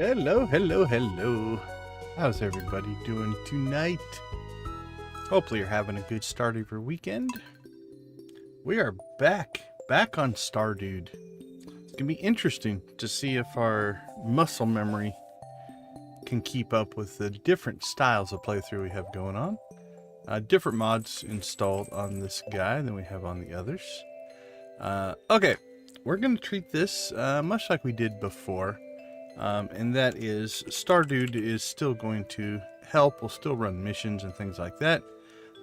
Hello, hello, hello. How's everybody doing tonight? Hopefully you're having a good start of your weekend. We are back on Stardewd. It's going to be interesting to see if our muscle memory can keep up with the different styles of playthrough we have going on. Different mods installed on this guy than we have on the others. Okay, we're going to treat this much like we did before. And that is Stardewd is still going to help. We'll still run missions and things like that.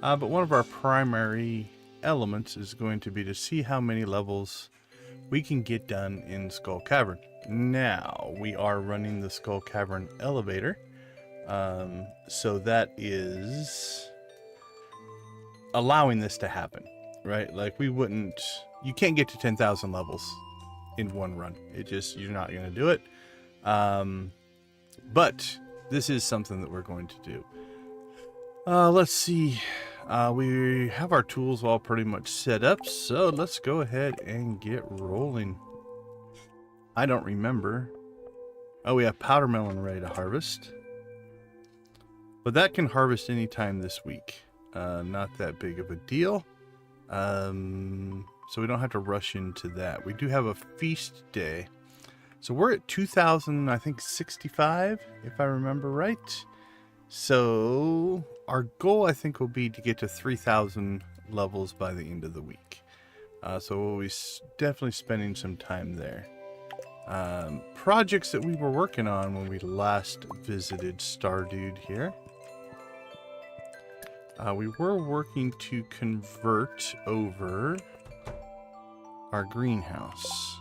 But one of our primary elements is going to be to see how many levels we can get done in Skull Cavern. Now, we are running the Skull Cavern Elevator. So that is allowing this to happen, right? Like you can't get to 10,000 levels in one run. You're not going to do it. But this is something that we're going to do. Let's see. We have our tools all pretty much set up, so let's go ahead and get rolling. I don't remember. Oh, we have powder melon ready to harvest. But that can harvest anytime this week. Not that big of a deal. So we don't have to rush into that. We do have a feast day. So we're at 2,000, I think 65, if I remember right. So our goal, I think, will be to get to 3,000 levels by the end of the week. So we'll be definitely spending some time there. Projects that we were working on when we last visited Stardewd here. We were working to convert over our greenhouse.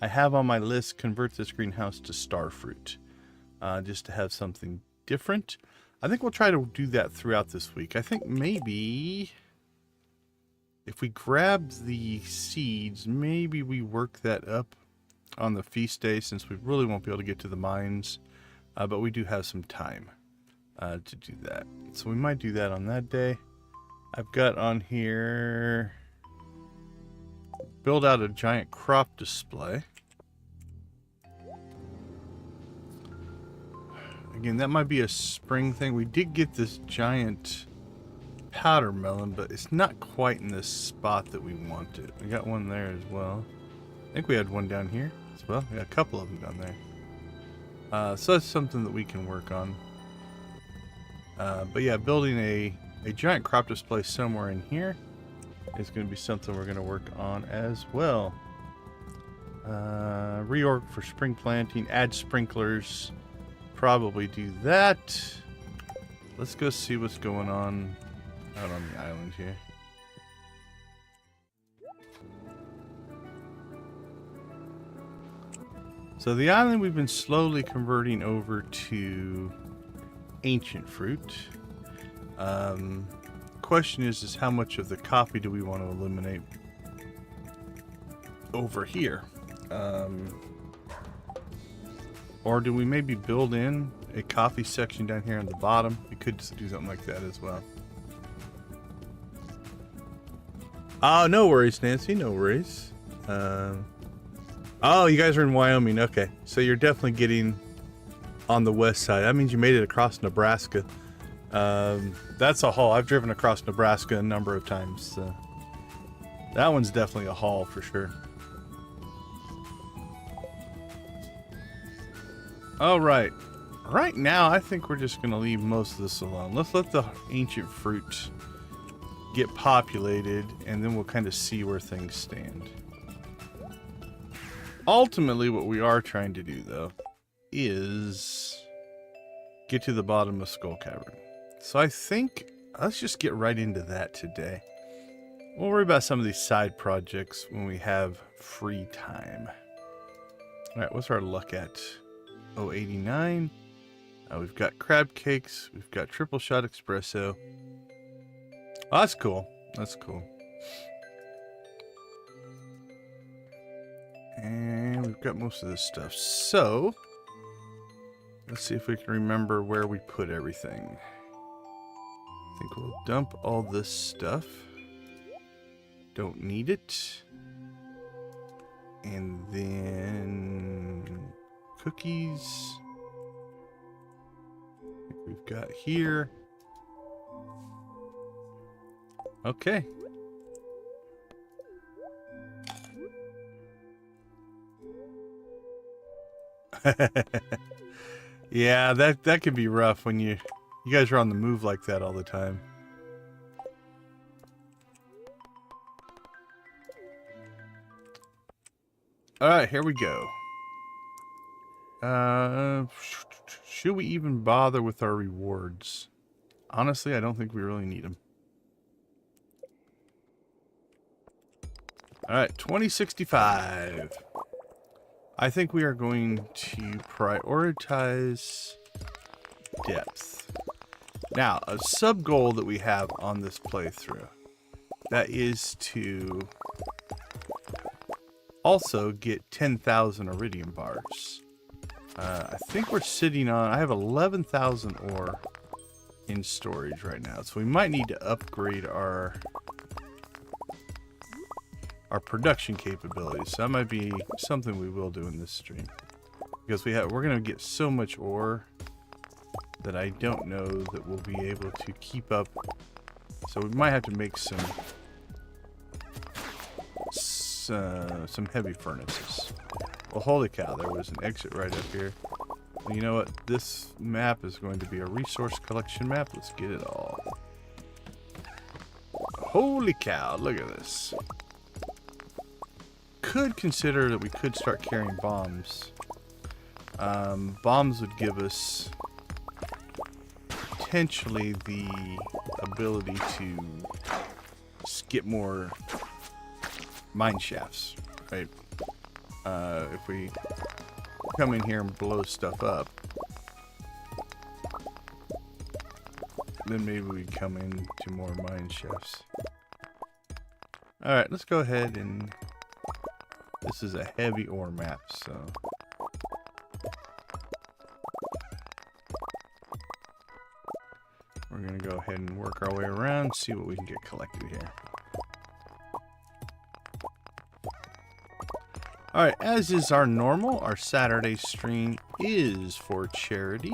I have on my list convert this greenhouse to starfruit, just to have something different. I think we'll try to do that throughout this week. I think maybe if we grab the seeds, maybe we work that up on the feast day, since we really won't be able to get to the mines, but we do have some time to do that. So we might do that on that day. I've got on here, build out a giant crop display. Again, that might be a spring thing. We did get this giant powder melon, but it's not quite in the spot that we wanted. We got one there as well. I think we had one down here as well. We got a couple of them down there. So that's something that we can work on. But yeah, building a giant crop display somewhere in here is going to be something we're going to work on as well. Reorg for spring planting, add sprinklers, probably do that. Let's go see what's going on out on the island here. So the island we've been slowly converting over to ancient fruit. Question is how much of the coffee do we want to eliminate over here? Or do we maybe build in a coffee section down here on the bottom? We could just do something like that as well. Oh, no worries, Nancy, no worries. Oh, you guys are in Wyoming. Okay, so you're definitely getting on the west side. That means you made it across Nebraska. That's a haul. I've driven across Nebraska a number of times. That one's definitely a haul for sure. All right. Right now, I think we're just going to leave most of this alone. Let's let the ancient fruit get populated, and then we'll kind of see where things stand. Ultimately, what we are trying to do, though, is get to the bottom of Skull Cavern. So I think let's just get right into that today. We'll worry about some of these side projects when we have free time. All right, what's our luck at? Oh, 89. We've got crab cakes. We've got triple shot espresso. Oh, that's cool. That's cool. And we've got most of this stuff. So let's see if we can remember where we put everything. I think we'll dump all this stuff. Don't need it. And then cookies. We've got here. Okay. Yeah, that can be rough when you guys are on the move like that all the time. All right, here we go. Should we even bother with our rewards? Honestly, I don't think we really need them. All right, 2065. I think we are going to prioritize depth. Now, a sub goal that we have on this playthrough, that is to also get 10,000 iridium bars. I think we're sitting on, I have 11,000 ore in storage right now, so we might need to upgrade our production capabilities. So that might be something we will do in this stream, because we're going to get so much ore that I don't know that we'll be able to keep up. So we might have to make some heavy furnaces. Well, holy cow, there was an exit right up here. You know what? This map is going to be a resource collection map. Let's get it all. Holy cow, look at this. Could consider that we could start carrying bombs. Bombs would give us potentially the ability to skip more mine shafts, right? If we come in here and blow stuff up, then maybe we come into more mine shafts. Alright, let's go ahead and... This is a heavy ore map, so... We're going to go ahead and work our way around, see what we can get collected here. Alright, as is our normal, our Saturday stream is for charity.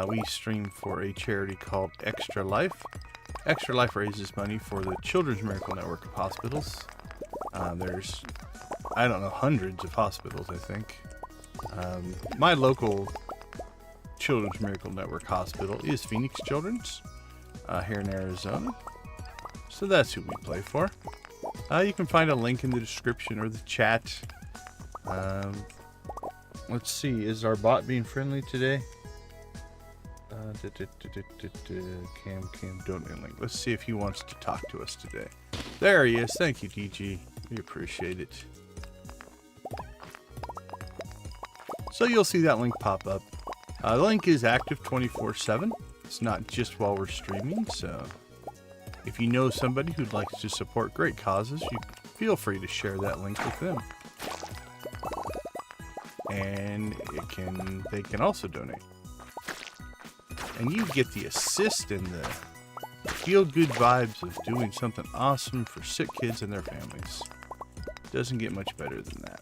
We stream for a charity called Extra Life. Extra Life raises money for the Children's Miracle Network of hospitals. There's, I don't know, hundreds of hospitals, I think. My local Children's Miracle Network hospital is Phoenix Children's here in Arizona. So that's who we play for. You can find a link in the description or the chat. Let's see, is our bot being friendly today? Cam donate link. Let's see if he wants to talk to us today. There he is. Thank you, DG. We appreciate it. So you'll see that link pop up. The link is active 24/7. It's not just while we're streaming, so if you know somebody who'd like to support great causes, you feel free to share that link with them. And they can also donate. And you get the assist and the feel-good vibes of doing something awesome for sick kids and their families. Doesn't get much better than that.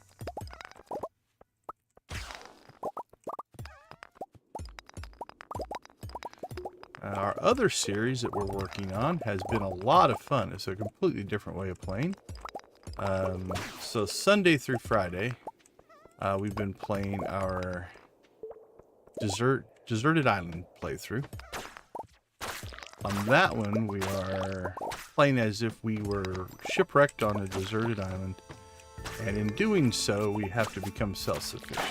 Our other series that we're working on has been a lot of fun. It's a completely different way of playing. So Sunday through Friday, we've been playing our Deserted Island playthrough. On that one, we are playing as if we were shipwrecked on a deserted island. And in doing so, we have to become self-sufficient.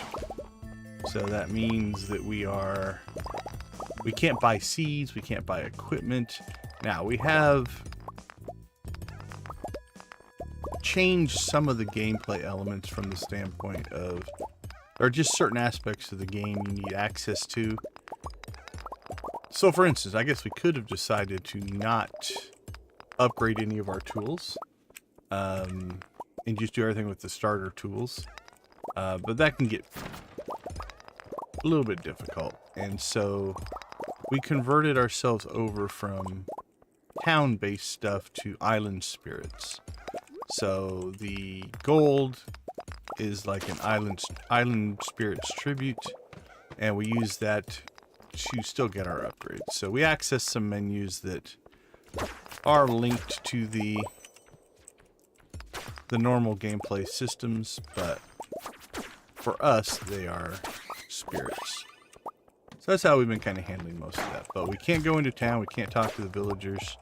So that means that we can't buy seeds, we can't buy equipment. Now, we have changed some of the gameplay elements from the standpoint of there are just certain aspects of the game you need access to. So, for instance, I guess we could have decided to not upgrade any of our tools and just do everything with the starter tools. But that can get a little bit difficult. And so we converted ourselves over from town-based stuff to island spirits. So the gold is like an island spirits tribute, and we use that to still get our upgrades. So we access some menus that are linked to the normal gameplay systems, but for us they are spirits. So that's how we've been kind of handling most of that. But we can't go into town, we can't talk to the villagers.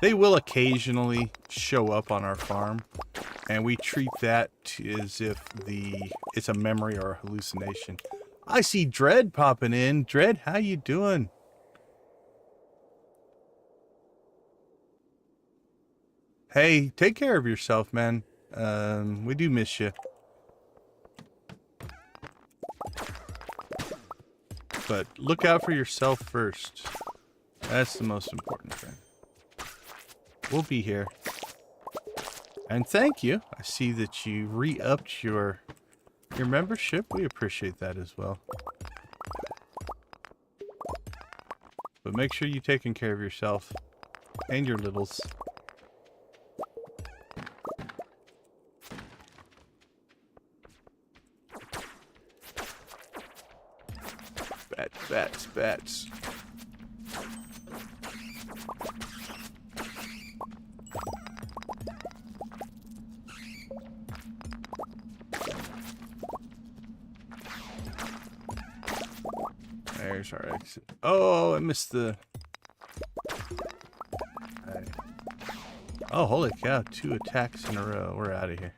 They will occasionally show up on our farm, and we treat that as if it's a memory or a hallucination. I see Dread popping in. Dread, how you doing? Hey, take care of yourself, man. We do miss you. But look out for yourself first. That's the most important thing. We'll be here. And thank you. I see that you re-upped your membership. We appreciate that as well. But make sure you're taking care of yourself and your littles. Bats. There's our exit. Oh, I missed the... Oh, holy cow. 2 attacks in a row. We're out of here.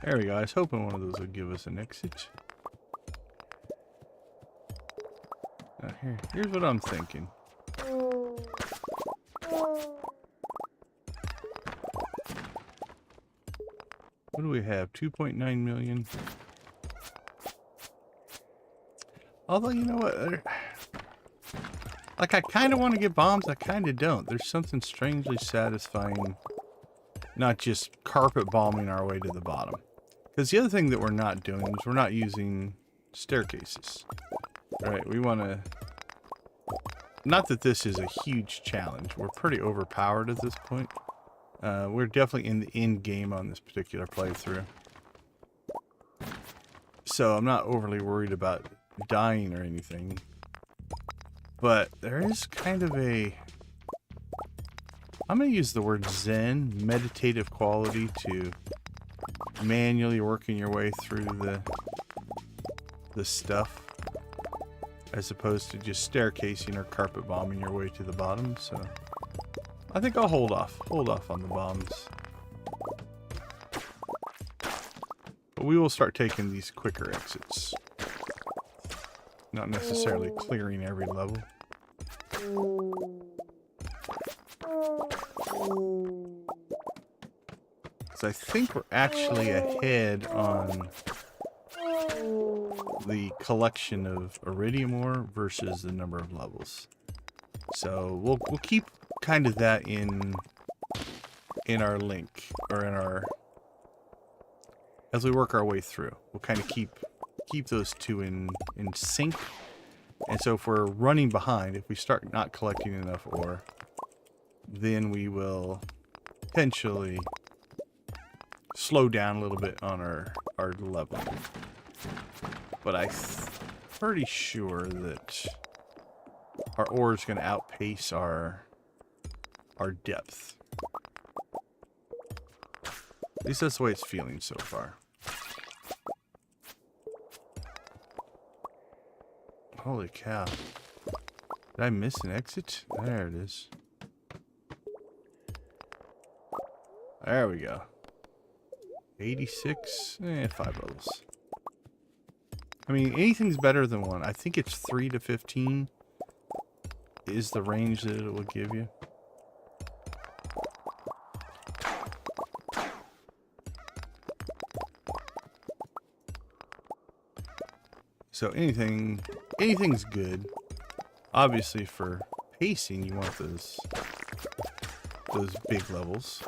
There we go. I was hoping one of those would give us an exit. Here's what I'm thinking. What do we have? 2.9 million. Although, you know what? Like, I kind of want to get bombs. I kind of don't. There's something strangely satisfying. Not just carpet bombing our way to the bottom. Because the other thing that we're not doing is we're not using staircases. Right, we want to... Not that this is a huge challenge. We're pretty overpowered at this point. We're definitely in the end game on this particular playthrough. So I'm not overly worried about dying or anything. But there is kind of a... I'm going to use the word zen, meditative quality to manually working your way through the stuff, as opposed to just staircasing or carpet bombing your way to the bottom. So I think I'll hold off on the bombs. But we will start taking these quicker exits. Not necessarily clearing every level. So I think we're actually ahead on the collection of iridium ore versus the number of levels. So we'll keep kind of that in our link, or in our, as we work our way through. We'll kind of keep those two in sync. And so if we're running behind, if we start not collecting enough ore, then we will potentially slow down a little bit on our leveling. But I'm pretty sure that our ore is going to outpace our depth. At least that's the way it's feeling so far. Holy cow. Did I miss an exit? There it is. There we go. 86? 5 levels. I mean, anything's better than 1. I think it's 3 to 15 is the range that it will give you. So anything's good. Obviously for pacing, you want those big levels.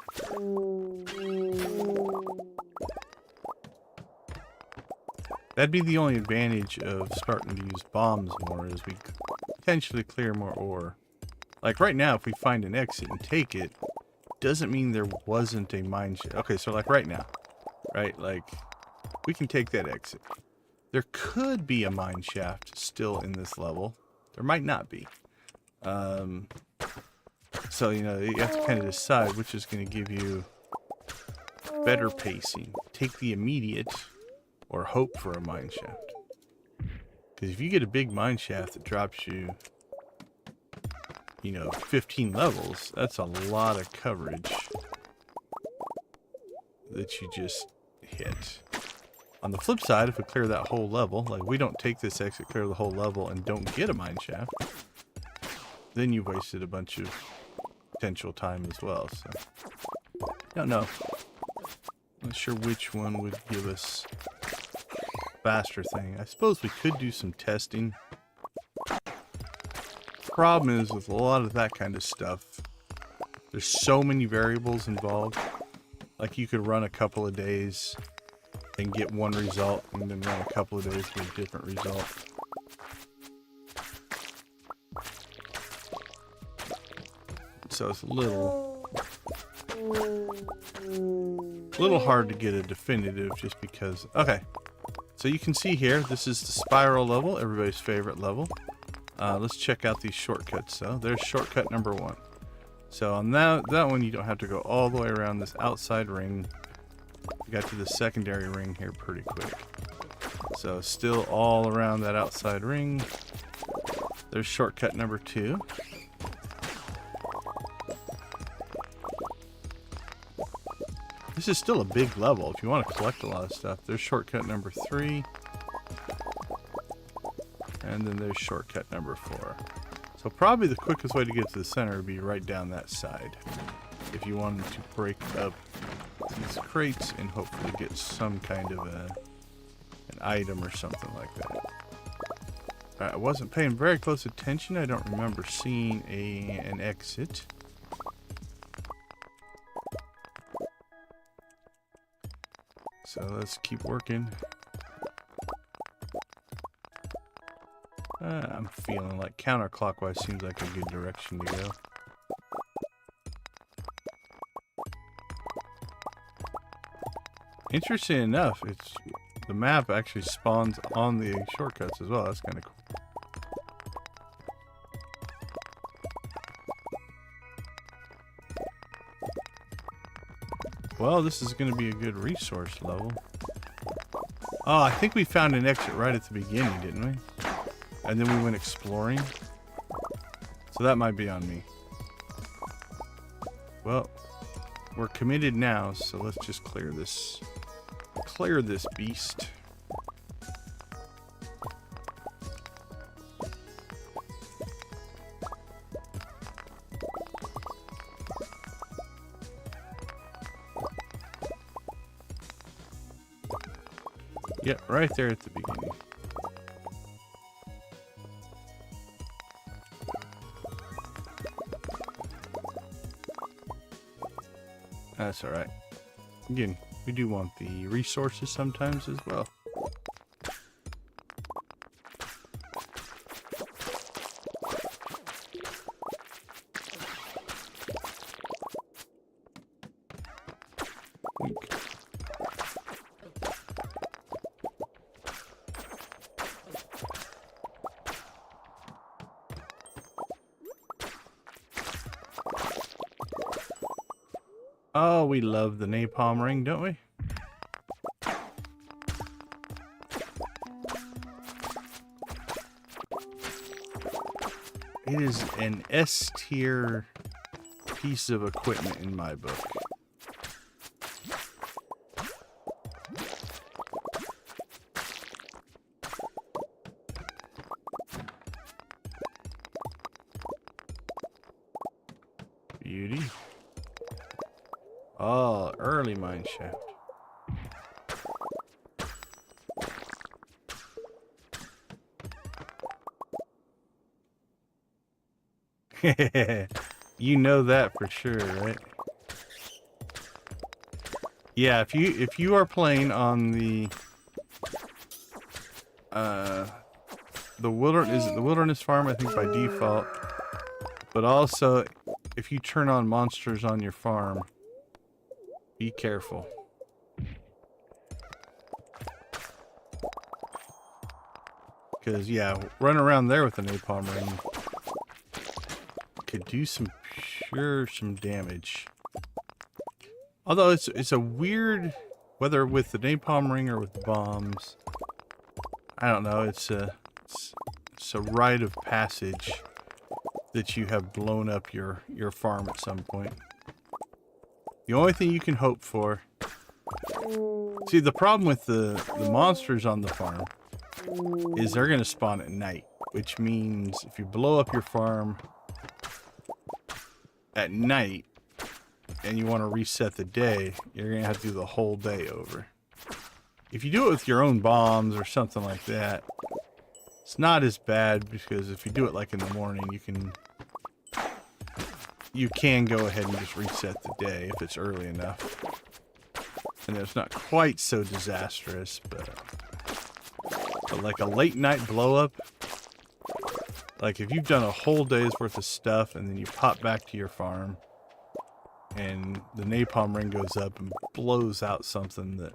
That'd be the only advantage of starting to use bombs more, is we potentially clear more ore. Like right now, if we find an exit and take it, doesn't mean there wasn't a mine shaft. Okay, so like right now, right? Like, we can take that exit. There could be a mine shaft still in this level. There might not be. So, you know, you have to kind of decide which is going to give you better pacing. Take the immediate or hope for a mine shaft. Because if you get a big mine shaft that drops you, you know, 15 levels, that's a lot of coverage that you just hit. On the flip side, if we clear that whole level, like we don't take this exit, clear the whole level, and don't get a mine shaft, then you've wasted a bunch of potential time as well. So, don't know. Not sure which one would give us faster thing. I suppose we could do some testing. Problem is with a lot of that kind of stuff, there's so many variables involved. Like you could run a couple of days and get one result, and then run a couple of days with a different result. So it's a little hard to get a definitive just because. Okay, so you can see here, this is the spiral level, everybody's favorite level. Let's check out these shortcuts. So there's shortcut number 1. So on that one, you don't have to go all the way around this outside ring. We got to the secondary ring here pretty quick. So still all around that outside ring. There's shortcut number 2. This is still a big level if you want to collect a lot of stuff. There's shortcut number 3. And then there's shortcut number 4. So probably the quickest way to get to the center would be right down that side. If you wanted to break up these crates and hopefully get some kind of an item or something like that. I wasn't paying very close attention. I don't remember seeing an exit. So let's keep working. I'm feeling like counterclockwise seems like a good direction to go. Interesting enough, the map actually spawns on the shortcuts as well. That's kind of cool. Well, this is going to be a good resource level. Oh, I think we found an exit right at the beginning, didn't we? And then we went exploring. So that might be on me. Well, we're committed now, so let's just clear this beast. Yep, right there at the beginning. That's alright. Again, we do want the resources sometimes as well. Oh, we love the napalm ring, don't we? It is an S tier piece of equipment in my book. Beauty. Oh, early mine shaft. You know that for sure, right? Yeah, if you are playing on the the wilderness farm, I think, by default. But also, if you turn on monsters on your farm, be careful. Because, yeah, run around there with a napalm ring could do some damage. Although it's a weird, whether with the napalm ring or with bombs, I don't know, it's a rite of passage that you have blown up your farm at some point. The only thing you can hope for... See, the problem with the monsters on the farm is they're going to spawn at night, which means if you blow up your farm at night and you want to reset the day, you're going to have to do the whole day over. If you do it with your own bombs or something like that, it's not as bad, because if you do it like in the morning, you can go ahead and just reset the day if it's early enough. And it's not quite so disastrous, but like a late night blow up, like if you've done a whole day's worth of stuff and then you pop back to your farm and the napalm ring goes up and blows out something that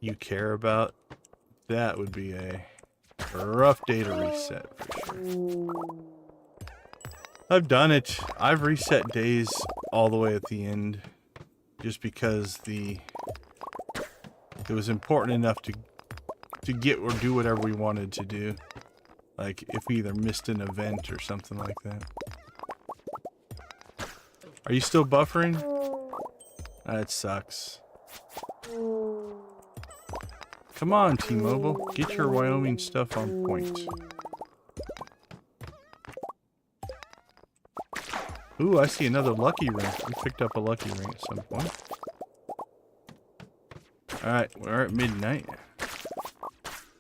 you care about, that would be a rough day to reset for sure. I've done it. I've reset days all the way at the end just because it was important enough to get or do whatever we wanted to do. Like if we either missed an event or something like that. Are you still buffering? That sucks. Come on, T-Mobile. Get your Wyoming stuff on point. Ooh, I see another lucky ring. We picked up a lucky ring at some point. Alright, we're at midnight.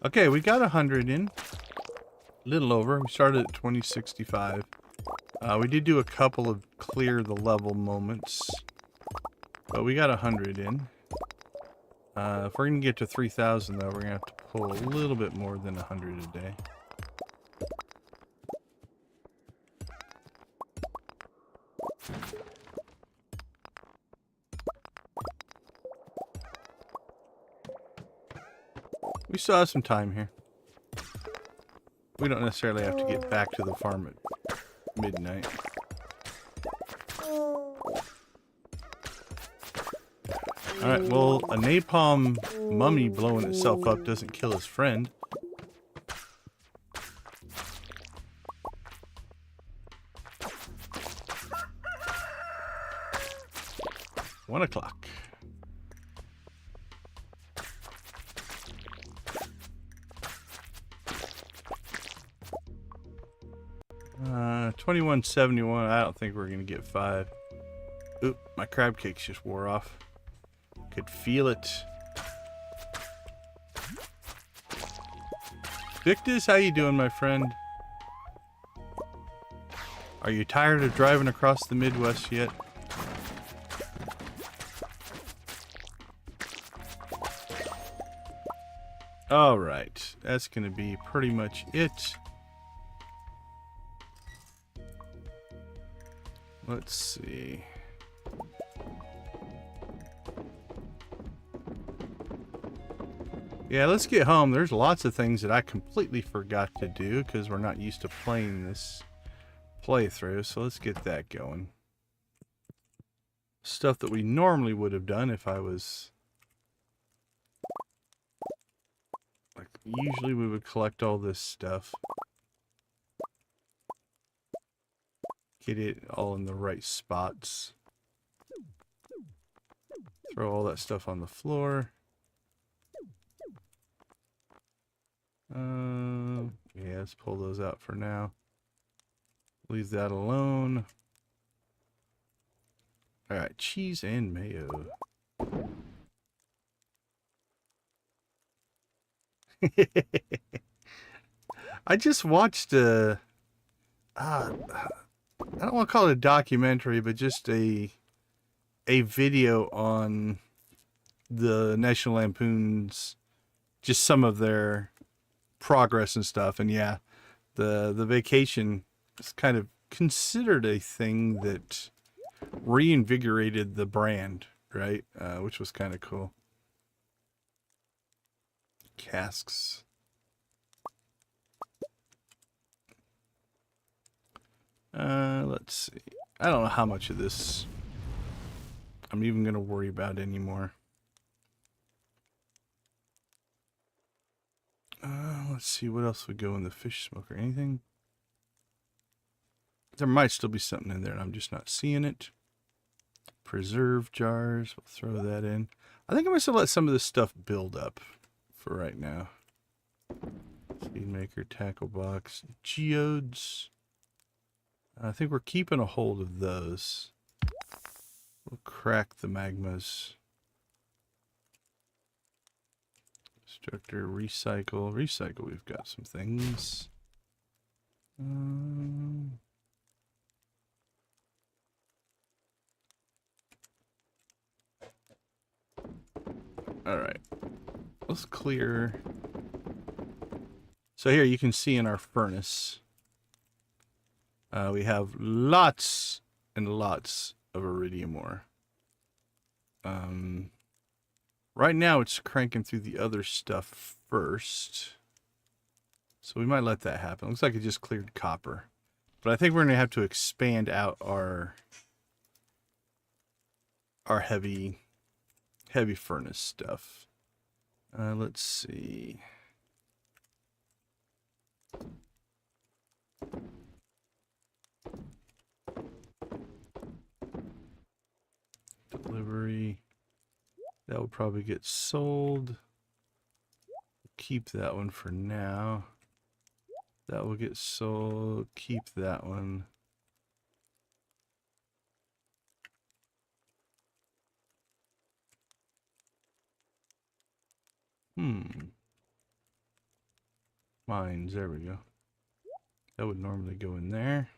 Okay, we got 100 in. A little over. We started at 2065. We did do a couple of clear the level moments. But we got 100 in. If we're going to get to 3,000 though, we're going to have to pull a little bit more than 100 a day. We still have some time here. We don't necessarily have to get back to the farm at midnight. Alright, well, a napalm mummy blowing itself up doesn't kill his friend. One o'clock. 2171. I don't think we're gonna get 5. Oop, my crab cakes just wore off. Could feel it. Victus, how you doing, my friend? Are you tired of driving across the Midwest yet? Alright, that's gonna be pretty much it. Let's see. Yeah, let's get home. There's lots of things that I completely forgot to do because we're not used to playing this playthrough. So let's get that going. Stuff that we normally would have done if I was... Like, usually we would collect all this stuff. Get it all in the right spots. Throw all that stuff on the floor. Yeah, let's pull those out for now. Leave that alone. Alright, cheese and mayo. I just watched I don't want to call it a documentary, but just a video on the National Lampoon's, just some of their progress and stuff. And yeah, the vacation is kind of considered a thing that reinvigorated the brand, right? Which was kind of cool. Casks. Let's see. I don't know how much of this I'm even going to worry about anymore. Let's see, what else would go in the fish smoker? Anything? There might still be something in there, and I'm just not seeing it. Preserve jars. We'll throw that in. I think I'm going to let some of this stuff build up for right now. Seed maker, tackle box, geodes. I think we're keeping a hold of those. We'll crack the magmas. Destructor, recycle. Recycle, we've got some things. Alright. Let's clear. So here you can see in our furnace, we have lots and lots of iridium ore. Right now it's cranking through the other stuff first. So we might let that happen. Looks like it just cleared copper. But I think we're going to have to expand out our heavy furnace stuff. Let's see. Delivery. That will probably get sold. Keep that one for now. That will get sold. Keep that one. Mines, there we go. That would normally go in there.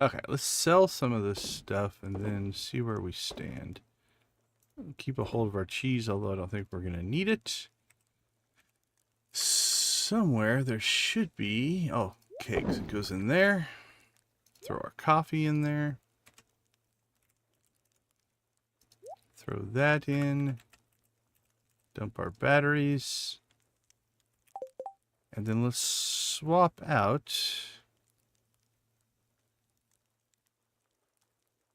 Okay, let's sell some of this stuff and then see where we stand. Keep a hold of our cheese, although I don't think we're going to need it. Somewhere there should be... Oh, kegs. It goes in there. Throw our coffee in there. Throw that in. Dump our batteries. And then let's swap out...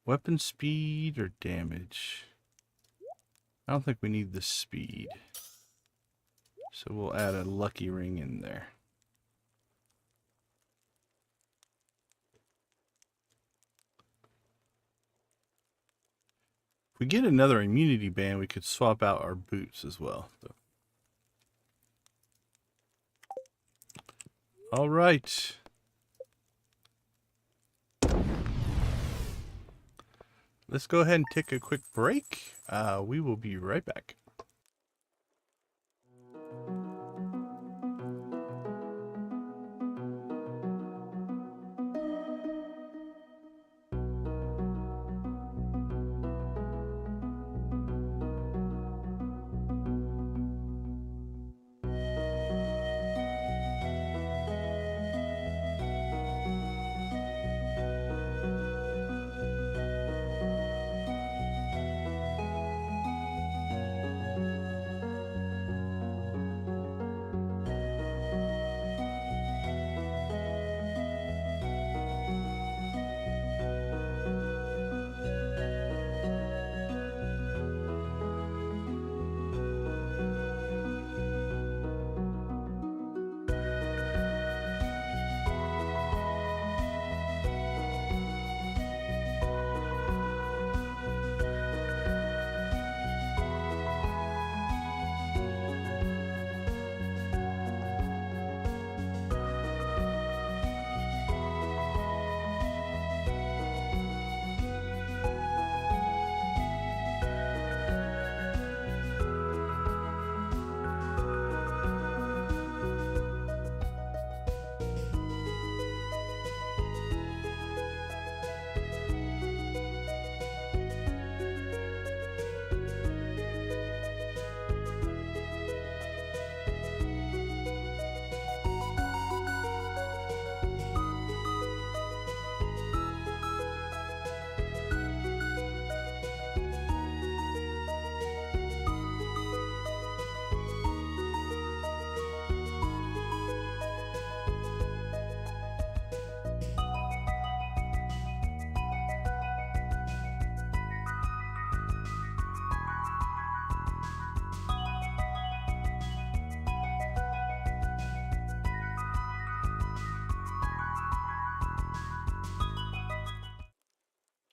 Weapon speed or damage? I don't think we need the speed. So we'll add a lucky ring in there. If we get another immunity band, we could swap out our boots as well. So. All right. Let's go ahead and take a quick break. We will be right back.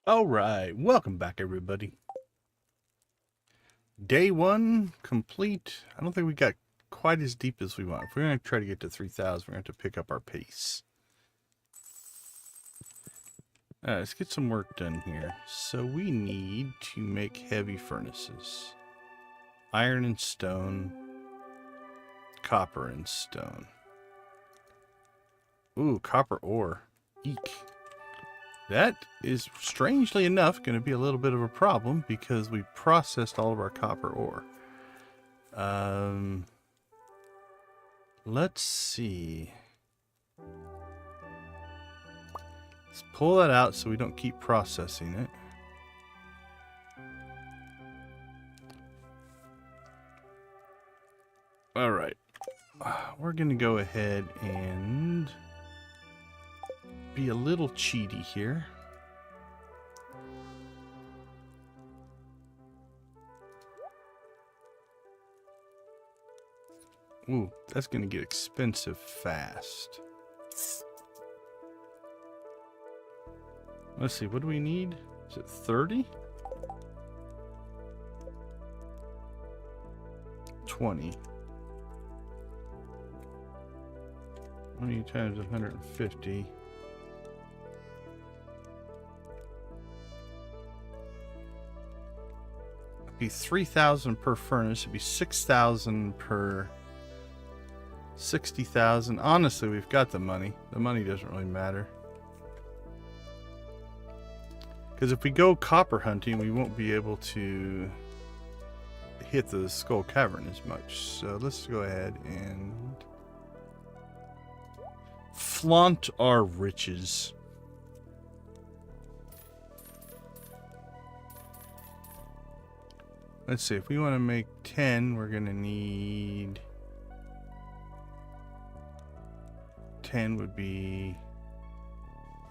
All right, welcome back, everybody. Day one complete. I don't think we got quite as deep as we want. If we're going to try to get to 3,000, we're going to have to pick up our pace. Let's get some work done here. So we need to make heavy furnaces. Iron and stone. Copper and stone. Ooh, copper ore. Eek. That is, strangely enough, going to be a little bit of a problem because we processed all of our copper ore. Let's see. Let's pull that out so we don't keep processing it. All right. We're going to go ahead and be a little cheaty here. Ooh, that's going to get expensive fast. Let's see, what do we need? Is it 30? 20. 20 times 150. It'd be 3,000 per furnace. It'd be 6,000 per 60,000. Honestly, we've got the money. The money doesn't really matter. Because if we go copper hunting, we won't be able to hit the Skull Cavern as much. So let's go ahead and flaunt our riches. Let's see, if we want to make 10, we're going to need 10 would be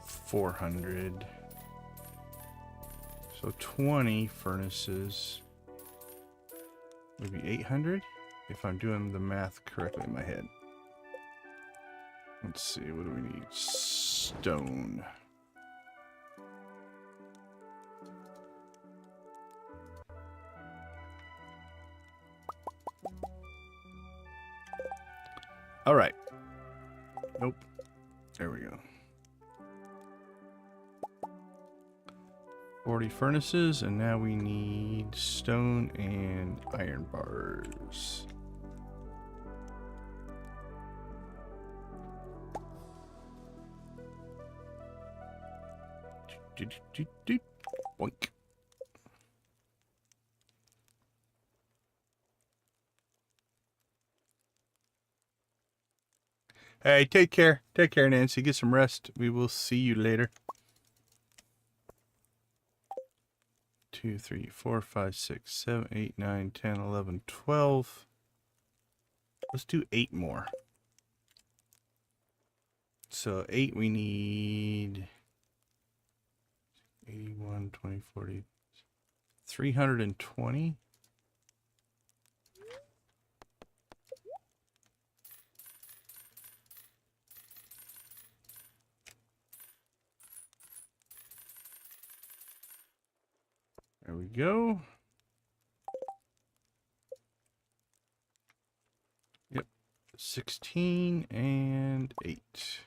400. So 20 furnaces would be 800 if I'm doing the math correctly in my head. Let's see, what do we need? Stone. All right. Nope. There we go. 40 furnaces, and now we need stone and iron bars. Boink. Hey, take care. Take care, Nancy. Get some rest. We will see you later. 2, 3, 4, 5, 6, 7, 8, 9, 10, 11, 12. Let's do 8 more. So 8 we need 81, 20, 40, 320. There we go. Yep. 16 and 8.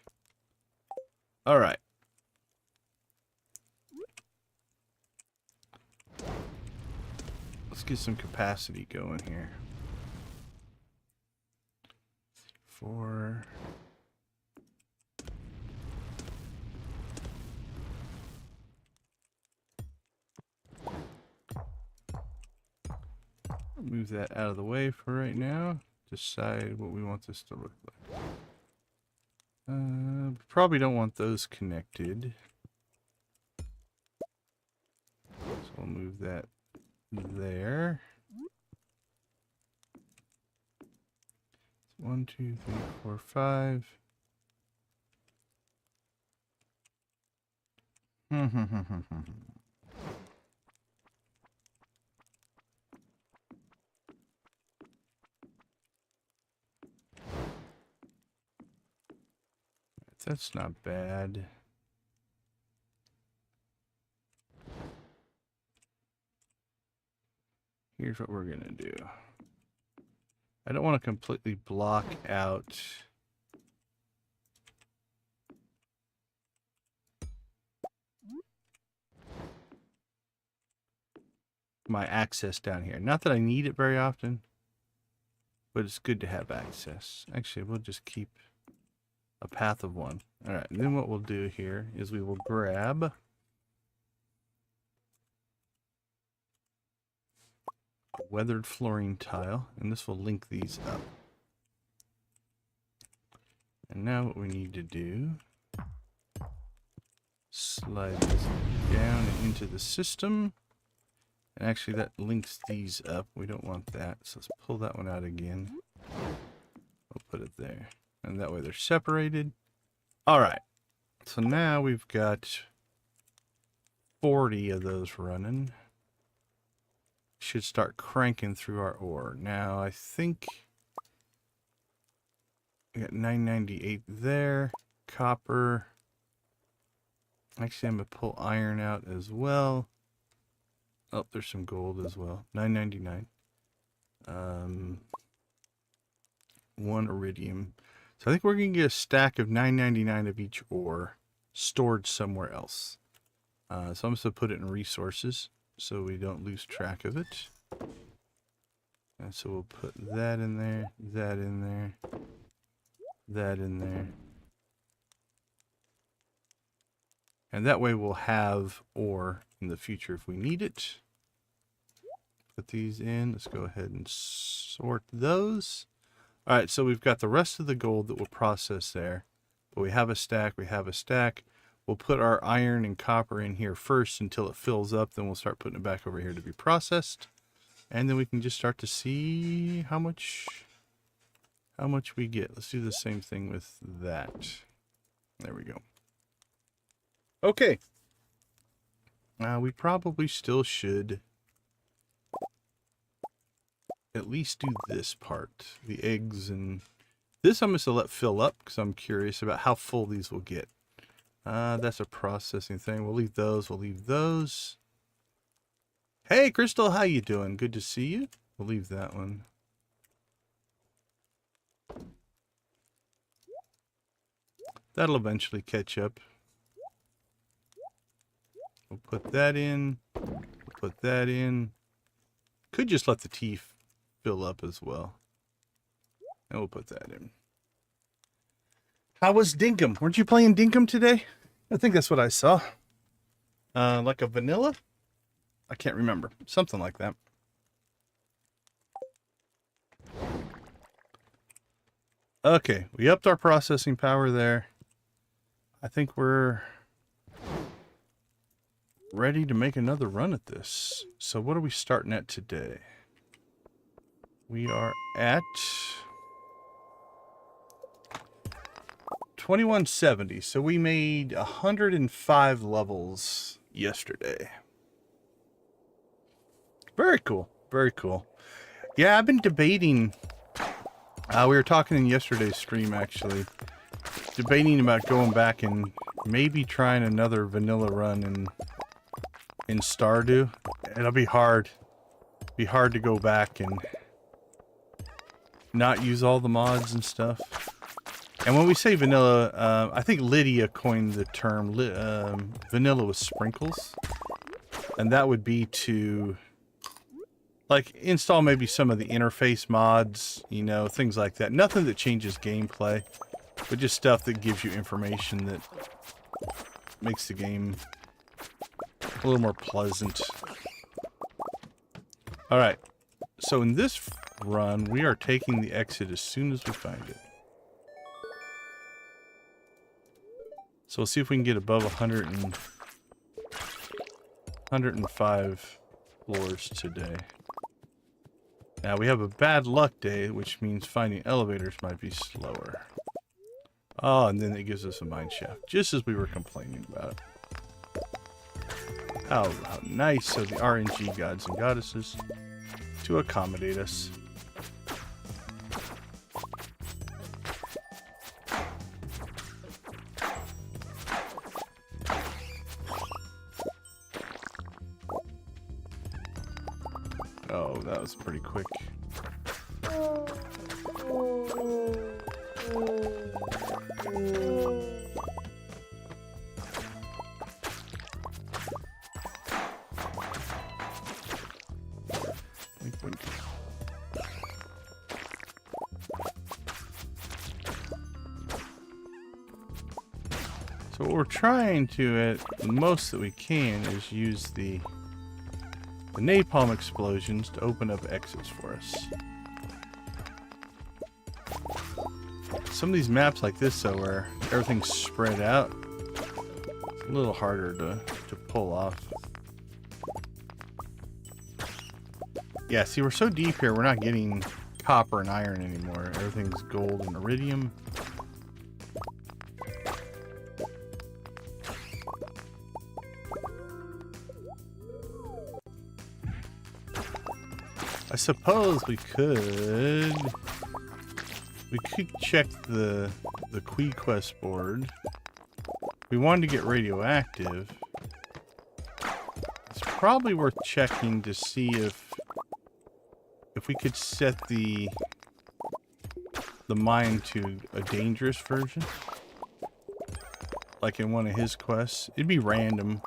All right. Let's get some capacity going here. 4. Move that out of the way for right now. Decide what we want this to look like. Probably don't want those connected. So we'll move that there. 1, 2, 3, 4, 5. That's not bad. Here's what we're going to do. I don't want to completely block out my access down here. Not that I need it very often, but it's good to have access. Actually, we'll just keep a path of one. All right, and then what we'll do here is we will grab a weathered flooring tile, and this will link these up. And now what we need to do, slide this down and into the system. And actually that links these up. We don't want that. So let's pull that one out again. We'll put it there. And that way they're separated. All right. So now we've got 40 of those running. Should start cranking through our ore. Now I think we got 998 there. Copper. Actually, I'm going to pull iron out as well. Oh, there's some gold as well. 999. 1 iridium. So I think we're going to get a stack of 999 of each ore stored somewhere else. So I'm just going to put it in resources so we don't lose track of it. And so we'll put that in there, that in there, that in there. And that way we'll have ore in the future if we need it. Put these in. Let's go ahead and sort those. All right, so we've got the rest of the gold that we'll process there. But we have a stack. We have a stack. We'll put our iron and copper in here first until it fills up. Then we'll start putting it back over here to be processed. And then we can just start to see how much we get. Let's do the same thing with that. There we go. Okay. We probably still should at least do this part. The eggs and this I'm just going to let fill up because I'm curious about how full these will get. That's a processing thing. We'll leave those. We'll leave those. Hey, Crystal, how you doing? Good to see you. We'll leave that one. That'll eventually catch up. We'll put that in. We'll put that in. Could just let the teeth fill up as well. And we'll put that in. How was Dinkum? Weren't you playing Dinkum today? I think that's what I saw. Like a vanilla? I can't remember. Something like that. Okay, we upped our processing power there. I think we're ready to make another run at this. So what are we starting at today? We are at 2170. So we made 105 levels yesterday. Very cool. Very cool. Yeah, I've been debating. We were talking in yesterday's stream, actually. Debating about going back and maybe trying another vanilla run in Stardew. It'll be hard. Be hard to go back and not use all the mods and stuff. And when we say vanilla, I think Lydia coined the term vanilla with sprinkles. And that would be to like install maybe some of the interface mods, you know, things like that. Nothing that changes gameplay, but just stuff that gives you information that makes the game a little more pleasant. All right. So in this run, we are taking the exit as soon as we find it. So we'll see if we can get above 105 floors today. Now we have a bad luck day, which means finding elevators might be slower. Oh, and then it gives us a mine shaft, just as we were complaining about. How nice of the RNG gods and goddesses to accommodate us. Oh, that was pretty quick. So what we're trying to, the most that we can, is use the napalm explosions to open up exits for us. Some of these maps like this, though, where everything's spread out, it's a little harder to pull off. Yeah, see, we're so deep here, we're not getting copper and iron anymore. Everything's gold and iridium. I suppose we could check the Quee quest board. We wanted to get radioactive. It's probably worth checking to see if we could set the mine to a dangerous version, like in one of his quests. It'd be random,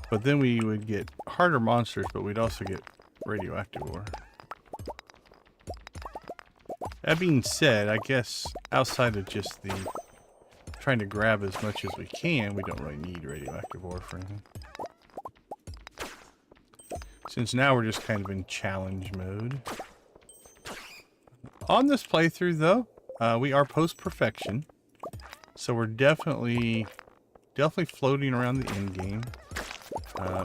but then we would get harder monsters, but we'd also get radioactive ore. That being said, I guess outside of just the trying to grab as much as we can, we don't really need radioactive ore for anything. Since now we're just kind of in challenge mode. On this playthrough, though, we are post-perfection, so we're definitely floating around the end game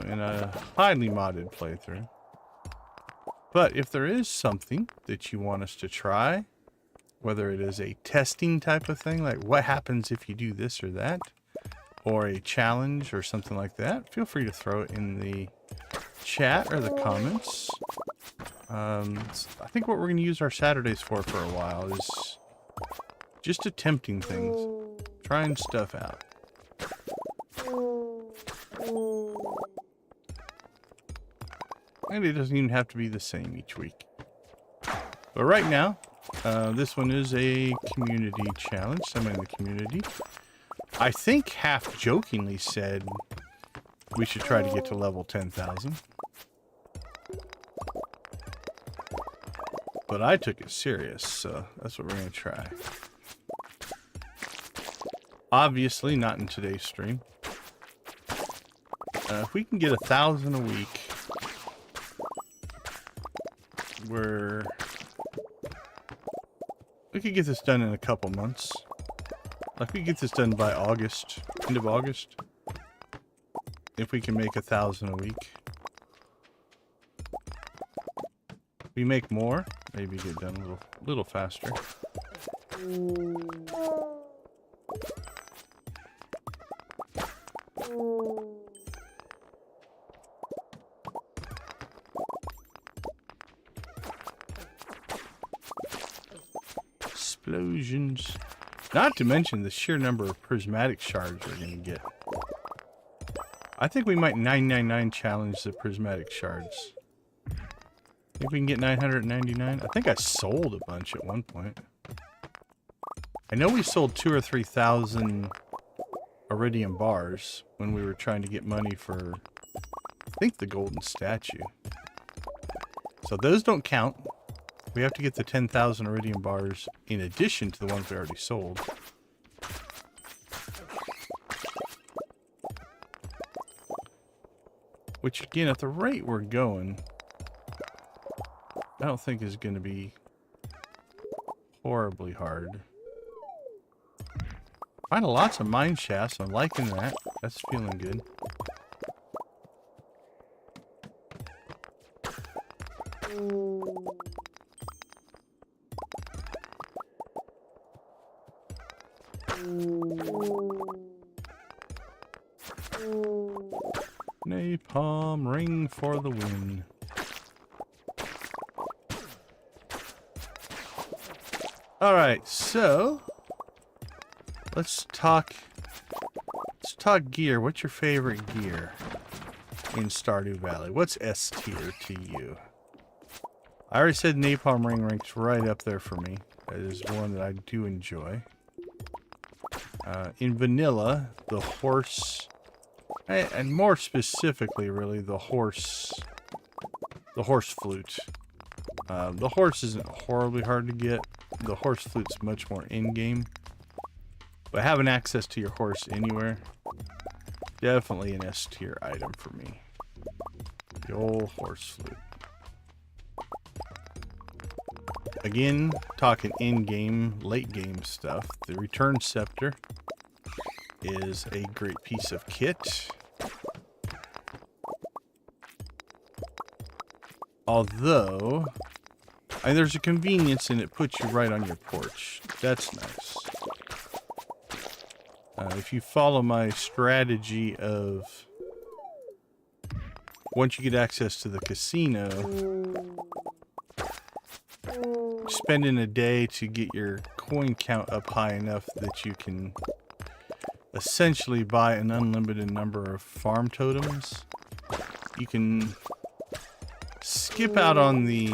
in a highly modded playthrough. But if there is something that you want us to try, whether it is a testing type of thing, like what happens if you do this or that, or a challenge or something like that, feel free to throw it in the chat or the comments. I think what we're going to use our Saturdays for a while is just attempting things, trying stuff out. And it doesn't even have to be the same each week. But right now, this one is a community challenge. Someone in the community, I think, half jokingly said we should try to get to level 10,000. But I took it serious, so that's what we're going to try. Obviously, not in today's stream. If we can get 1,000 a week, we could get this done in a couple months. Like, we get this done by August, end of August. If we can make 1,000 a week. If we make more, maybe get done a little faster. Explosions. Not to mention the sheer number of prismatic shards we're going to get. I think we might 999 challenge the prismatic shards. Think we can get 999? I think I sold a bunch at one point. I know we sold 2,000 or 3,000 iridium bars when we were trying to get money for, I think, the golden statue. So those don't count. We have to get the 10,000 iridium bars in addition to the ones we already sold. Which, again, at the rate we're going, I don't think is going to be horribly hard. Finding lots of mine shafts. I'm liking that. That's feeling good. Napalm ring for the win. Alright, so let's talk gear. What's your favorite gear? in Stardew Valley? What's S tier to you? I already said Napalm Ring ranks right up there for me. That is one that I do enjoy. In vanilla, the horse, and more specifically, really, the horse flute. The horse isn't horribly hard to get. The horse flute's much more in-game. But having access to your horse anywhere, definitely an S tier item for me. The old horse flute. Again, talking in-game, late-game stuff. The Return Scepter is a great piece of kit. Although, there's a convenience and it puts you right on your porch. That's nice. If you follow my strategy of once you get access to the casino, spending a day to get your coin count up high enough that you can essentially buy an unlimited number of farm totems, you can skip out on the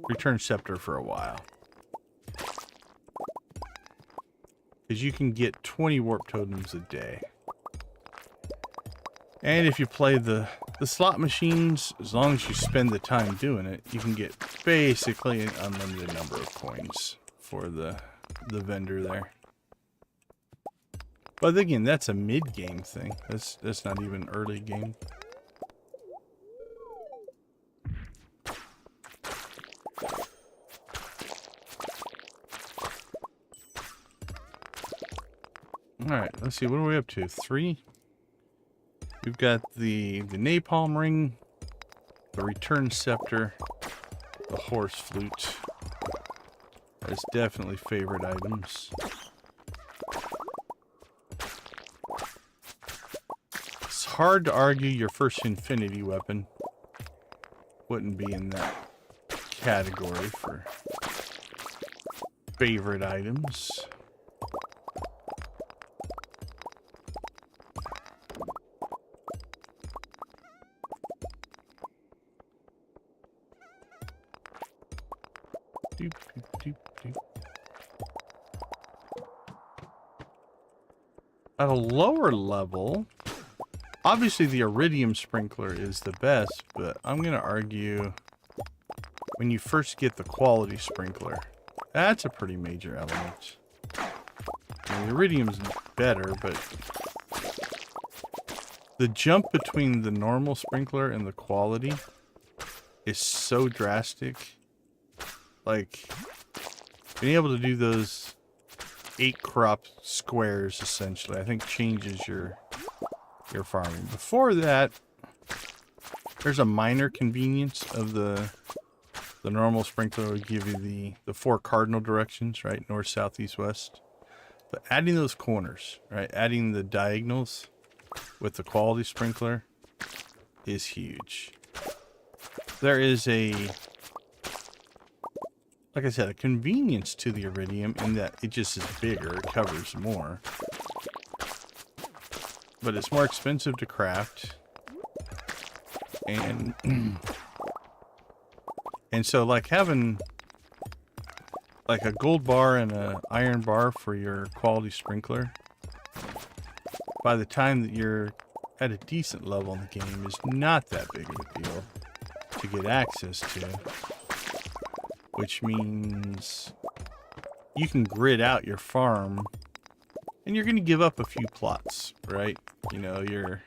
Return Scepter for a while. Because you can get 20 warp totems a day. And if you play the slot machines, as long as you spend the time doing it, you can get basically an unlimited number of coins for the vendor there. But again, that's a mid-game thing. That's not even early game. Alright, let's see, what are we up to? 3? We've got the Napalm Ring, the Return Scepter, the Horse Flute. That's definitely favorite items. It's hard to argue your first Infinity Weapon wouldn't be in that category for favorite items. At a lower level, obviously the Iridium Sprinkler is the best, but I'm going to argue when you first get the Quality Sprinkler, that's a pretty major element. I mean, the Iridium's better, but the jump between the normal Sprinkler and the Quality is so drastic. Like, being able to do those 8 crop squares, essentially, I think changes your farming. Before that, there's a minor convenience of the normal sprinkler would give you the 4 cardinal directions, right? North, south, east, west. But adding those corners, right? Adding the diagonals with the quality sprinkler is huge. There is like I said, a convenience to the Iridium in that it just is bigger, it covers more. But it's more expensive to craft. And so like having like a gold bar and an iron bar for your quality sprinkler, by the time that you're at a decent level in the game, is not that big of a deal to get access to. Which means you can grid out your farm and you're going to give up a few plots, right? You know, you're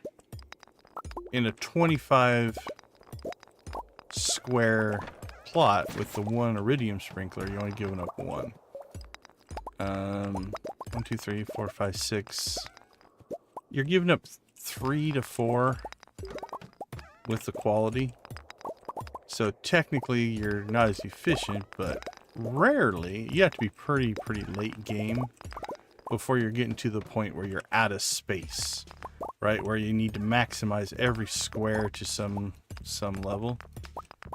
in a 25 square plot with the 1 Iridium Sprinkler, you're only giving up 1. 1, 2, 3, 4, 5, 6. You're giving up 3 to 4 with the quality. So technically you're not as efficient, but rarely, you have to be pretty late game before you're getting to the point where you're out of space, right? Where you need to maximize every square to some level.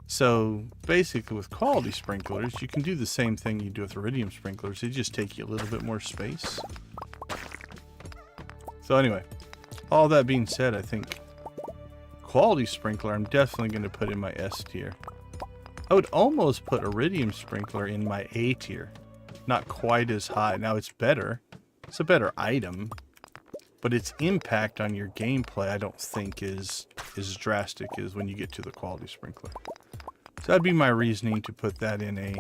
So basically with quality sprinklers, you can do the same thing you do with Iridium sprinklers. They just take you a little bit more space. So anyway, all that being said, I think quality sprinkler, I'm definitely going to put in my S tier. I would almost put iridium sprinkler in my A tier. Not quite as high. Now it's better. It's a better item. But its impact on your gameplay, I don't think is as drastic as when you get to the quality sprinkler. So that'd be my reasoning to put that in a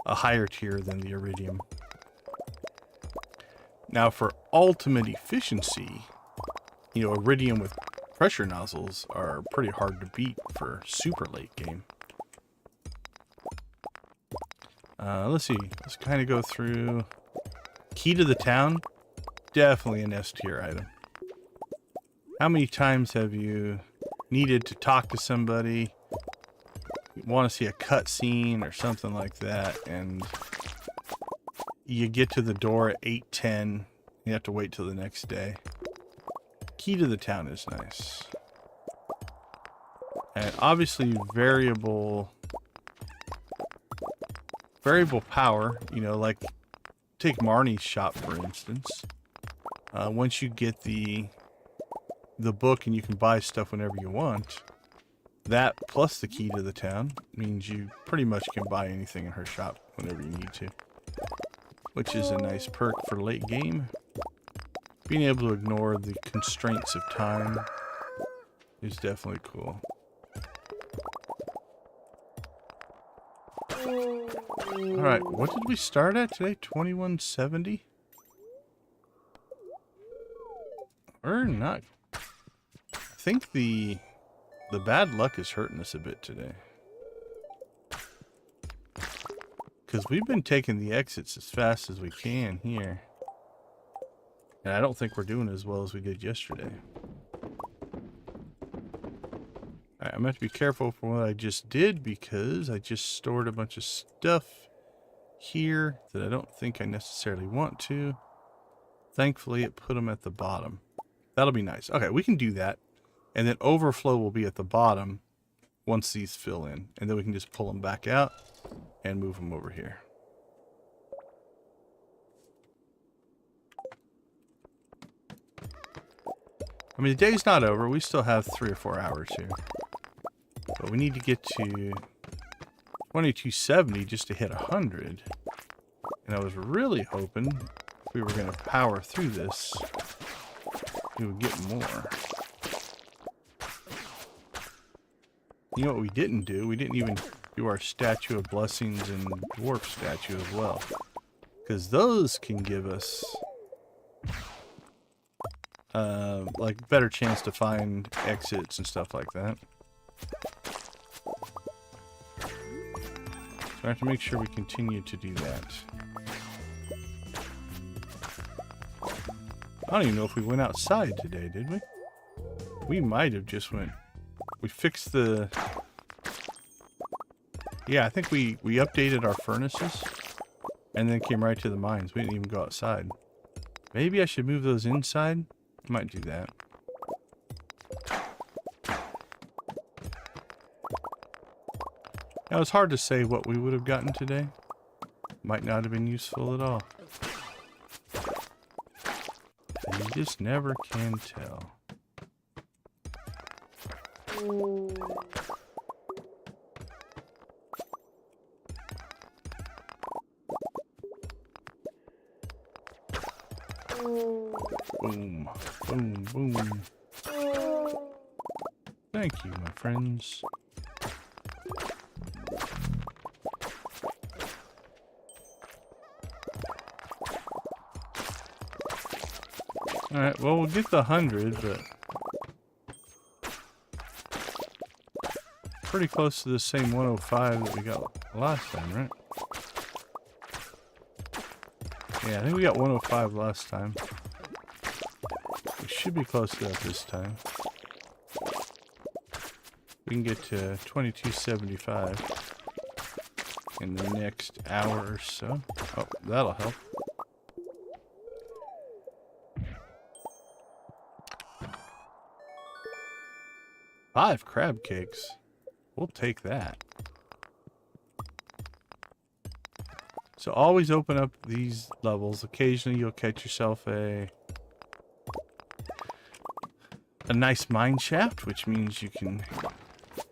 higher tier than the iridium. Now for ultimate efficiency, you know, iridium with pressure nozzles are pretty hard to beat for super late game. Let's see. Let's kind of go through. Key to the town. Definitely an S tier item. How many times have you needed to talk to somebody, you want to see a cutscene or something like that, and you get to the door at 8:10, you have to wait till the next day. Key to the town is nice. And obviously variable power, you know, like take Marnie's shop for instance. Once you get the book and you can buy stuff whenever you want, that plus the key to the town means you pretty much can buy anything in her shop whenever you need to, which is a nice perk for late game. Being able to ignore the constraints of time is definitely cool. Alright, what did we start at today? 2170? We're not... I think the bad luck is hurting us a bit today. Because we've been taking the exits as fast as we can here. And I don't think we're doing as well as we did yesterday. Alright, I'm going to have to be careful for what I just did because I just stored a bunch of stuff here that I don't think I necessarily want to. Thankfully, it put them at the bottom. That'll be nice. Okay, we can do that. And then overflow will be at the bottom once these fill in. And then we can just pull them back out and move them over here. I mean, the day's not over. We still have 3 or 4 hours here. But we need to get to 2270 just to hit 100. And I was really hoping if we were going to power through this, we would get more. You know what we didn't do? We didn't even do our Statue of Blessings and Dwarf Statue as well. Because those can give us like better chance to find exits and stuff like that. So I have to make sure we continue to do that. I don't even know if we went outside today, did we? We might have just went... We fixed the... Yeah, I think we updated our furnaces and then came right to the mines. We didn't even go outside. Maybe I should move those inside. I might do that. Now, it's hard to say what we would have gotten today. Might not have been useful at all. You just never can tell. Boom, boom, boom. Thank you, my friends. Alright, well, we'll get the 100, but pretty close to the same 105 that we got last time, right? Yeah, I think we got 105 last time. We should be close to that this time. We can get to 2275 in the next hour or so. Oh, that'll help. Five crab cakes. We'll take that. So always open up these levels. Occasionally you'll catch yourself a a nice mine shaft, which means you can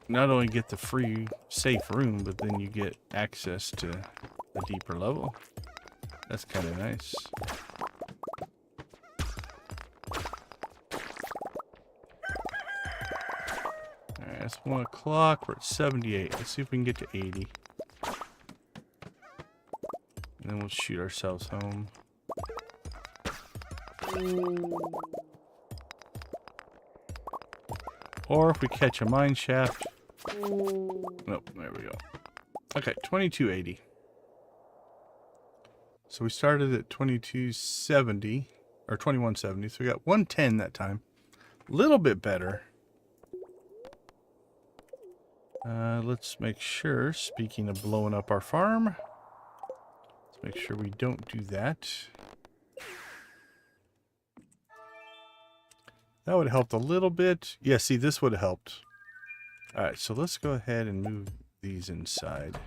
not only get the free safe room, but then you get access to a deeper level. That's kind of nice. Alright, it's 1 o'clock. We're at 78. Let's see if we can get to 80. And then we'll shoot ourselves home. Or if we catch a mine shaft. Nope, there we go. Okay, 2280. So we started at 2270 or 2170. So we got 110 that time. A little bit better. Let's make sure, speaking of blowing up our farm, let's make sure we don't do that. That would have helped a little bit. Yeah, see, this would have helped. Alright, so let's go ahead and move these inside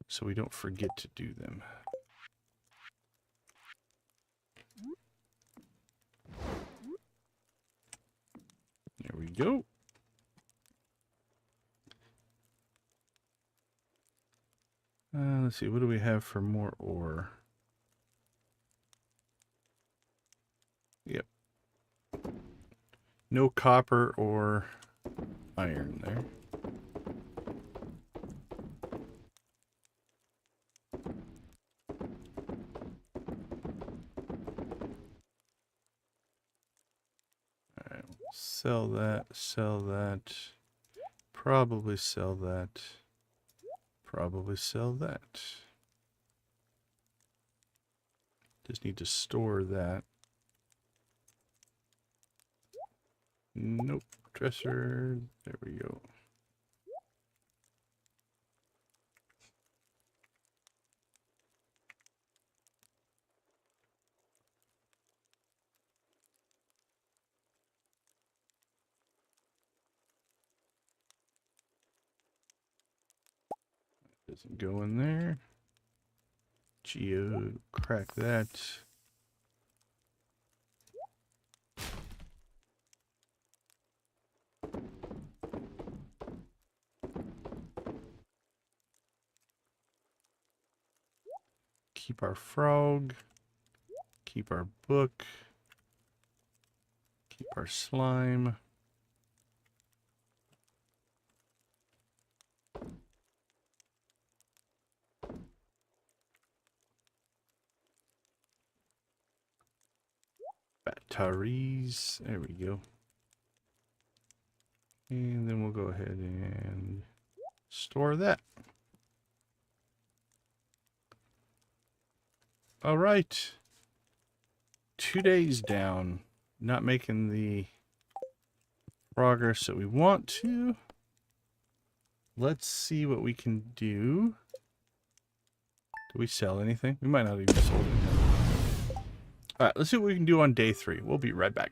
so we don't forget to do them. There we go. Let's see, what do we have for more ore? Yep. No copper or iron there. Alright, sell that, probably sell that, probably sell that. Just need to store that. Nope. Dresser. There we go. Doesn't go in there. Geo, crack that. Keep our frog. Keep our book. Keep our slime. Batteries. There we go. And then we'll go ahead and store that. All right. 2 days down. Not making the progress that we want to. Let's see what we can do. Do we sell anything? We might not even sell anything. All right, let's see what we can do on day 3. We'll be right back.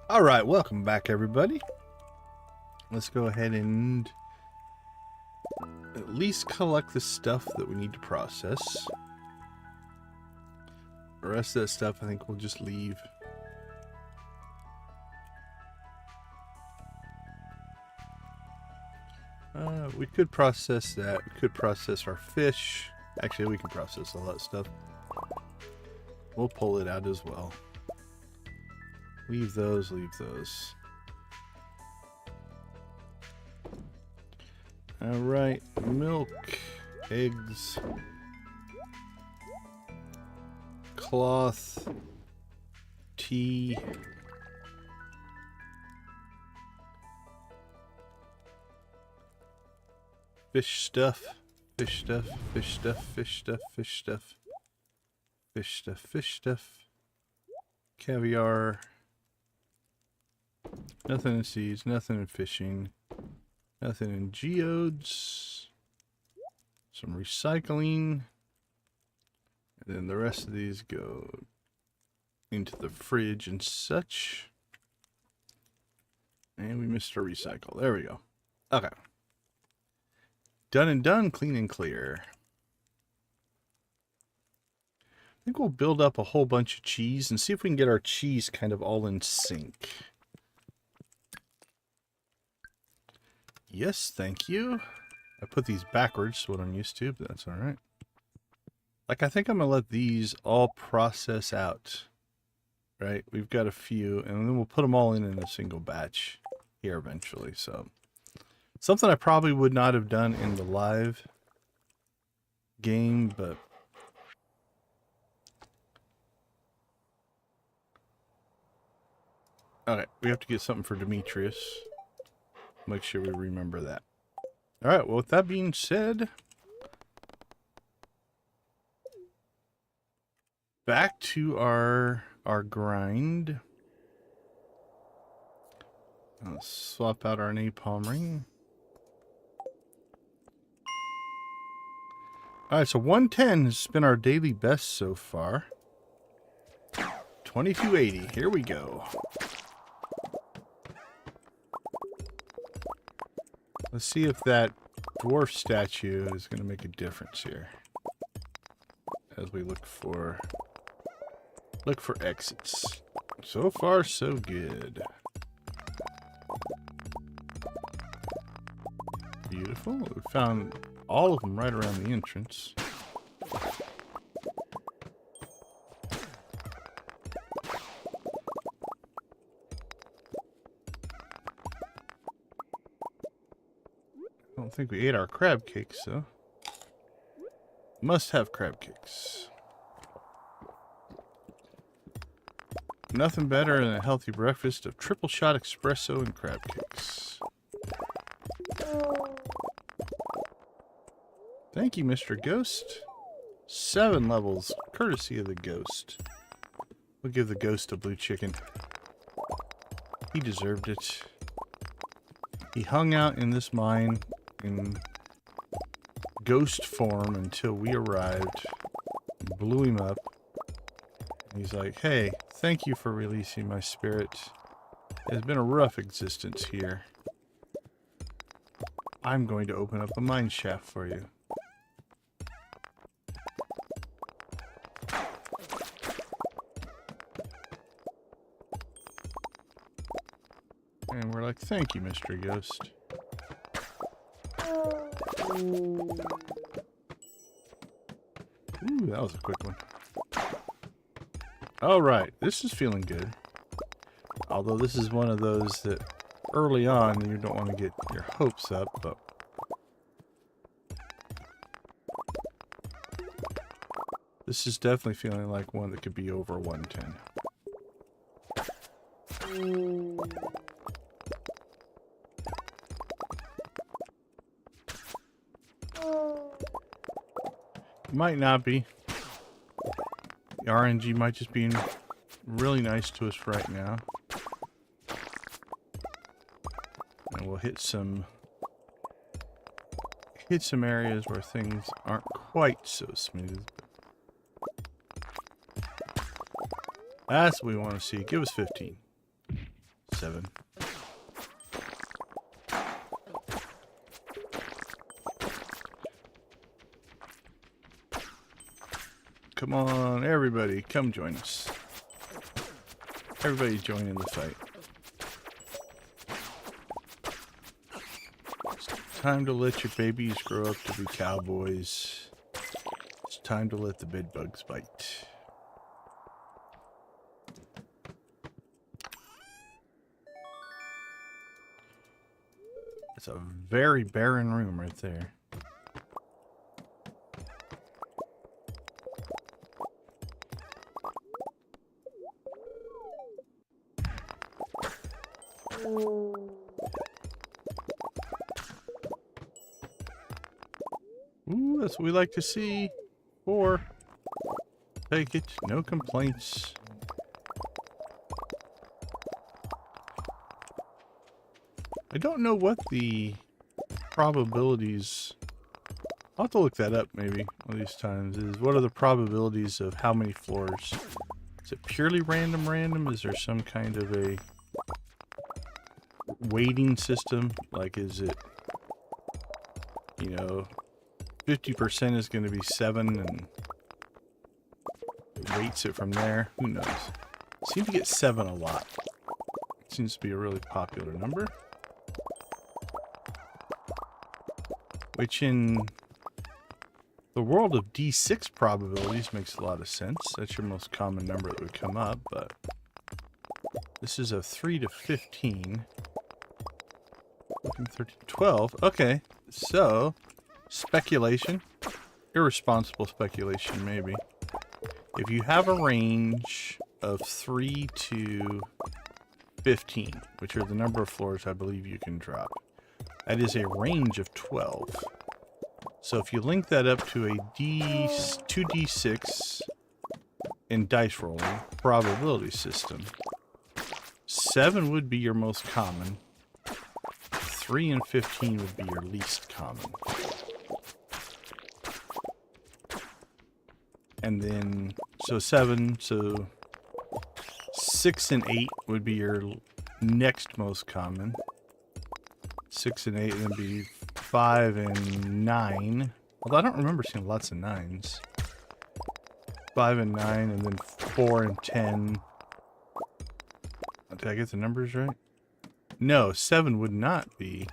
All right, welcome back, everybody. Let's go ahead and at least collect the stuff that we need to process. The rest of that stuff, I think we'll just leave. We could process that. We could process our fish. Actually, we can process all that stuff. We'll pull it out as well. Leave those, leave those. Alright, milk, eggs, cloth, tea, fish stuff, fish stuff, fish stuff, fish stuff, fish stuff, fish stuff, fish stuff, caviar, nothing in seeds, nothing in fishing, nothing in geodes, some recycling, and then the rest of these go into the fridge and such. And we missed our recycle. There we go. Okay. Done and done, clean and clear. I think we'll build up a whole bunch of cheese and see if we can get our cheese kind of all in sync. Yes, thank you. I put these backwards, what I'm used to, but that's alright. Like, I think I'm going to let these all process out. Right? We've got a few, and then we'll put them all in a single batch here eventually, so... Something I probably would not have done in the live game, but... Alright, we have to get something for Demetrius. Make sure we remember that. Alright, well, with that being said... Back to our grind. Let's swap out our napalm ring. Alright, so 110 has been our daily best so far. 2280, here we go. Let's see if that dwarf statue is going to make a difference here. As we look for exits. So far, so good. Beautiful. We found all of them right around the entrance. I don't think we ate our crab cakes, though. Must have crab cakes. Nothing better than a healthy breakfast of triple shot espresso and crab cakes. Thank you, Mr. Ghost. 7 levels, courtesy of the ghost. We'll give the ghost a blue chicken. He deserved it. He hung out in this mine in ghost form until we arrived, blew him up. He's like, hey, thank you for releasing my spirit. It's been a rough existence here. I'm going to open up a mine shaft for you. And we're like, thank you, Mr. Ghost. Ooh, that was a quick one. Alright, this is feeling good. Although this is one of those that early on you don't want to get your hopes up, but... This is definitely feeling like one that could be over 110. Might not be. The RNG might just be really nice to us right now. And we'll hit some areas where things aren't quite so smooth. That's what we want to see. Give us 15. 7. Come on, everybody, come join us. Everybody join in the fight. It's time to let your babies grow up to be cowboys. It's time to let the bed bugs bite. It's a very barren room right there. Ooh, that's what we like to see. 4. Take it. No complaints. I don't know what the probabilities... I'll have to look that up maybe one of these times. What are the probabilities of how many floors? Is it purely random? Is there some kind of a weighting system? Like, is it, you know, 50% is going to be 7 and it weights it from there? Who knows? Seem to get 7 a lot. Seems to be a really popular number. Which in the world of D6 probabilities makes a lot of sense. That's your most common number that would come up, but this is a 3 to 15. 13, 12. Okay, so speculation. Irresponsible speculation, maybe. If you have a range of 3 to 15, which are the number of floors I believe you can drop, that is a range of 12. So if you link that up to a 2d6 in dice rolling probability system, 7 would be your most common. 3 and 15 would be your least common. And then, so 7, so 6 and 8 would be your next most common. 6 and 8 and then be 5 and 9. Although I don't remember seeing lots of 9s. 5 and 9 and then 4 and 10. Did I get the numbers right? No, 7 would not be.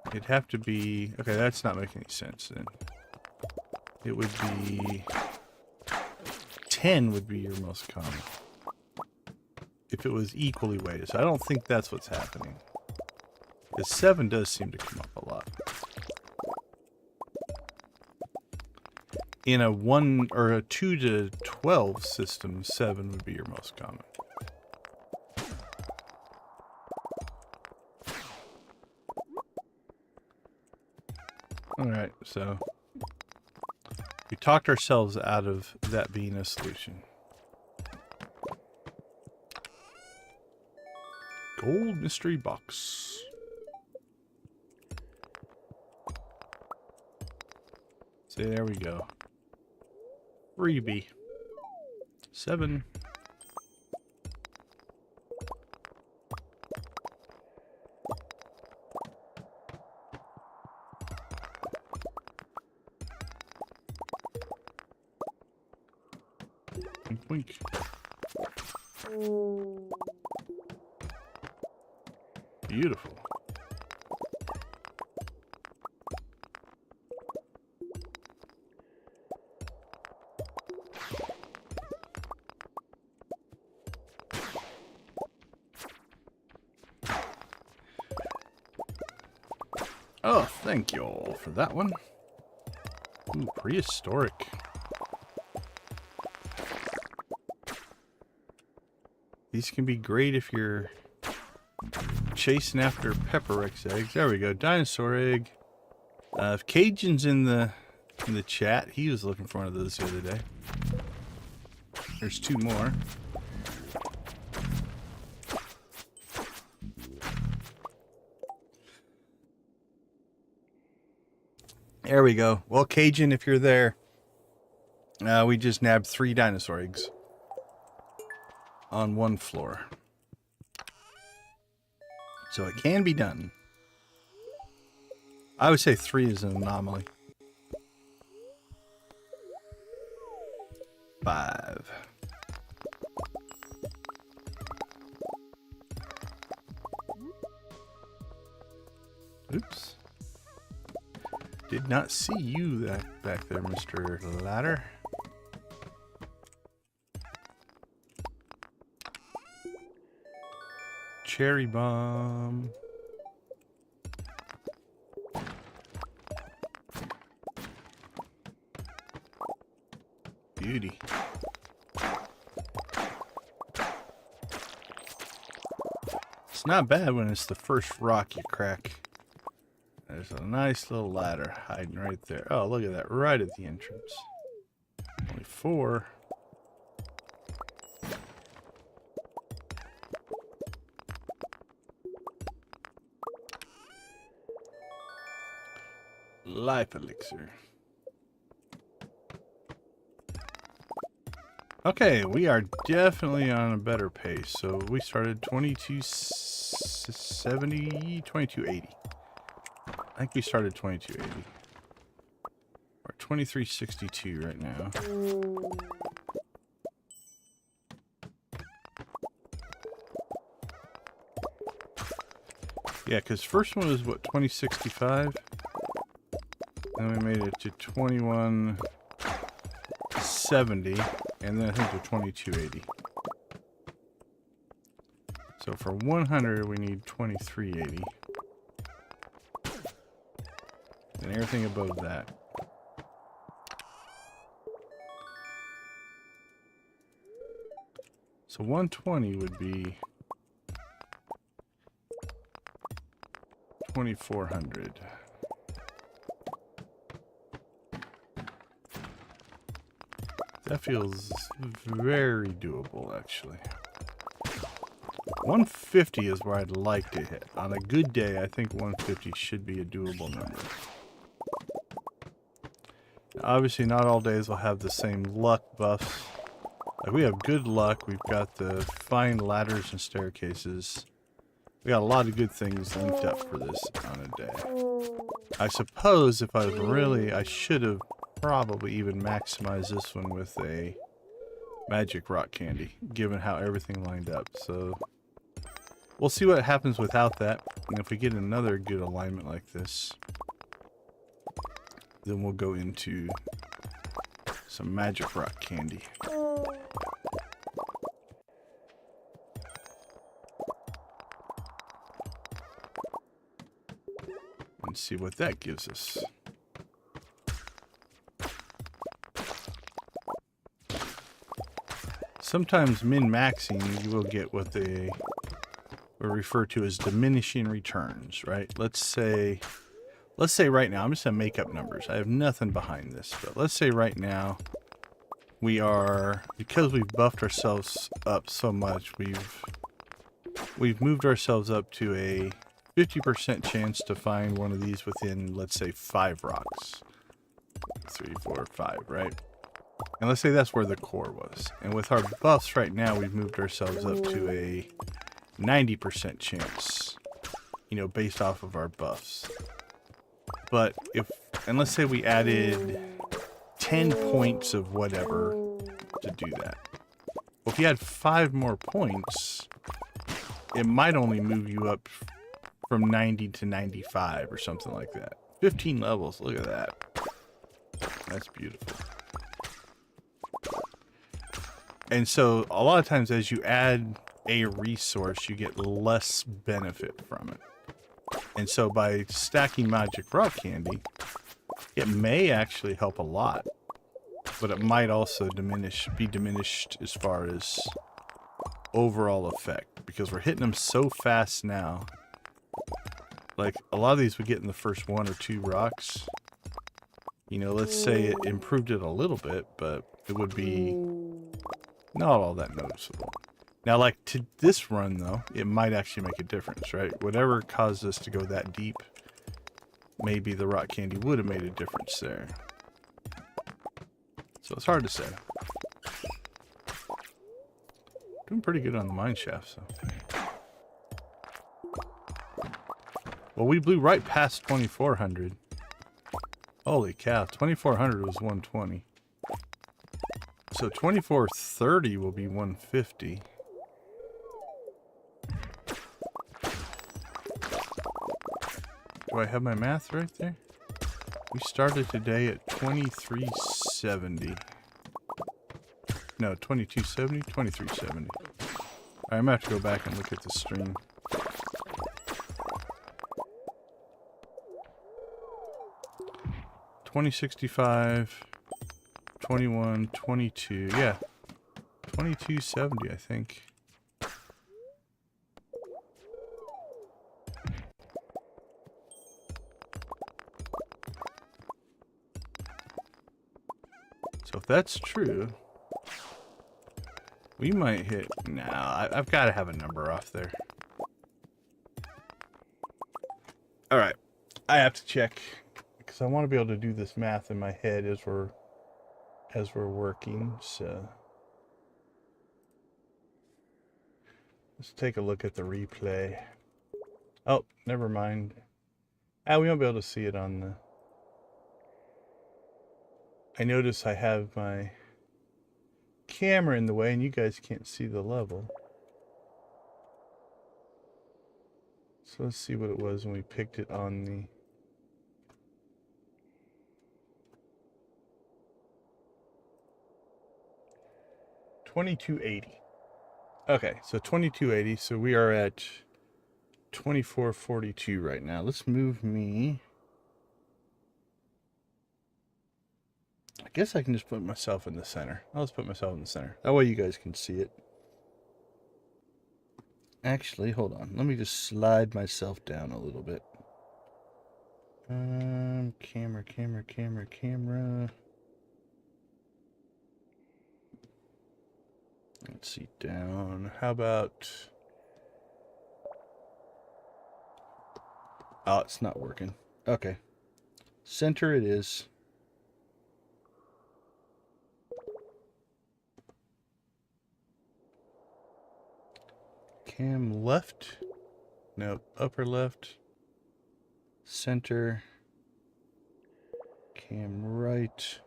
It'd have to be... Okay, that's not making any sense then. It would be... 10 would be your most common. If it was equally weighted. So I don't think that's what's happening. The 7 does seem to come up a lot. In a 1 or a 2 to 12 system, 7 would be your most common. Alright, so we talked ourselves out of that being a solution. Gold mystery box. So there we go. Freebie. 7. Wink. Beautiful. Oh, thank you all for that one. Ooh, prehistoric. These can be great if you're chasing after Pepperex eggs. There we go, dinosaur egg. If Cajun's in the chat, he was looking for one of those the other day. There's 2 more. There we go. Well, Cajun, if you're there, we just nabbed 3 dinosaur eggs on 1 floor. So it can be done. I would say 3 is an anomaly. 5. Oops. Did not see you back there, Mr. Ladder. Cherry bomb. Beauty. It's not bad when it's the first rock you crack. There's a nice little ladder hiding right there. Oh, look at that, right at the entrance. Only 4. Life elixir. Okay, we are definitely on a better pace. So we started 2270, 2280. I think we started 2280. We're 2362 right now. Yeah, because first one was what, 2065? Then we made it to 2170, and then I think to 2280. So for 100, we need 2380. And everything above that. So 120 would be 2400. That feels very doable, actually. 150 is where I'd like to hit. On a good day, I think 150 should be a doable number. Obviously, not all days will have the same luck buffs. Like, we have good luck. We've got the fine ladders and staircases. We got a lot of good things linked up for this on a day. I suppose if I was really, I should have probably even maximized this one with a magic rock candy, given how everything lined up. So we'll see what happens without that. And if we get another good alignment like this, then we'll go into some magic rock candy. And see what that gives us. Sometimes min-maxing, you will get what they will refer to as diminishing returns, right? Let's say right now, I'm just going to make up numbers. I have nothing behind this, but let's say right now we are, because we've buffed ourselves up so much, we've moved ourselves up to a 50% chance to find one of these within, let's say, 5 rocks. 3, 4, 5, right? And let's say that's where the core was. And with our buffs right now, we've moved ourselves up to a 90% chance, you know, based off of our buffs. But and let's say we added 10 points of whatever to do that. Well, if you add 5 more points, it might only move you up from 90 to 95 or something like that. 15 levels, look at that. That's beautiful. And so a lot of times as you add a resource, you get less benefit from it. And so by stacking magic rock candy, it may actually help a lot, but it might also be diminished as far as overall effect, because we're hitting them so fast now. Like a lot of these we get in the first 1 or 2 rocks. You know, let's say it improved it a little bit, but it would be not all that noticeable. Now, like to this run, though, it might actually make a difference, right? Whatever caused us to go that deep, maybe the rock candy would have made a difference there. So it's hard to say. Doing pretty good on the mine shaft, so. Well, we blew right past 2400. Holy cow, 2400 was 120. So 2430 will be 150. Do I have my math right there? We started today at 2370. No, 2270? 2370. I'm gonna have to go back and look at the stream. $20.65, 21, 22, yeah. 2270, I think. So if that's true, we might hit... Nah, I've got to have a number off there. Alright, I have to check. Because I want to be able to do this math in my head as we're working, so... Let's take a look at the replay. Oh, never mind. Ah, we won't be able to see it on the... I notice I have my camera in the way and you guys can't see the level. So let's see what it was when we picked it on the... $22.80. Okay, so 2280. So we are at 2442 right now. Let's move me. I guess I can just put myself in the center. I'll just put myself in the center. That way you guys can see it. Actually, hold on. Let me just slide myself down a little bit. Camera. Let's see, down. How about... Oh, it's not working. Okay. Center it is. Cam left. Nope. Upper left. Center. Cam right.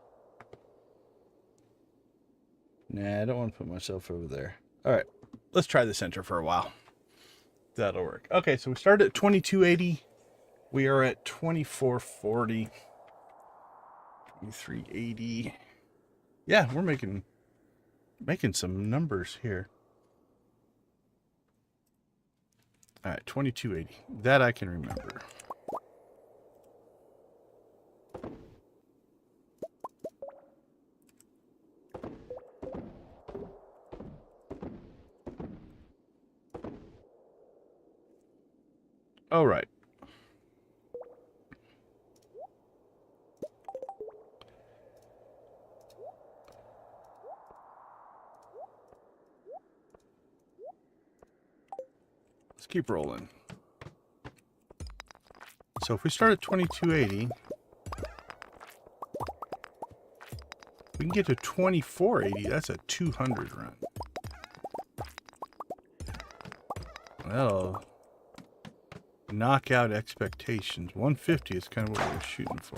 Nah, I don't want to put myself over there. Alright, let's try the center for a while. That'll work. Okay, so we started at 2280. We are at 2440. 2380. Yeah, we're making some numbers here. Alright, 2280. That I can remember. All right. Let's keep rolling. So if we start at 2280, we can get to 2480. That's a 200 run. That'll knock out expectations. 150 is kind of what we're shooting for.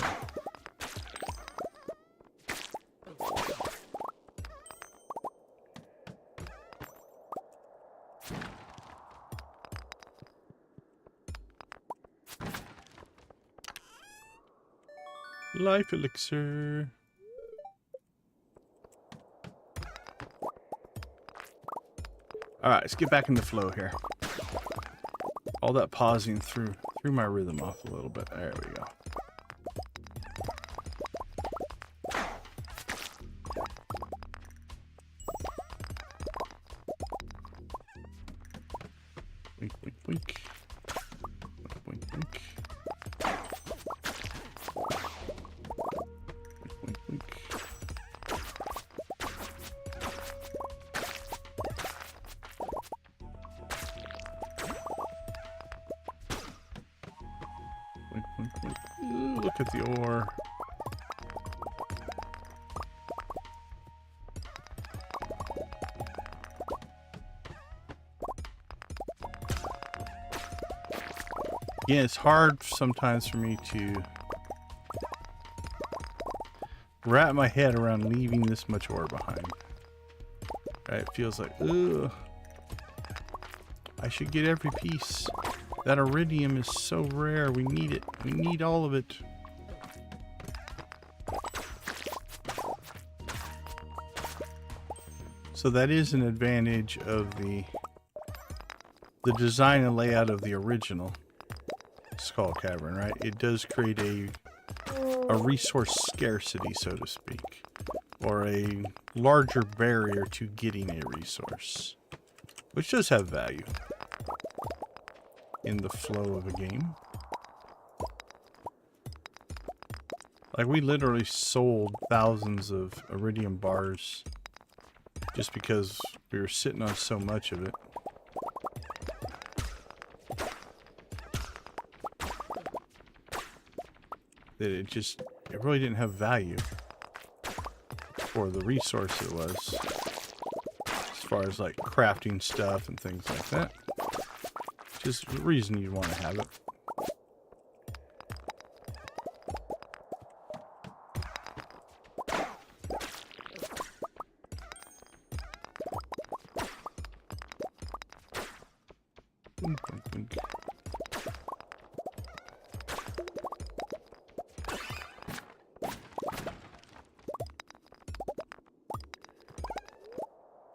Life elixir. Alright, let's get back in the flow here. All that pausing threw my rhythm off a little bit. There we go. Wink, wink, wink. Wink, wink, wink. Wink, wink, wink. Ooh, look at the ore. Yeah, it's hard sometimes for me to wrap my head around leaving this much ore behind. Right, it feels like, ugh, I should get every piece. That iridium is so rare. We need it. We need all of it. So that is an advantage of the design and layout of the original Skull Cavern, right? It does create a resource scarcity, so to speak, or a larger barrier to getting a resource, which does have value in the flow of a game. Like, we literally sold thousands of iridium bars just because we were sitting on so much of it. That it really didn't have value for the resource it was, as far as like crafting stuff and things like that. Just the reason you'd want to have it.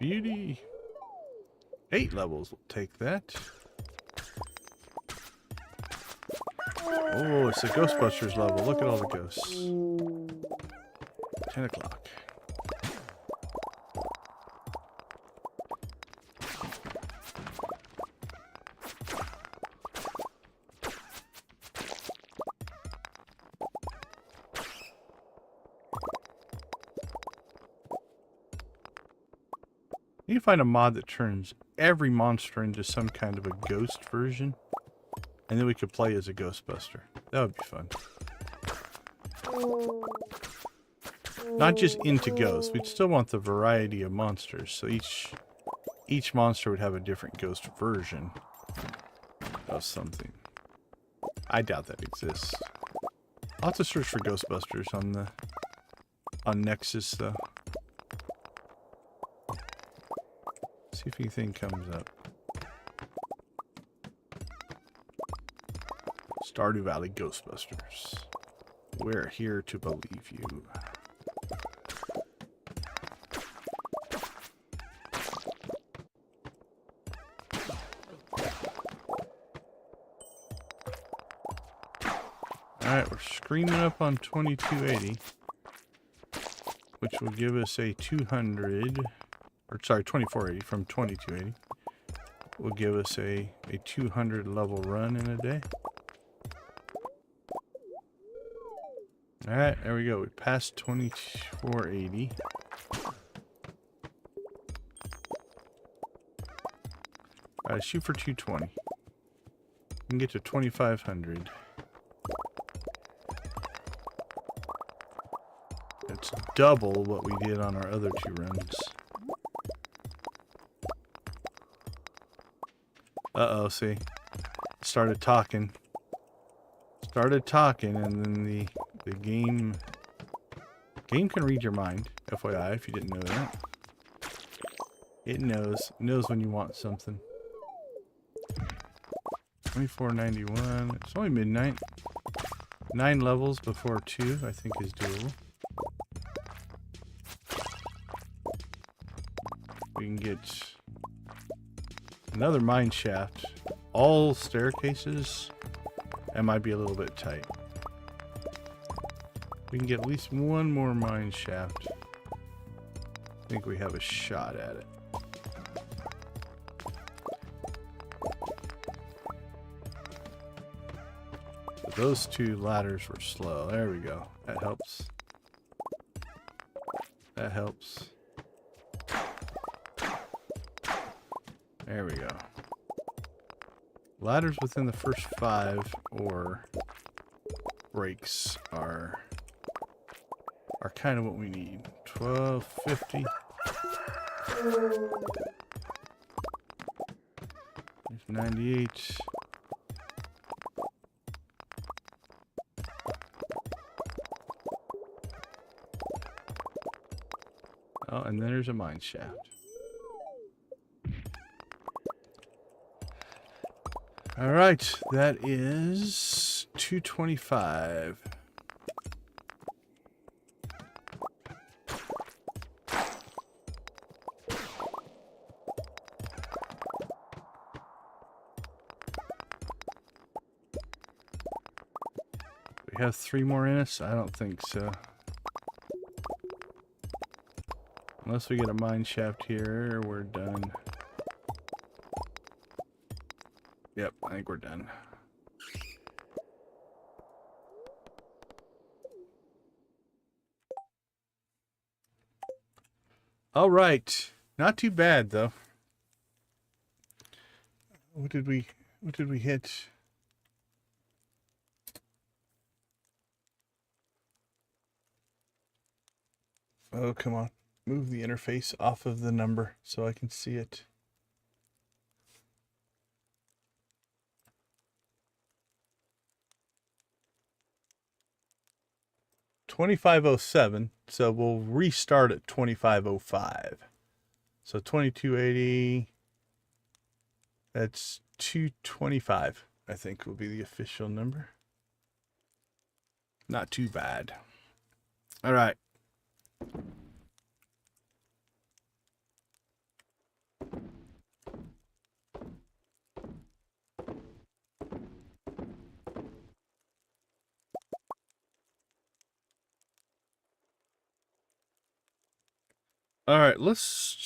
Beauty. 8 levels will take that. Oh, it's a Ghostbusters level. Look at all the ghosts. 10 o'clock. You can find a mod that turns every monster into some kind of a ghost version, and then we could play as a Ghostbuster. That would be fun. Not just into ghosts. We'd still want the variety of monsters, so each monster would have a different ghost version of something. I doubt that exists. I'll have to search for Ghostbusters on Nexus though. See if anything comes up. Stardew Valley Ghostbusters. We're here to believe you. Alright, we're screaming up on 2280, which will give us a 200, or sorry, 2480 from 2280. Will give us a 200 level run in a day. Alright, there we go. We passed 2480. Alright, shoot for 220. We can get to 2500. It's double what we did on our other 2 runs. Uh-oh, see? Started talking, and then the game can read your mind, FYI, if you didn't know that. It knows when you want something. 2491. It's only midnight. 9 levels before 2, I think, is doable. We can get another mine shaft. All staircases. That might be a little bit tight. We can get at least one more mine shaft. I think we have a shot at it. But those 2 ladders were slow. There we go. That helps. That helps. There we go. Ladders within the first 5 or breaks are kind of what we need. 1250. There's 98. Oh, and then there's a mine shaft. All right, that is 225. We have 3 more in us? I don't think so. Unless we get a mine shaft here, we're done. Yep, I think we're done. All right. Not too bad though. What did we hit? Oh, come on. Move the interface off of the number so I can see it. $25.07, so we'll restart at $25.05. So 2280. That's 225. I think will be the official number. Not too bad. All right. All right, let's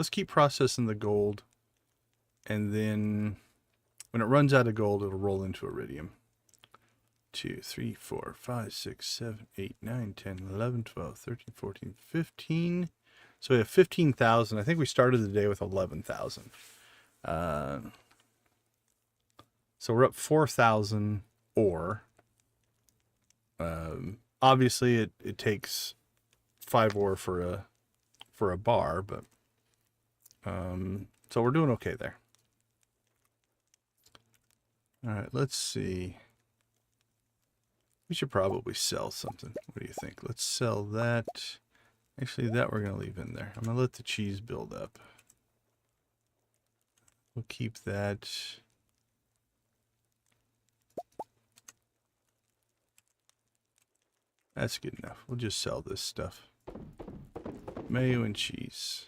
keep processing the gold, and then when it runs out of gold, it'll roll into iridium. 2, 3, 4, 5, 6, 7, 8, 9, 10, 11, 12, 13, 14, 15. So we have 15,000. I think we started the day with 11,000. So we're up 4,000 ore. Obviously it takes 5 ore for a bar, but so we're doing okay there. All right, let's see. We should probably sell something. What do you think? Let's sell that. Actually, that we're going to leave in there. I'm going to let the cheese build up. We'll keep that. That's good enough. We'll just sell this stuff. Mayo and cheese.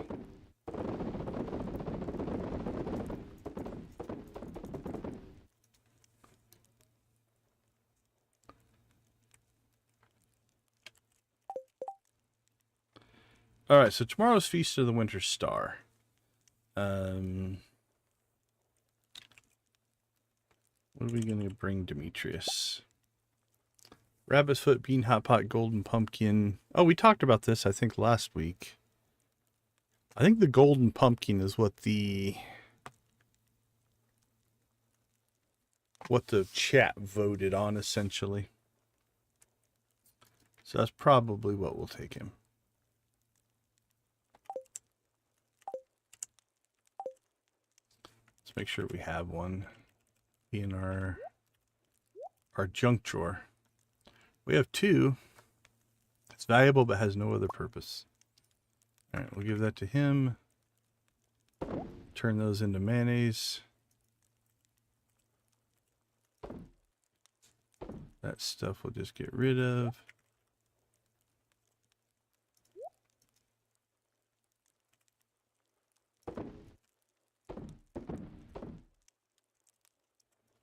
All right, so tomorrow's Feast of the Winter Star. What are we going to bring Demetrius? Rabbit's Foot, Bean Hot Pot, Golden Pumpkin. Oh, we talked about this, I think, last week. I think the Golden Pumpkin is what the chat voted on, essentially. So that's probably what we'll take him. Let's make sure we have one in our junk drawer. We have 2. It's valuable but has no other purpose. All right, we'll give that to him. Turn those into mayonnaise. That stuff we'll just get rid of.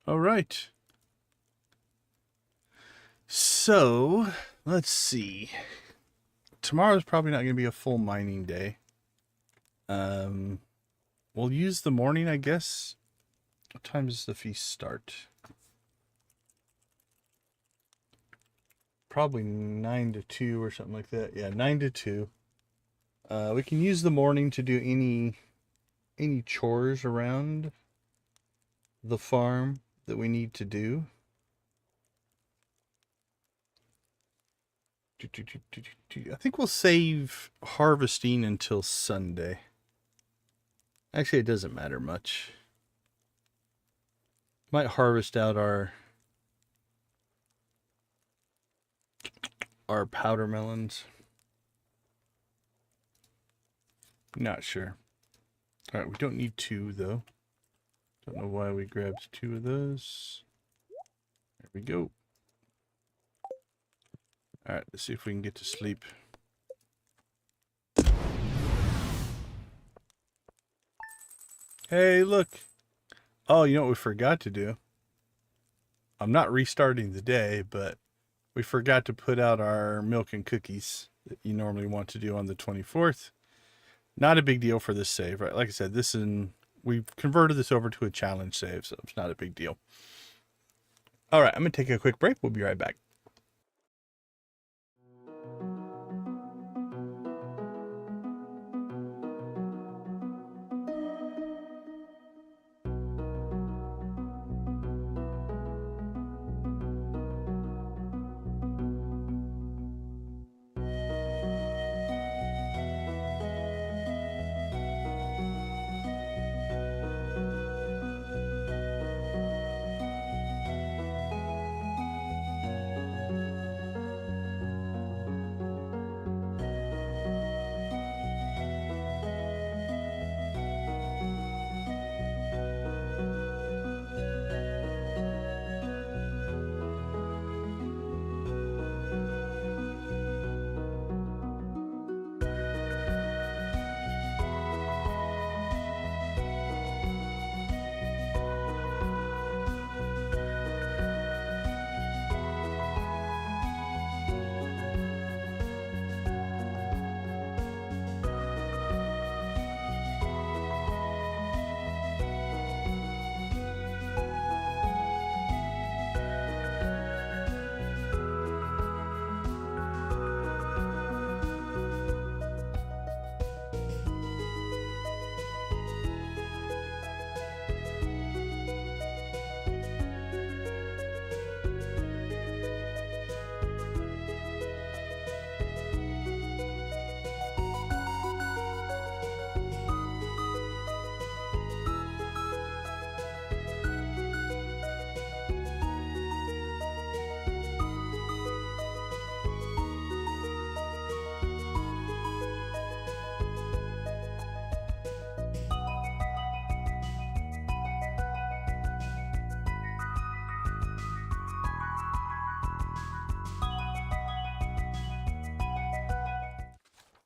All right. So, let's see. Tomorrow's probably not going to be a full mining day. We'll use the morning, I guess. What time does the feast start? Probably 9 to 2 or something like that. Yeah, 9 to 2. We can use the morning to do any chores around the farm that we need to do. I think we'll save harvesting until Sunday. Actually, it doesn't matter much. Might harvest out our powder melons. Not sure. All right, we don't need 2 though. Don't know why we grabbed 2 of those. There we go. All right, let's see if we can get to sleep. Hey, look. Oh, you know what we forgot to do? I'm not restarting the day, but we forgot to put out our milk and cookies that you normally want to do on the 24th. Not a big deal for this save, right? Like I said, we've converted this over to a challenge save, so it's not a big deal. All right, I'm going to take a quick break. We'll be right back.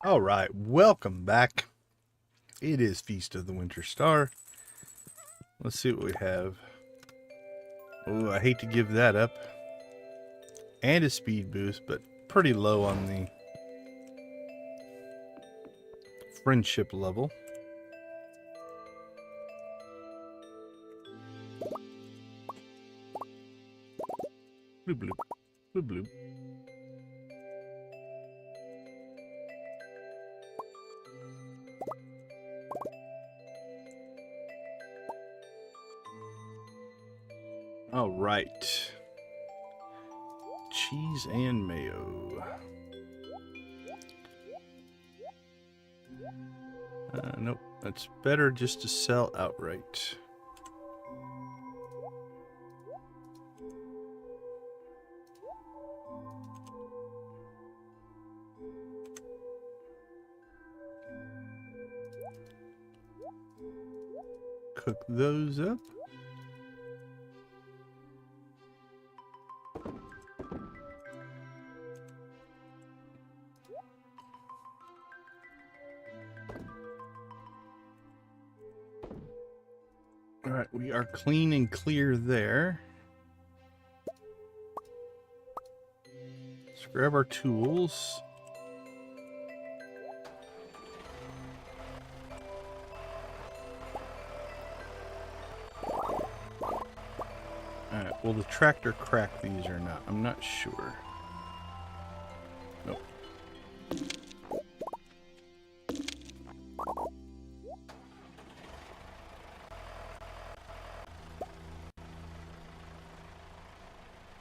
All right, welcome back. It is Feast of the Winter Star. Let's see what we have. Oh, I hate to give that up. And a speed boost, but pretty low on the friendship level. Bloop, bloop, bloop, bloop. All right. Cheese and mayo. Nope, that's better just to sell outright. Cook those up. All right, we are clean and clear there. Let's grab our tools. All right, will the tractor crack these or not? I'm not sure. Nope.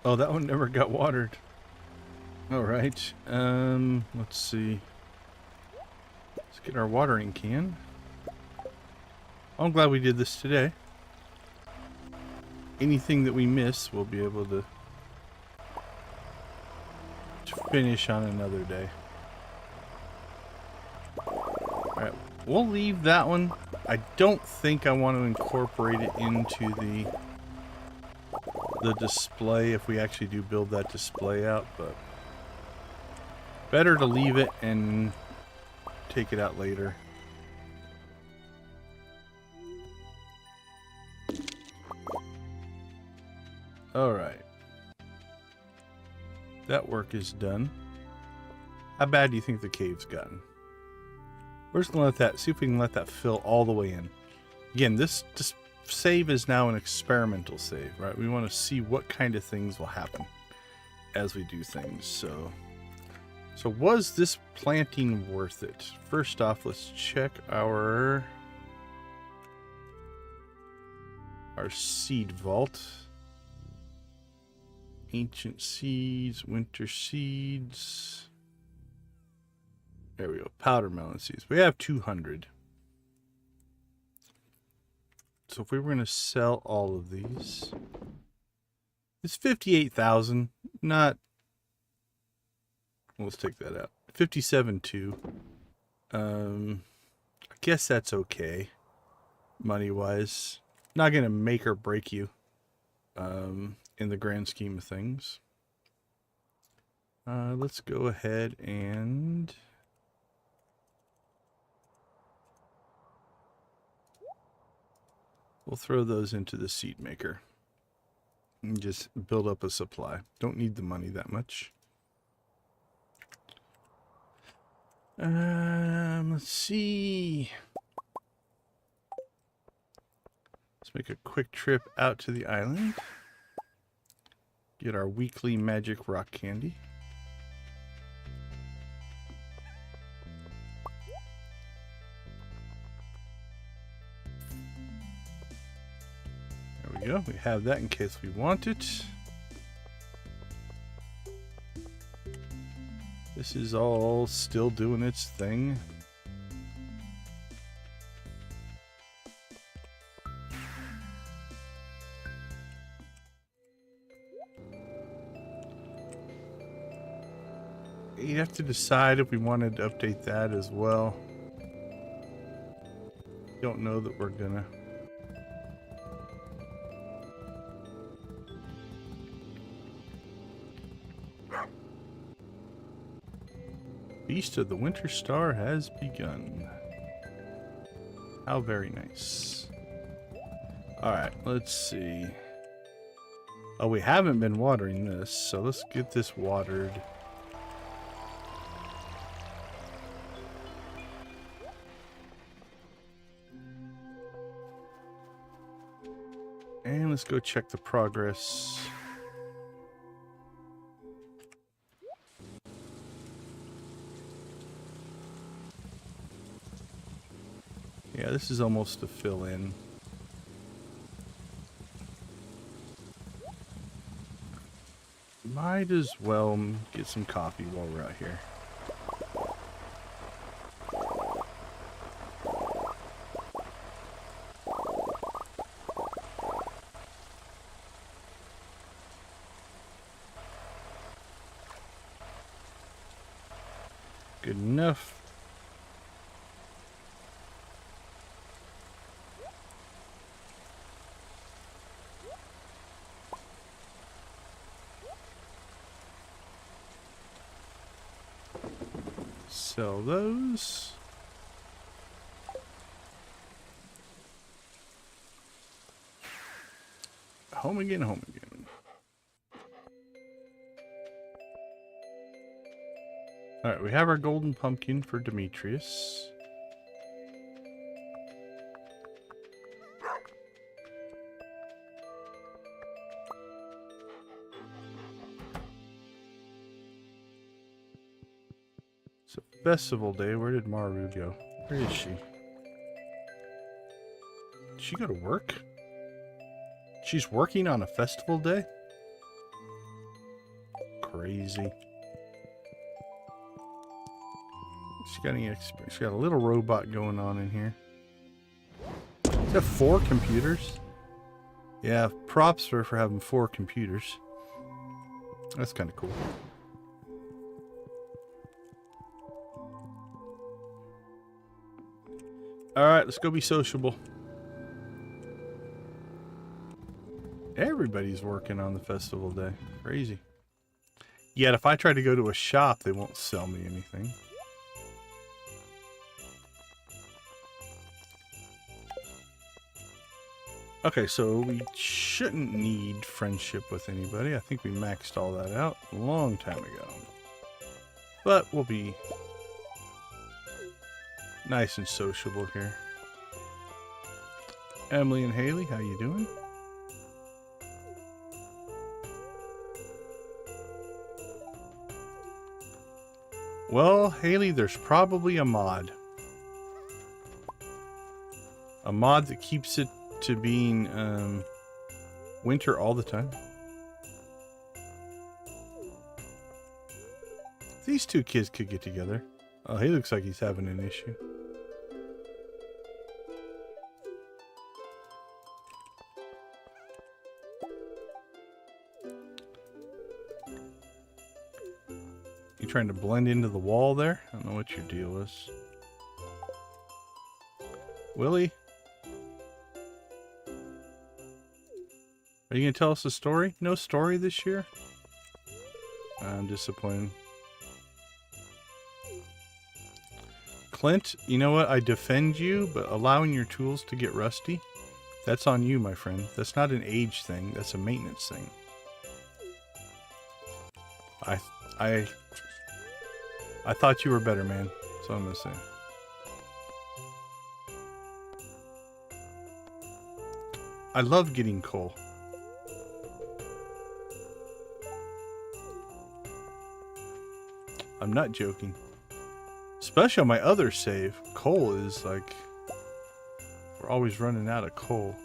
Oh, that one never got watered. All right. Let's see. Let's get our watering can. I'm glad we did this today. Anything that we miss, we'll be able to finish on another day. All right. we'll leave that one. I don't think I want to incorporate it into the display if we actually do build that display out, but better to leave it and take it out later. Alright. That work is done. How bad do you think the cave's gotten? We're just going to let that, see if we can let that fill all the way in. Again, this save is now an experimental save, right? We want to see what kind of things will happen as we do things. So was this planting worth it? First off, let's check our seed vault. Ancient seeds, winter seeds. There we go. Powder melon seeds. We have 200. So if we were going to sell all of these, it's 58,000. Not. Let's take that out. 57.2. I guess that's okay, money wise. Not going to make or break you. In the grand scheme of things. Let's go ahead and we'll throw those into the seed maker and just build up a supply. Don't need the money that much. Let's see. Let's make a quick trip out to the island. Get our weekly magic rock candy. There we go. We have that in case we want it. This is all still doing its thing. You have to decide if we wanted to update that as well. Don't know that we're gonna. Feast of the Winter Star has begun. How very nice. Alright, let's see. Oh, we haven't been watering this, so let's get this watered. And let's go check the progress. Yeah, this is almost to fill in. Might as well get some coffee while we're out here. Good enough. Sell those. Home again, home again. Alright, we have our golden pumpkin for Demetrius. So, festival day, where did Maru go? Where is she? Did she go to work? She's working on a festival day? Crazy. She's got any experience? She's got a little robot going on in here. Is that 4 computers? Yeah, props for having 4 computers. That's kind of cool. Alright, let's go be sociable. Everybody's working on the festival day. Crazy. Yet if I try to go to a shop, they won't sell me anything. Okay, so we shouldn't need friendship with anybody. I think we maxed all that out a long time ago. But we'll be nice and sociable here. Emily and Haley, how you doing? Well, Haley, there's probably a mod. A mod that keeps it to being winter all the time. These two kids could get together. Oh, he looks like he's having an issue. You trying to blend into the wall there? I don't know what your deal is. Willie? Are you going to tell us a story? No story this year? I'm disappointed. Clint, you know what? I defend you, but allowing your tools to get rusty, that's on you, my friend. That's not an age thing. That's a maintenance thing. I thought you were better, man. That's what I'm going to say. I love getting coal. I'm not joking. Especially on my other save. Coal is like... We're always running out of coal.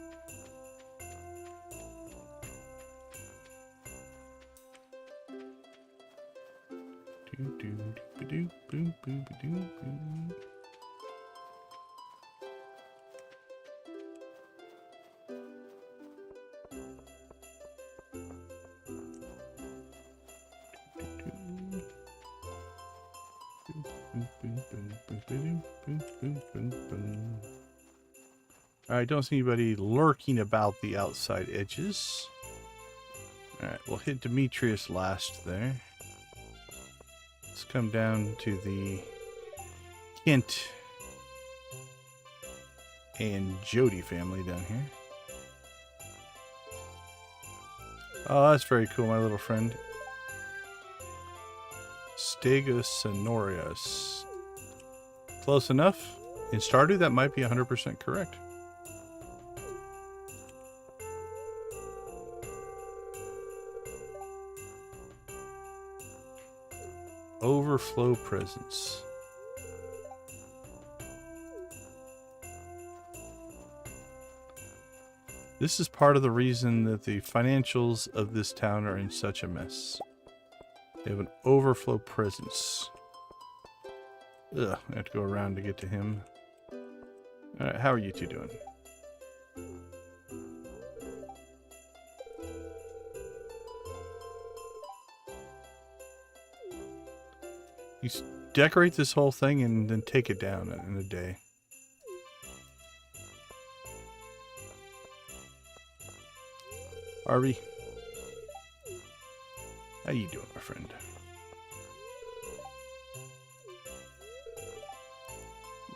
Alright, don't see anybody lurking about the outside edges. Alright, we'll hit Demetrius last there. Let's come down to the Kent and Jody family down here. Oh, that's very cool, my little friend. Stegosaurus. Close enough. In Stardew, that might be 100% correct. Overflow presence. This is part of the reason that the financials of this town are in such a mess. They have an overflow presence. Ugh, I have to go around to get to him. Alright, how are you two doing? You decorate this whole thing and then take it down in a day. Harvey, how you doing, my friend?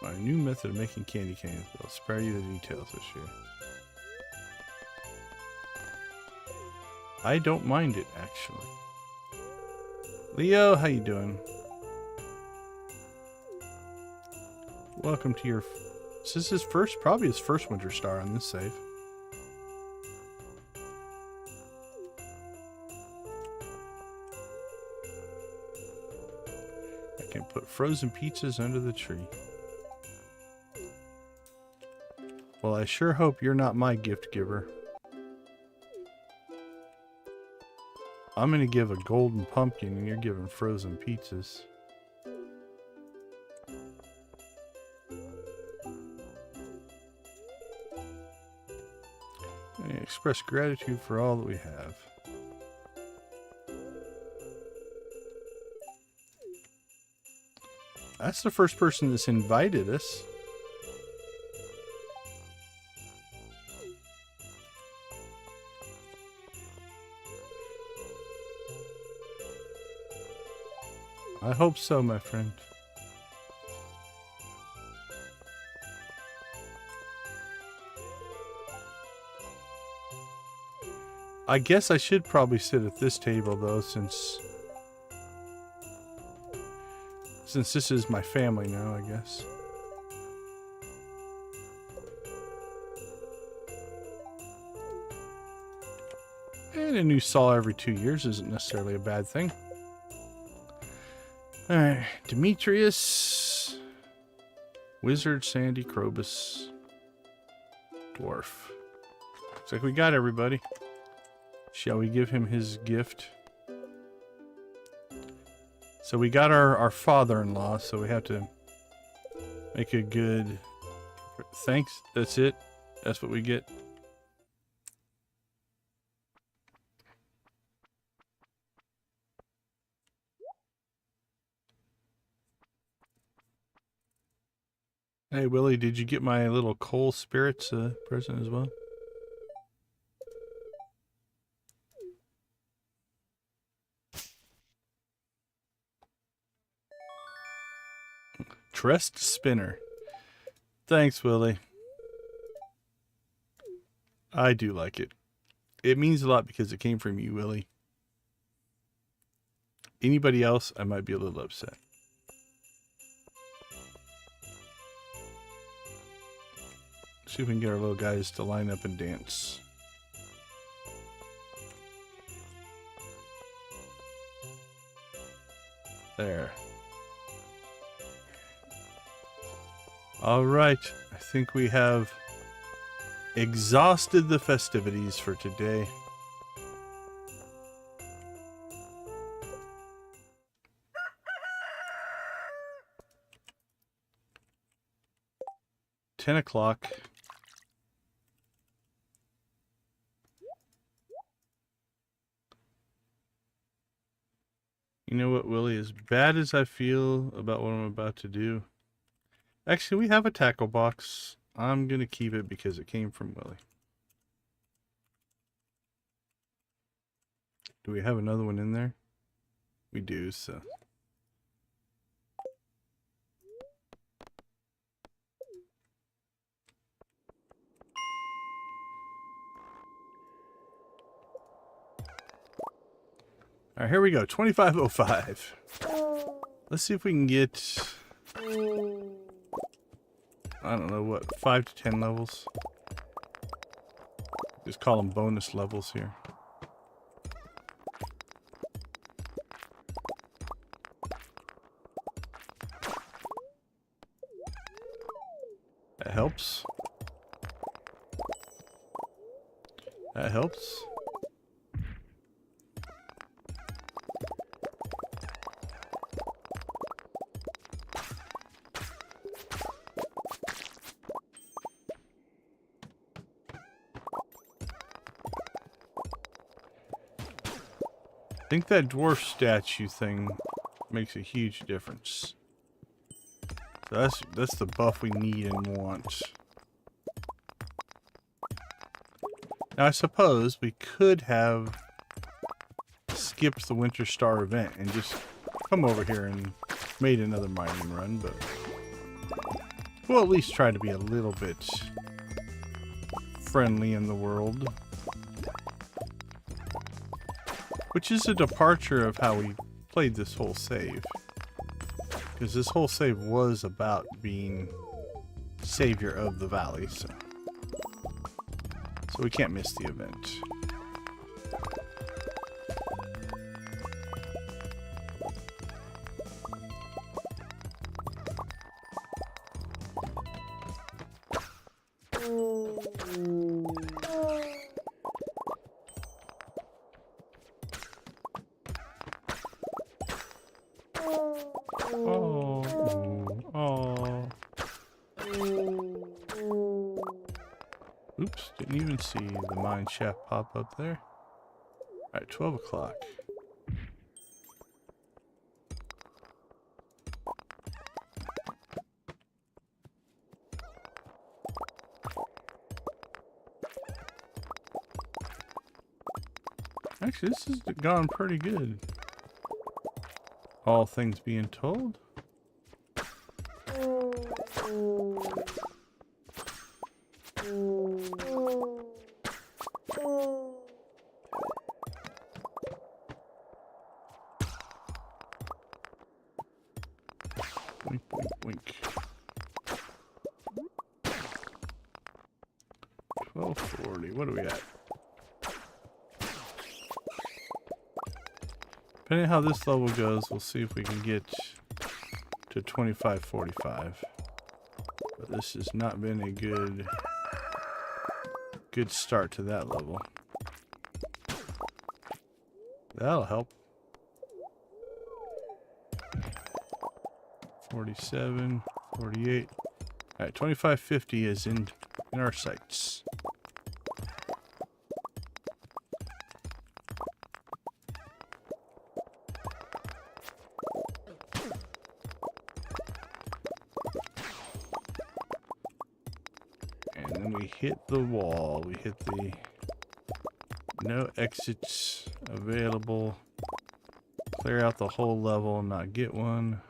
My new method of making candy canes, but I'll spare you the details this year. I don't mind it, actually. Leo, how you doing? Welcome to your... This is his first, probably his first winter star on this save. I can put frozen pizzas under the tree. Well, I sure hope you're not my gift giver. I'm gonna give a golden pumpkin and you're giving frozen pizzas. I express gratitude for all that we have. That's the first person that's invited us. I hope so, my friend. I guess I should probably sit at this table though, since this is my family now, I guess. And a new saw every 2 years isn't necessarily a bad thing. Alright, Demetrius, Wizard, Sandy, Krobus, Dwarf. Looks like we got everybody. Shall we give him his gift? So we got our father-in-law, so we have to make a good... Thanks, that's it? That's what we get? Hey, Willie, did you get my little coal spirits present as well? Trust spinner. Thanks, Willie. I do like it. It means a lot because it came from you, Willie. Anybody else, I might be a little upset. See if we can get our little guys to line up and dance. There. All right. I think we have exhausted the festivities for today. $10. You know what, Willie? As bad as I feel about what I'm about to do, actually, we have a tackle box. I'm going to keep it because it came from Willie. Do we have another one in there? We do, so. All right, here we go. 2505. Let's see if we can get, I don't know, what, 5 to 10 levels? Just call them bonus levels here. That helps. That helps. I think that dwarf statue thing makes a huge difference. So that's the buff we need and want. Now I suppose we could have skipped the Winter Star event and just come over here and made another mining run, but we'll at least try to be a little bit friendly in the world. Which is a departure of how we played this whole save. Because this whole save was about being savior of the valley, so we can't miss the event. Oops, didn't even see the mine shaft pop up there. Alright, 12 o'clock. Actually, this has gone pretty good. All things being told. Wink, wink, wink. 1240. What are we at? Depending on how this level goes, we'll see if we can get to 2545. But this has not been a good start to that level. That'll help. 47, 48. Alright, 2550 is in our sights. And then we hit the wall. We hit the no exits available. Clear out the whole level and not get one.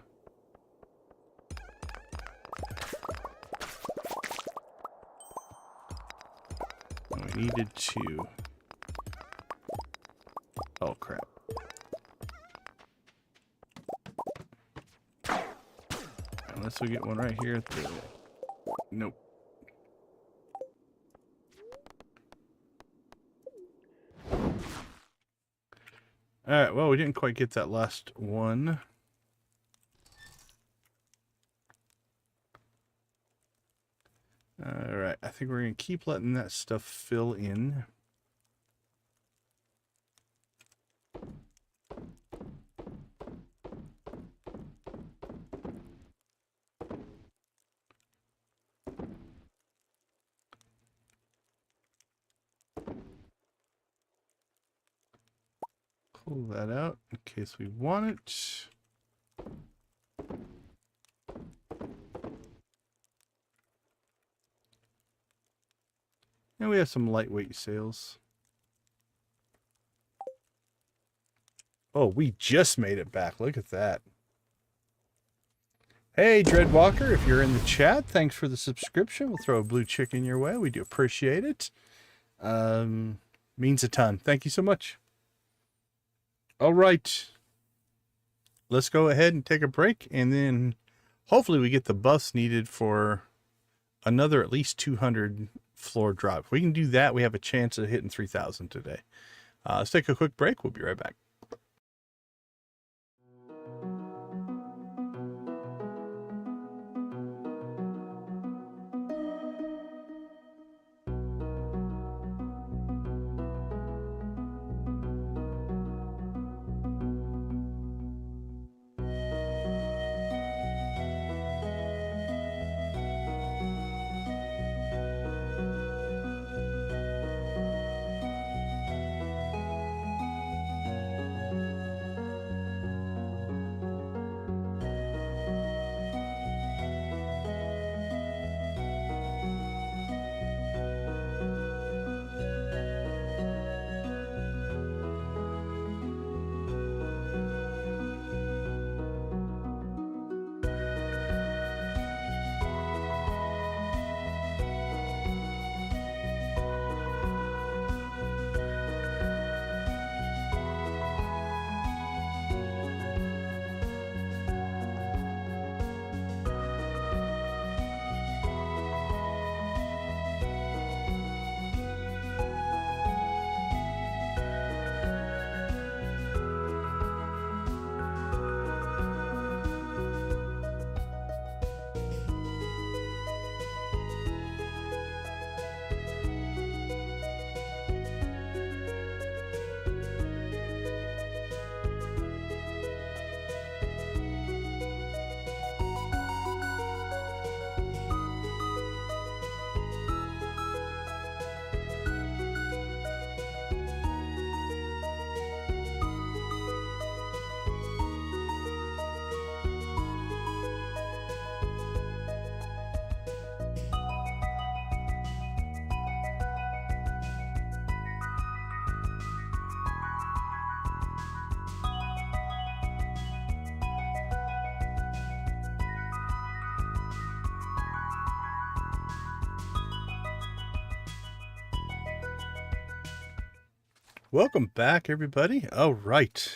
We needed two. Oh crap. Unless we get one right here at the... Nope. Alright, well, we didn't quite get that last one. Alright, I think we're going to keep letting that stuff fill in. Pull that out in case we want it. And we have some lightweight sails. Oh, we just made it back. Look at that. Hey, Dreadwalker, if you're in the chat, thanks for the subscription. We'll throw a blue chicken your way. We do appreciate it. Means a ton. Thank you so much. All right. Let's go ahead and take a break, and then hopefully we get the buffs needed for another at least 200 floor drop. If we can do that, we have a chance of hitting 3,000 today. Let's take a quick break. We'll be right back. Welcome back, everybody. All right.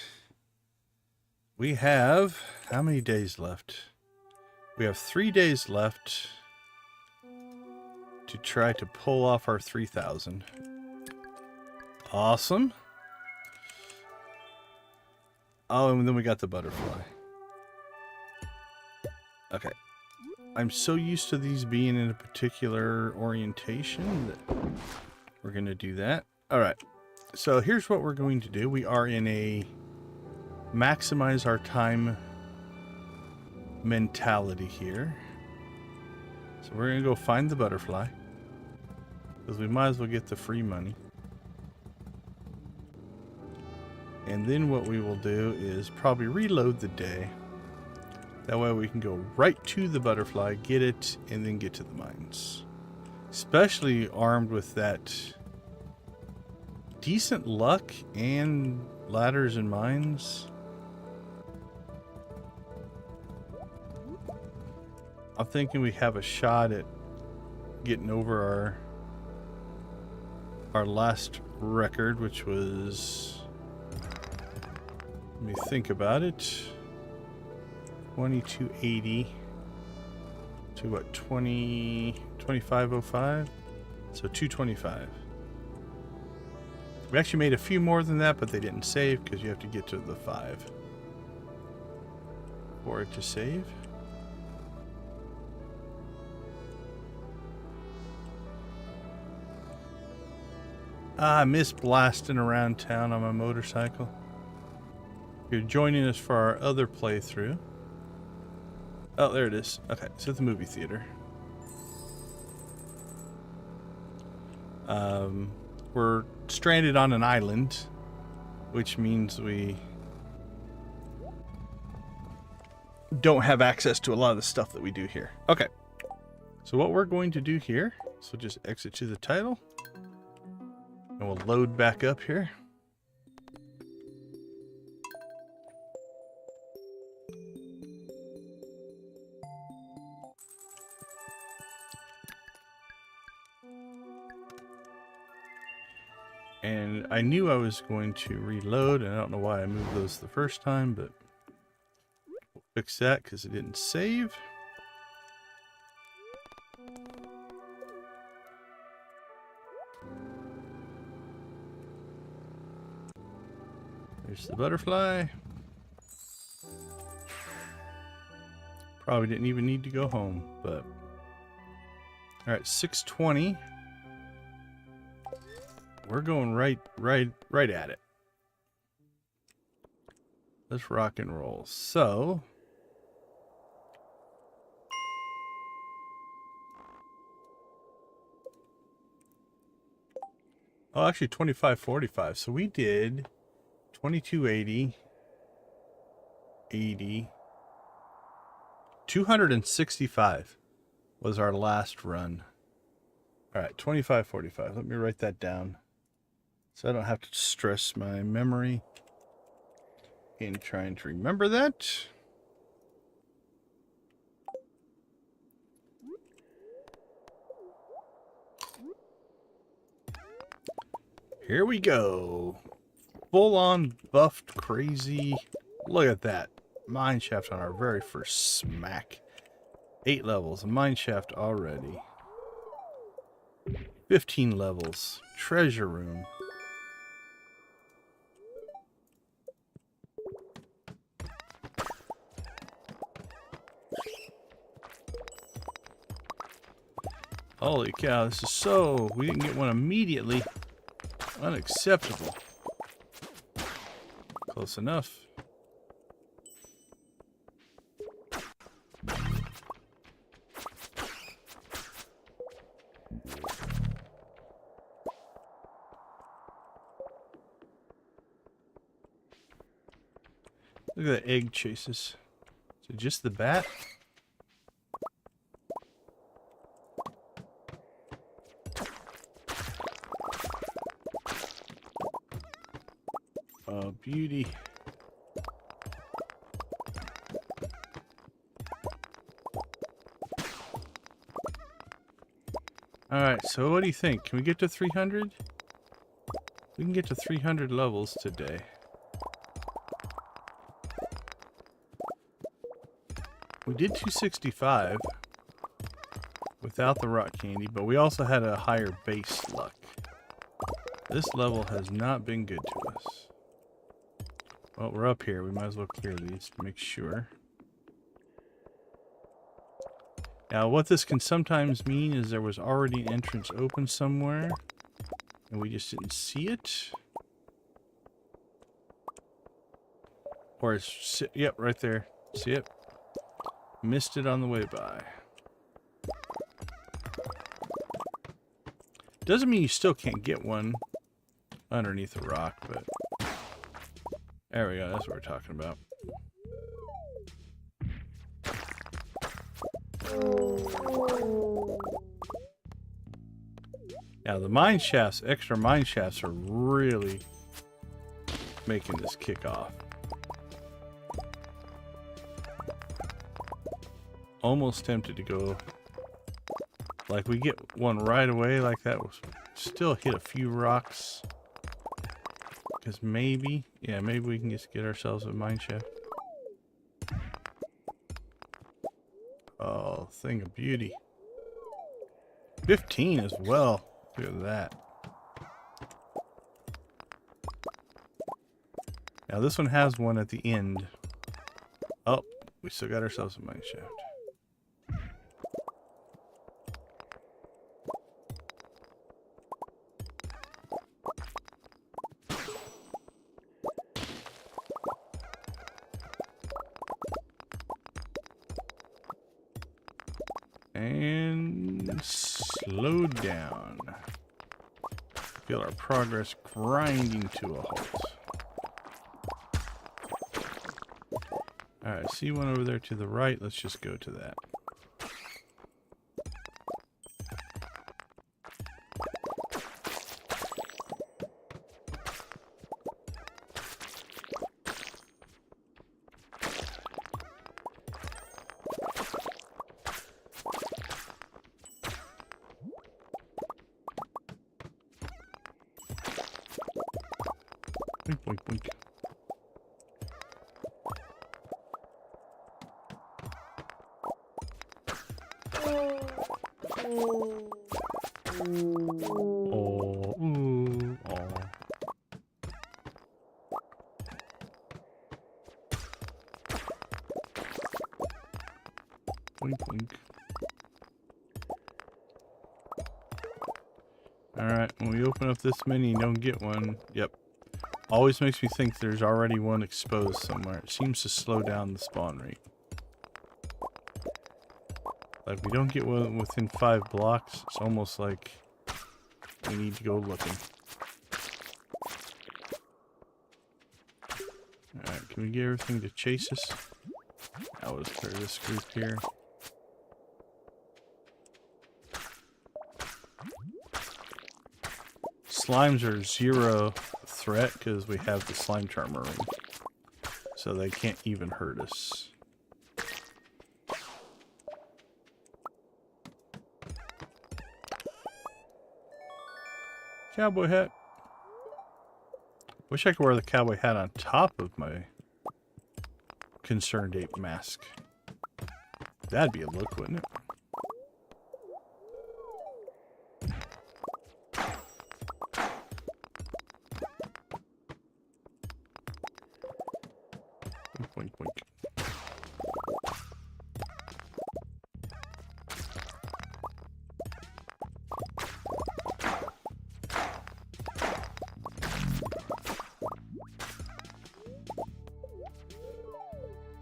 We have how many days left? We have 3 days left to try to pull off our 3,000. Awesome. Oh, and then we got the butterfly. Okay. I'm so used to these being in a particular orientation that we're going to do that. All right. So here's what we're going to do. We are in a maximize our time mentality here. So we're going to go find the butterfly, because we might as well get the free money. And then what we will do is probably reload the day. That way we can go right to the butterfly, get it, and then get to the mines. Especially armed with that decent luck and ladders and mines. I'm thinking we have a shot at getting over our last record, which was, let me think about it, 2280 to what, 2505, so 225. We actually made a few more than that, but they didn't save because you have to get to the 5 for it to save. I miss blasting around town on my motorcycle. If you're joining us for our other playthrough. Oh, there it is. Okay, it's at the movie theater. We're stranded on an island, which means we don't have access to a lot of the stuff that we do here. Okay, so what we're going to do here, so just exit to the title, and we'll load back up here. And I knew I was going to reload, and I don't know why I moved those the first time, but we'll fix that because it didn't save. There's the butterfly. Probably didn't even need to go home, but all right, 620. We're going right at it. Let's rock and roll. So oh, actually 2545. So we did 2280, 80, 265 was our last run. All right, 2545. Let me write that down so I don't have to stress my memory in trying to remember that. Here we go. Full on buffed crazy. Look at that. Mine shaft on our very first smack. 8 levels. A mine shaft already. 15 levels. Treasure room. Holy cow, this is so... We didn't get one immediately. Unacceptable. Close enough. Look at the egg chases. So just the bat? Oh, beauty. Alright, so what do you think? Can we get to 300? We can get to 300 levels today. We did 265 without the rock candy, but we also had a higher base luck. This level has not been good to us. Well, we're up here. We might as well clear these to make sure. Now, what this can sometimes mean is there was already an entrance open somewhere, and we just didn't see it. Or it's, yep, right there. See it? Missed it on the way by. Doesn't mean you still can't get one underneath a rock, but there we go. That's what we're talking about. Now the mine shafts, extra mine shafts, are really making this kick off. Almost tempted to go, like we get one right away like that, was still hit a few rocks. Because maybe, yeah, maybe we can just get ourselves a mine shaft. Oh, thing of beauty. 15 as well. Look at that. Now this one has one at the end. Oh, we still got ourselves a mine shaft. And slow down. Feel our progress grinding to a halt. Alright, see one over there to the right. Let's just go to that. Boink, boink, boink. Oh, ooh, oh. Boink, boink. Alright, when we open up this many and don't get one, yep. Always makes me think there's already one exposed somewhere. It seems to slow down the spawn rate. Like, we don't get one within 5 blocks. It's almost like we need to go looking. Alright, can we get everything to chase us? That was clear this group here. Slimes are 0 threat because we have the slime charmer ring. So they can't even hurt us. Cowboy hat. Wish I could wear the cowboy hat on top of my Concerned Ape mask. That'd be a look, wouldn't it? Boink, boink.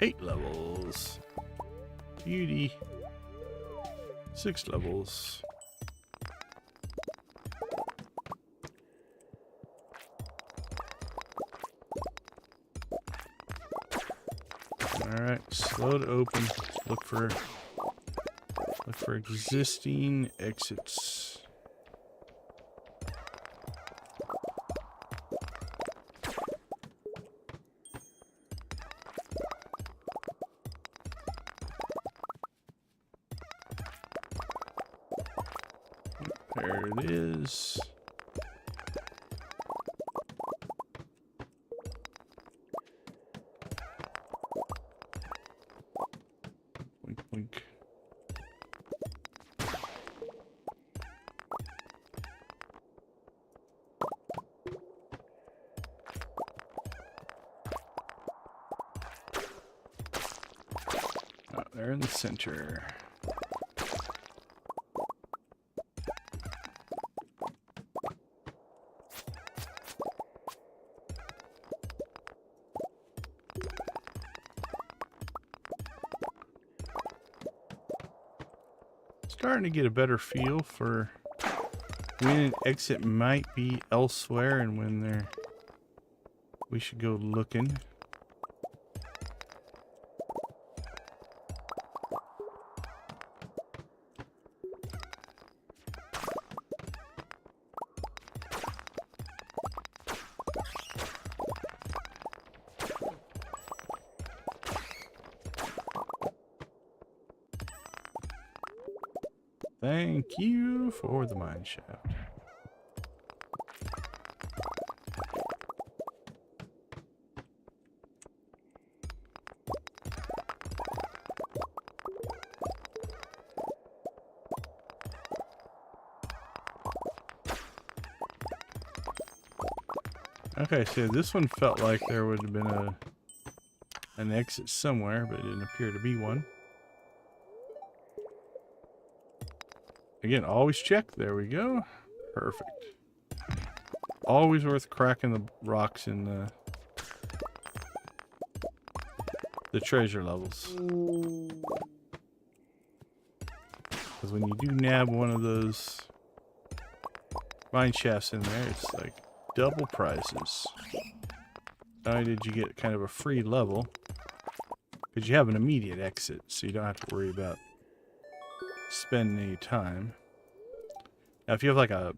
Eight levels. Beauty. 6 levels. Alright, slow to open. Look for existing exits. There it is. There in the center. Starting to get a better feel for when an exit might be elsewhere and when we should go looking. Thank you for the mine shaft. Okay, so this one felt like there would have been an exit somewhere, but it didn't appear to be one. Again, always check. There we go. Perfect. Always worth cracking the rocks in the treasure levels. Because when you do nab one of those mine shafts in there, it's like double prizes. Not only did you get kind of a free level, because you have an immediate exit, so you don't have to worry about spending any time. Now, if you have like a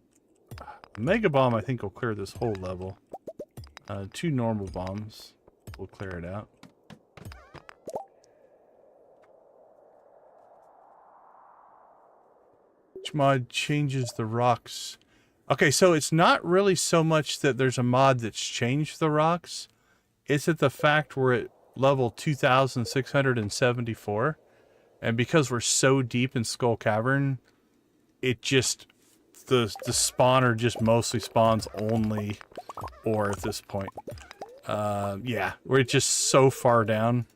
mega bomb, I think will clear this whole level. 2 normal bombs will clear it out. Which mod changes the rocks? Okay, so it's not really so much that there's a mod that's changed the rocks. It's at the fact we're at level 2674. And because we're so deep in Skull Cavern, it just, the spawner just mostly spawns only ore at this point. Yeah, we're just so far down.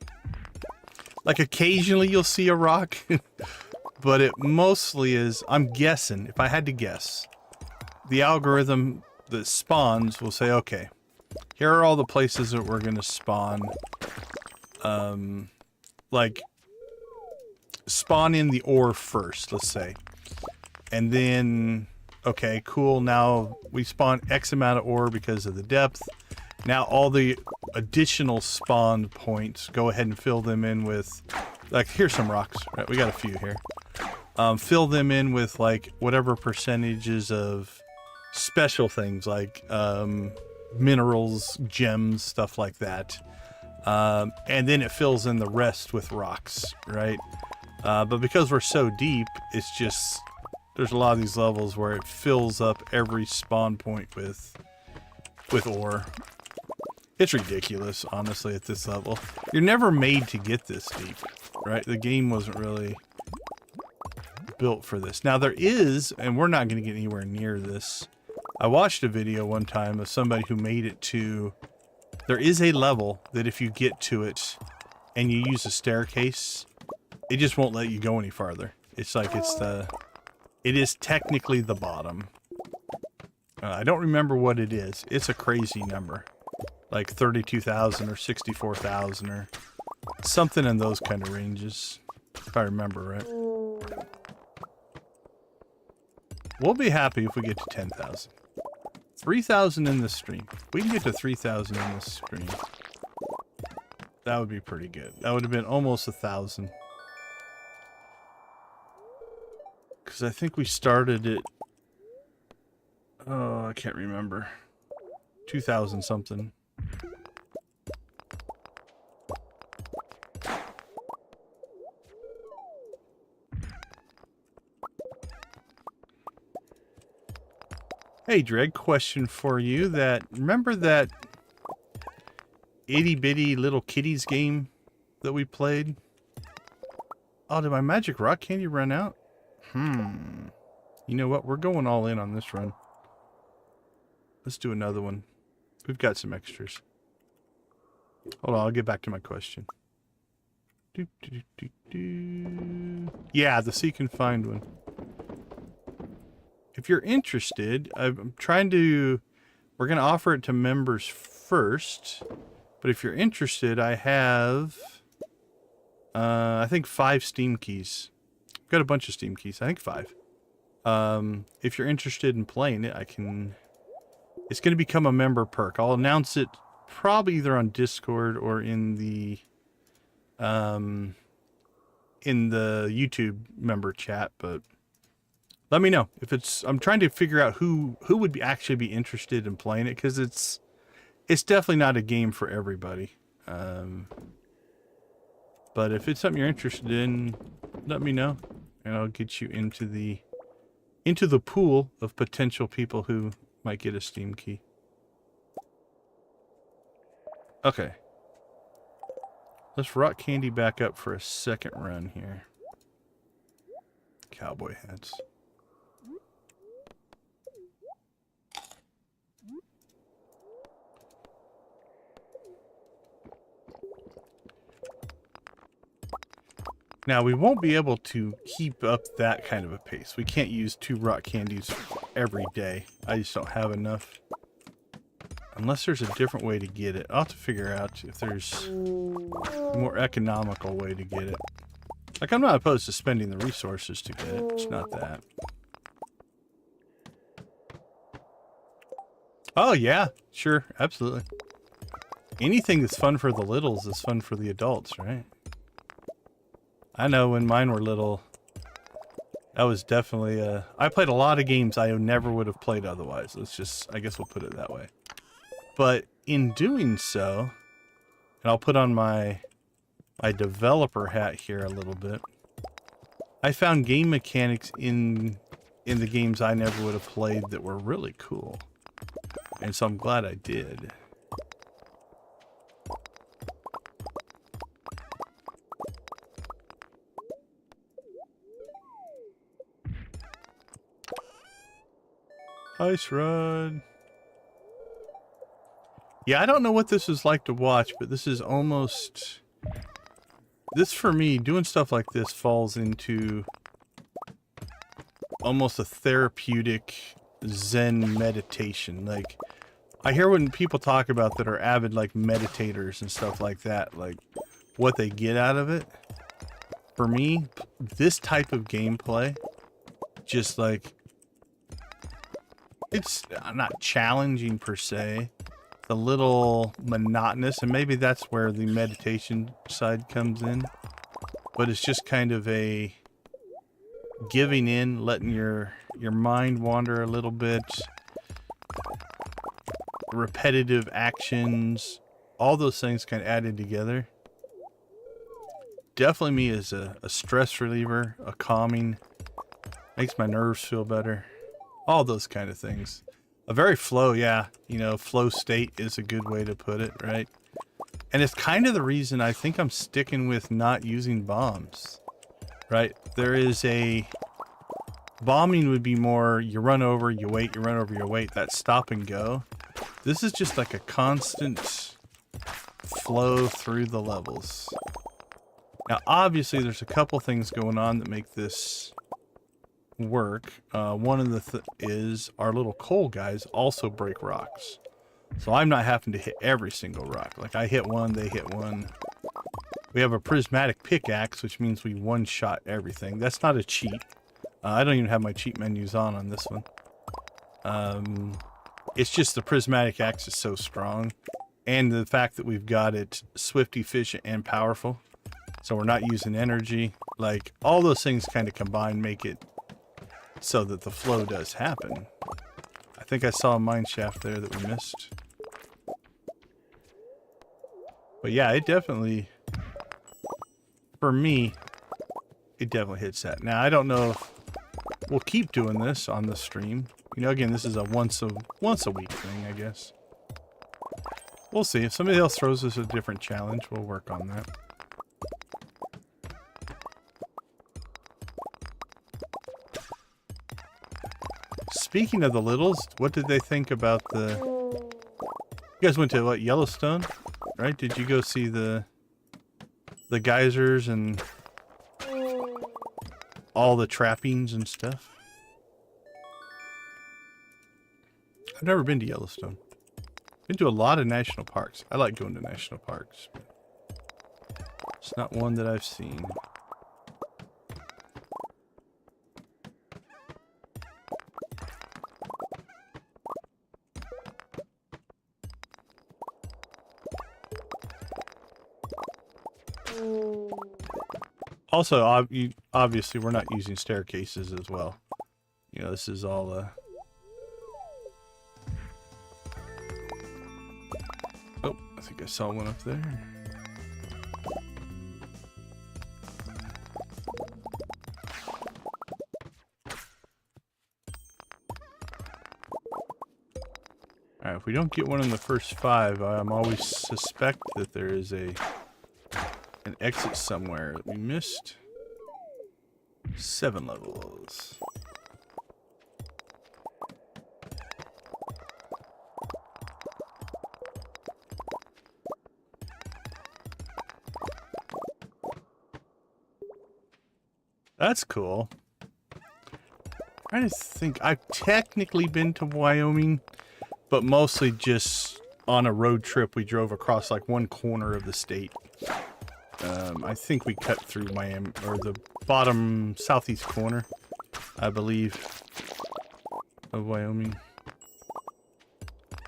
Like occasionally you'll see a rock, but it mostly is, I'm guessing, if I had to guess, the algorithm that spawns will say, okay, here are all the places that we're going to spawn. Like, spawn in the ore first, let's say. And then, okay, cool, now we spawn X amount of ore because of the depth. Now all the additional spawn points, go ahead and fill them in with, like, here's some rocks, right? We got a few here. Fill them in with, like, whatever percentages of special things, like minerals, gems, stuff like that. And then it fills in the rest with rocks, right? But because we're so deep, it's just, there's a lot of these levels where it fills up every spawn point with ore. It's ridiculous, honestly, at this level. You're never made to get this deep, right? The game wasn't really built for this. Now there is, and we're not going to get anywhere near this. I watched a video one time of somebody who made it to, there is a level that if you get to it and you use a staircase, it just won't let you go any farther. It's like it is technically the bottom. I don't remember what it is. It's a crazy number. Like 32,000 or 64,000 or something in those kind of ranges, if I remember right. We'll be happy if we get to 10,000. 3,000 in the stream. If we can get to 3,000 in this stream, that would be pretty good. That would have been almost 1,000. Because I think we started it, oh, I can't remember. 2,000 something. Hey Dreg, question for you. Remember that itty bitty little kitties game that we played? Oh, did my magic rock candy run out? You know what? We're going all in on this run. Let's do another one. We've got some extras. Hold on, I'll get back to my question. Yeah, the seek and find one. If you're interested, I'm trying to... We're going to offer it to members first. But if you're interested, I have... I think 5 Steam keys. I've got a bunch of Steam keys. I think 5. If you're interested in playing it, I can... It's going to become a member perk. I'll announce it probably either on Discord or in the YouTube member chat, but let me know if it's... I'm trying to figure out who would actually be interested in playing it, because it's definitely not a game for everybody. But if it's something you're interested in, let me know, and I'll get you into the pool of potential people who might get a Steam key. Okay. Let's rock candy back up for a second run here. Cowboy hats. Now, we won't be able to keep up that kind of a pace. We can't use 2 rock candies every day. I just don't have enough. Unless there's a different way to get it. I'll have to figure out if there's a more economical way to get it. Like, I'm not opposed to spending the resources to get it. It's not that. Oh, yeah. Sure. Absolutely. Anything that's fun for the littles is fun for the adults, right? I know when mine were little, that was definitely I played a lot of games I never would have played otherwise. I guess we'll put it that way. But in doing so, and I'll put on my developer hat here a little bit, I found game mechanics in the games I never would have played that were really cool. And so I'm glad I did. Ice run. Yeah, I don't know what this is like to watch, but this is almost... This, for me, doing stuff like this falls into almost a therapeutic Zen meditation. Like, I hear when people talk about that are avid, like, meditators and stuff like that, like, what they get out of it. For me, this type of gameplay, just like... It's not challenging per se, a little monotonous, and maybe that's where the meditation side comes in. But it's just kind of a giving in, letting your mind wander a little bit, repetitive actions, all those things kind of added together. Definitely me as a stress reliever, a calming, makes my nerves feel better. All those kind of things. A very flow, yeah. You know, flow state is a good way to put it, right? And it's kind of the reason I think I'm sticking with not using bombs, right? There is a... Bombing would be more, you run over, you wait, you run over, you wait. That stop and go. This is just like a constant flow through the levels. Now, obviously, there's a couple things going on that make this... work. One of the is our little coal guys also break rocks, so I'm not having to hit every single rock. Like, I hit one, they hit one. We have a prismatic pickaxe, which means we one-shot everything. That's not a cheat. I don't even have my cheat menus on this one. It's just the prismatic axe is so strong, and the fact that we've got it swift, efficient, and powerful, so we're not using energy. Like, all those things kind of combined make it so that the flow does happen. I think I saw a mine shaft there that we missed. But yeah, it definitely, for me, it definitely hits that. Now, I don't know if we'll keep doing this on the stream. You know, again, this is a once a week thing, I guess. We'll see. If somebody else throws us a different challenge, we'll work on that. Speaking of the littles, what did they think about the... You guys went to, what, Yellowstone? Right? Did you go see the the geysers and all the trappings and stuff. I've never been to Yellowstone. Been to a lot of national parks. I like going to national parks. But it's not one that I've seen. Also, obviously, we're not using staircases as well. You know, this is all, Oh, I think I saw one up there. Alright, if we don't get one in the first 5, I'm always suspect that there is an exit somewhere that we missed. 7 levels. That's cool. I just think I've technically been to Wyoming, but mostly just on a road trip. We drove across like one corner of the state. I think we cut through Miami, or the bottom southeast corner, I believe, of Wyoming.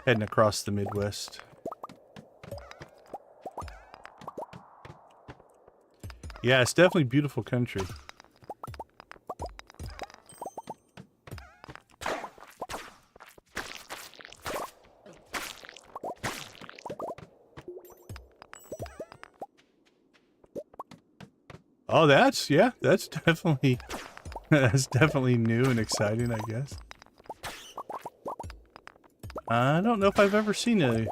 Heading across the Midwest. Yeah, it's definitely beautiful country. Oh, that's definitely new and exciting, I guess. I don't know if I've ever seen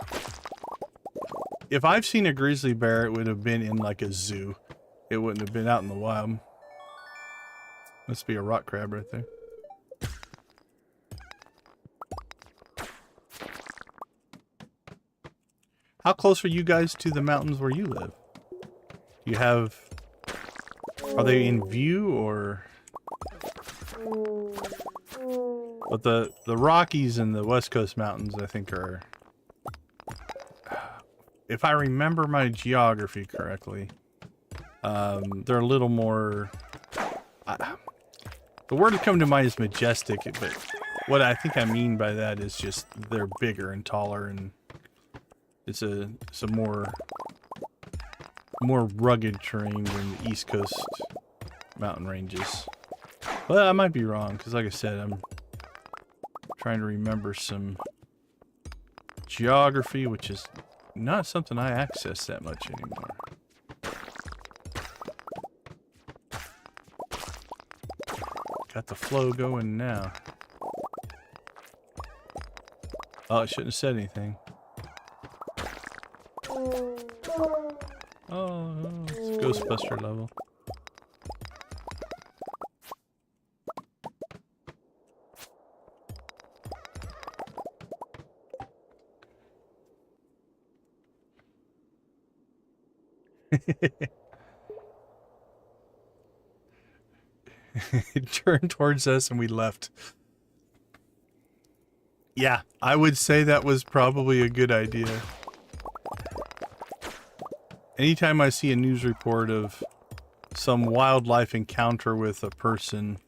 if I've seen a grizzly bear, it would have been in like a zoo. It wouldn't have been out in the wild. Must be a rock crab right there. How close are you guys to the mountains where you live? You have... Are they in view, or... But the Rockies and the West Coast Mountains, I think, are... If I remember my geography correctly, they're a little more... the word that comes to mind is majestic, but what I think I mean by that is just they're bigger and taller, and it's a more rugged terrain than the East Coast mountain ranges. But I might be wrong, because like I said, I'm trying to remember some geography, which is not something I access that much anymore. Got the flow going now. Oh, I shouldn't have said anything. Oh, it's Ghostbuster level. It turned towards us and we left. Yeah, I would say that was probably a good idea. Anytime I see a news report of some wildlife encounter with a person,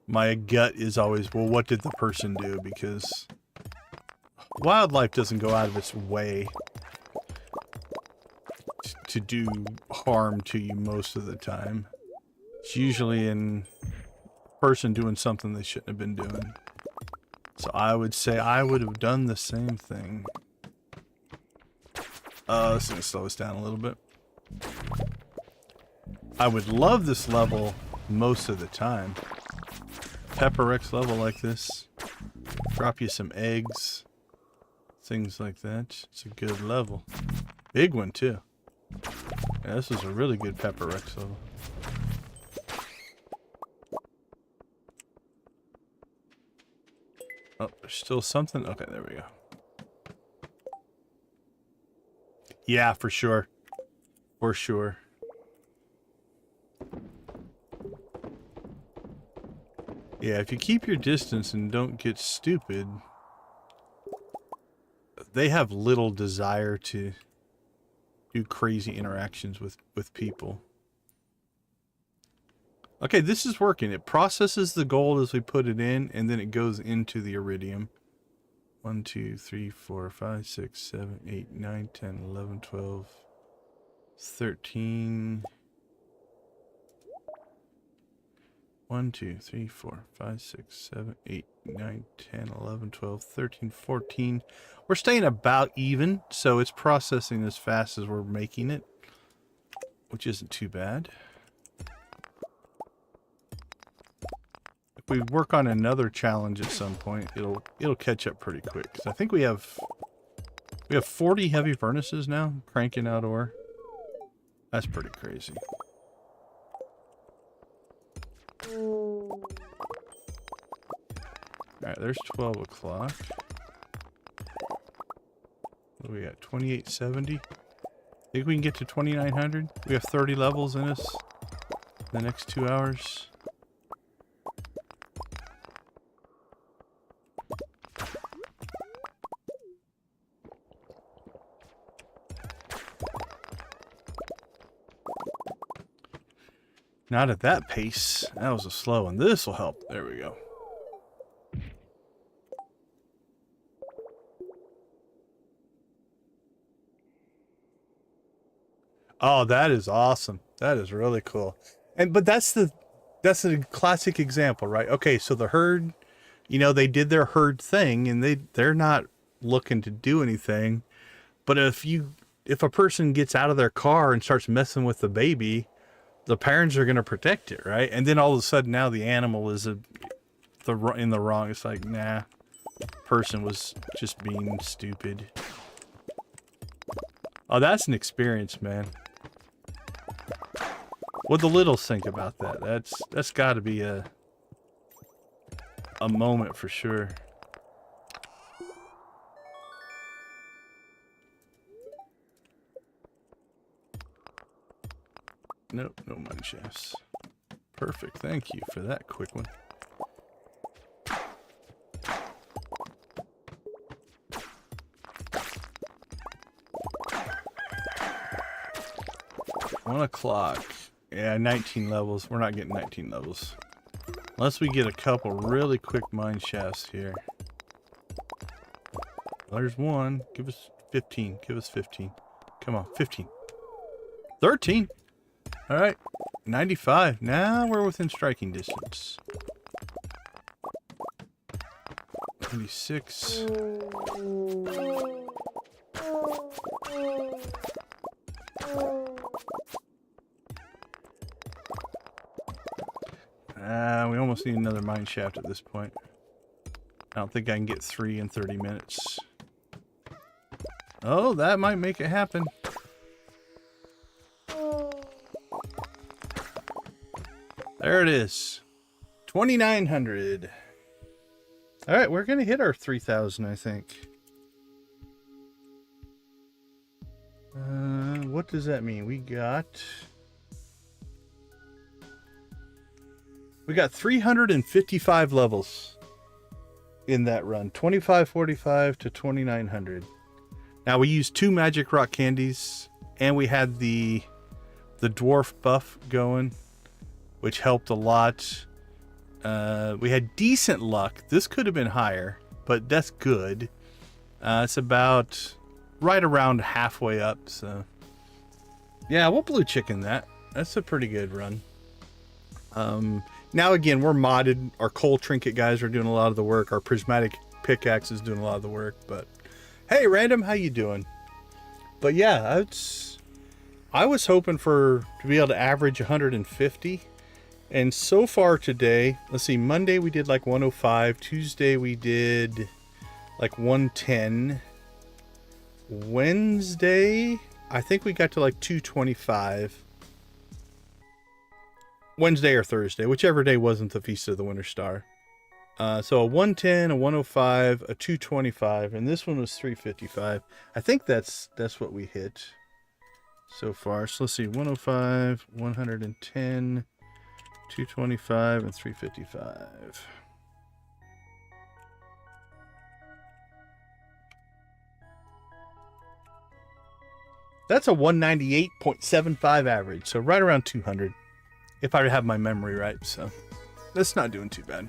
my gut is always, well, what did the person do? Because wildlife doesn't go out of its way to do harm to you most of the time. It's usually in a person doing something they shouldn't have been doing. So I would say I would have done the same thing. This is going to slow us down a little bit. I would love this level most of the time. Pepper X level like this. Drop you some eggs. Things like that. It's a good level. Big one too. Yeah, this is a really good Pepper X level. Oh, there's still something? Okay, there we go. Yeah, for sure. For sure. Yeah, if you keep your distance and don't get stupid, they have little desire to do crazy interactions with people. Okay, this is working. It processes the gold as we put it in, and then it goes into the iridium. 1, 2, 3, 4, 5, 6, 7, 8, 9, 10, 11, 12, 13. 1, 2, 3, 4, 5, 6, 7, 8, 9, 10, 11, 12, 13, 14. We're staying about even, so it's processing as fast as we're making it, which isn't too bad. If we work on another challenge at some point, it'll catch up pretty quick. 'Cause I think we have 40 heavy furnaces now cranking out ore. That's pretty crazy. Alright, there's 12 o'clock. What do we got? 2870? Think we can get to 2900? We have 30 levels in us in the next 2 hours. Not at that pace. That was a slow one. This will help. There we go. Oh, that is awesome. That is really cool. But that's a classic example, right? Okay, so the herd, you know, they did their herd thing and they're not looking to do anything. But if a person gets out of their car and starts messing with the baby, the parents are going to protect it, right? And then all of a sudden now the animal is in the wrong. It's like, nah, person was just being stupid. Oh, that's an experience, man. What the littles think about that? That's got to be a moment for sure. Nope, no mine shafts. Perfect, thank you for that quick one. One o'clock. Yeah, 19 levels. We're not getting 19 levels. Unless we get a couple really quick mine shafts here. There's one. Give us 15. Give us 15. Come on, 15. 13. All right, 95. Now we're within striking distance. 96. We almost need another mine shaft at this point. I don't think I can get 3 in 30 minutes. Oh, that might make it happen. There it is. 2,900. All right, we're going to hit our 3,000, I think. What does that mean? We got 355 levels in that run. 2545 to 2,900. Now we used 2 magic rock candies and we had the dwarf buff going, which helped a lot. We had decent luck. This could have been higher, but that's good. It's about right around halfway up, so yeah, we'll blue chicken that. That's a pretty good run. Now again, we're modded. Our coal trinket guys are doing a lot of the work. Our prismatic pickaxe is doing a lot of the work. But hey, Random, how you doing? But yeah, I was hoping to be able to average 150. And so far today, let's see, Monday we did like 105. Tuesday we did like 110. Wednesday, I think we got to like 225. Wednesday or Thursday, whichever day wasn't the Feast of the Winter Star. So a 110, a 105, a 225, and this one was 355. I think that's what we hit so far. So let's see, 105, 110, $225 and $355. That's a 198.75 average, so right around 200, if I have my memory right. So that's not doing too bad.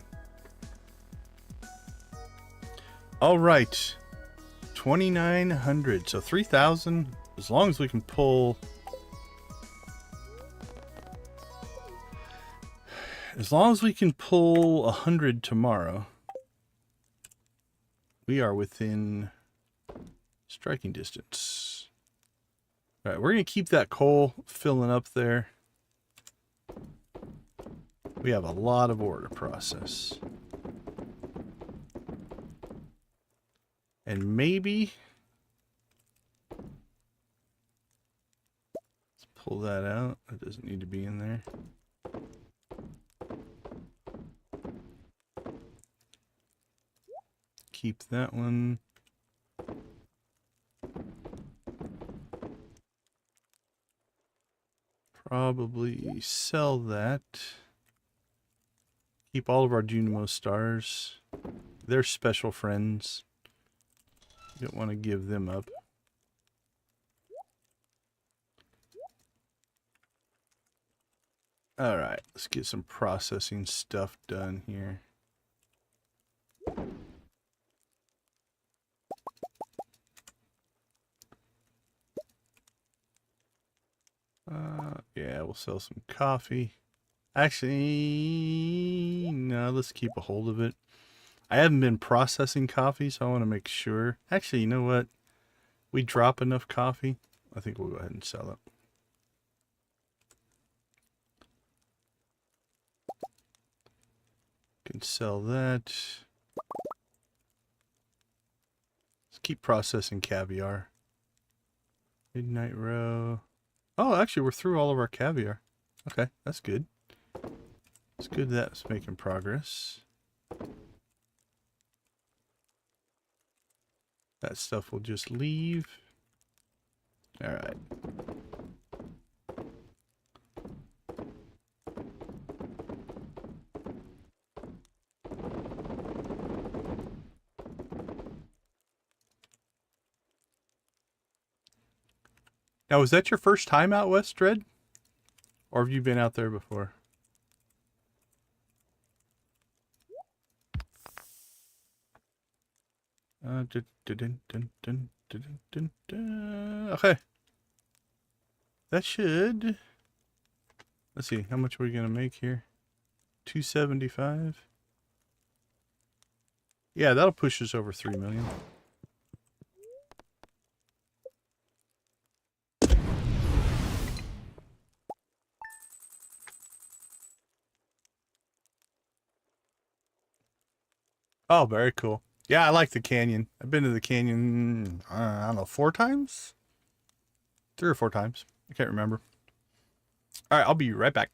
All right, 2,900, so 3,000. As long as we can pull, as long as we can pull 100 tomorrow, we are within striking distance. All right, we're going to keep that coal filling up there. We have a lot of ore to process. And maybe... let's pull that out. It doesn't need to be in there. Keep that one. Probably sell that. Keep all of our Junimos stars. They're special friends. You don't want to give them up. Alright, let's get some processing stuff done here. Yeah, we'll sell some coffee. Actually, no, let's keep a hold of it. I haven't been processing coffee, so I want to make sure. Actually, you know what? We drop enough coffee. I think we'll go ahead and sell it. Can sell that. Let's keep processing caviar. Midnight row. Oh, actually, we're through all of our caviar. Okay, that's good. It's good that's making progress. That stuff will just leave. All right. Now, was that your first time out west, Dread? Or have you been out there before? Okay. That should... let's see, how much are we going to make here? 275. Yeah, that'll push us over 3 million. Oh, very cool. Yeah, I like the canyon. I've been to the canyon, I don't know, 4 times? 3 or 4 times. I can't remember. All right, I'll be right back.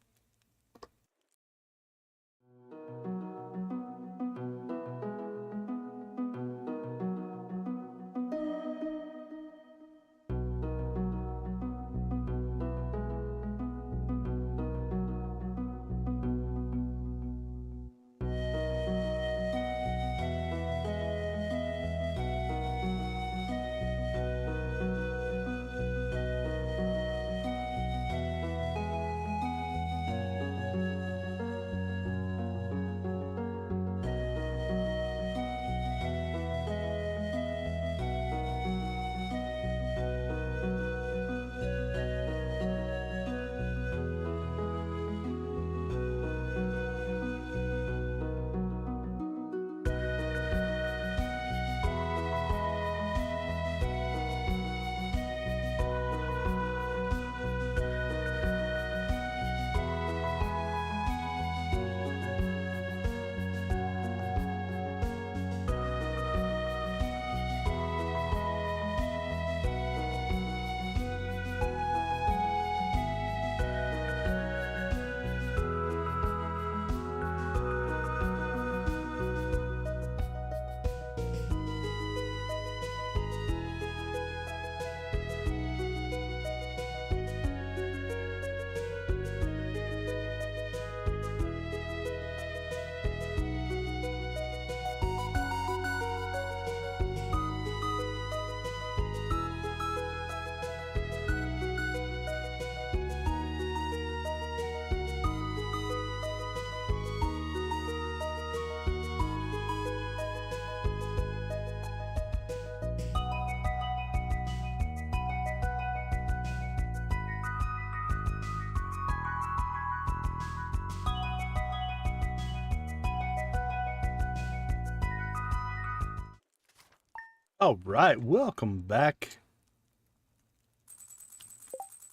All right, welcome back.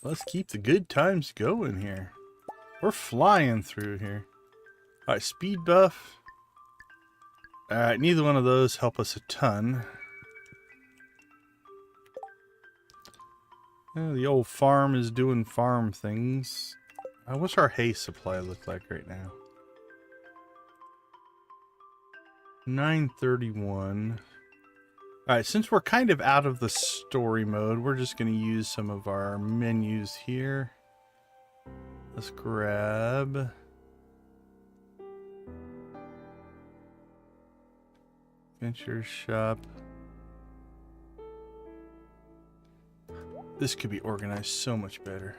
Let's keep the good times going here. We're flying through here. All right, speed buff. All right, neither one of those help us a ton. The old farm is doing farm things. What's our hay supply look like right now? 931. Alright, since we're kind of out of the story mode, we're just going to use some of our menus here. Let's grab... Adventure shop. This could be organized so much better.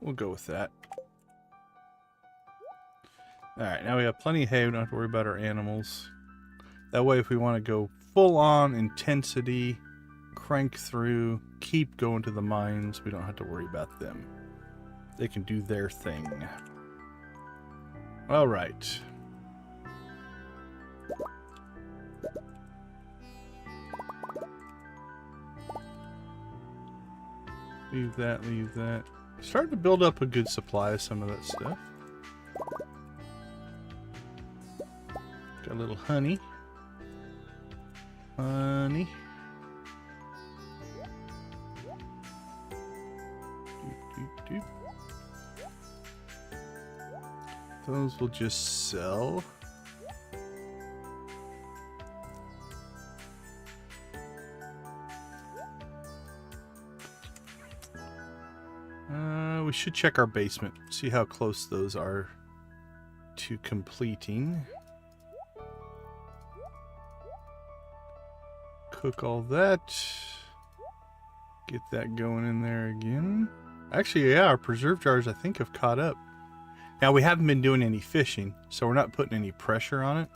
We'll go with that. Alright, now we have plenty of hay. We don't have to worry about our animals. That way, if we want to go full on intensity, crank through, keep going to the mines, we don't have to worry about them. They can do their thing. Alright. Leave that, leave that. Starting to build up a good supply of some of that stuff. Got a little honey. Honey. Doop, doop, doop. Those will just sell. We should check our basement, see how close those are to completing. Cook all that. Get that going in there again. Actually, yeah, our preserve jars I think have caught up. Now we haven't been doing any fishing, so we're not putting any pressure on it,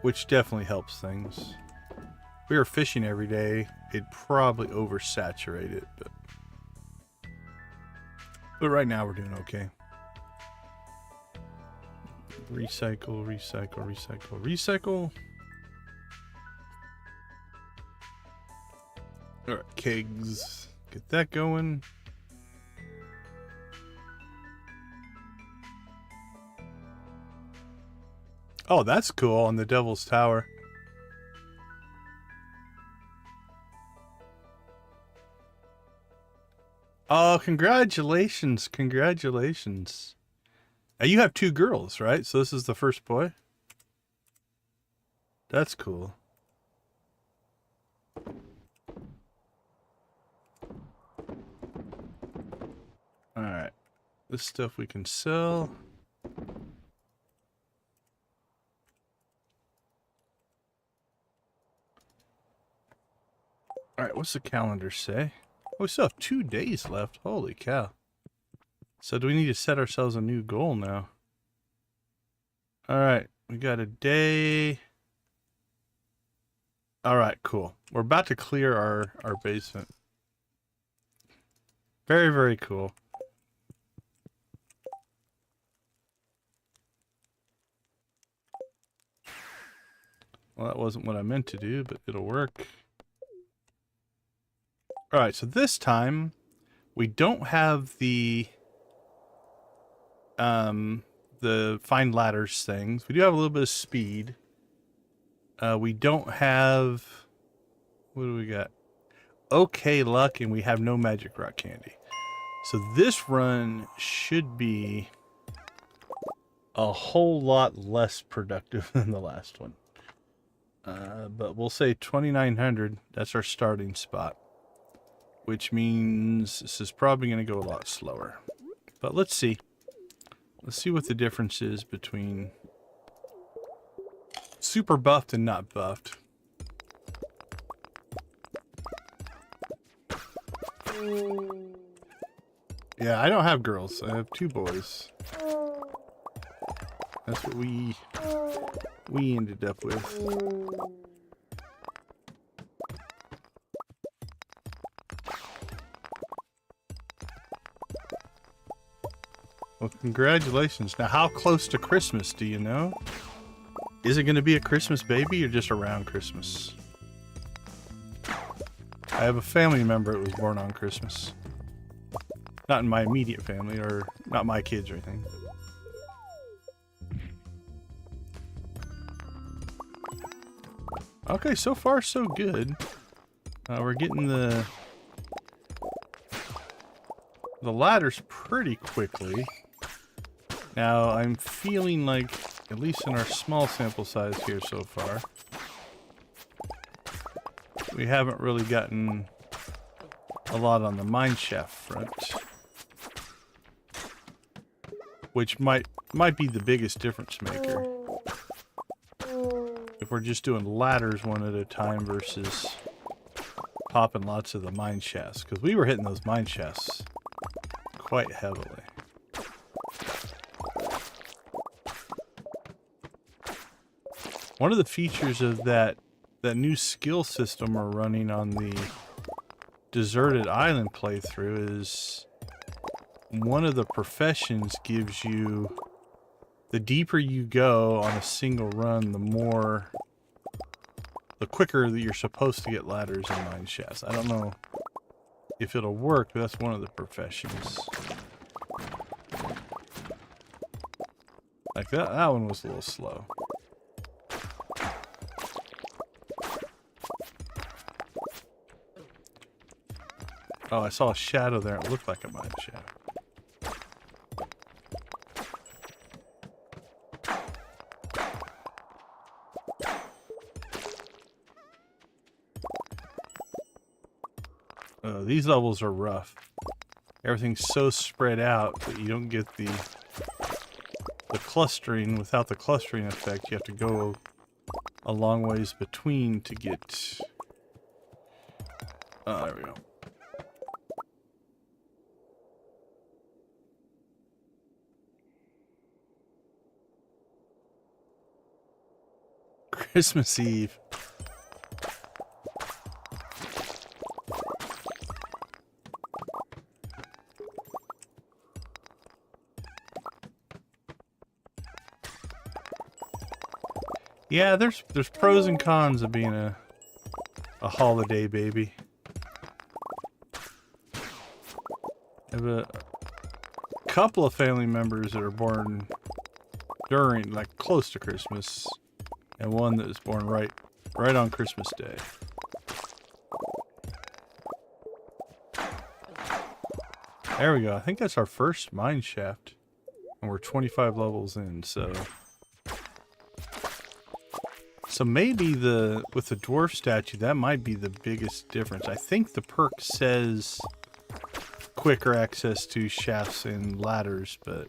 which definitely helps things. If we were fishing every day, it'd probably oversaturate it, but right now we're doing okay. Recycle, recycle, recycle, recycle. Alright, kegs. Get that going. Oh, that's cool on the Devil's Tower. Oh, congratulations. Congratulations. Now you have 2 girls, right? So this is the first boy? That's cool. Alright. This stuff we can sell. Alright, what's the calendar say? Oh, we still have 2 days left. Holy cow. So do we need to set ourselves a new goal now? Alright, we got a day. Alright, cool. We're about to clear our basement. Very, very cool. Well, that wasn't what I meant to do, but it'll work. Alright, so this time we don't have the find ladders things. We do have a little bit of speed. We don't have, what do we got? Okay luck, and we have no magic rock candy. So this run should be a whole lot less productive than the last one. But we'll say 2,900, that's our starting spot. Which means this is probably going to go a lot slower. But let's see. Let's see what the difference is between super buffed and not buffed. Yeah, I don't have girls. I have 2 boys. That's what we ended up with. Congratulations. Now, how close to Christmas do you know? Is it going to be a Christmas baby or just around Christmas? I have a family member that was born on Christmas. Not in my immediate family, or not my kids or anything. Okay, so far so good. We're getting the ladders pretty quickly. Now, I'm feeling like, at least in our small sample size here so far, we haven't really gotten a lot on the mineshaft front. Which might be the biggest difference maker. If we're just doing ladders one at a time versus popping lots of the mine shafts. Because we were hitting those mine shafts quite heavily. One of the features of that new skill system we're running on the Deserted Island playthrough is one of the professions gives you, the deeper you go on a single run, the quicker that you're supposed to get ladders and mine shafts. I don't know if it'll work, but that's one of the professions. Like that one was a little slow. Oh, I saw a shadow there. It looked like a mine shaft. These levels are rough. Everything's so spread out that you don't get the clustering. Without the clustering effect, you have to go a long ways between to get... Oh, there we go. Christmas Eve. Yeah, there's pros and cons of being a holiday baby. I have a couple of family members that are born during, like, close to Christmas, and one that was born right on Christmas Day. There we go. I think that's our first mine shaft, and we're 25 levels in, so... So maybe with the dwarf statue, that might be the biggest difference. I think the perk says quicker access to shafts and ladders, but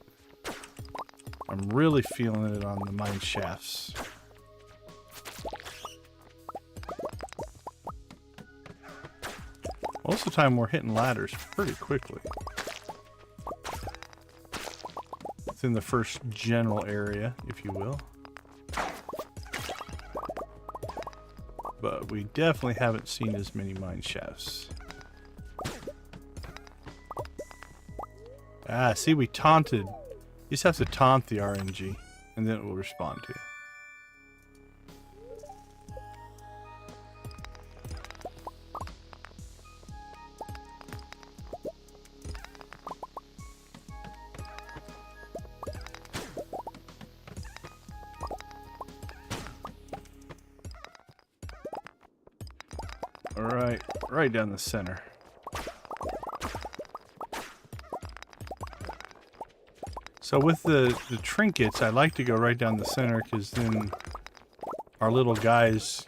I'm really feeling it on the mine shafts. Most of the time we're hitting ladders pretty quickly. It's in the first general area, if you will. But we definitely haven't seen as many mine shafts. Ah, see, we taunted. You just have to taunt the RNG, and then it will respond to you. Right down the center. So with the trinkets, I like to go right down the center because then our little guys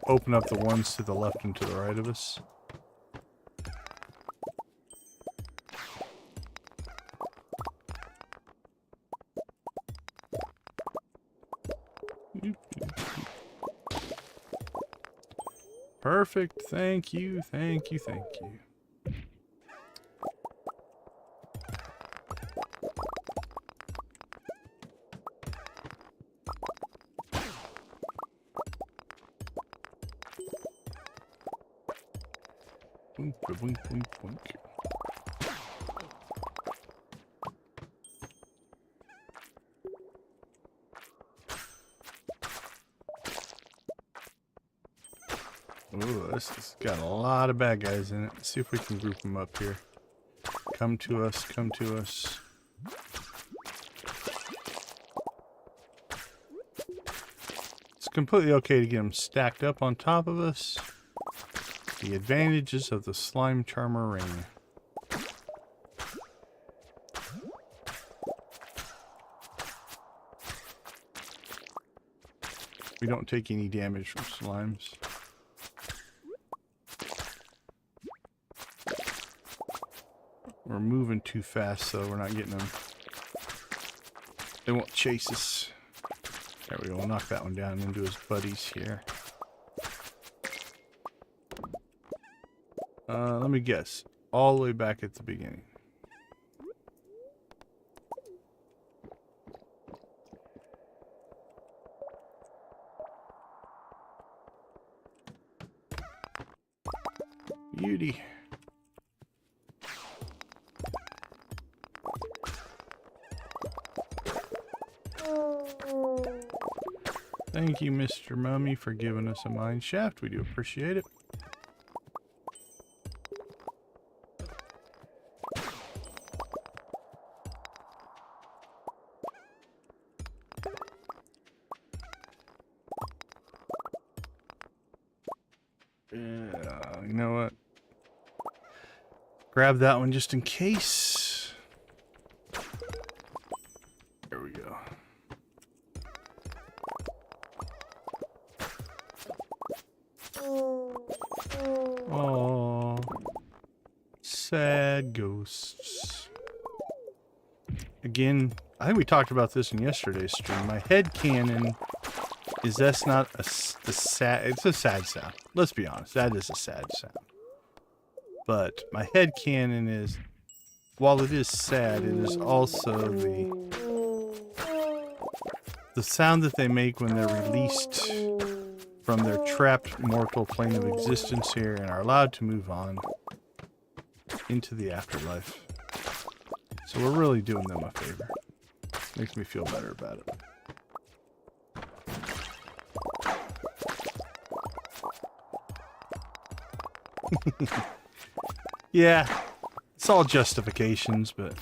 open up the ones to the left and to the right of us. Perfect. Thank you, thank you, thank you. Boink, boink, boink, boink. Ooh, this has got a lot of bad guys in it. Let's see if we can group them up here. Come to us, come to us. It's completely okay to get them stacked up on top of us. The advantages of the slime charmer ring. We don't take any damage from slimes. We're moving too fast, so we're not getting them. They won't chase us. There we go. We'll knock that one down into his buddies here. Let me guess. All the way back at the beginning. Beauty. Thank you, Mr. Mummy, for giving us a mine shaft. We do appreciate it. You know what? Grab that one just in case. There we go. Oh, sad ghosts. Again, I think we talked about this in yesterday's stream. My head canon is that's not a sad. It's a sad sound. Let's be honest. That is a sad sound. But my head canon is, while it is sad, it is also the sound that they make when they're released from their trapped mortal plane of existence here and are allowed to move on into the afterlife. So we're really doing them a favor. Makes me feel better about it. Yeah, it's all justifications, but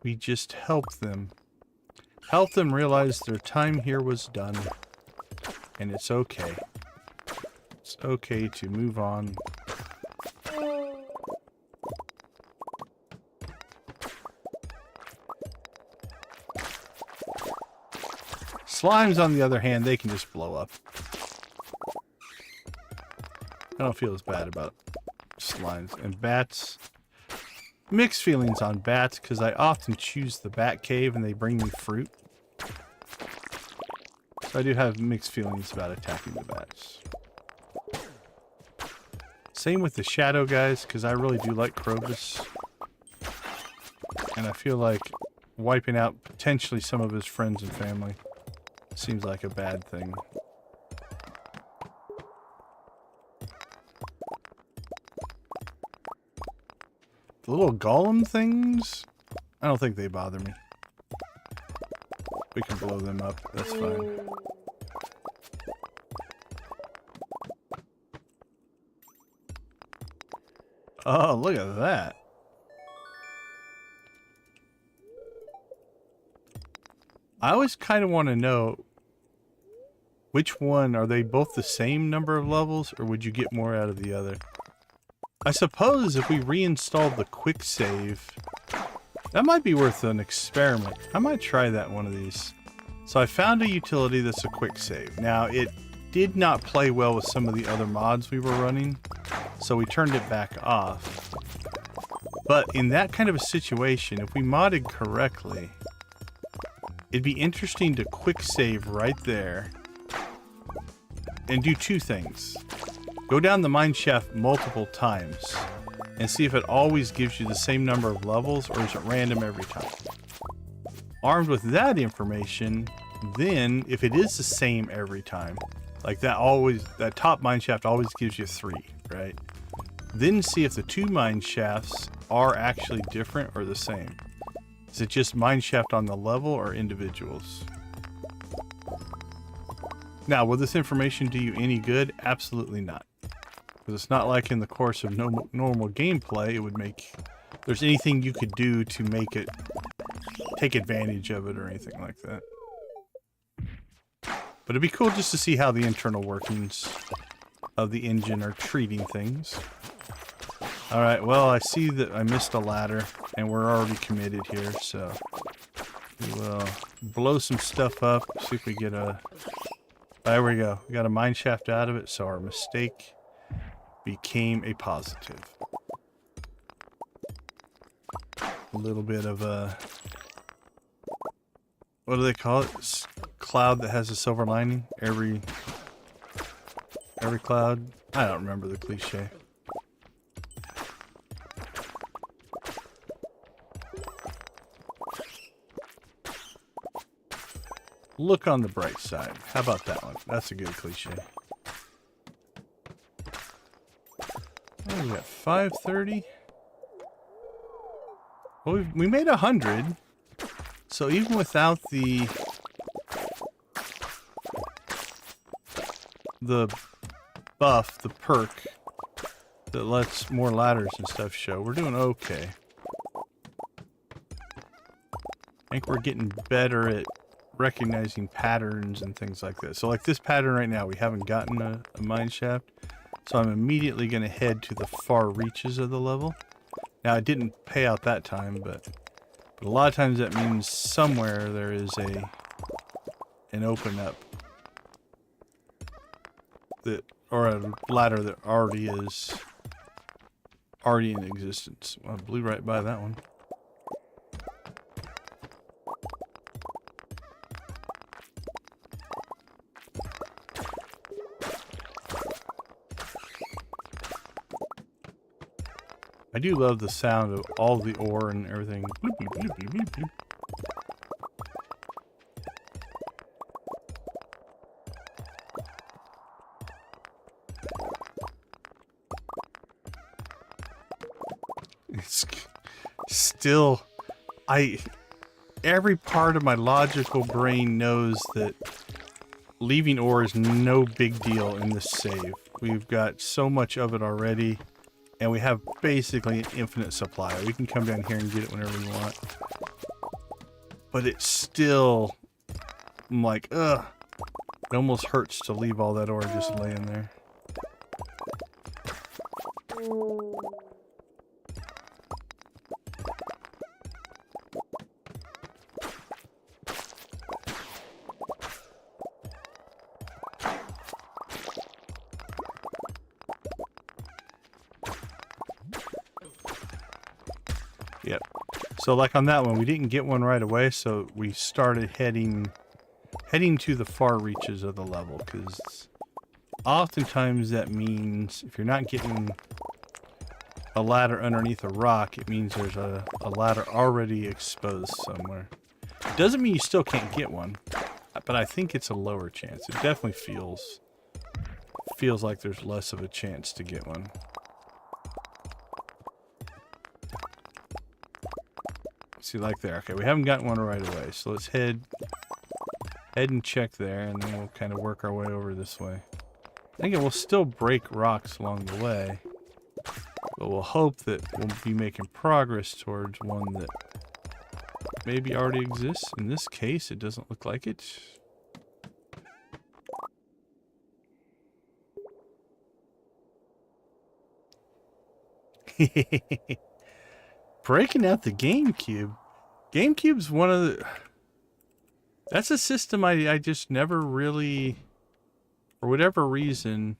we just help them. Help them realize their time here was done. And it's okay. It's okay to move on. Slimes, on the other hand, they can just blow up. I don't feel as bad about slimes. And bats, mixed feelings on bats, because I often choose the bat cave and they bring me fruit. So I do have mixed feelings about attacking the bats. Same with the shadow guys, because I really do like Krobus. And I feel like wiping out potentially some of his friends and family seems like a bad thing. The little golem things, I don't think they bother me. We can blow them up, that's fine. Oh, look at that. I always kind of want to know which one, are they both the same number of levels, or would you get more out of the other? I suppose if we reinstalled the quick save, that might be worth an experiment. I might try that one of these. So I found a utility that's a quick save. Now, it did not play well with some of the other mods we were running, so we turned it back off. But in that kind of a situation, if we modded correctly, it'd be interesting to quick save right there and do two things. Go down the mine shaft multiple times and see if it always gives you the same number of levels, or is it random every time. Armed with that information, then if it is the same every time, like that top mine shaft always gives you 3, right? then see if the two mine shafts are actually different or the same. Is it just mine shaft on the level or individuals? Now, will this information do you any good? Absolutely not. Because it's not like in the course of normal gameplay, it would make... There's anything you could do to make it... take advantage of it or anything like that. But it'd be cool just to see how the internal workings of the engine are treating things. Alright, well, I see that I missed a ladder, and we're already committed here, so... we will blow some stuff up, see if we get a... There we go. We got a mine shaft out of it, so our mistake became a positive. A little bit of a... what do they call it? Cloud that has a silver lining? Every cloud? I don't remember the cliche. Look on the bright side. How about that one? That's a good cliche. Oh, we got 530. Well, we made 100. So even without the buff, the perk that lets more ladders and stuff show, we're doing okay. I think we're getting better at recognizing patterns and things like that. So like this pattern right now, we haven't gotten a mine shaft. So I'm immediately going to head to the far reaches of the level. Now it didn't pay out that time, but a lot of times that means somewhere there is an open up that, or a ladder that already is in existence. Well, I blew right by that one. I do love the sound of all the ore and everything. Bloop, bloop, bloop, bloop, bloop, bloop. It's still, every part of my logical brain knows that leaving ore is no big deal in this save. We've got so much of it already. And we have basically an infinite supply. We can come down here and get it whenever we want. But it's still... I'm like, ugh. It almost hurts to leave all that ore just laying there. Yep. So like on that one, we didn't get one right away, so we started heading to the far reaches of the level, because oftentimes that means if you're not getting a ladder underneath a rock, it means there's a ladder already exposed somewhere. Doesn't mean you still can't get one, but I think it's a lower chance. It definitely feels like there's less of a chance to get one. See, like there. Okay, we haven't gotten one right away, so let's head and check there, and then we'll kind of work our way over this way. I think it will still break rocks along the way, but we'll hope that we'll be making progress towards one that maybe already exists. In this case, it doesn't look like it. Breaking out the GameCube. GameCube's one of the... That's a system I just never really, for whatever reason,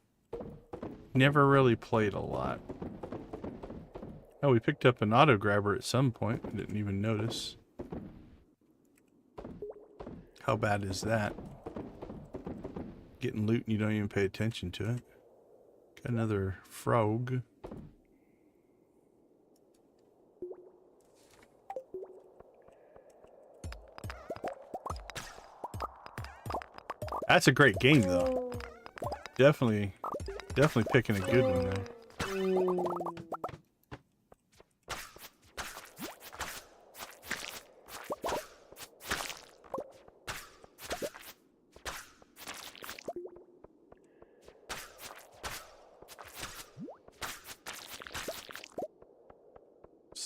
never really played a lot. Oh, we picked up an auto grabber at some point. I didn't even notice. How bad is that? Getting loot and you don't even pay attention to it. Got another frog. That's a great game, though. Definitely picking a good one there.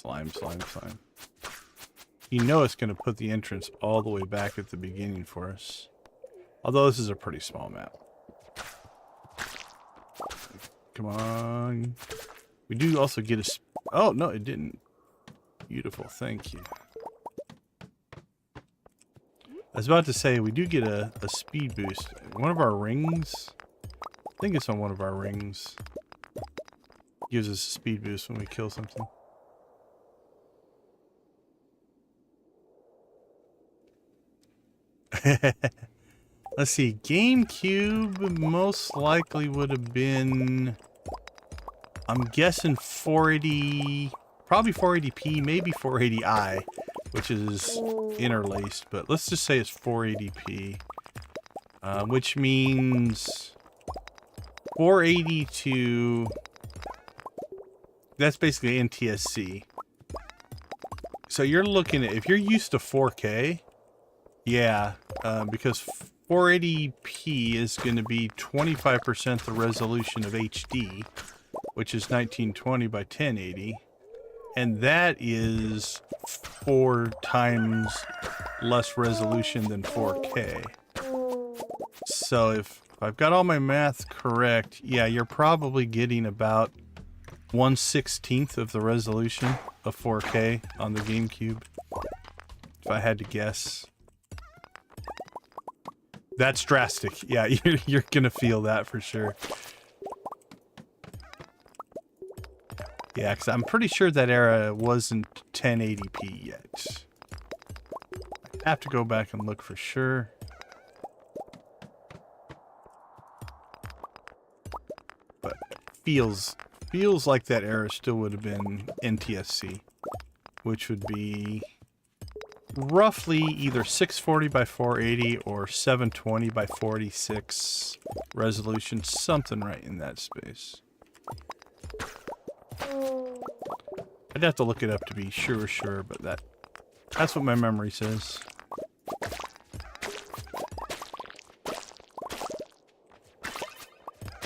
Slime, slime, slime. You know it's going to put the entrance all the way back at the beginning for us. Although this is a pretty small map. Come on. We do also get a... Oh, no, it didn't. Beautiful, thank you. I was about to say, we do get a speed boost. One of our rings... I think it's on one of our rings. Gives us a speed boost when we kill something. Let's see. GameCube most likely would have been... I'm guessing 480... Probably 480p, maybe 480i, which is interlaced. But let's just say it's 480p. Which means... 480 to... That's basically NTSC. So you're looking at... If you're used to 4K... Yeah, because 480p is going to be 25% the resolution of HD, which is 1920 by 1080, and that is 4 times less resolution than 4K. So if I've got all my math correct, yeah, you're probably getting about 1/16 of the resolution of 4K on the GameCube, if I had to guess. That's drastic. Yeah, you're gonna feel that for sure. Yeah, because I'm pretty sure that era wasn't 1080p yet. I have to go back and look for sure. But it feels like that era still would have been NTSC, which would be roughly either 640 by 480 or 720 by 46 resolution, something right in that space. I'd have to look it up to be sure, but that's what my memory says.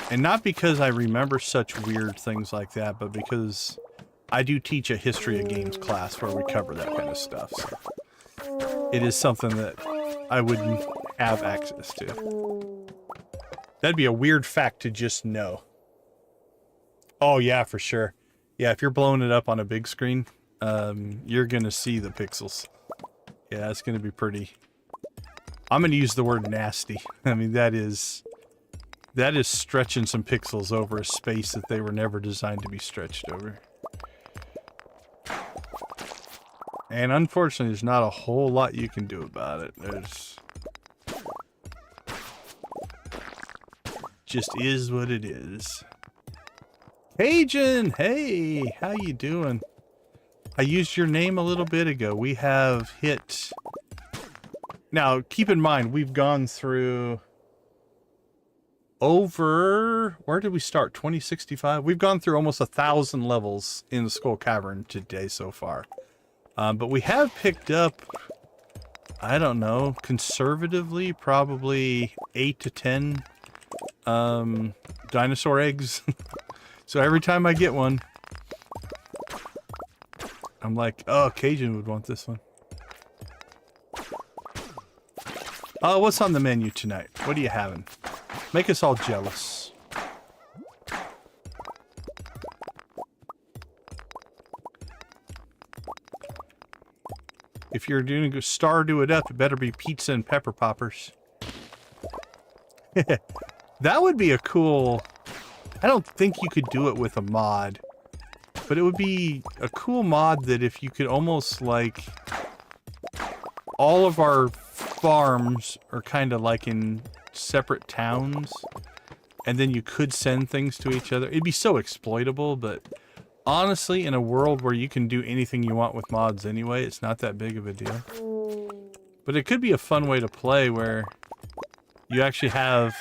And not because I remember such weird things like that, but because I do teach a history of games class where we cover that kind of stuff. So it is something that I wouldn't have access to. That'd be a weird fact to just know. Oh yeah, for sure. Yeah, if you're blowing it up on a big screen, you're gonna see the pixels. Yeah, it's gonna be pretty... I'm gonna use the word nasty. I mean, that is stretching some pixels over a space that they were never designed to be stretched over. And unfortunately, there's not a whole lot you can do about it. There's... just is what it is. Cajun! Hey! How you doing? I used your name a little bit ago. We have hit... Now, keep in mind, we've gone through... over... Where did we start? 2065? We've gone through almost 1,000 levels in the Skull Cavern today so far. But we have picked up, I don't know, conservatively, probably 8 to 10 dinosaur eggs. So every time I get one, I'm like, oh, Cajun would want this one. Oh, what's on the menu tonight? What are you having? Make us all jealous. If you're doing a Stardew it up, it better be pizza and pepper poppers. That would be a cool... I don't think you could do it with a mod. But it would be a cool mod that if you could almost like... all of our farms are kind of like in separate towns. And then you could send things to each other. It'd be so exploitable, but... honestly, in a world where you can do anything you want with mods anyway, it's not that big of a deal. But it could be a fun way to play where you actually have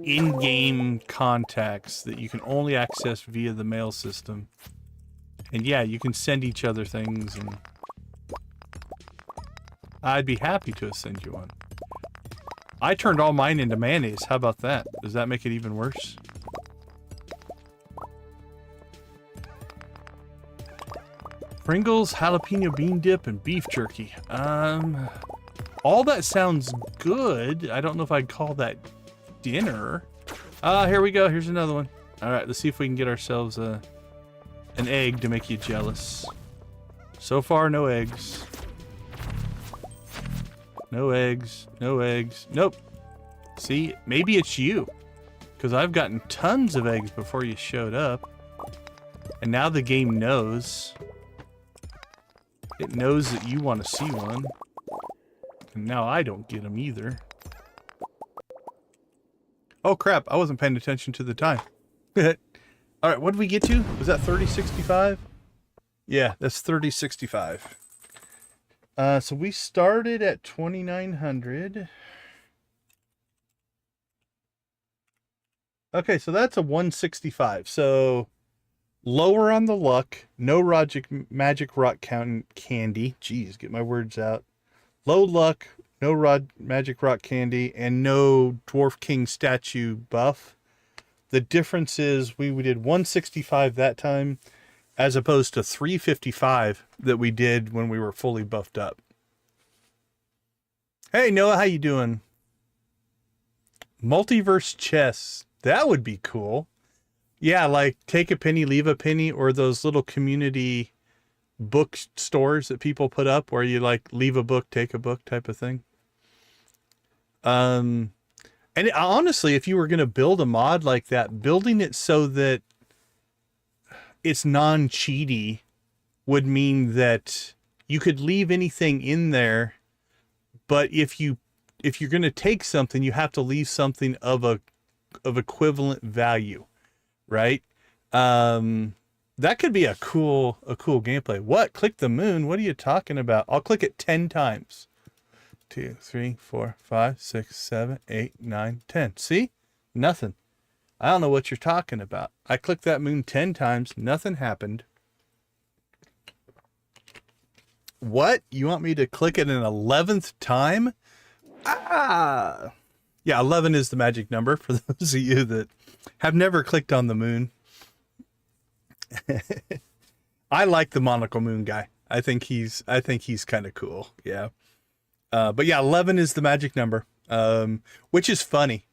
in-game contacts that you can only access via the mail system. And yeah, you can send each other things, and I'd be happy to send you one. I turned all mine into mayonnaise. How about that? Does that make it even worse? Pringles, jalapeno bean dip, and beef jerky. All that sounds good. I don't know if I'd call that dinner. Here we go. Here's another one. All right, let's see if we can get ourselves an egg to make you jealous. So far, no eggs. No eggs. No eggs. Nope. See, maybe it's you. Because I've gotten tons of eggs before you showed up. And now the game knows. It knows that you want to see one. And now I don't get them either. Oh crap, I wasn't paying attention to the time. Alright, what did we get to? Was that 3065? Yeah, that's 3065. So we started at 2900. Okay, so that's a 165. So lower on the luck, no magic rock candy. Jeez, get my words out. Low luck, no magic rock candy, and no Dwarf King statue buff. The difference is we did 165 that time, as opposed to 355 that we did when we were fully buffed up. Hey Noah, how you doing? Multiverse chess. That would be cool. Yeah, like take a penny, leave a penny, or those little community book stores that people put up where you like leave a book, take a book type of thing. And honestly, if you were going to build a mod like that, building it so that it's non-cheaty would mean that you could leave anything in there, but if you're going to take something, you have to leave something of equivalent value, right? That could be a cool gameplay. What? Click the moon? What are you talking about? I'll click it 10 times. 2, 3, 4, 5, 6, 7, 8, 9, 10. See? Nothing. I don't know what you're talking about. I clicked that moon 10 times. Nothing happened. What? You want me to click it an 11th time? Ah! Yeah, 11 is the magic number for those of you that have never clicked on the moon. I like the monocle moon guy. I think he's kind of cool. Yeah. But yeah, 11 is the magic number, which is funny,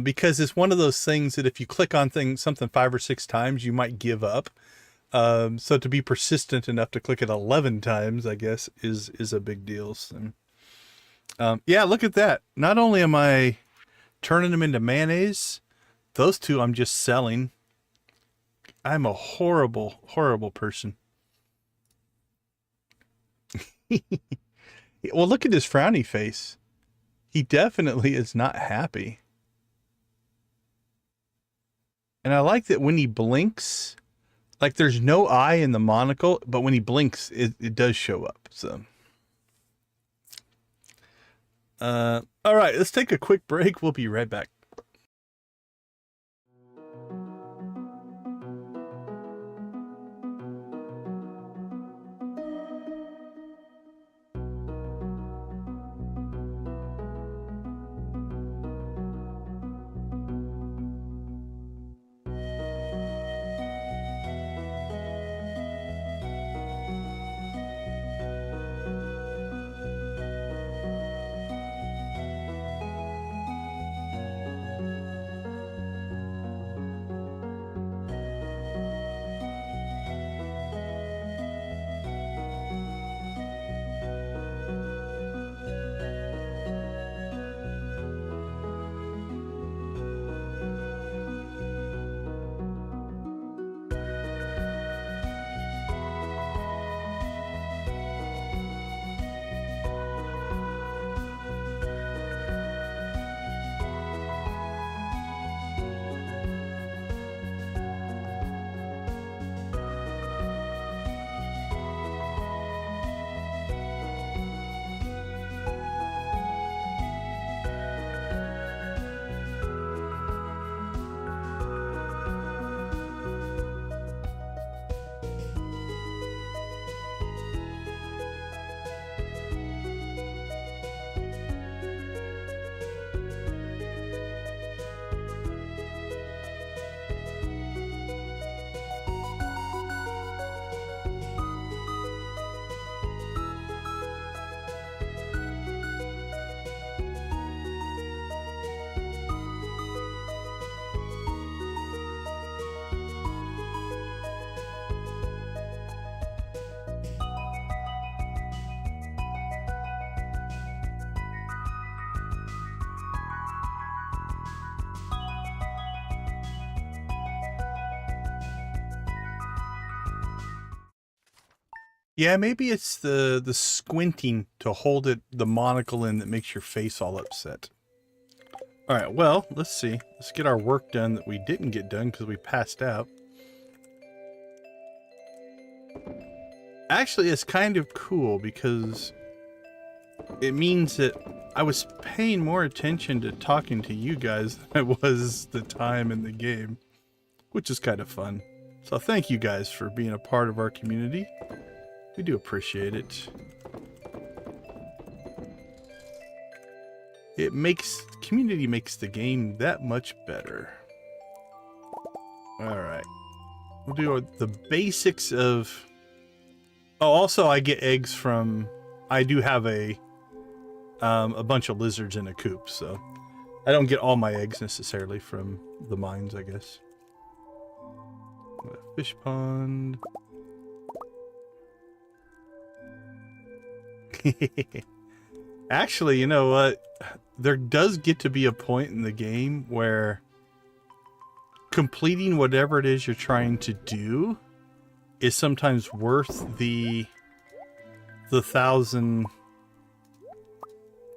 because it's one of those things that if you click on something 5 or 6 times, you might give up. So to be persistent enough to click it 11 times, I guess, is a big deal. So, yeah, look at that. Not only am I turning them into mayonnaise, those two I'm just selling. I'm a horrible, horrible person. Well, look at his frowny face. He definitely is not happy. And I like that when he blinks, like there's no eye in the monocle, but when he blinks, it does show up. So, all right, let's take a quick break. We'll be right back. Yeah, maybe it's the squinting to hold it the monocle in that makes your face all upset. All right, well, let's see. Let's get our work done that we didn't get done because we passed out. Actually, it's kind of cool because it means that I was paying more attention to talking to you guys than I was the time in the game, which is kind of fun. So thank you guys for being a part of our community. We do appreciate it. Community makes the game that much better. All right. We'll do the basics of... Oh, also I get eggs from... I do have a bunch of lizards in a coop, so I don't get all my eggs necessarily from the mines, I guess. Fish pond. Actually, you know what? There does get to be a point in the game where completing whatever it is you're trying to do is sometimes worth the 1,000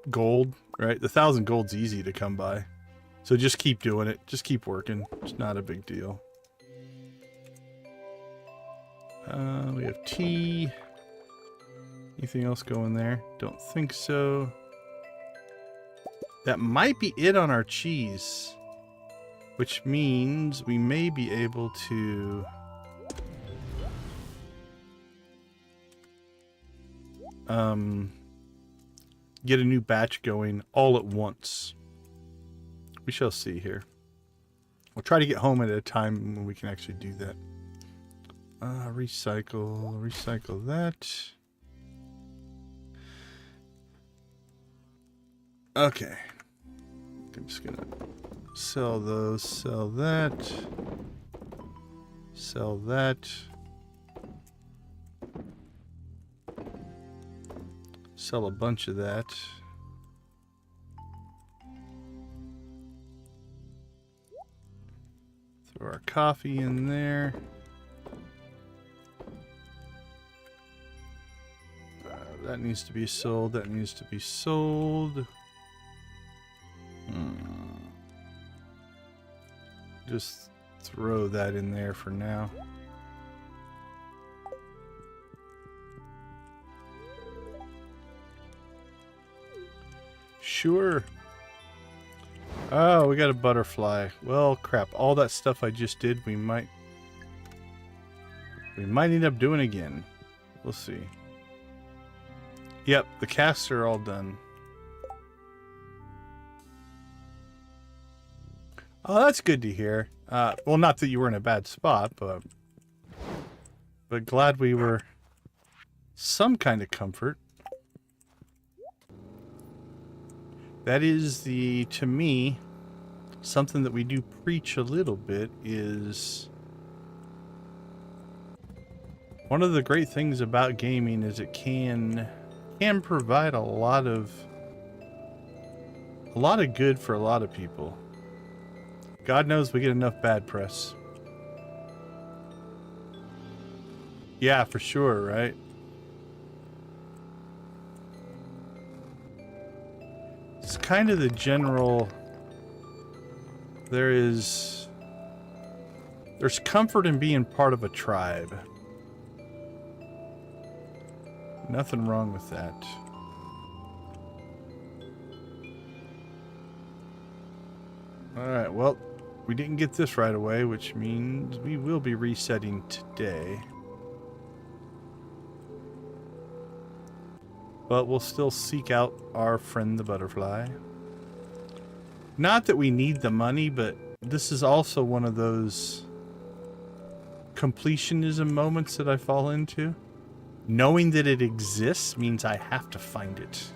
gold, right? The 1,000 gold's easy to come by. So just keep doing it. Just keep working. It's not a big deal. We have tea. Anything else going there? Don't think so. That might be it on our cheese, which means we may be able to get a new batch going all at once. We shall see here. We'll try to get home at a time when we can actually do that. Recycle that. Okay. I'm just gonna sell those, sell that, sell that, sell a bunch of that. Throw our coffee in there. That needs to be sold, that needs to be sold. Just throw that in there for now. Sure. Oh, we got a butterfly. Well, crap. All that stuff I just did, we might end up doing again. We'll see. Yep, the casts are all done. Oh, that's good to hear. Well, not that you were in a bad spot, but glad we were some kind of comfort. That is to me, something that we do preach a little bit is one of the great things about gaming is it can provide a lot of good for a lot of people. God knows we get enough bad press. Yeah, for sure, right? It's kind of the general... There's comfort in being part of a tribe. Nothing wrong with that. Alright, well... We didn't get this right away, which means we will be resetting today. But we'll still seek out our friend the butterfly. Not that we need the money, but this is also one of those completionism moments that I fall into. Knowing that it exists means I have to find it.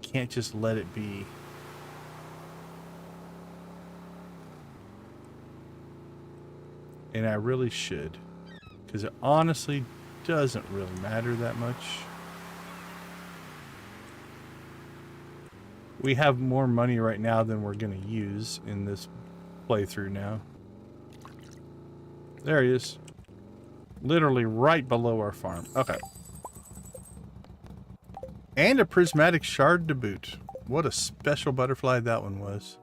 Can't just let it be. And I really should, because it honestly doesn't really matter that much. We have more money right now than we're going to use in this playthrough now. There he is. Literally right below our farm. Okay. And a prismatic shard to boot. What a special butterfly that one was.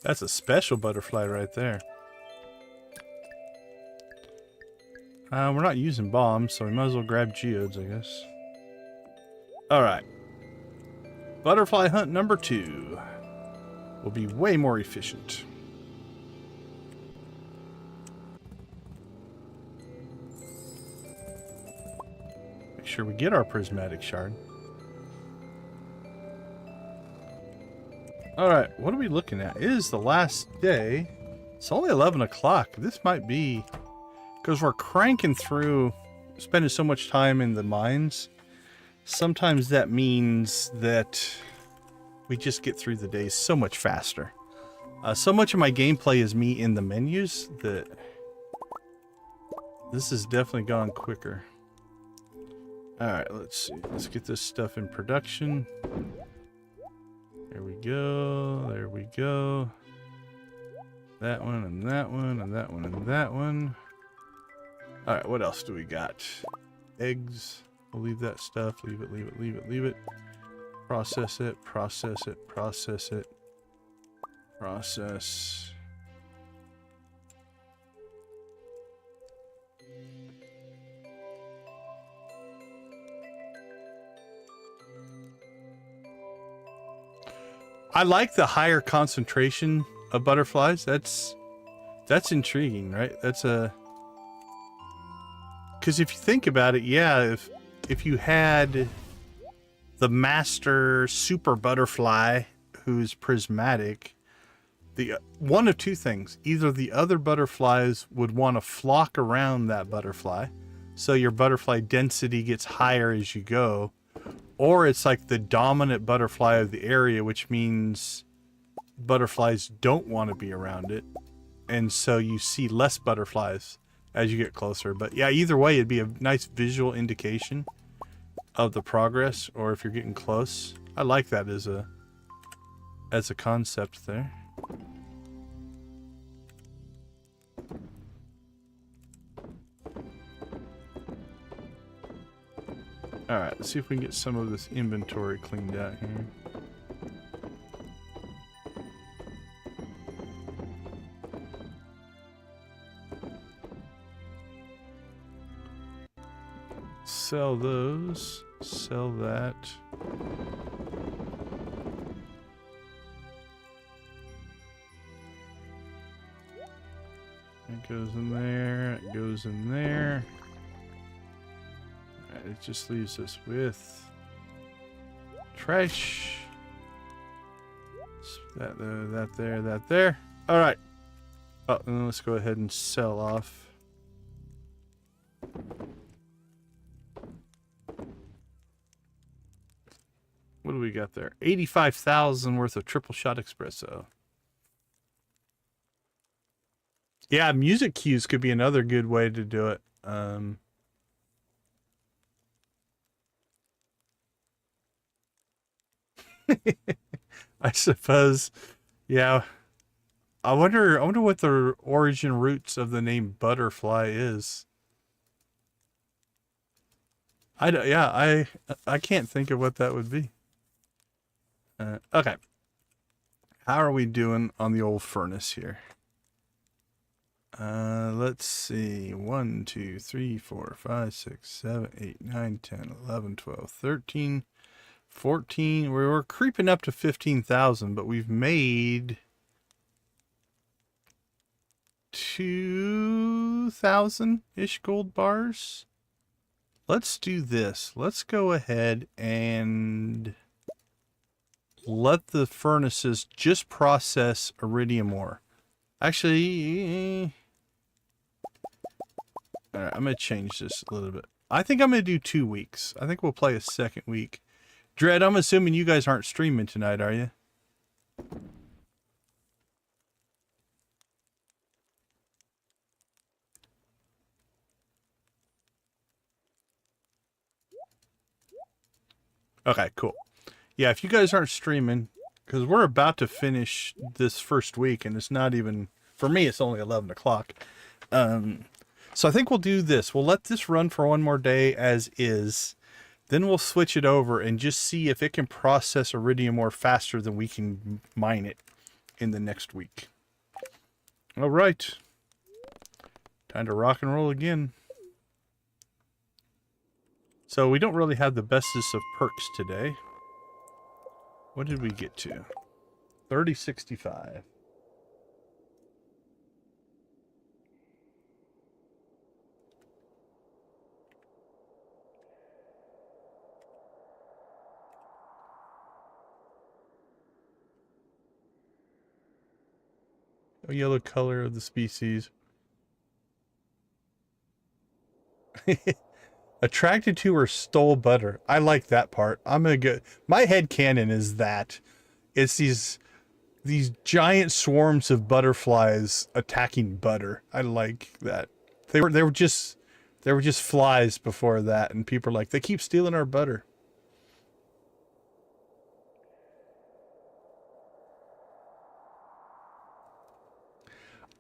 That's a special butterfly right there. We're not using bombs, so we might as well grab geodes, I guess. Alright. Butterfly hunt number 2 will be way more efficient. Make sure we get our prismatic shard. Alright, what are we looking at? It is the last day. It's only 11 o'clock. This might be... because we're cranking through, spending so much time in the mines. Sometimes that means that we just get through the days so much faster. So much of my gameplay is me in the menus that this has definitely gone quicker. Alright, let's see. Let's get this stuff in production. There we go. There we go. That one and that one and that one and that one. Alright, what else do we got? Eggs. We'll leave that stuff. Leave it, leave it, leave it, leave it. Process it, process it, process it. Process. I like the higher concentration of butterflies. That's intriguing, right? That's a... because if you think about it, yeah, if you had the master super butterfly who's prismatic, the one of two things. Either the other butterflies would want to flock around that butterfly, so your butterfly density gets higher as you go, or it's like the dominant butterfly of the area, which means butterflies don't want to be around it, and so you see less butterflies as you get closer. But yeah, either way, it'd be a nice visual indication of the progress, or if you're getting close. I like that as a concept there. Alright, let's see if we can get some of this inventory cleaned out here. Sell those. Sell that. It goes in there. It goes in there. Alright, it just leaves us with trash. That there, that there, that there. Alright. Oh, and then let's go ahead and sell off. What do we got there? 85,000 worth of triple shot espresso. Yeah, music cues could be another good way to do it. I suppose. Yeah. I wonder what the origin roots of the name butterfly is. I can't think of what that would be. Okay. How are we doing on the old furnace here? Let's see. 1, 2, 3, 4, 5, 6, 7, 8, 9, 10, 11, 12, 13, 14. We're creeping up to 15,000, but we've made 2,000-ish gold bars. Let's do this. Let's go ahead and let the furnaces just process iridium ore. Actually, all right, I'm going to change this a little bit. I think I'm going to do 2 weeks. I think we'll play a second week. Dread, I'm assuming you guys aren't streaming tonight, are you? Okay, cool. Yeah, if you guys aren't streaming, because we're about to finish this first week, and it's not even, for me, it's only 11 o'clock. So I think we'll do this. We'll let this run for one more day as is. Then we'll switch it over and just see if it can process Iridium ore faster than we can mine it in the next week. All right. Time to rock and roll again. So we don't really have the bestest of perks today. What did we get to? 3065. A yellow color of the species. Attracted to or stole butter. I like that part. I'm gonna go. My headcanon is that it's these giant swarms of butterflies attacking butter. I like that. They were just flies before that, and people are like, they keep stealing our butter.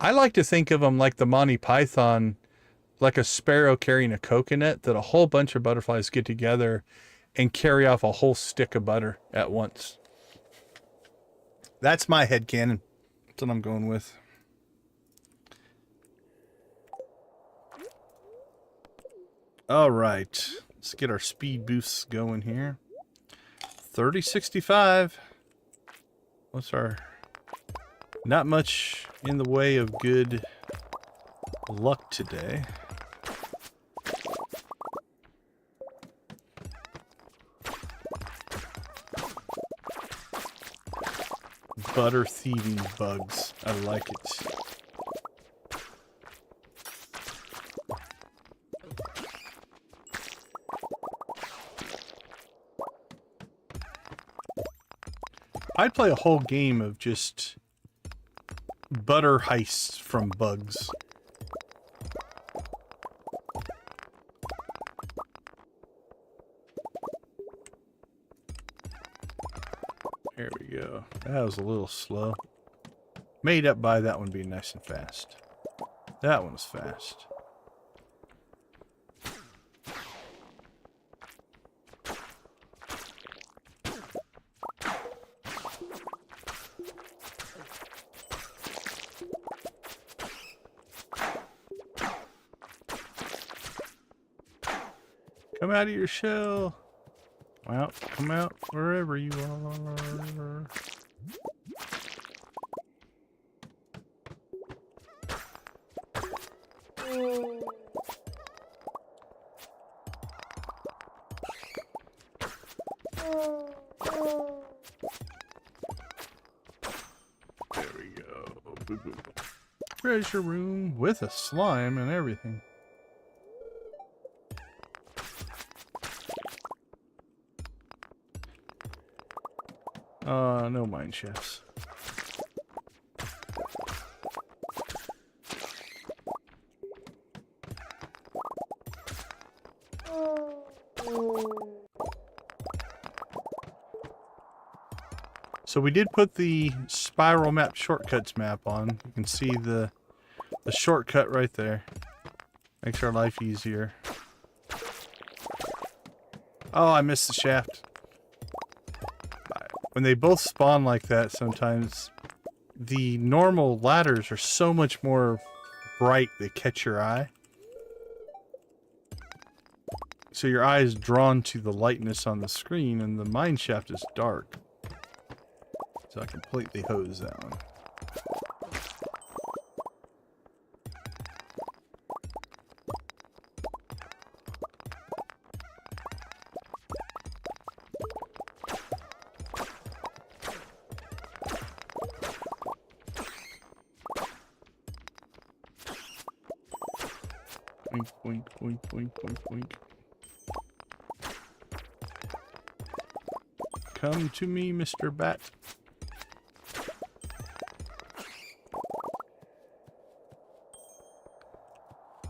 I like to think of them like the Monty Python, like a sparrow carrying a coconut, that a whole bunch of butterflies get together and carry off a whole stick of butter at once. That's my headcanon. That's what I'm going with. All right. Let's get our speed boosts going here. 3065. What's our... Not much in the way of good luck today. Butter thieving bugs. I like it. I'd play a whole game of just butter heists from bugs. There we go. That was a little slow. Made up by that one being nice and fast. That one was fast. Come out of your shell. Well, come out wherever you are. There we go. Boo -boo. Treasure room with a slime and everything. No mine shafts. So we did put the spiral map shortcuts map on. You can see the shortcut right there. Makes our life easier. Oh, I missed the shaft. When they both spawn like that, sometimes the normal ladders are so much more bright they catch your eye. So your eye is drawn to the lightness on the screen, and the mine shaft is dark. So I completely hose that one. Boink, boink, boink, boink, boink, boink. Come to me, Mr. Bat.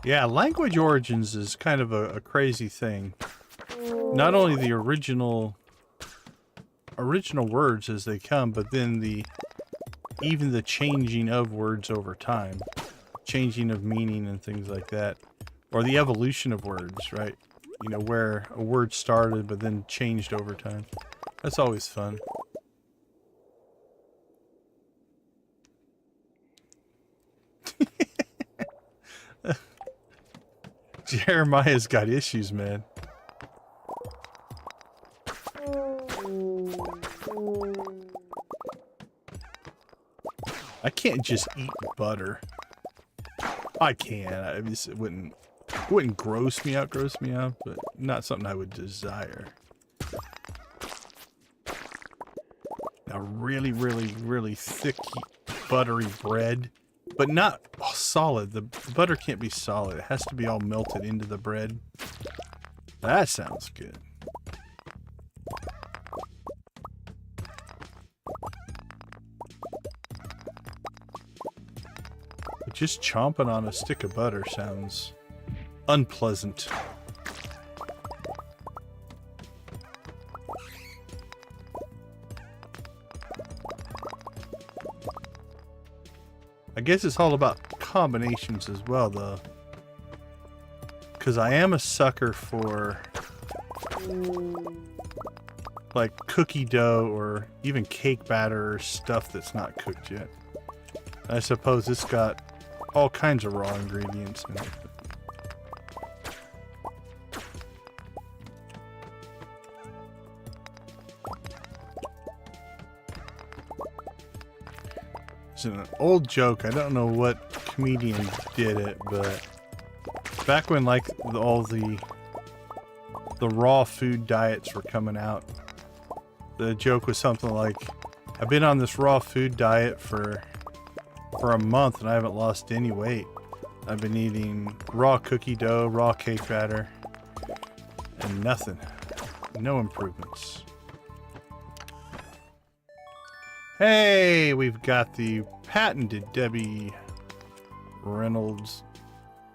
Yeah, language origins is kind of a crazy thing. Not only the original original words as they come, but then even the changing of words over time, changing of meaning and things like that, or the evolution of words, right? You know, where a word started but then changed over time. That's always fun. Jeremiah's got issues, man. I can't just eat butter. I can. I just, it wouldn't gross me out, but not something I would desire. Now, really, really, really thick, buttery bread, but not solid. The butter can't be solid. It has to be all melted into the bread. That sounds good. Just chomping on a stick of butter sounds unpleasant. I guess it's all about combinations as well, though. Because I am a sucker for like cookie dough or even cake batter or stuff that's not cooked yet. I suppose it's got all kinds of raw ingredients in it. It's an old joke. I don't know what comedian did it, but back when like all the raw food diets were coming out, the joke was something like, I've been on this raw food diet for a month and I haven't lost any weight. I've been eating raw cookie dough, raw cake batter, and nothing. No improvements. Hey, we've got the patented Debbie Reynolds.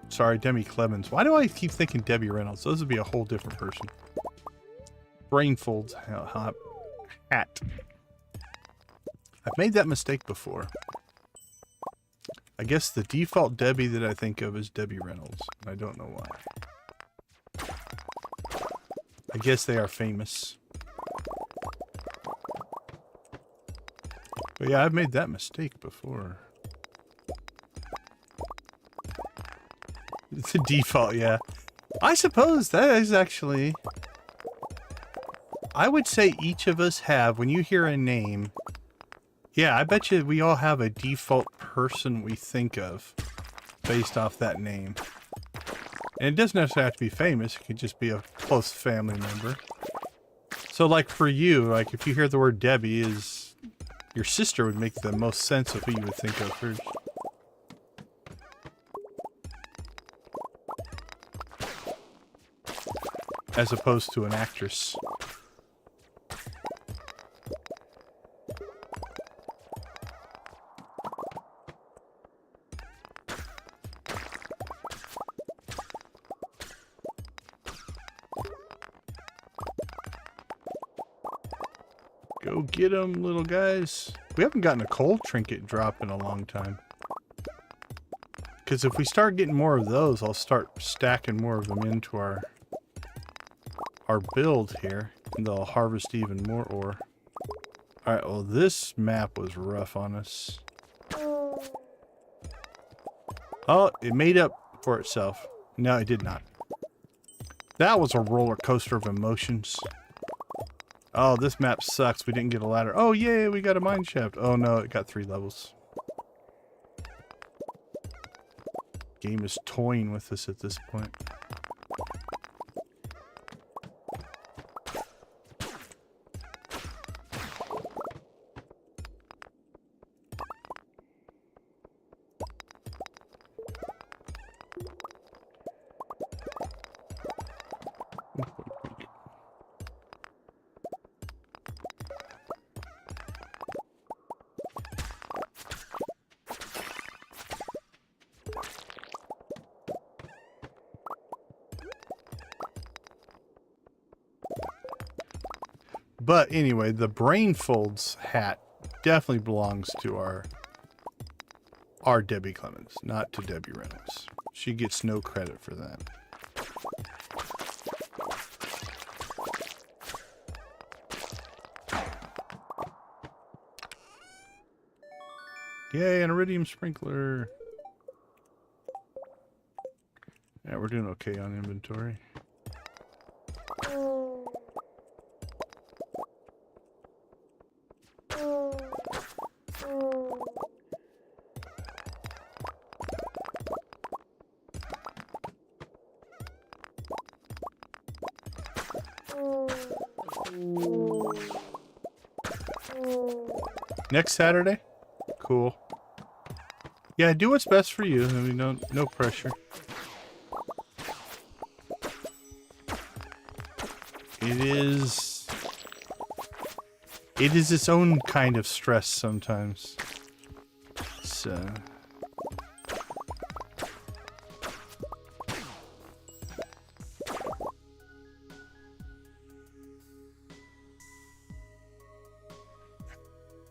Sorry, Debbie Clemens. Why do I keep thinking Debbie Reynolds? Those would be a whole different person. Brainfolds hat. I've made that mistake before. I guess the default Debbie that I think of is Debbie Reynolds. I don't know why. I guess they are famous. But yeah, I've made that mistake before. It's a default, yeah. I suppose that is actually... I would say each of us have, when you hear a name... Yeah, I bet you we all have a default person we think of based off that name. And it doesn't necessarily have to be famous. It could just be a close family member. So like for you, like if you hear the word Debbie, is your sister would make the most sense of who you would think of first. As opposed to an actress. Go get them, little guys. We haven't gotten a coal trinket drop in a long time. Because if we start getting more of those, I'll start stacking more of them into our build here. And they'll harvest even more ore. Alright, well this map was rough on us. Oh, it made up for itself. No, it did not. That was a roller coaster of emotions. Oh, this map sucks. We didn't get a ladder. Oh, yay, we got a mine shaft. Oh, no, it got 3 levels. Game is toying with us at this point. But anyway, the Brainfolds hat definitely belongs to our Debbie Clemens, not to Debbie Reynolds. She gets no credit for that. Yay, an iridium sprinkler. Yeah, we're doing okay on inventory. Next Saturday? Cool. Yeah, do what's best for you. I mean, no pressure. It is its own kind of stress sometimes. So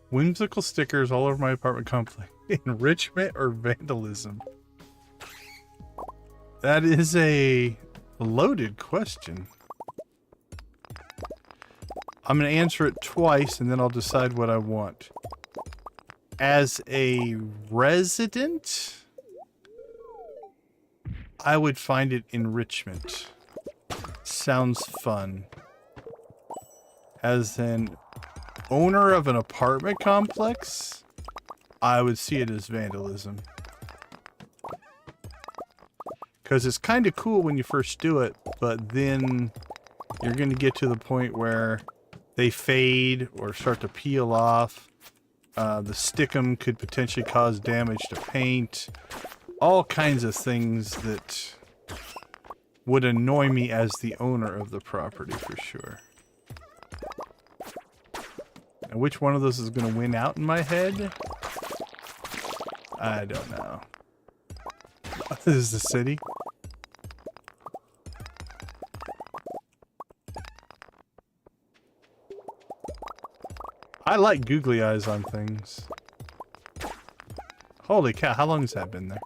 whimsical stickers all over my apartment complex. Enrichment or vandalism? That is a loaded question. I'm going to answer it twice and then I'll decide what I want. As a resident, I would find it enrichment. Sounds fun. As an owner of an apartment complex, I would see it as vandalism. Because it's kind of cool when you first do it, but then you're going to get to the point where they fade or start to peel off. The stickum could potentially cause damage to paint. All kinds of things that would annoy me as the owner of the property for sure. And which one of those is going to win out in my head? I don't know. This is the city. I like googly eyes on things. Holy cow, how long has that been there?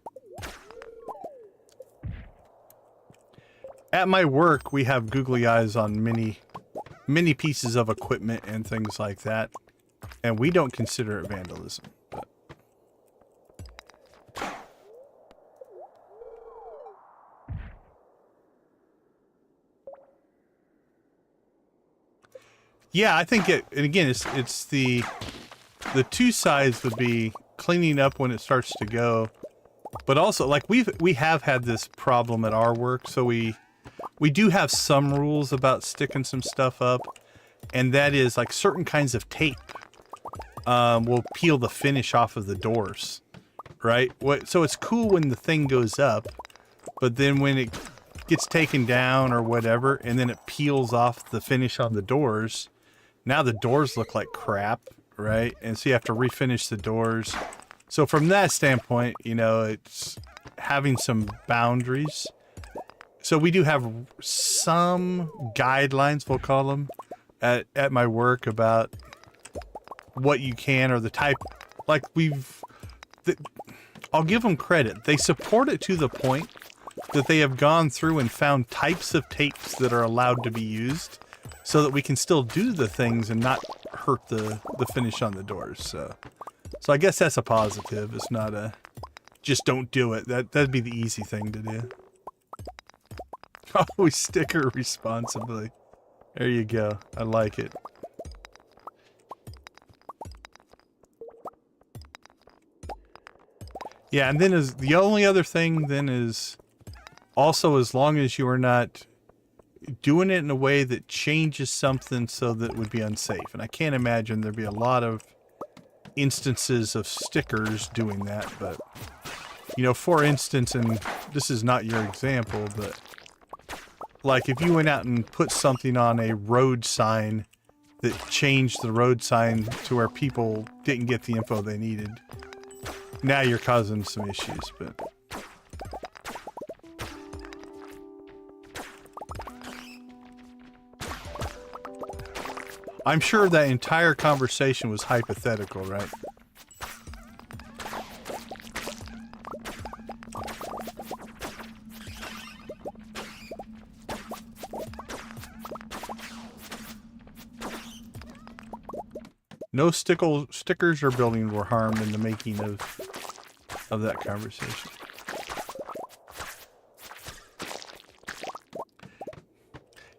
At my work, we have googly eyes on many pieces of equipment and things like that. And we don't consider it vandalism. But yeah, I think it, and again, it's the two sides would be cleaning up when it starts to go, but also like we have had this problem at our work, so we do have some rules about sticking some stuff up, and that is like certain kinds of tape will peel the finish off of the doors, right? So it's cool when the thing goes up, but then when it gets taken down or whatever, and then it peels off the finish on the doors. Now the doors look like crap, right? And so you have to refinish the doors. So from that standpoint, you know, it's having some boundaries. So we do have some guidelines, we'll call them, at my work about what you can or the type. Like I'll give them credit. They support it to the point that they have gone through and found types of tapes that are allowed to be used, so that we can still do the things and not hurt the finish on the doors. So I guess that's a positive. It's not a just don't do it. That'd be the easy thing to do. Always sticker responsibly. There you go. I like it. Yeah, and then the only other thing then is also, as long as you are not doing it in a way that changes something so that it would be unsafe. And I can't imagine there'd be a lot of instances of stickers doing that, but you know, for instance, and this is not your example, but like if you went out and put something on a road sign that changed the road sign to where people didn't get the info they needed, now you're causing some issues. But I'm sure that entire conversation was hypothetical, right? No stickers or buildings were harmed in the making of that conversation.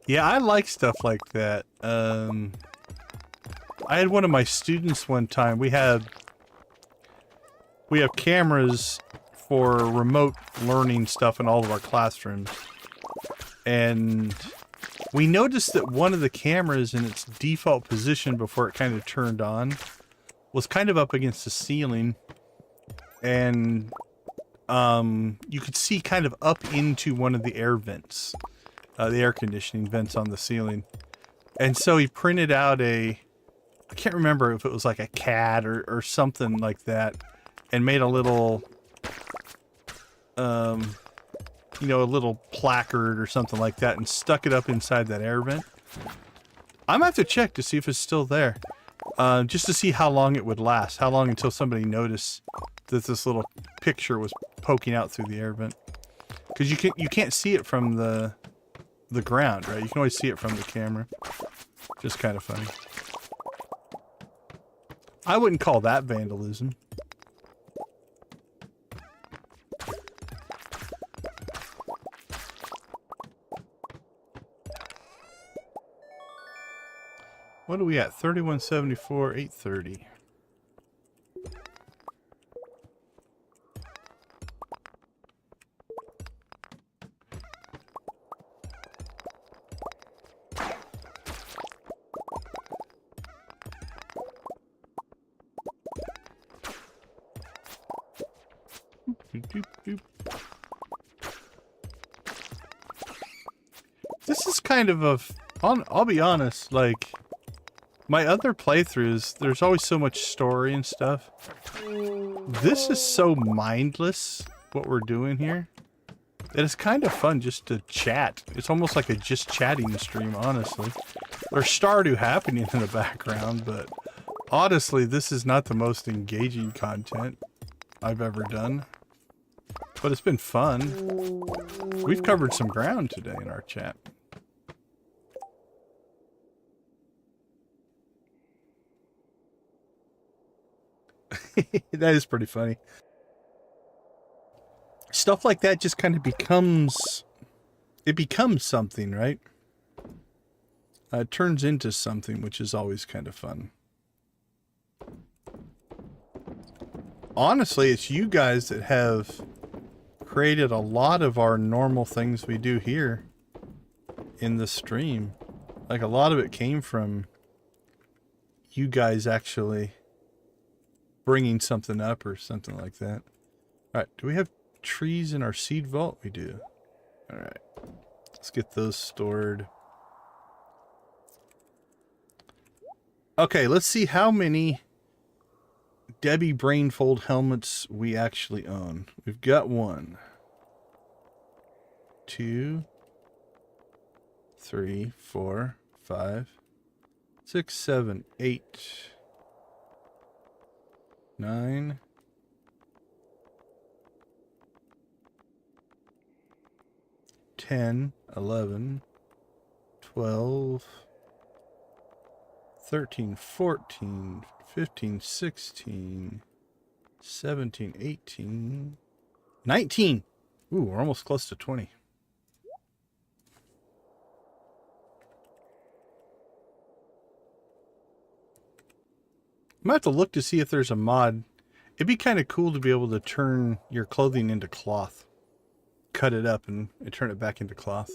Yeah, I like stuff like that. I had one of my students one time. We have cameras for remote learning stuff in all of our classrooms. And we noticed that one of the cameras in its default position before it kind of turned on was kind of up against the ceiling. And you could see kind of up into one of the air vents, the air conditioning vents on the ceiling. And so he printed out I can't remember if it was like a cat or something like that, and made a little, you know, a little placard or something like that, and stuck it up inside that air vent. I'm gonna have to check to see if it's still there, just to see how long it would last, how long until somebody noticed that this little picture was poking out through the air vent. Because you can't see it from the ground, right? You can always see it from the camera. Just kind of funny. I wouldn't call that vandalism. What are we at? 3174, 830. This is kind of I'll be honest, like, my other playthroughs, there's always so much story and stuff. This is so mindless, what we're doing here, that it's kind of fun just to chat. It's almost like a just chatting stream, honestly. There's Stardew happening in the background, but honestly, this is not the most engaging content I've ever done. But it's been fun. We've covered some ground today in our chat. That is pretty funny. Stuff like that just kind of becomes something, right? It turns into something, which is always kind of fun. Honestly, it's you guys that have created a lot of our normal things we do here in the stream. Like, a lot of it came from you guys actually bringing something up or something like that. Alright, do we have trees in our seed vault? We do. Alright, let's get those stored. Okay, let's see how many Debbie Brainfold helmets we actually own. We've got 1, 2, 3, 4, 5, 6, 7, 8, 9, 10, 11, 12, 13, 14, 15, 16, 17, 18, 19. Ooh, we're almost close to 20. I might have to look to see if there's a mod. It'd be kind of cool to be able to turn your clothing into cloth. Cut it up and turn it back into cloth.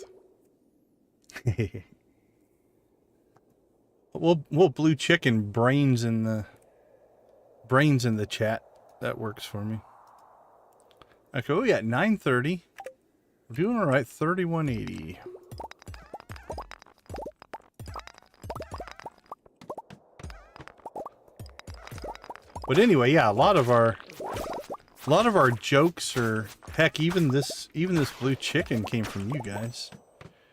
We'll blue chicken brains in the chat. That works for me. Okay, we got 930. We're doing all right. 3180. But anyway, yeah, a lot of our jokes, or heck, even this blue chicken came from you guys.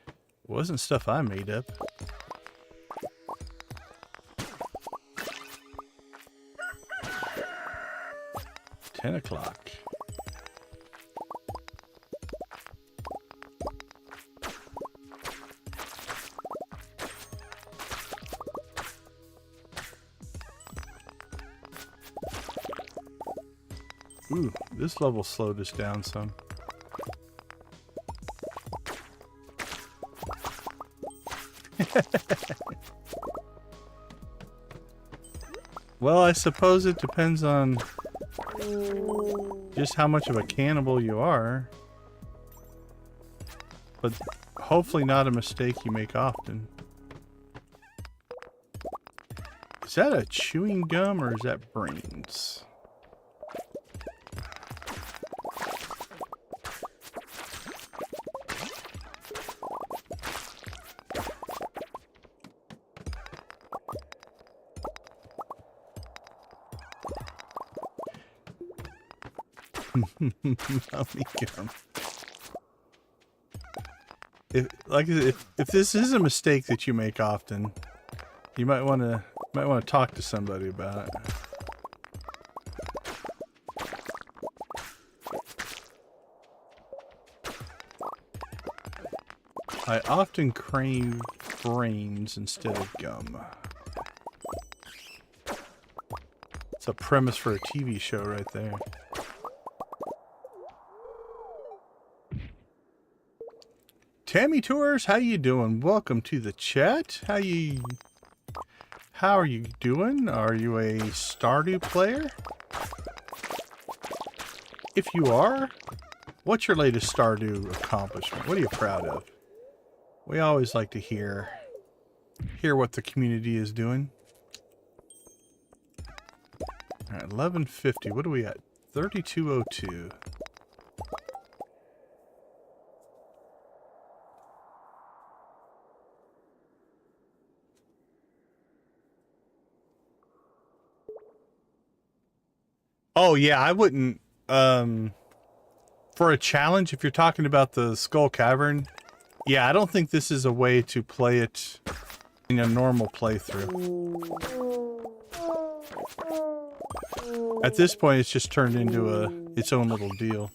It wasn't stuff I made up. 10 o'clock. Ooh, this level slowed us down some. Well, I suppose it depends on just how much of a cannibal you are. But hopefully not a mistake you make often. Is that a chewing gum or is that brains? If this is a mistake that you make often, you might want to talk to somebody about it. I often crave brains instead of gum. It's a premise for a TV show right there. Tammy Tours, how you doing? Welcome to the chat. How are you doing? Are you a Stardew player? If you are, what's your latest Stardew accomplishment? What are you proud of? We always like to hear what the community is doing. All right, 1150. What are we at? 3202. Oh yeah, I wouldn't, for a challenge, if you're talking about the Skull Cavern, yeah, I don't think this is a way to play it in a normal playthrough. At this point, it's just turned into its own little deal.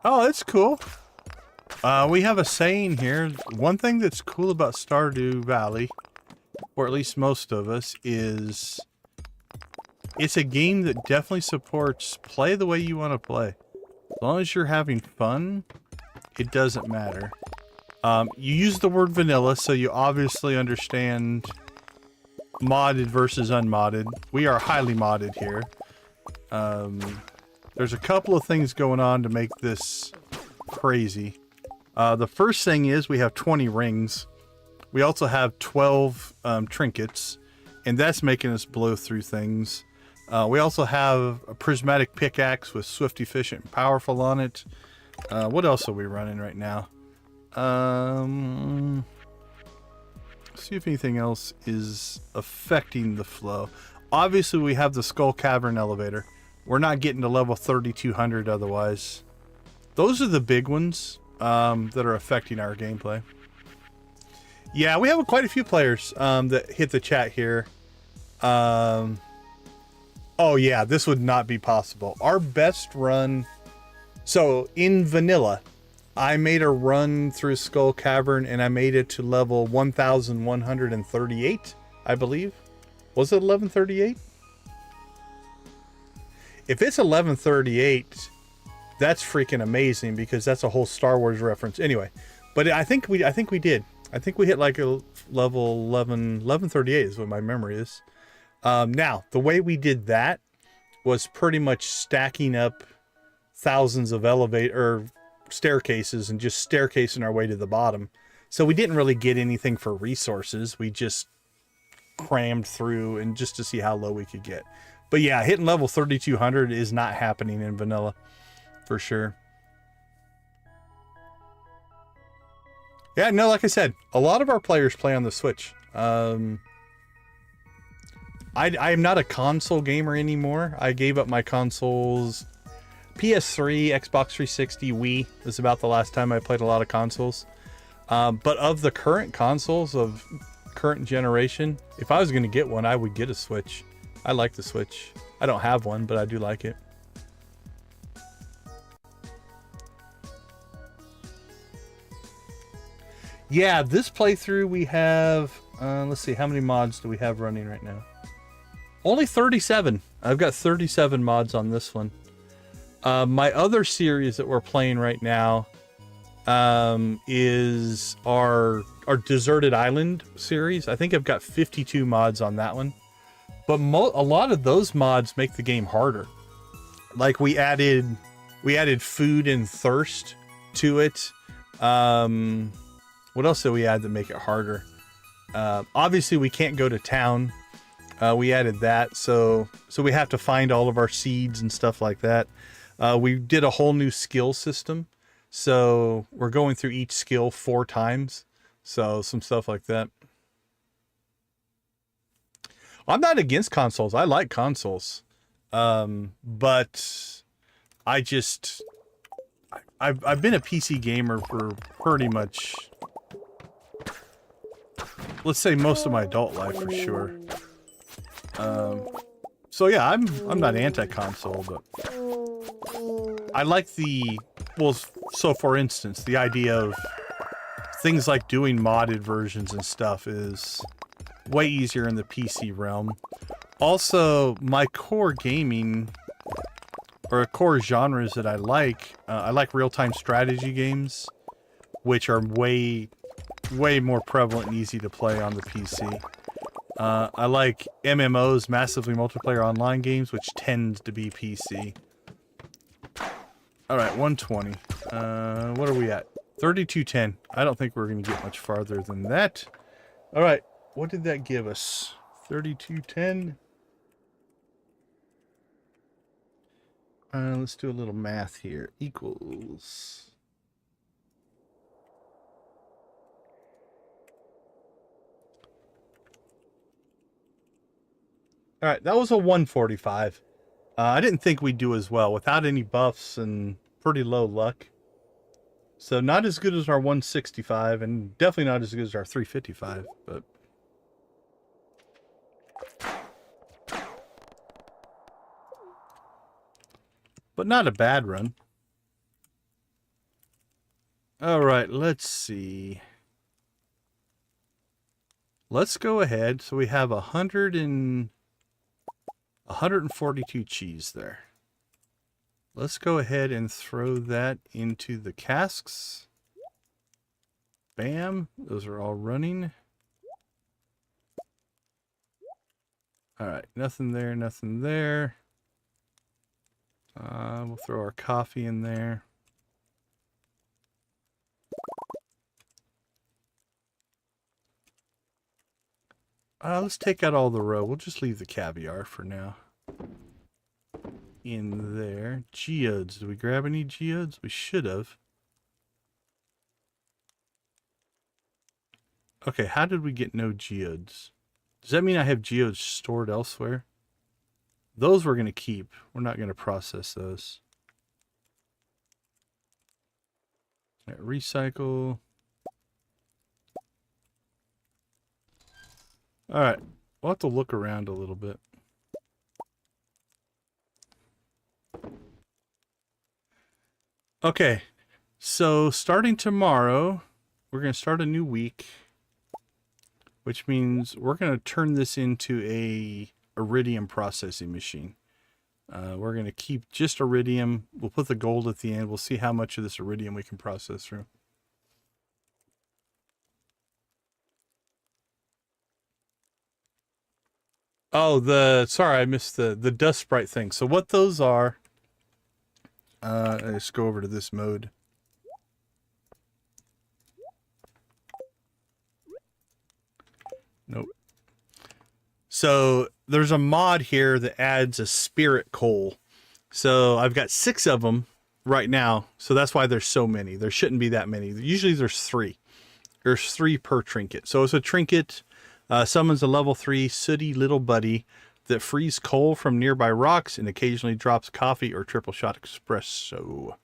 Oh, that's cool. We have a saying here. One thing that's cool about Stardew Valley, or at least most of us, is it's a game that definitely supports play the way you want to play. As long as you're having fun, it doesn't matter. You use the word vanilla, so you obviously understand modded versus unmodded. We are highly modded here. There's a couple of things going on to make this crazy. The first thing is we have 20 rings. We also have 12 trinkets, and that's making us blow through things. We also have a prismatic pickaxe with swift, efficient, and powerful on it. What else are we running right now? See if anything else is affecting the flow. Obviously, we have the Skull Cavern Elevator. We're not getting to level 3200 otherwise. Those are the big ones that are affecting our gameplay. Yeah, we have quite a few players that hit the chat here. Oh yeah, this would not be possible. Our best run... So, in vanilla, I made a run through Skull Cavern and I made it to level 1138, I believe. Was it 1138? If it's 1138, that's freaking amazing because that's a whole Star Wars reference. Anyway, but I think we did. I think we hit like a level 1138 is what my memory is. Now, the way we did that was pretty much stacking up thousands of staircases and just staircasing our way to the bottom. So we didn't really get anything for resources. We just crammed through and just to see how low we could get. But yeah, hitting level 3200 is not happening in vanilla for sure. Yeah, no, like I said, a lot of our players play on the Switch. I am not a console gamer anymore. I gave up my consoles. PS3, Xbox 360, Wii was about the last time I played a lot of consoles. But of the current consoles of current generation, if I was going to get one, I would get a Switch. I like the Switch. I don't have one, but I do like it. Yeah, this playthrough we have, let's see, how many mods do we have running right now? Only 37. I've got 37 mods on this one. My other series that we're playing right now is our Deserted Island series. I think I've got 52 mods on that one. But a lot of those mods make the game harder. Like we added food and thirst to it. What else did we add that make it harder? Obviously we can't go to town. We added that, so we have to find all of our seeds and stuff like that. We did a whole new skill system, so we're going through each skill 4 times. So some stuff like that. I'm not against consoles. I like consoles, but I've been a PC gamer for pretty much, let's say, most of my adult life for sure. So yeah, I'm not anti-console, but I like so for instance, the idea of things like doing modded versions and stuff is way easier in the PC realm. Also, my core gaming, or core genres that I like real-time strategy games, which are way more prevalent and easy to play on the PC. I like MMOs, massively multiplayer online games, which tends to be PC. Alright, 120. What are we at? 3210. I don't think we're going to get much farther than that. Alright, what did that give us? 3210. Let's do a little math here. Equals... Alright, that was a 145. I didn't think we'd do as well without any buffs and pretty low luck. So not as good as our 165 and definitely not as good as our 355, but not a bad run. Alright, let's see. Let's go ahead. So we have 142 cheese there. Let's go ahead and throw that into the casks. Bam. Those are all running. Alright, nothing there, nothing there. We'll throw our coffee in there. Let's take out all the roe. We'll just leave the caviar for now. In there. Geodes. Did we grab any geodes? We should have. Okay, how did we get no geodes? Does that mean I have geodes stored elsewhere? Those we're going to keep. We're not going to process those. Right, recycle. Alright, we'll have to look around a little bit. Okay, so starting tomorrow, we're going to start a new week, which means we're going to turn this into a iridium processing machine. We're going to keep just iridium. We'll put the gold at the end. We'll see how much of this iridium we can process through. Oh, sorry, I missed the dust sprite thing. So what those are, let's go over to this mode. Nope. So there's a mod here that adds a spirit coal. So I've got 6 of them right now. So that's why there's so many. There shouldn't be that many. Usually there's 3. There's 3 per trinket. So it's a trinket. Summons a level 3 sooty little buddy that frees coal from nearby rocks and occasionally drops coffee or triple shot espresso.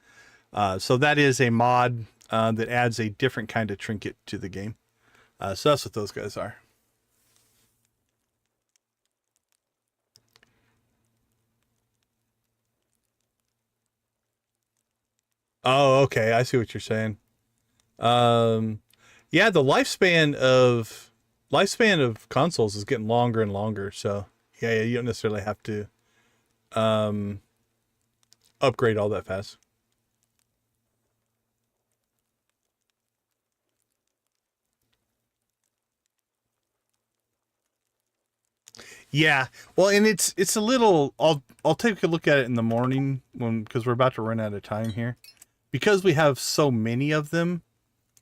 So that is a mod. that adds a different kind of trinket to the game. So that's what those guys are. Oh, okay. I see what you're saying. Yeah, the lifespan of consoles is getting longer and longer. So yeah, you don't necessarily have to upgrade all that fast. Yeah, well, and it's a little. I'll take a look at it in the morning because we're about to run out of time here. Because we have so many of them,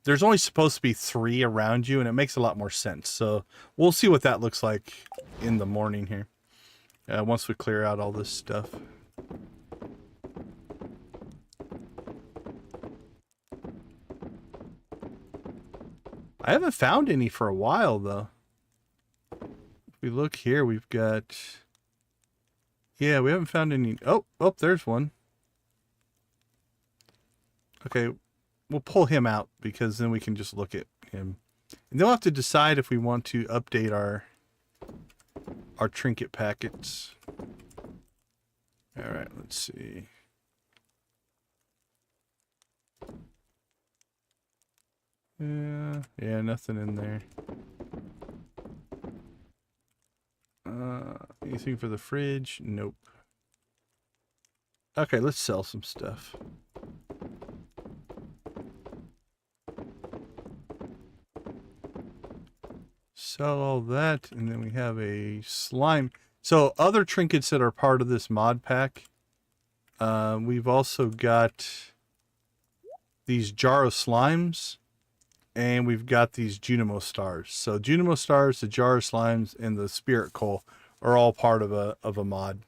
there's only supposed to be 3 around you, and it makes a lot more sense. So we'll see what that looks like in the morning here. Once we clear out all this stuff. I haven't found any for a while, though. If we look here, we've got... Yeah, we haven't found any... Oh, there's one. Okay, we'll pull him out because then we can just look at him. And they'll have to decide if we want to update our trinket packets. All right, let's see. Yeah, nothing in there. Anything for the fridge? Nope. Okay, let's sell some stuff. Sell all that, and then we have a slime. So other trinkets that are part of this mod pack, we've also got these jar of slimes, and we've got these Junimos stars. So Junimos stars, the jar of slimes, and the spirit coal are all part of a mod.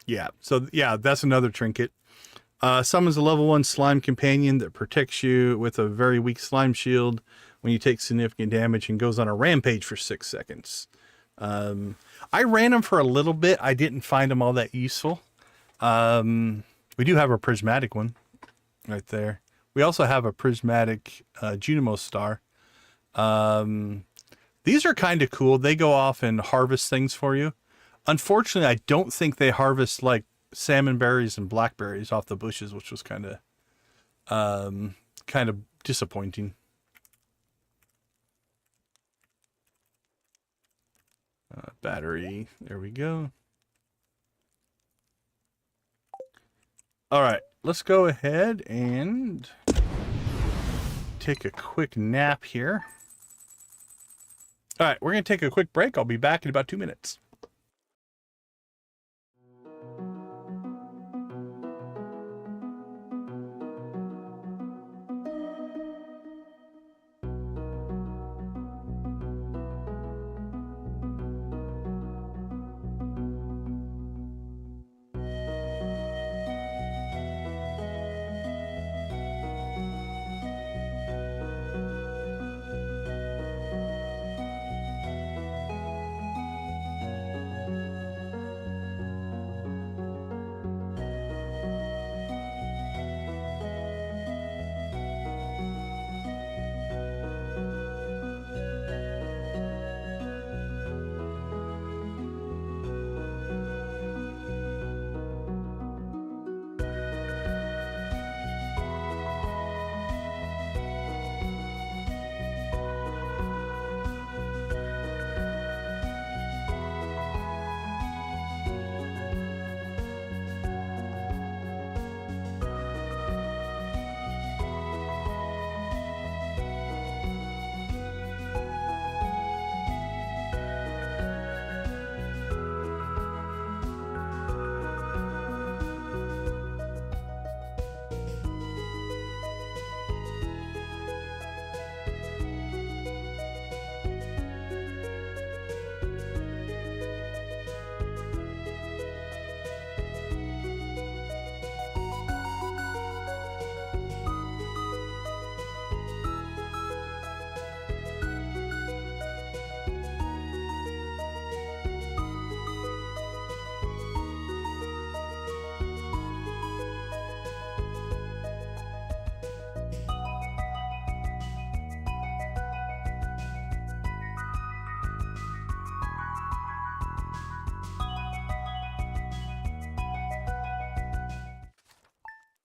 Yeah, so yeah, that's another trinket. Summons a level 1 slime companion that protects you with a very weak slime shield when you take significant damage and goes on a rampage for 6 seconds. I ran them for a little bit. I didn't find them all that useful. We do have a prismatic one right there. We also have a prismatic Junimos star. These are kind of cool. They go off and harvest things for you. Unfortunately, I don't think they harvest like salmon berries and blackberries off the bushes, which was kind of disappointing. Battery, there we go. All right, let's go ahead and take a quick nap here. All right, we're gonna take a quick break. I'll be back in about 2 minutes.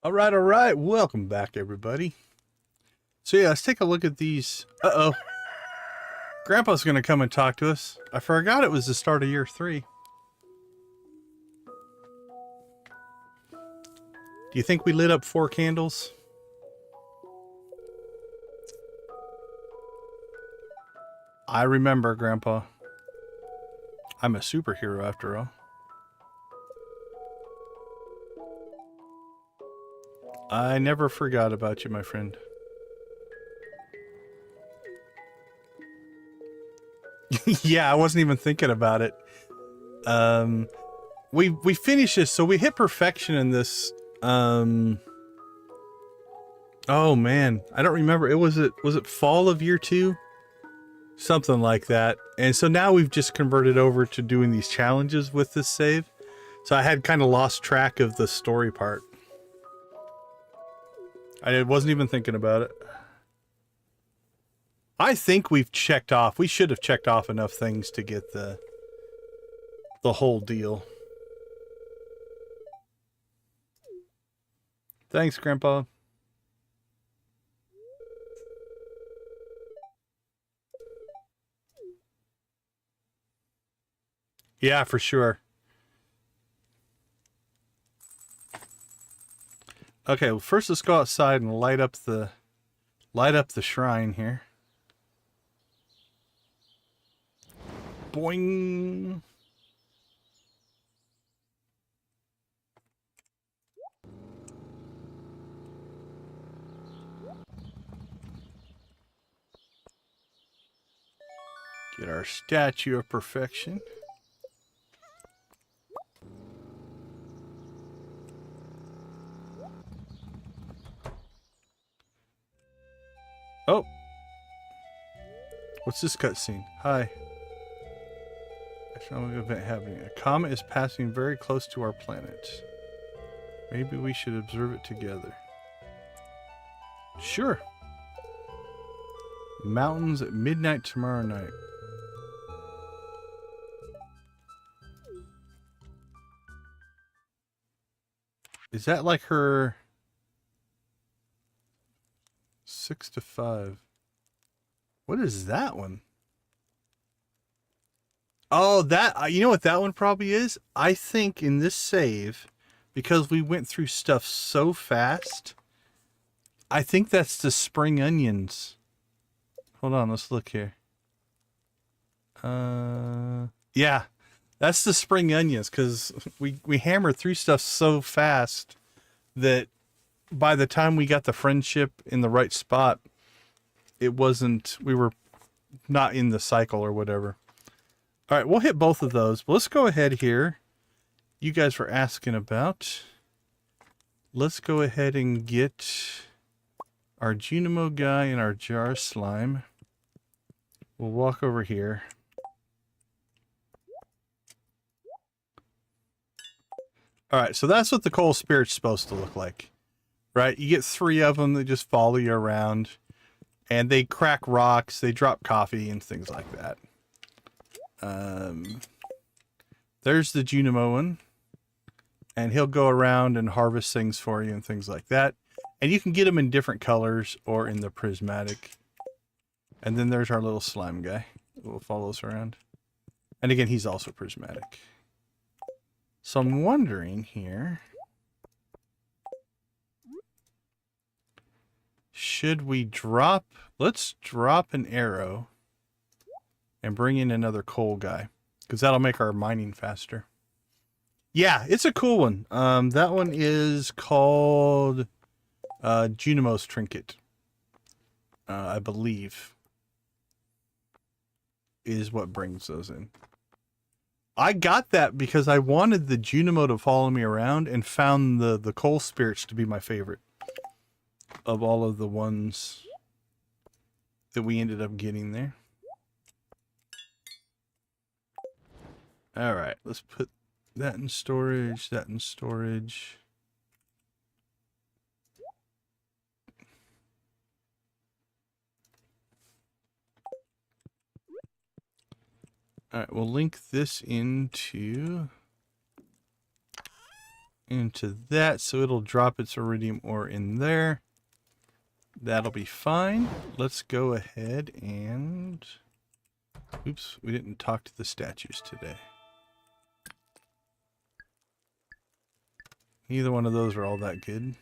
All right. Welcome back, everybody. So yeah, let's take a look at these. Uh-oh. Grandpa's going to come and talk to us. I forgot it was the start of year 3. Do you think we lit up 4 candles? I remember, Grandpa. I'm a superhero after all. I never forgot about you, my friend. Yeah, I wasn't even thinking about it. We finished this, so we hit perfection in this. Oh man, I don't remember. Was it fall of year 2? Something like that. And so now we've just converted over to doing these challenges with this save. So I had kind of lost track of the story part. I wasn't even thinking about it. I think we've checked off. We should have checked off enough things to get the whole deal. Thanks, Grandpa. Yeah, for sure. Okay, well, first let's go outside and light up the shrine here. Boing. Get our statue of perfection. Oh. What's this cutscene? Hi. Astronomical event happening. A comet is passing very close to our planet. Maybe we should observe it together. Sure. Mountains at midnight tomorrow night. Is that like her 6 to 5? What is that one? Oh, that, you know what that one probably is? I think in this save, because we went through stuff so fast, I think that's the spring onions. Hold on, let's look here. Yeah, that's the spring onions, because we hammered through stuff so fast that by the time we got the friendship in the right spot, we were not in the cycle or whatever. All right, we'll hit both of those. But let's go ahead here. You guys were asking about. Let's go ahead and get our Junimo guy and our jar slime. We'll walk over here. All right, so that's what the coal spirit's supposed to look like, right? You get 3 of them that just follow you around, and they crack rocks, they drop coffee and things like that. There's the Junimo one, and he'll go around and harvest things for you and things like that. And you can get them in different colors or in the prismatic. And then there's our little slime guy who will follow us around. And again, he's also prismatic. So I'm wondering here, should we let's drop an arrow and bring in another coal guy, because that'll make our mining faster. Yeah, it's a cool one. That one is called Junimos Trinket, I believe, is what brings those in. I got that because I wanted the Junimo to follow me around and found the coal spirits to be my favorite of all of the ones that we ended up getting there. All right, let's put that in storage, that in storage. All right, we'll link this into into that, so it'll drop its iridium ore in there. That'll be fine. Let's go ahead and... Oops, we didn't talk to the statues today. Neither one of those are all that good.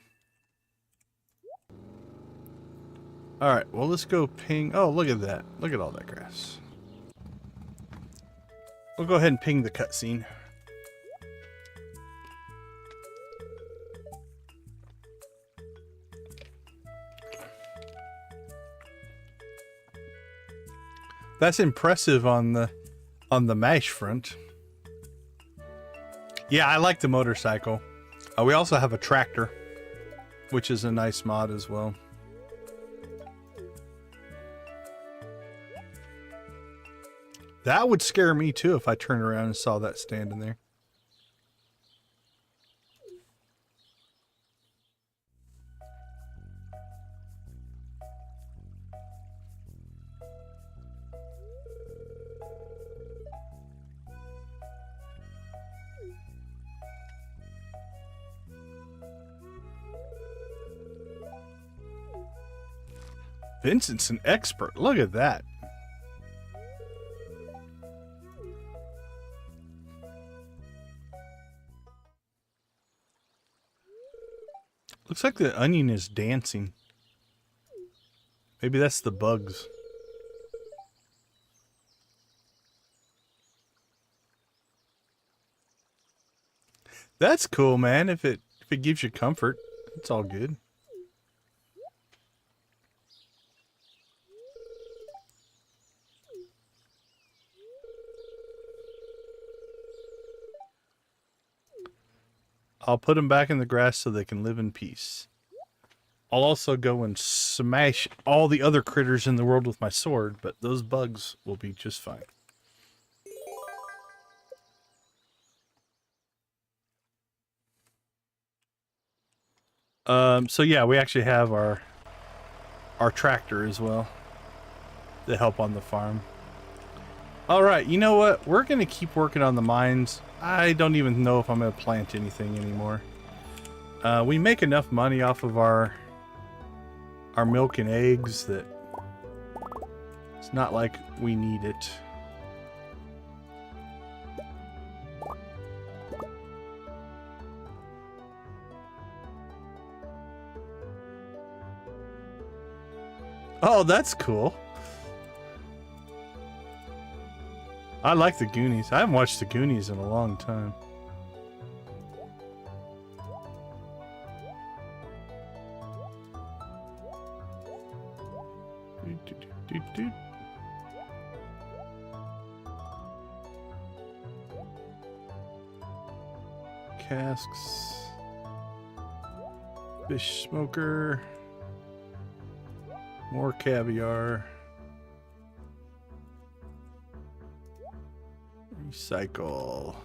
Alright, well let's go ping... Oh, look at that. Look at all that grass. We'll go ahead and ping the cutscene. That's impressive on the MASH front. Yeah, I like the motorcycle. We also have a tractor, which is a nice mod as well. That would scare me too if I turned around and saw that standing there. Vincent's an expert. Look at that. Looks like the onion is dancing. Maybe that's the bugs. That's cool, man. If it gives you comfort, it's all good. I'll put them back in the grass so they can live in peace. I'll also go and smash all the other critters in the world with my sword, but those bugs will be just fine. So yeah, we actually have our tractor as well to help on the farm. All right, you know what? We're going to keep working on the mines. I don't even know if I'm going to plant anything anymore. We make enough money off of our milk and eggs that it's not like we need it. Oh, that's cool. I like the Goonies. I haven't watched the Goonies in a long time. Casks. Fish smoker. More caviar. Recycle.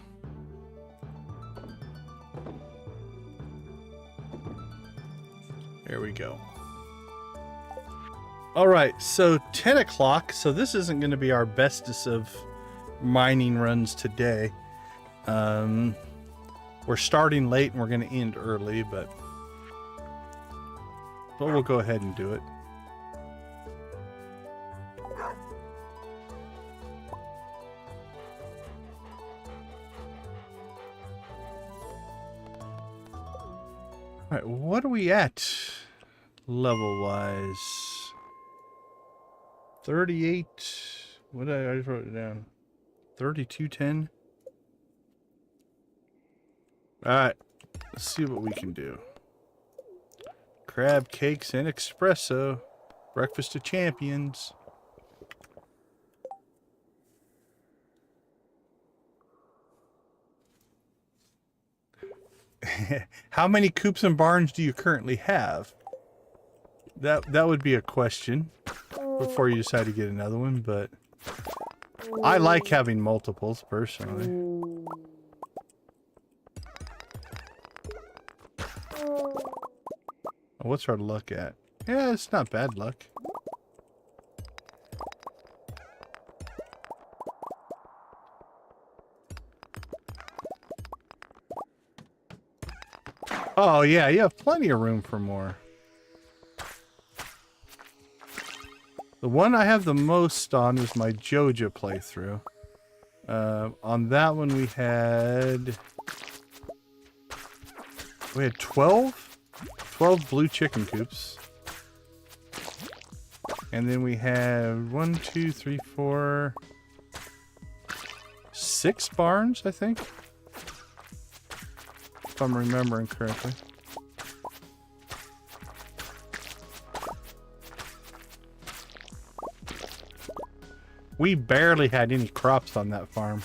There we go. All right, so 10 o'clock. So this isn't going to be our bestest of mining runs today. We're starting late and we're going to end early, but we'll go ahead and do it. All right, what are we at level-wise? 38. What did I just wrote it down? 3210. All right, let's see what we can do. Crab cakes and espresso. Breakfast of champions. How many coops and barns do you currently have? That would be a question before you decide to get another one, but I like having multiples personally. What's our luck at? Yeah, it's not bad luck. Oh, yeah, you have plenty of room for more. The one I have the most on is my Joja playthrough. On that one we had 12 blue chicken coops. And then we have 1, 2, 3, 4, 6 barns, I think. If I'm remembering correctly. We barely had any crops on that farm.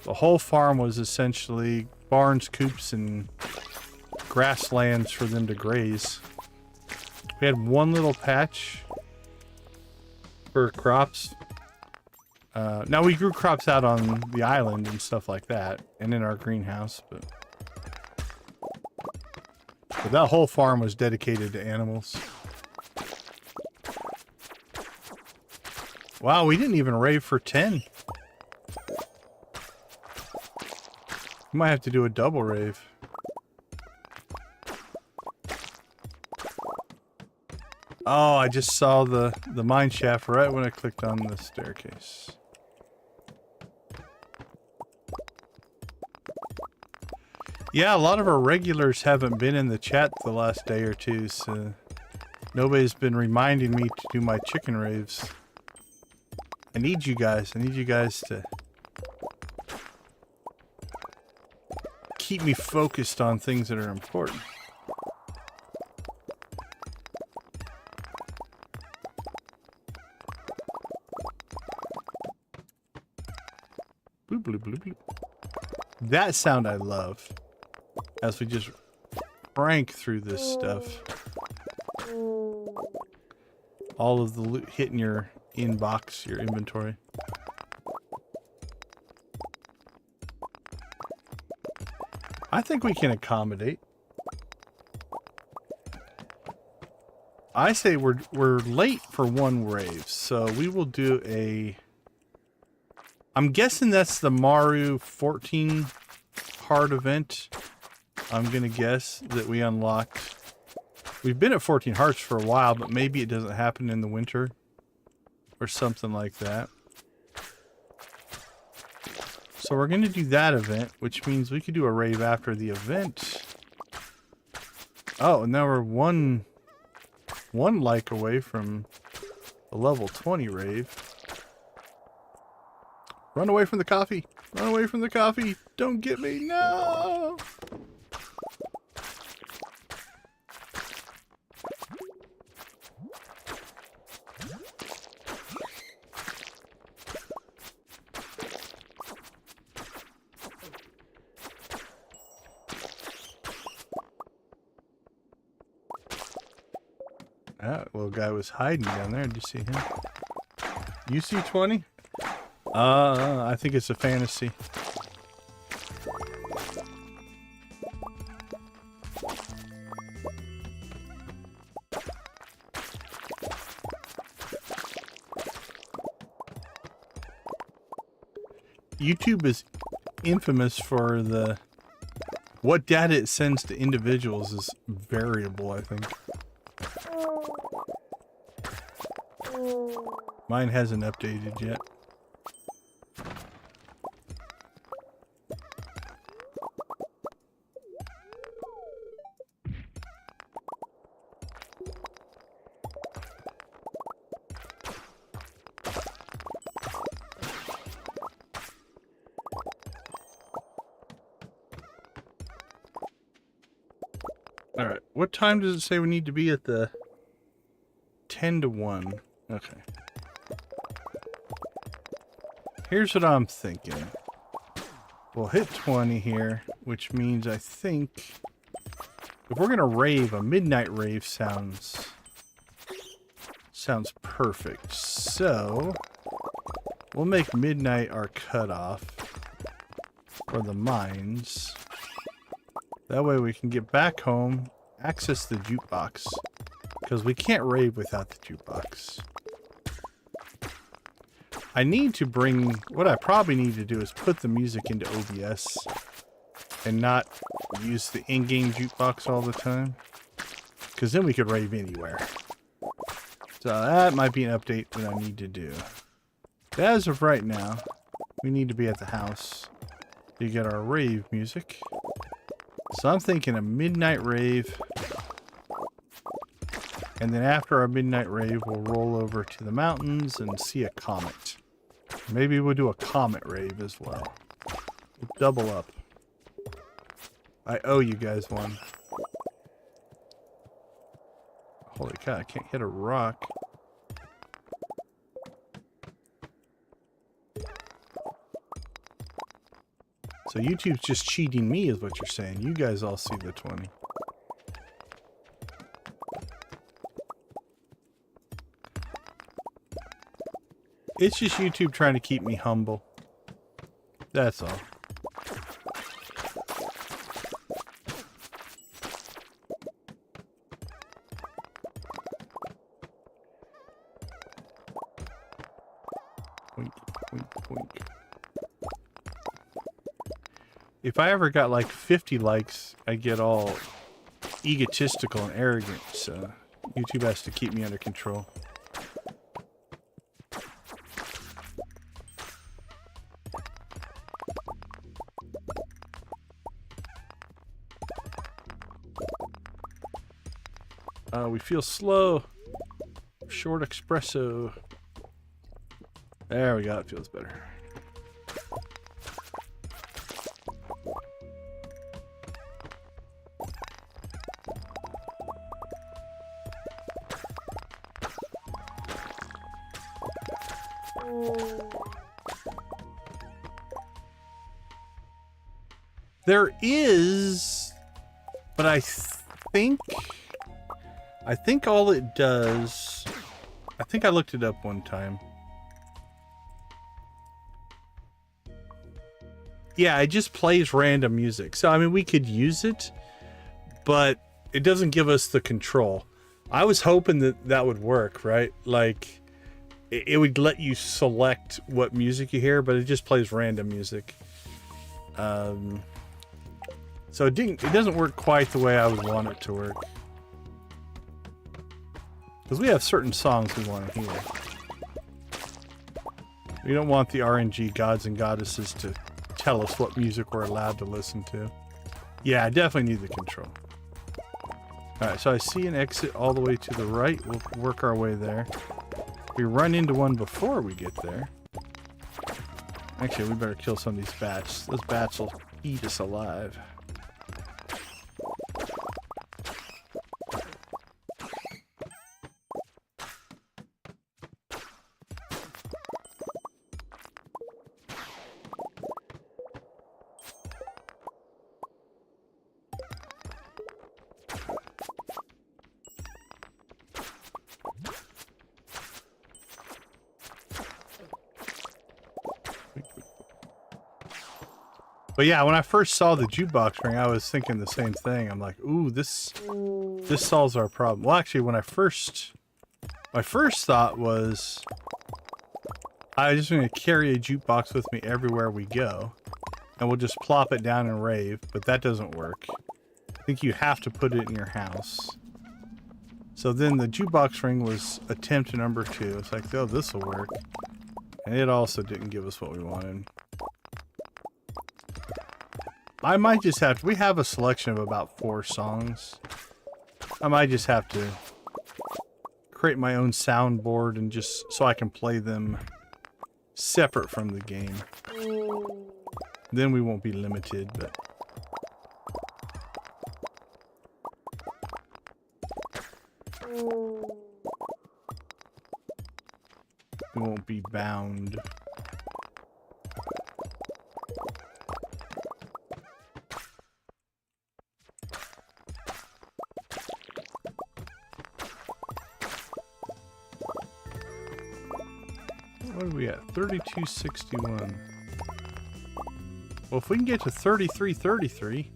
The whole farm was essentially barns, coops, and grasslands for them to graze. We had one little patch for crops. Now we grew crops out on the island and stuff like that, and in our greenhouse, but that whole farm was dedicated to animals. Wow, we didn't even rave for 10. We might have to do a double rave. Oh, I just saw the mine shaft right when I clicked on the staircase. Yeah, a lot of our regulars haven't been in the chat the last day or two, so nobody's been reminding me to do my chicken raves. I need you guys. I need you guys to keep me focused on things that are important. Bloop, bloop, bloop, bloop. That sound I love. As we just crank through this stuff. All of the loot hitting your inbox, your inventory. I think we can accommodate. I say we're late for one rave, so we will do a... I'm guessing that's the Maru 14 hard event. I'm gonna guess that we unlocked. We've been at 14 hearts for a while, but maybe it doesn't happen in the winter. Or something like that. So we're going to do that event, which means we could do a rave after the event. Oh, and now we're one like away from a level 20 rave. Run away from the coffee. Run away from the coffee. Don't get me. No. That little guy was hiding down there. Did you see him? You see 20? I think it's a fantasy. YouTube is infamous for what data it sends to individuals is variable, I think. Mine hasn't updated yet. All right, what time does it say we need to be at the 10 to 1? Okay. Here's what I'm thinking. We'll hit 20 here, which means I think if we're gonna rave, a midnight rave sounds perfect. So we'll make midnight our cutoff for the mines. That way we can get back home, access the jukebox, because we can't rave without the jukebox. I need to bring, what I probably need to do is put the music into OBS and not use the in-game jukebox all the time. Because then we could rave anywhere. So that might be an update that I need to do. But as of right now, we need to be at the house to get our rave music. So I'm thinking a midnight rave. And then after our midnight rave, we'll roll over to the mountains and see a comet. Maybe we'll do a comet rave as well. We'll double up. I owe you guys one. Holy cow, I can't hit a rock. So YouTube's just cheating me is what you're saying. You guys all see the 20. It's just YouTube trying to keep me humble. That's all. Wink, wink, wink. If I ever got like 50 likes, I get all egotistical and arrogant. So YouTube has to keep me under control. We feel slow. Short espresso. There we go. It feels better. There is, but I think all it does, I think I looked it up one time. Yeah, it just plays random music. So, I mean, we could use it, but it doesn't give us the control. I was hoping that that would work, right? Like, it would let you select what music you hear, but it just plays random music. So it doesn't work quite the way I would want it to work. Because we have certain songs we want to hear. We don't want the RNG gods and goddesses to tell us what music we're allowed to listen to. Yeah, I definitely need the control. Alright, so I see an exit all the way to the right. We'll work our way there. We run into one before we get there. Actually, we better kill some of these bats. Those bats will eat us alive. But yeah, when I first saw the jukebox ring, I was thinking the same thing. I'm like, ooh, this solves our problem. Well, actually, when my first thought was, I was just going to carry a jukebox with me everywhere we go, and we'll just plop it down and rave, but that doesn't work. I think you have to put it in your house. So then the jukebox ring was attempt number 2. It's like, oh, this will work. And it also didn't give us what we wanted. I might just have to, we have a selection of about 4 songs. I might just have to create my own soundboard and just so I can play them separate from the game. Then we won't be limited, but we won't be bound. What are we at? 3261. Well, if we can get to 3333,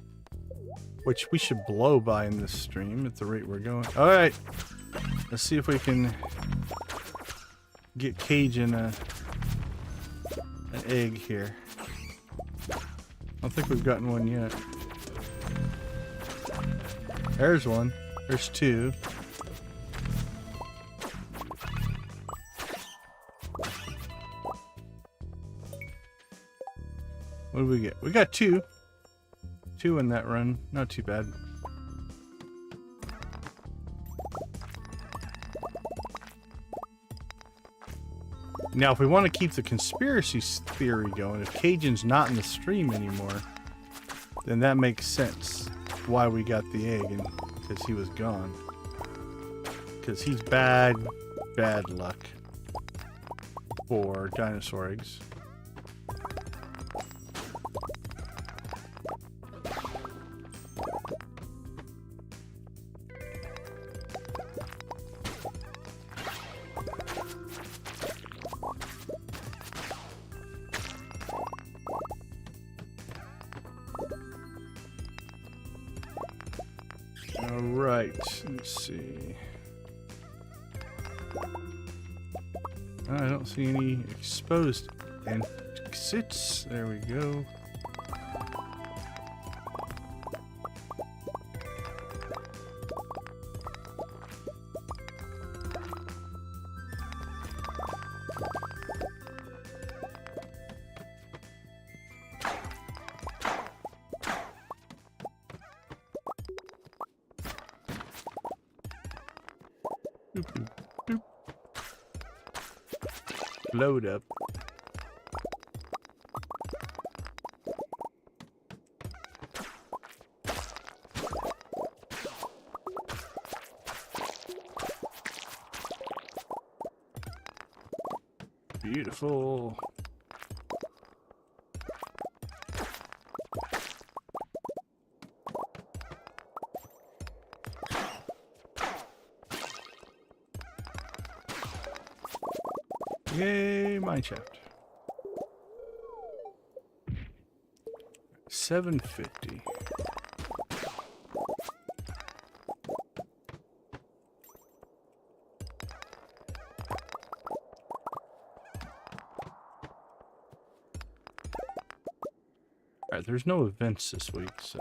which we should blow by in this stream at the rate we're going. All right, let's see if we can get Cajun an egg here. I don't think we've gotten one yet. There's one. There's two. What do we get? We got two. Two in that run. Not too bad. Now, if we want to keep the conspiracy theory going, if Cajun's not in the stream anymore, then that makes sense why we got the egg, and because he was gone. Because he's bad luck for dinosaur eggs. Let's see. I don't see any exposed exits. There we go. Boop. Load up. Beautiful. Yay, mineshaft. 750. Alright, there's no events this week, so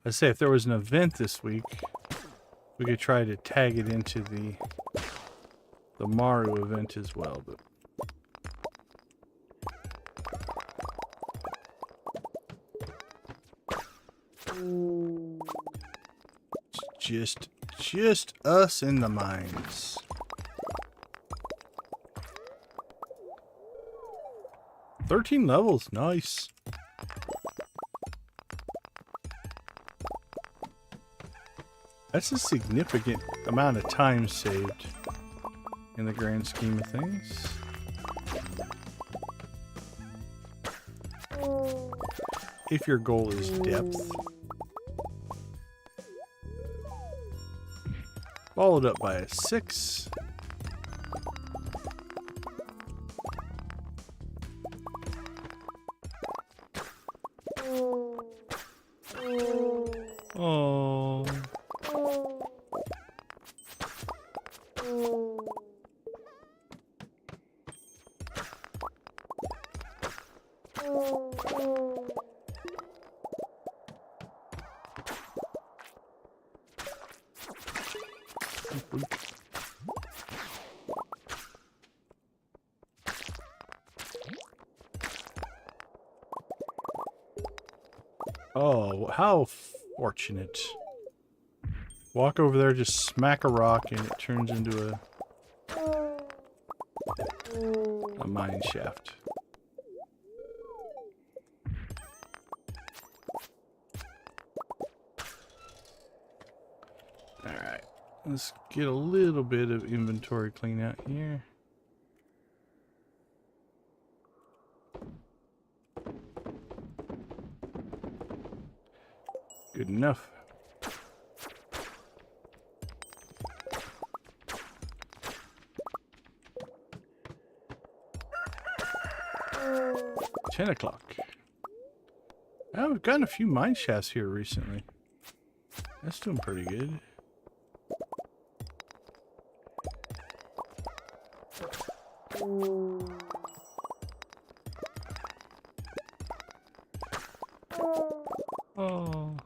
I'd say if there was an event this week, we could try to tag it into the Maru event as well, but it's just us in the mines. "13 levels, nice. That's a significant amount of time saved in the grand scheme of things. If your goal is depth. Followed up by a 6. Oh. Oh, how fortunate. Walk over there, just smack a rock, and it turns into a mine shaft. Alright, let's get a little bit of inventory clean out here. Good enough. $10 o'clock. Oh, we've gotten a few mine shafts here recently. That's doing pretty good. Oh.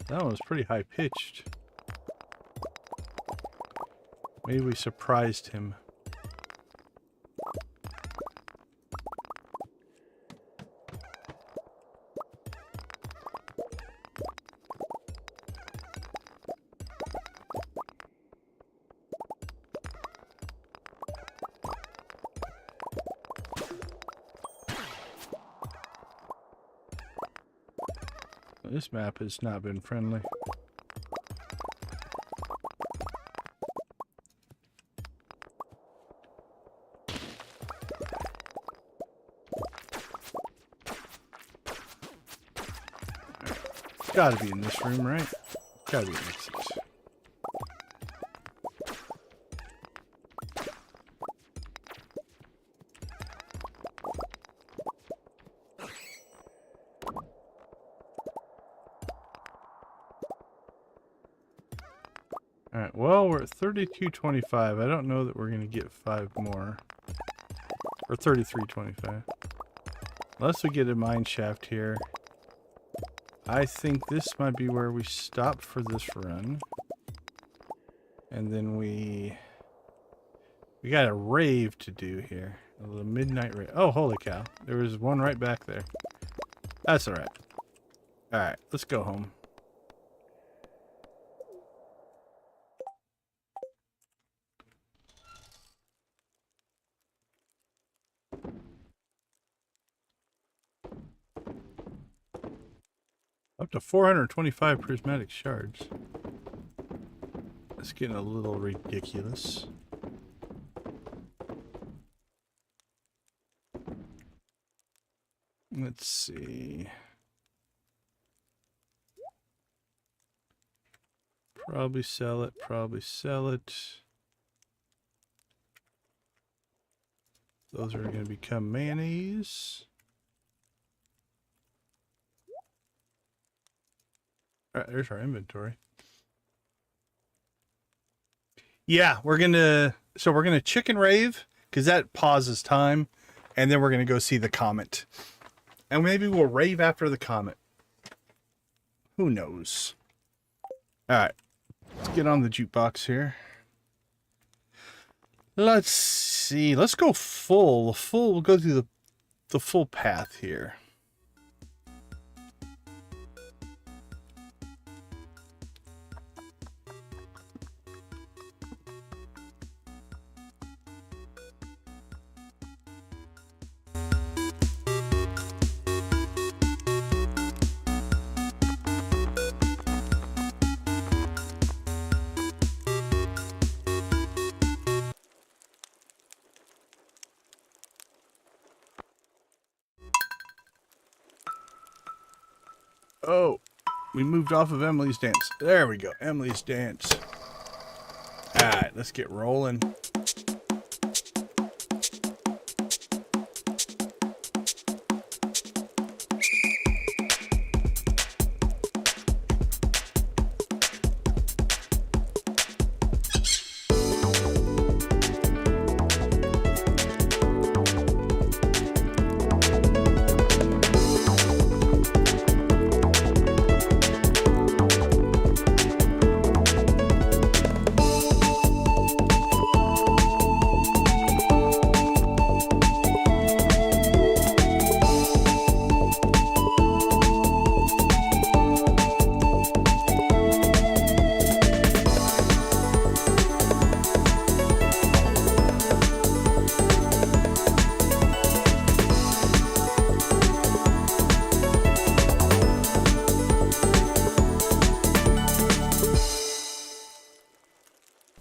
That one was pretty high pitched. Maybe we surprised him. This map has not been friendly. Gotta be in this room, right? Gotta be in this. Alright, well, we're at 32.25. I don't know that we're gonna get 5 more. Or 33.25. Unless we get a mine shaft here. I think this might be where we stop for this run. And then we got a rave to do here. A little midnight rave. Oh, holy cow. There was one right back there. That's alright. Alright, let's go home. Up to 425 prismatic shards. That's getting a little ridiculous. Let's see. Probably sell it, probably sell it. Those are going to become mayonnaise. Alright, there's our inventory. Yeah, we're gonna chicken rave, because that pauses time, and then we're gonna go see the comet. And maybe we'll rave after the comet. Who knows? Alright, let's get on the jukebox here. Let's see, let's go full. We'll go through the full path here. Oh, we moved off of Emily's dance. There we go. Emily's dance. All right, let's get rolling.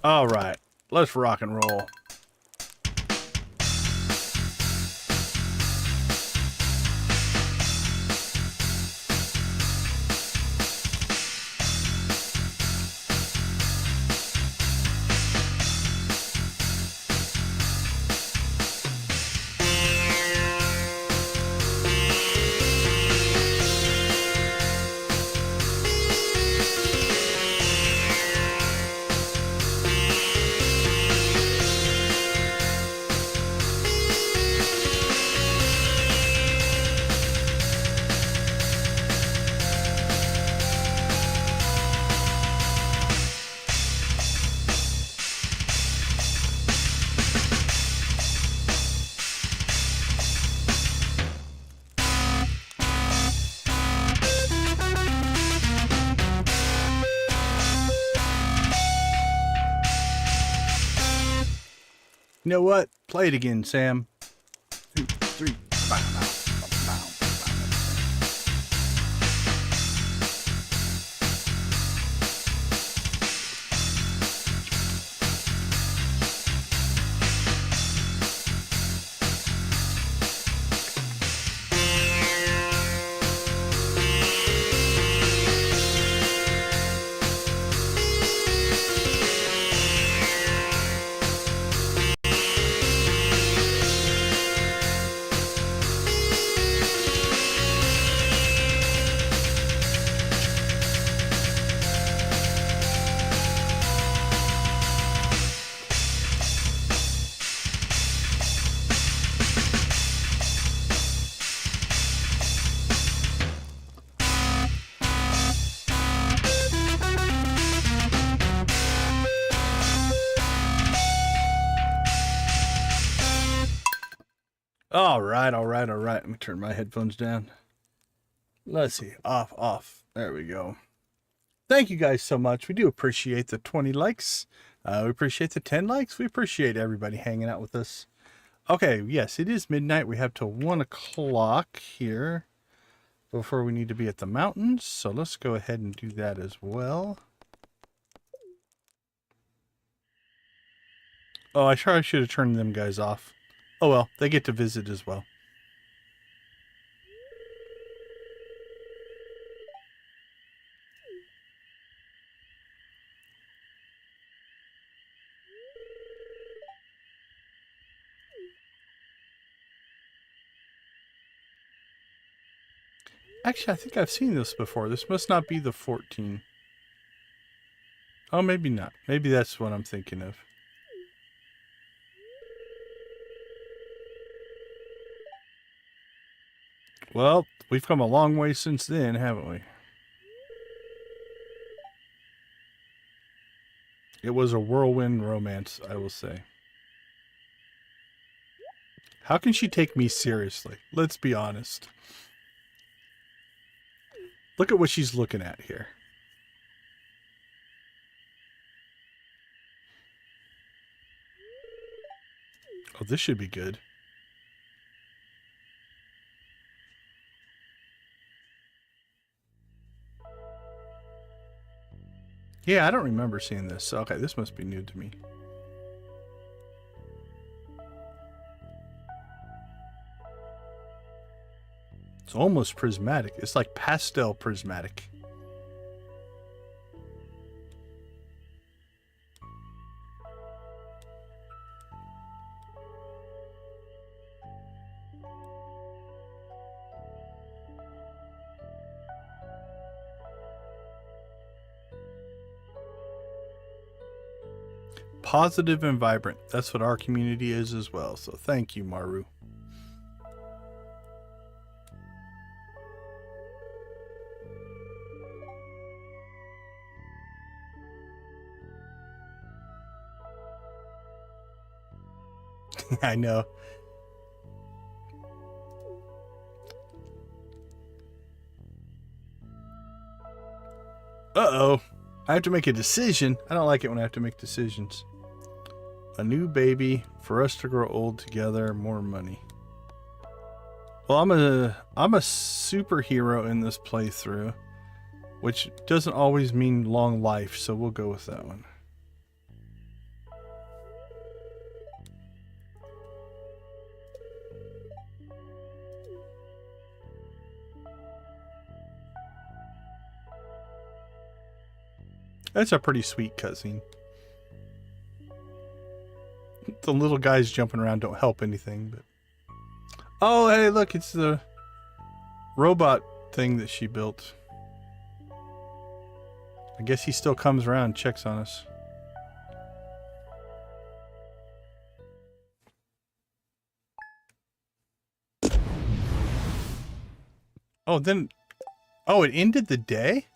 All right, let's rock and roll. You know what? Play it again, Sam. 2, 3. Bow, bow, bow, bow. All right. Let me turn my headphones down. Let's see. Off. There we go. Thank you guys so much. We do appreciate the 20 likes. We appreciate the 10 likes. We appreciate everybody hanging out with us. Okay, yes, it is midnight. We have till 1 o'clock here before we need to be at the mountains. So let's go ahead and do that as well. Oh, I should have turned them guys off. Oh well, they get to visit as well. Actually, I think I've seen this before. This must not be the 14. Oh, maybe not. Maybe that's what I'm thinking of. Well, we've come a long way since then, haven't we? It was a whirlwind romance, I will say. How can she take me seriously? Let's be honest. Look at what she's looking at here. Oh, this should be good. Yeah, I don't remember seeing this. Okay, this must be new to me. It's almost prismatic. It's like pastel prismatic. Positive and vibrant. That's what our community is as well. So thank you, Maru. I know. Uh-oh. I have to make a decision. I don't like it when I have to make decisions. A new baby, for us to grow old together, more money. Well, I'm a superhero in this playthrough, which doesn't always mean long life, so we'll go with that one. That's a pretty sweet cutscene. The little guys jumping around don't help anything, but... Oh, hey, look, it's the robot thing that she built. I guess he still comes around and checks on us. Oh, then... Oh, it ended the day?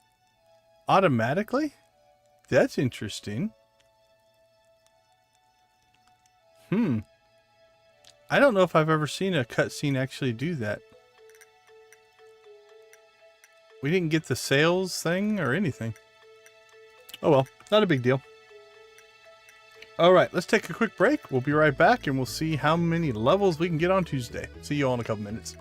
Automatically? That's interesting. I don't know if I've ever seen a cutscene actually do that. We didn't get the sales thing or anything. Oh well, not a big deal. All right, let's take a quick break. We'll be right back, and we'll see how many levels we can get on Tuesday. See you all in a couple minutes.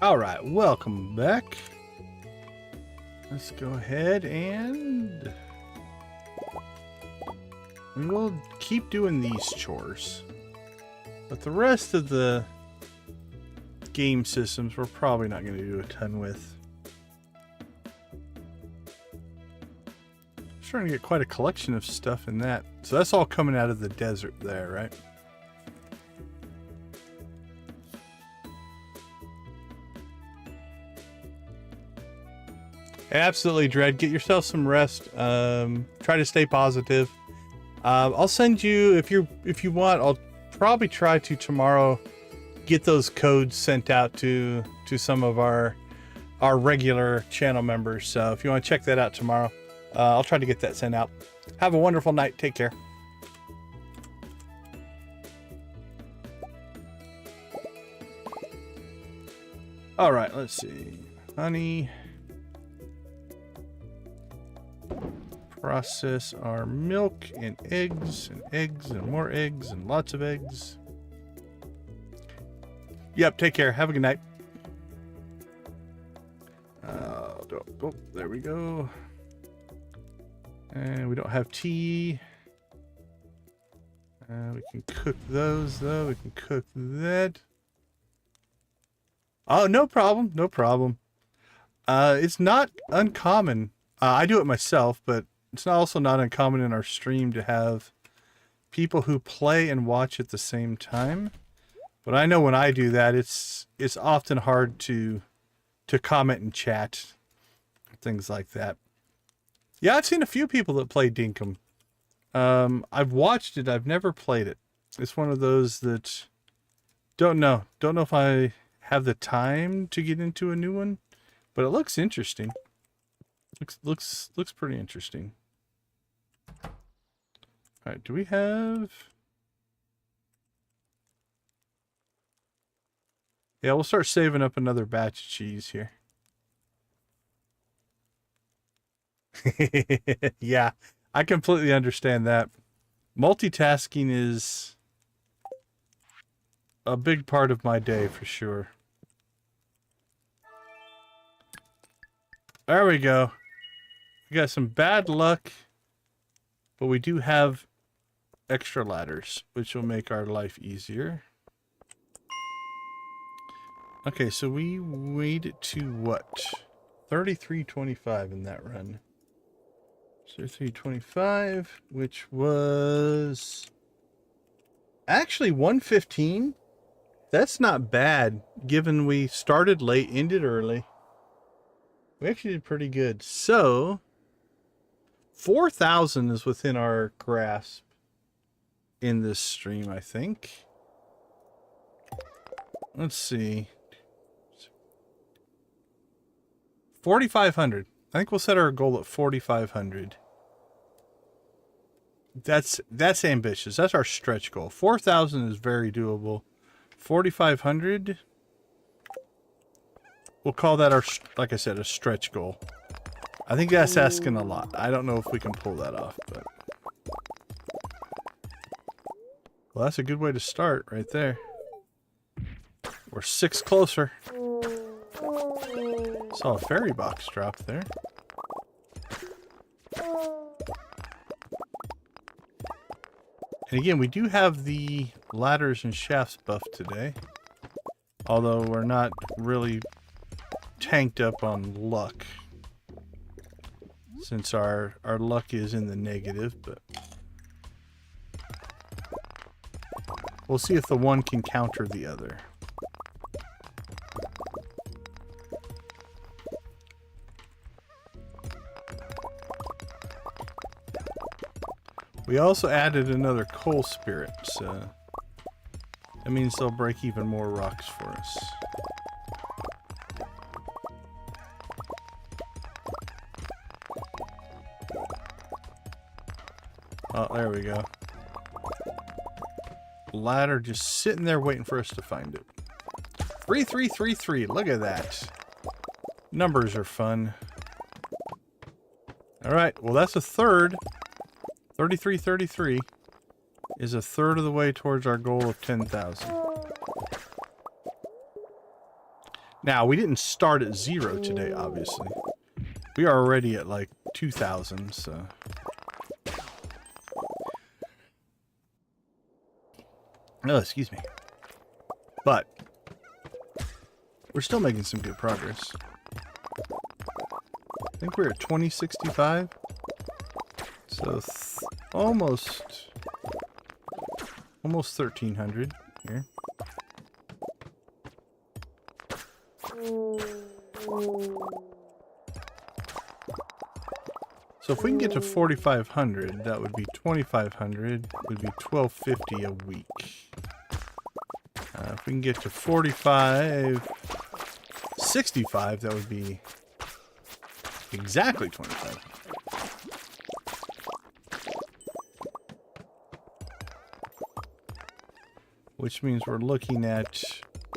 All right, welcome back. Let's go ahead and we will keep doing these chores. But the rest of the game systems we're probably not going to do a ton with. Starting to get quite a collection of stuff in that. So that's all coming out of the desert there, right? Absolutely, Dread. Get yourself some rest. Try to stay positive. I'll send you, if you want, I'll probably try to tomorrow get those codes sent out to some of our regular channel members. So if you want to check that out tomorrow, I'll try to get that sent out. Have a wonderful night. Take care. All right, let's see. Honey. Process our milk and eggs and more eggs and lots of eggs. Yep, take care. Have a good night. Oh, there we go. And we don't have tea. We can cook those, though. We can cook that. Oh, no problem. No problem. It's not uncommon. I do it myself, but it's also not uncommon in our stream to have people who play and watch at the same time. But I know when I do that, it's often hard to comment and chat, things like that. Yeah, I've seen a few people that play Dinkum. I've watched it. I've never played it. It's one of those that don't know if I have the time to get into a new one, but it looks interesting. Looks pretty interesting. All right, do we have? Yeah, we'll start saving up another batch of cheese here. Yeah, I completely understand that. Multitasking is a big part of my day for sure. There we go. We got some bad luck, but we do have extra ladders, which will make our life easier. Okay, so we made it to what? 33.25 in that run. 33.25, which was actually 115. That's not bad, given we started late, ended early. We actually did pretty good. So 4,000 is within our grasp in this stream, I think. Let's see. 4,500. I think we'll set our goal at 4,500. That's ambitious. That's our stretch goal. 4,000 is very doable. 4,500. We'll call that our, like I said, a stretch goal. I think that's asking a lot. I don't know if we can pull that off, but well, that's a good way to start right there. We're 6 closer. Saw a fairy box drop there. And again, we do have the ladders and shafts buff today. Although we're not really tanked up on luck. Since our luck is in the negative, but we'll see if the one can counter the other. We also added another coal spirit, so that means they'll break even more rocks for us. Oh, there we go. Ladder just sitting there waiting for us to find it. 3333, look at that. Numbers are fun. Alright, well that's a third. 3333 is a third of the way towards our goal of 10,000. Now, we didn't start at 0 today, obviously. We are already at like 2,000, so... Oh, excuse me. But we're still making some good progress. I think we're at 2065. So almost 1,300 here. So if we can get to 4,500, that would be 2,500. Would be 1,250 a week. If we can get to 65, that would be exactly 2,500. Which means we're looking at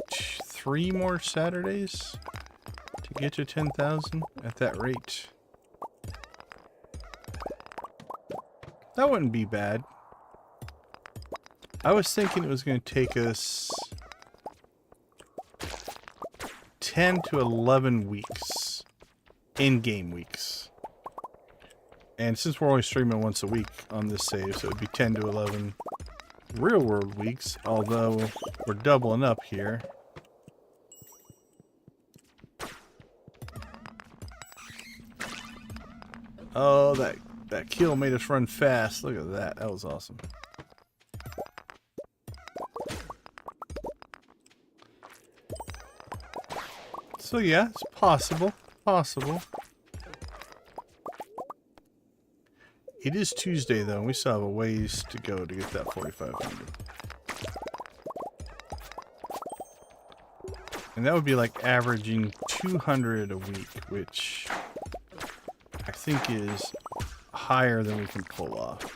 3 more Saturdays to get to 10,000 at that rate. That wouldn't be bad. I was thinking it was going to take us 10 to 11 weeks. In-game weeks. And since we're only streaming once a week on this save, so it would be 10 to 11 real-world weeks, although we're doubling up here. Oh, that kill made us run fast. Look at that. That was awesome. So yeah, it's possible. Possible. It is Tuesday though, and we still have a ways to go to get that 4,500. And that would be like averaging 200 a week, which I think is higher than we can pull off.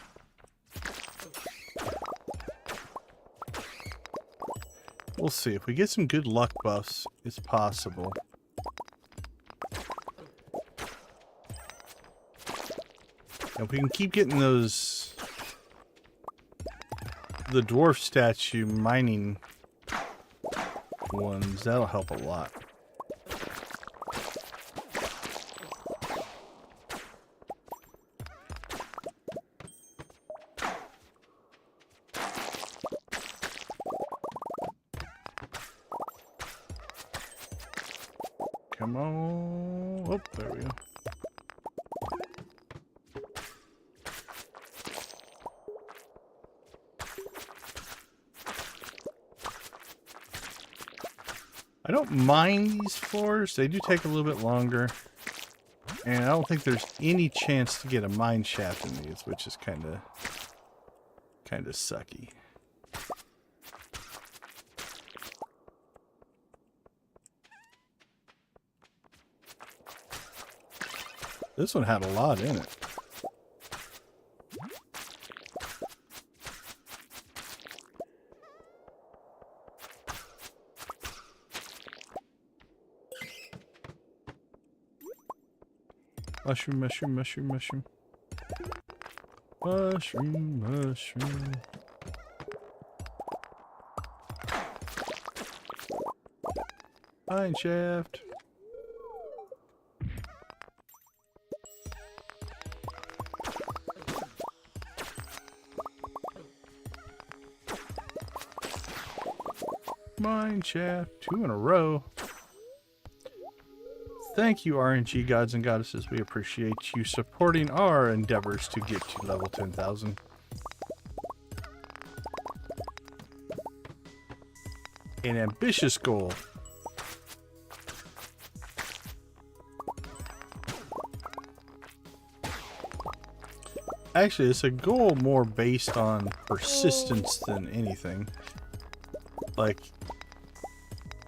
We'll see. If we get some good luck buffs, it's possible. If we can keep getting those... the dwarf statue mining ones, that'll help a lot. Come on. Oh, there we go. I don't mind these floors. They do take a little bit longer. And I don't think there's any chance to get a mine shaft in these, which is kind of sucky. This one had a lot in it. Mushroom, mushroom, mushroom, mushroom. Mushroom, mushroom. Mine shaft. Mine shaft. 2 in a row. Thank you, RNG gods and goddesses. We appreciate you supporting our endeavors to get to level 10,000. An ambitious goal. Actually, it's a goal more based on persistence than anything. Like,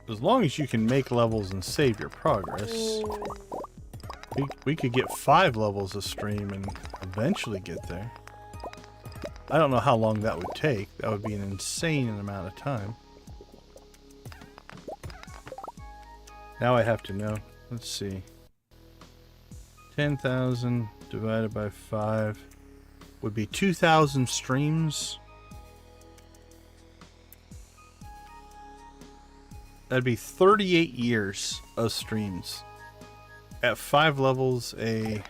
as long as you can make levels and save your progress, we could get 5 levels a stream and eventually get there. I don't know how long that would take. That would be an insane amount of time. Now I have to know. Let's see. 10,000 divided by 5 would be 2,000 streams. That'd be 38 years of streams. At 5 levels a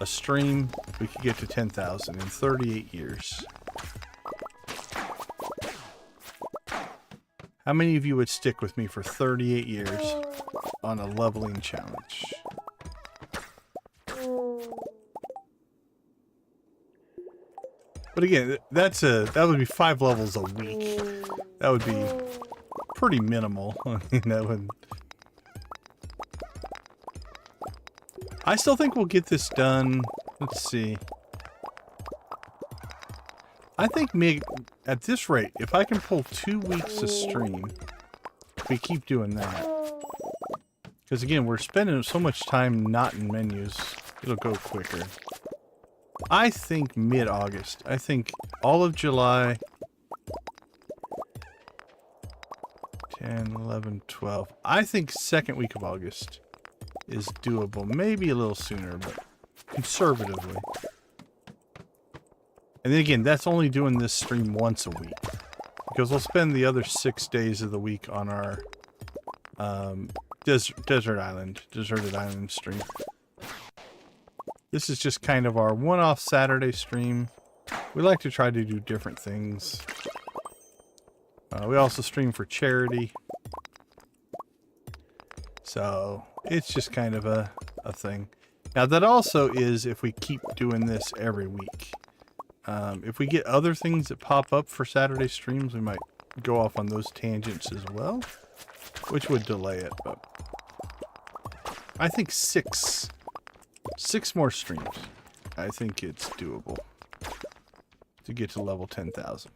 stream, we could get to 10,000 in 38 years. How many of you would stick with me for 38 years on a leveling challenge? But again, that would be 5 levels a week. That would be pretty minimal. I mean, that would. I still think we'll get this done. Let's see. I think at this rate, if I can pull 2 weeks to stream, if we keep doing that. Because again, we're spending so much time not in menus, it'll go quicker. I think mid-August. I think all of July, 10, 11, 12. I think second week of August is doable. Maybe a little sooner, but conservatively. And then again, that's only doing this stream once a week. Because we'll spend the other 6 days of the week on our deserted island stream. This is just kind of our one-off Saturday stream. We like to try to do different things. We also stream for charity. So it's just kind of a thing. Now that also is if we keep doing this every week. If we get other things that pop up for Saturday streams, we might go off on those tangents as well, which would delay it. But I think 6 more streams. I think it's doable to get to level 10,000.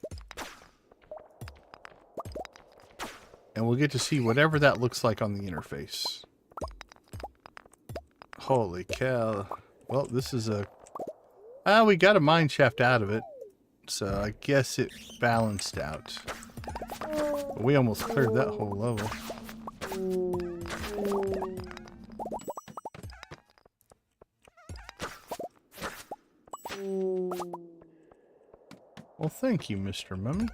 And we'll get to see whatever that looks like on the interface. Holy cow. Well, this is a... we got a mine shaft out of it. So I guess it balanced out. But we almost cleared that whole level. Well, thank you, Mr. Mummy.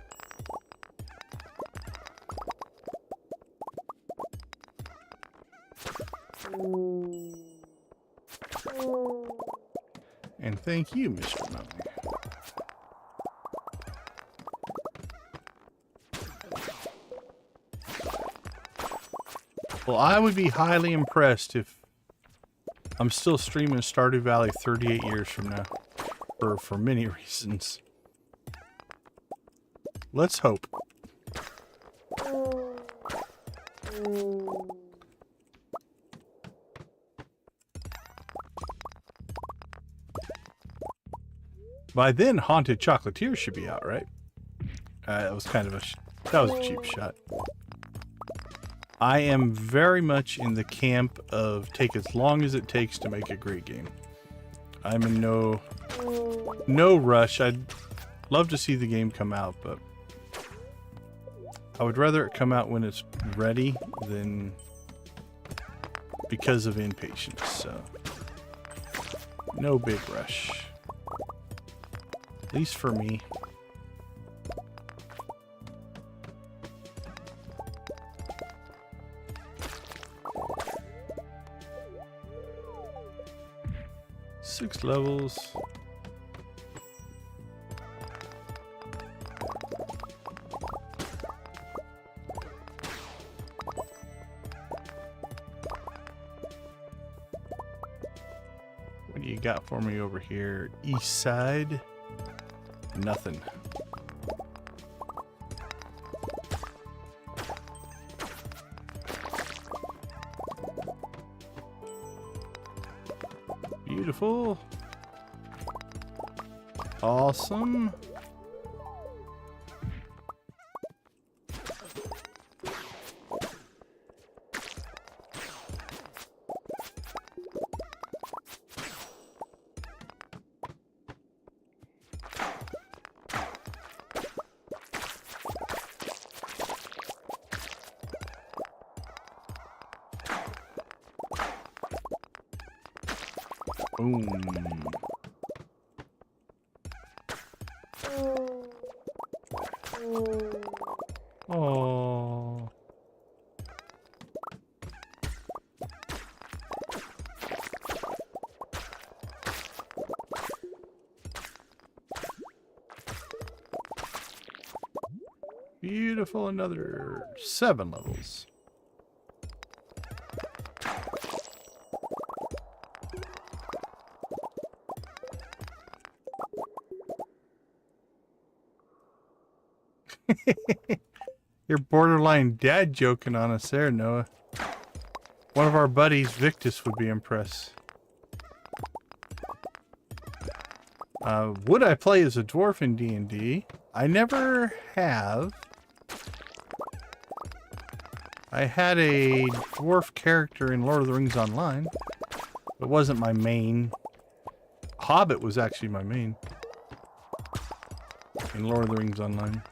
And thank you, Mr. Mummy. Well, I would be highly impressed if I'm still streaming Stardew Valley 38 years from now. For many reasons. Let's hope. By then, Haunted Chocolatier should be out, right? That was kind of a cheap shot. I am very much in the camp of take as long as it takes to make a great game. I'm in no rush. I'd love to see the game come out, but I would rather it come out when it's ready than because of impatience. So no big rush. At least for me. Six levels. What do you got for me over here? East side? Nothing. Beautiful. Awesome. Boom. Oh. Beautiful, another 7 levels. You're borderline dad joking on us there, Noah. One of our buddies, Victus, would be impressed. Would I play as a dwarf in D&D? I never have. I had a dwarf character in Lord of the Rings Online. It wasn't my main. Hobbit was actually my main in Lord of the Rings Online.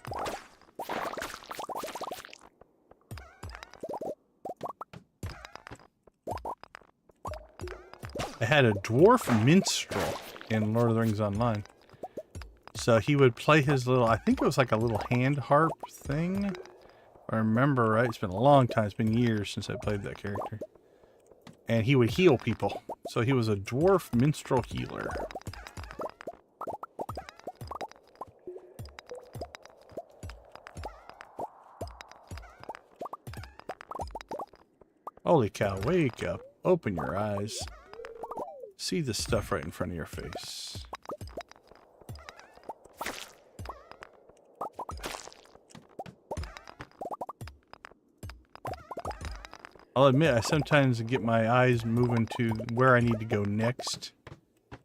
I had a dwarf minstrel in Lord of the Rings Online. So he would play his little, I think it was like a little hand harp thing. If I remember right. It's been a long time. It's been years since I played that character. And he would heal people. So he was a dwarf minstrel healer. Holy cow, wake up. Open your eyes. See the stuff right in front of your face. I'll admit, I sometimes get my eyes moving to where I need to go next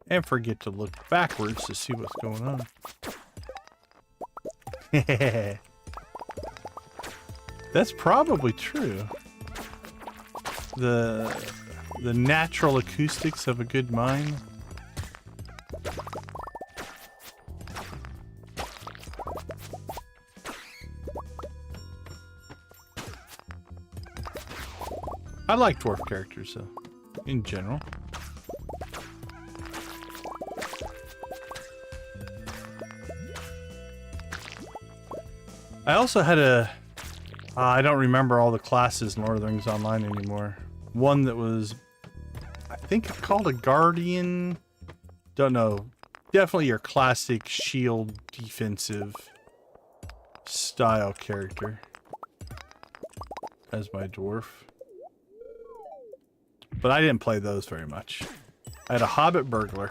and forget to look backwards to see what's going on. That's probably true. The natural acoustics of a good mine. I like dwarf characters, though, in general. I also had a... I don't remember all the classes in Lord of the Rings Online anymore. One that was, I think it's called a Guardian. Don't know. Definitely your classic shield defensive style character as my dwarf. But I didn't play those very much. I had a Hobbit Burglar.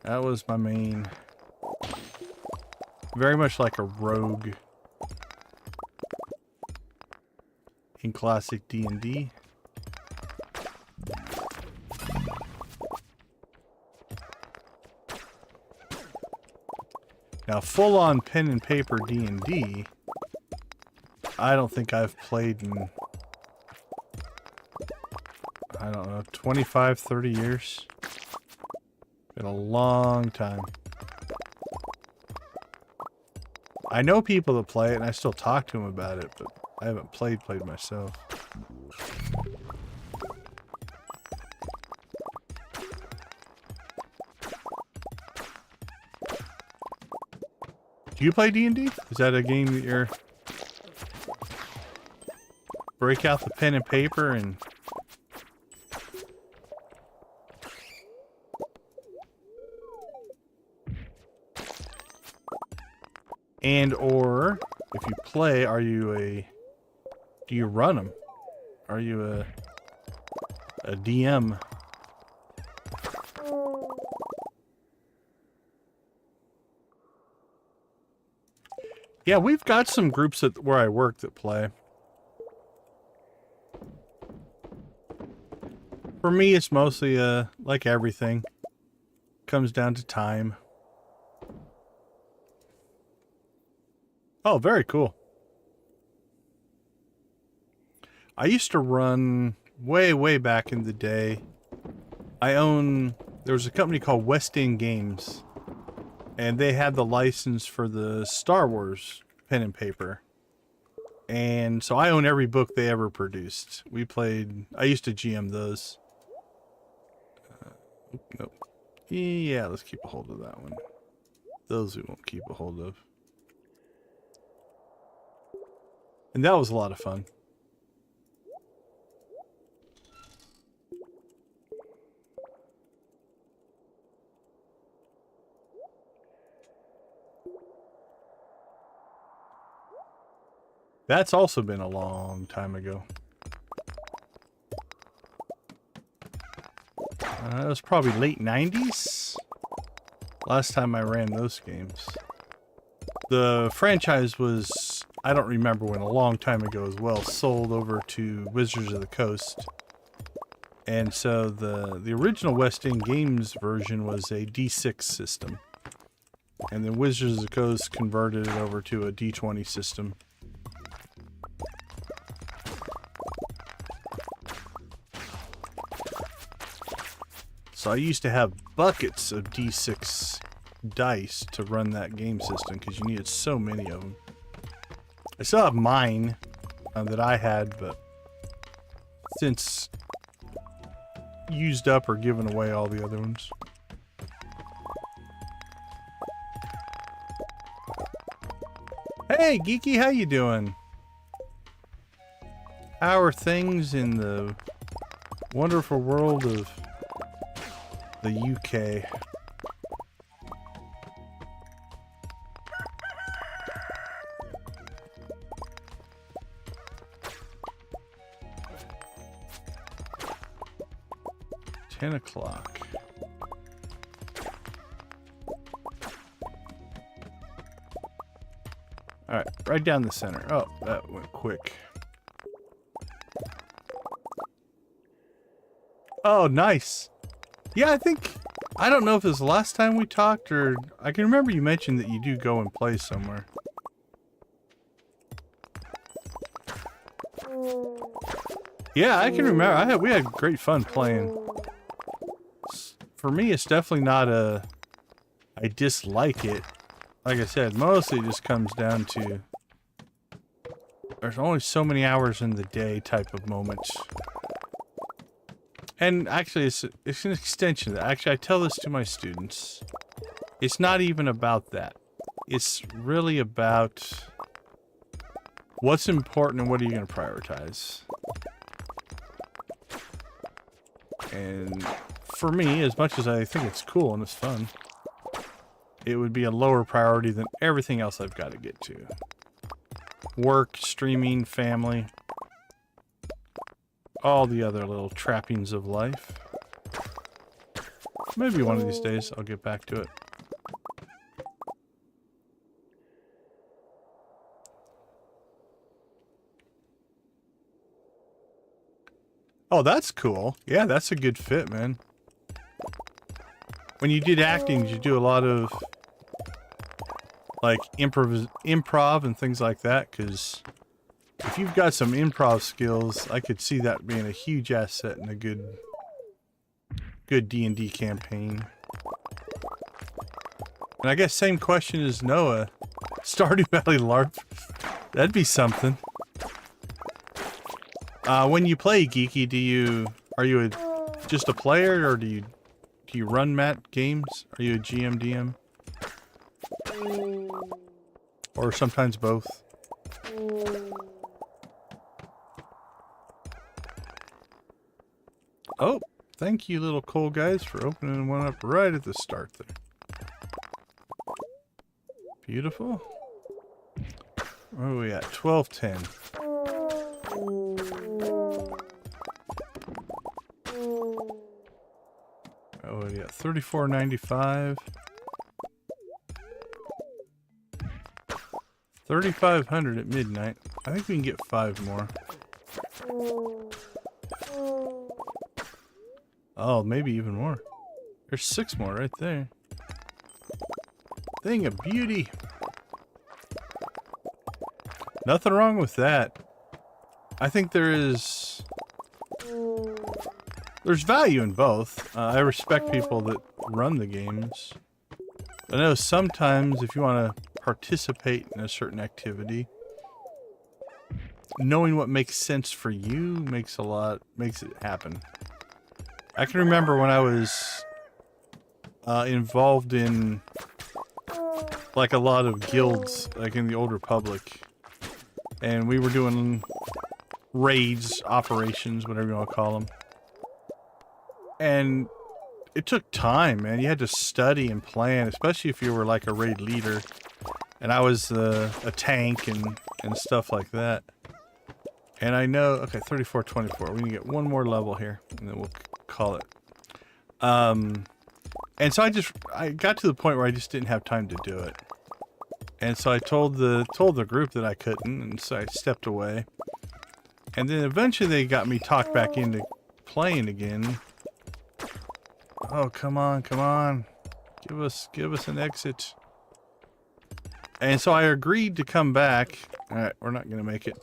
That was my main. Very much like a rogue in classic D&D. Now, full-on pen and paper D&D, I don't think I've played in, I don't know, 25, 30 years. Been a long time. I know people that play it, and I still talk to them about it, but I haven't played myself. Do you play D&D? Is that a game that you're... break out the pen and paper and... And or, if you play, are you a... do you run them? Are you a DM? Yeah, we've got some groups at where I work that play. For me, it's mostly, like everything. Comes down to time. Oh, very cool. I used to run way back in the day. There was a company called West End Games. And they had the license for the Star Wars pen and paper. And so I own every book they ever produced. I used to GM those. Nope. Yeah, let's keep a hold of that one. Those we won't keep a hold of. And that was a lot of fun. That's also been a long time ago. It was probably late 90s. Last time I ran those games. The franchise was, I don't remember when, a long time ago as well, sold over to Wizards of the Coast. And so the original West End Games version was a D6 system. And then Wizards of the Coast converted it over to a D20 system. So I used to have buckets of D6 dice to run that game system because you needed so many of them. I still have mine that I had, but since used up or given away all the other ones. Hey, Geeky, how you doing? How are things in the wonderful world of the UK? $10. Alright, right down the center. Oh, that went quick. Oh, nice. Yeah, I don't know if it was the last time we talked or... I can remember you mentioned that you do go and play somewhere. Yeah, I can remember. We had great fun playing. For me, it's definitely not I dislike it. Like I said, mostly it just comes down to... there's only so many hours in the day type of moments. And actually, it's an extension of that. Actually, I tell this to my students. It's not even about that. It's really about what's important and what are you going to prioritize. And for me, as much as I think it's cool and it's fun, it would be a lower priority than everything else I've got to get to. Work, streaming, family. all the other little trappings of life. Maybe one of these days I'll get back to it. Oh, that's cool. Yeah, that's a good fit, man. When you did acting, did you do a lot of like improv and things like that? Because if you've got some improv skills, I could see that being a huge asset in a good D&D campaign. And I guess same question as Noah. Stardew Valley LARP. That'd be something. When you play Geeky, are you just a player, or do you run Matt games? Are you a GM DM? Or sometimes both? Oh, thank you, little coal guys, for opening one up right at the start there. Beautiful. Where are we at? 1210. Oh, yeah, 34.95. 3,500 at midnight. I think we can get 5 more. Oh, maybe even more. There's 6 more right there. Thing of beauty. Nothing wrong with that. I think there's value in both. I respect people that run the games. I know sometimes if you want to participate in a certain activity, knowing what makes sense for you makes it happen. I can remember when I was involved in like a lot of guilds, like in the Old Republic, and we were doing raids, operations, whatever you want to call them. And it took time, man. You had to study and plan, especially if you were like a raid leader. And I was a tank and stuff like that. And I know, okay, 34.24. We can get one more level here, and then we'll call it. And so I got to the point where I just didn't have time to do it. And so I told the group that I couldn't, and so I stepped away. And then eventually they got me talked back into playing again. Oh, come on, come on. Give us an exit. And so I agreed to come back. Alright, we're not gonna make it.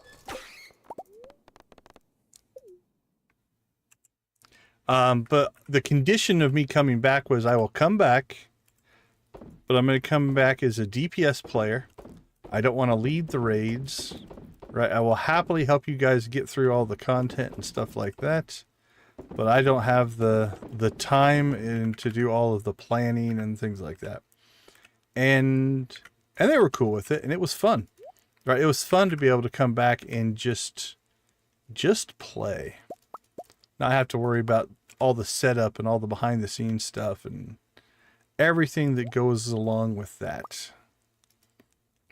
But the condition of me coming back was I will come back, but I'm going to come back as a DPS player. I don't want to lead the raids, right? I will happily help you guys get through all the content and stuff like that, but I don't have the time and to do all of the planning and things like that. And they were cool with it, and it was fun, right? It was fun to be able to come back and just play. Not have to worry about all the setup and all the behind the scenes stuff and everything that goes along with that.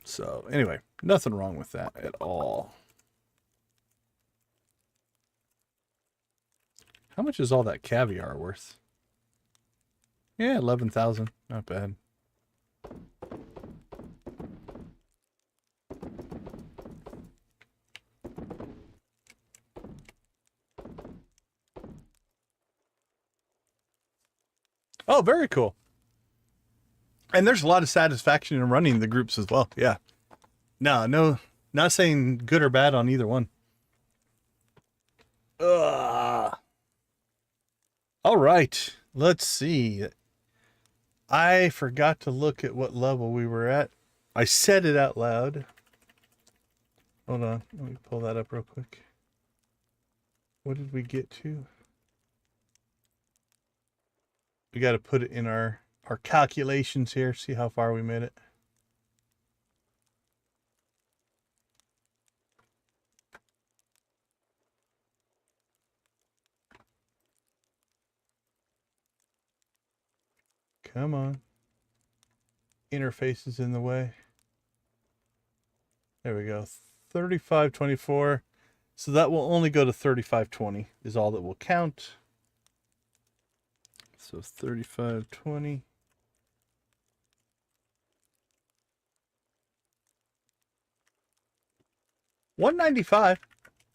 So anyway, nothing wrong with that at all. How much is all that caviar worth? Yeah, 11,000. Not bad. Oh, very cool. And there's a lot of satisfaction in running the groups as well. Yeah. No, not saying good or bad on either one. Ugh. All right. Let's see. I forgot to look at what level we were at. I said it out loud. Hold on. Let me pull that up real quick. What did we get to? We got to put it in our calculations here, see how far we made it. Come on. Interface is in the way. There we go. 35.24. So that will only go to 3520 is all that will count. So 3520. $195.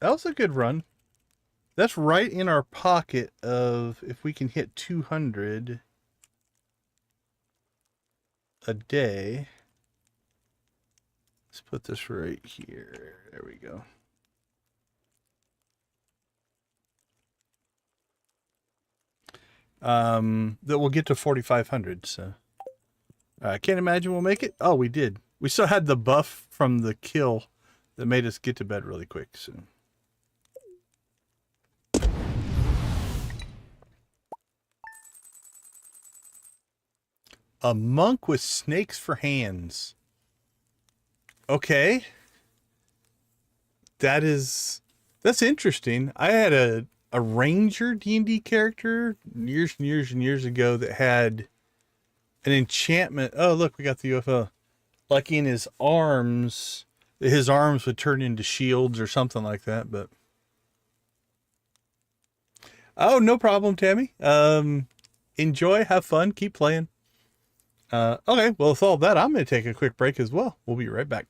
That was a good run. That's right in our pocket of if we can hit 200 a day. Let's put this right here. There we go. That will get to 4,500. So I can't imagine we'll make it. Oh, we did. We still had the buff from the kill that made us get to bed really quick. So. A monk with snakes for hands. Okay. That's interesting. I had a ranger D&D character years and years and years ago that had an enchantment. Oh, look, we got the UFO. Like in his arms would turn into shields or something like that, but oh, no problem, Tammy. Enjoy, have fun, keep playing. Okay, well, with all that, I'm going to take a quick break as well. We'll be right back.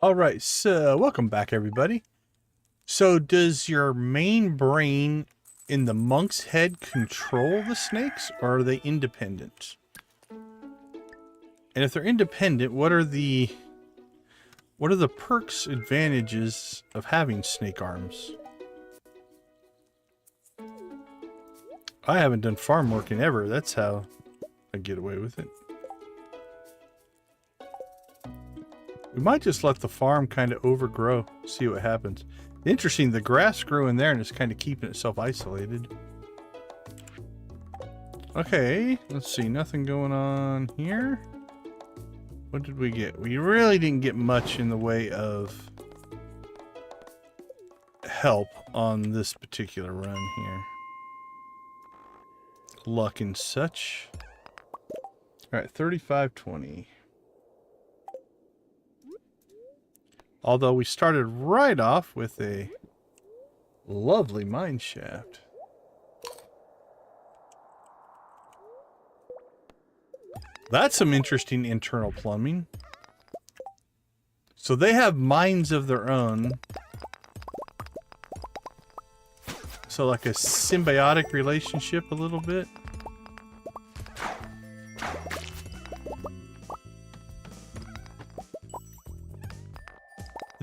All right, so welcome back, everybody. So does your main brain in the monk's head control the snakes, or are they independent? And if they're independent, what are the perks, advantages of having snake arms? I haven't done farm work in ever. That's how I get away with it. We might just let the farm kind of overgrow, see what happens. Interesting, the grass grew in there and it's kind of keeping itself isolated. Okay, let's see, nothing going on here. What did we get? We really didn't get much in the way of help on this particular run here. Luck and such. Alright, 3520. Although we started right off with a lovely mine shaft. That's some interesting internal plumbing. So they have mines of their own. So like a symbiotic relationship a little bit.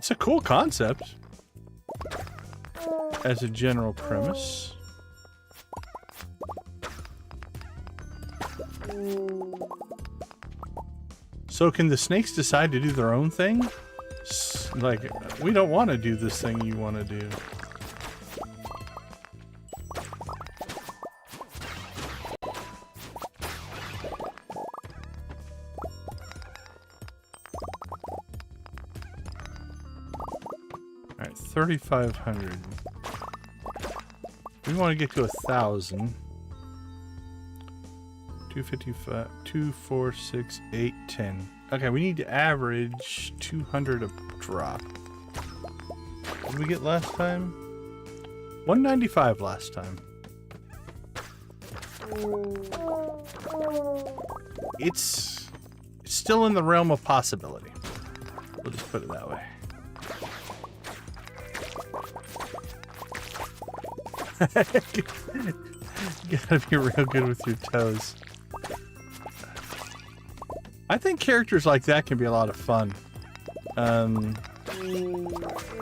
It's a cool concept as a general premise. So can the snakes decide to do their own thing? Like, we don't want to do this thing you want to do. Alright, 3,500. We want to get to 1,000. 255, 2, 4, 6, 8, 10. Okay, we need to average 200 a drop. What did we get last time? 195 last time. It's still in the realm of possibility. We'll just put it that way. You gotta be real good with your toes. I think characters like that can be a lot of fun. I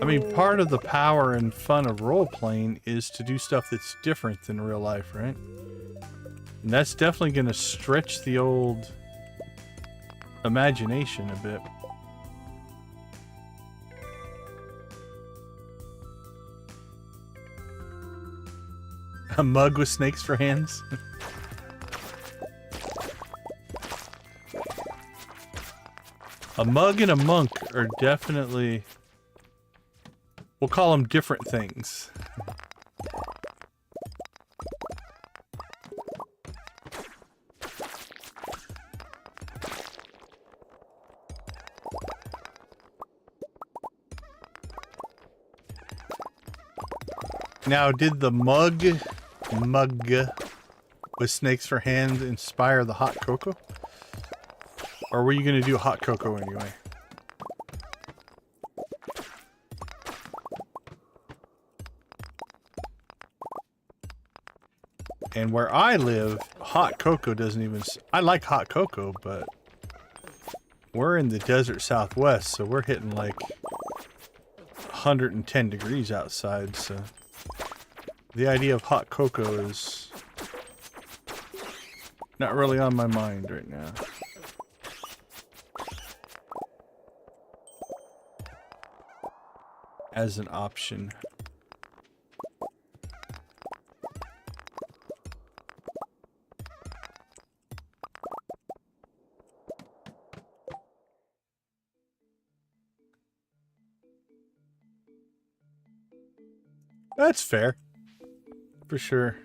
mean, part of the power and fun of role-playing is to do stuff that's different than real life, right? And that's definitely going to stretch the old imagination a bit. A mug with snakes for hands? A mug and a monk are definitely... We'll call them different things. Now, did the mug with snakes for hands inspire the hot cocoa? Or were you going to do hot cocoa anyway? And where I live, hot cocoa doesn't even... I like hot cocoa, but we're in the desert southwest, so we're hitting like 110 degrees outside, so the idea of hot cocoa is not really on my mind right now. As an option. That's fair. For sure.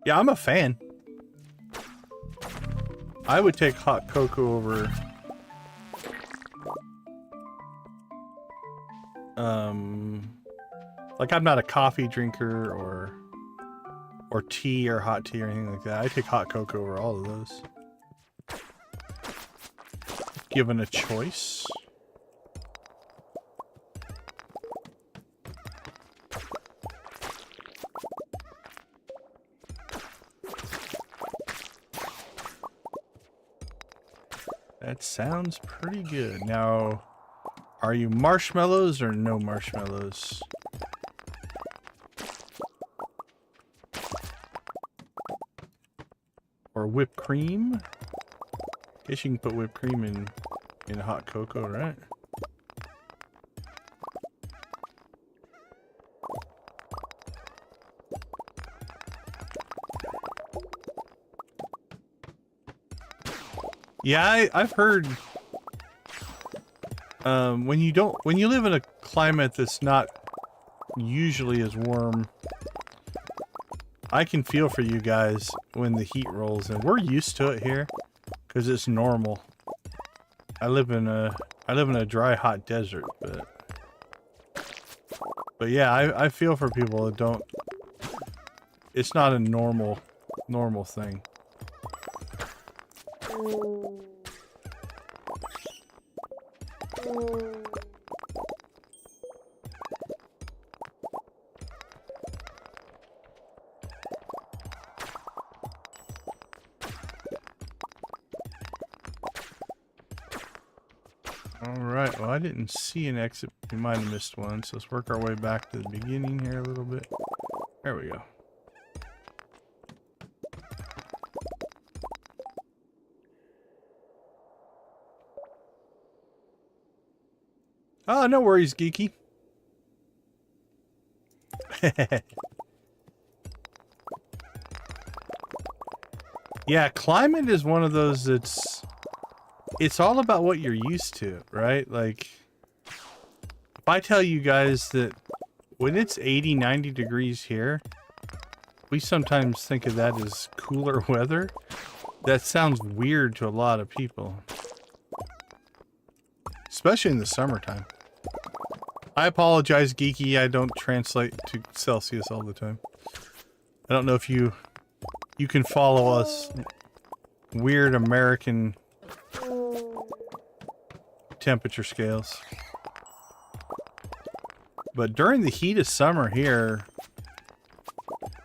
Yeah, I'm a fan. I would take hot cocoa over... Like, I'm not a coffee drinker or tea or hot tea or anything like that. I take hot cocoa over all of those. Given a choice. That sounds pretty good. Now, are you marshmallows or no marshmallows? Or whipped cream? Guess you can put whipped cream in hot cocoa, right? Yeah, I've heard when you live in a climate that's not usually as warm, I can feel for you guys when the heat rolls in. We're used to it here because it's normal. I live in a dry, hot desert, but yeah, I feel for people that don't. It's not a normal thing. Alright, well I didn't see an exit. We might have missed one, so let's work our way back to the beginning here a little bit. There we go. Oh, no worries, Geeky. Yeah, climate is one of those that's... It's all about what you're used to, right? Like, if I tell you guys that when it's 80, 90 degrees here, we sometimes think of that as cooler weather. That sounds weird to a lot of people. Especially in the summertime. I apologize, Geeky. I don't translate to Celsius all the time. I don't know if you can follow us weird American temperature scales. But during the heat of summer here,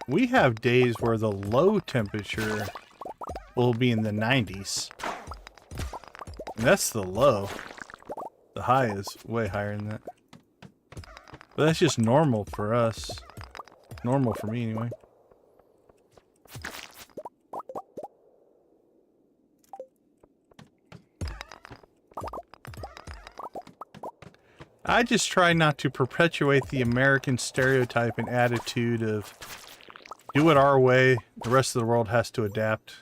we have days where the low temperature will be in the 90s. And that's the low. The high is way higher than that. But that's just normal for us. Normal for me anyway. I just try not to perpetuate the American stereotype and attitude of do it our way, the rest of the world has to adapt.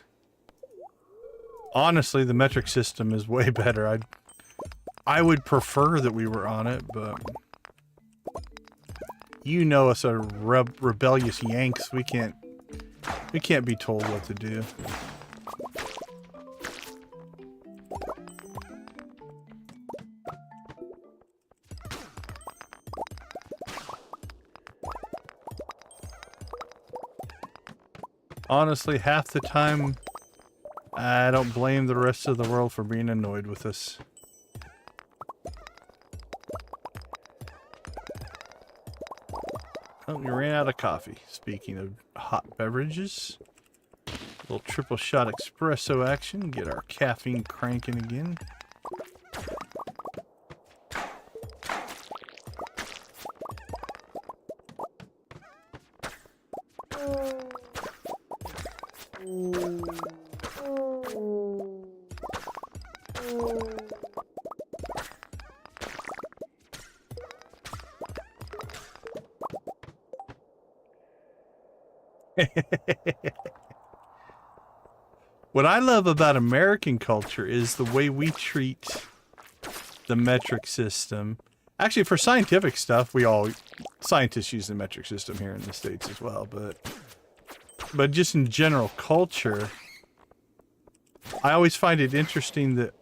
Honestly, the metric system is way better. I would prefer that we were on it, but you know us are rebellious Yanks. We can't be told what to do. Honestly, half the time, I don't blame the rest of the world for being annoyed with us. Oh, we ran out of coffee. Speaking of hot beverages, a little triple shot espresso action. Get our caffeine cranking again. What I love about American culture is the way we treat the metric system. Actually, for scientific stuff, scientists use the metric system here in the States as well, but just in general culture, I always find it interesting that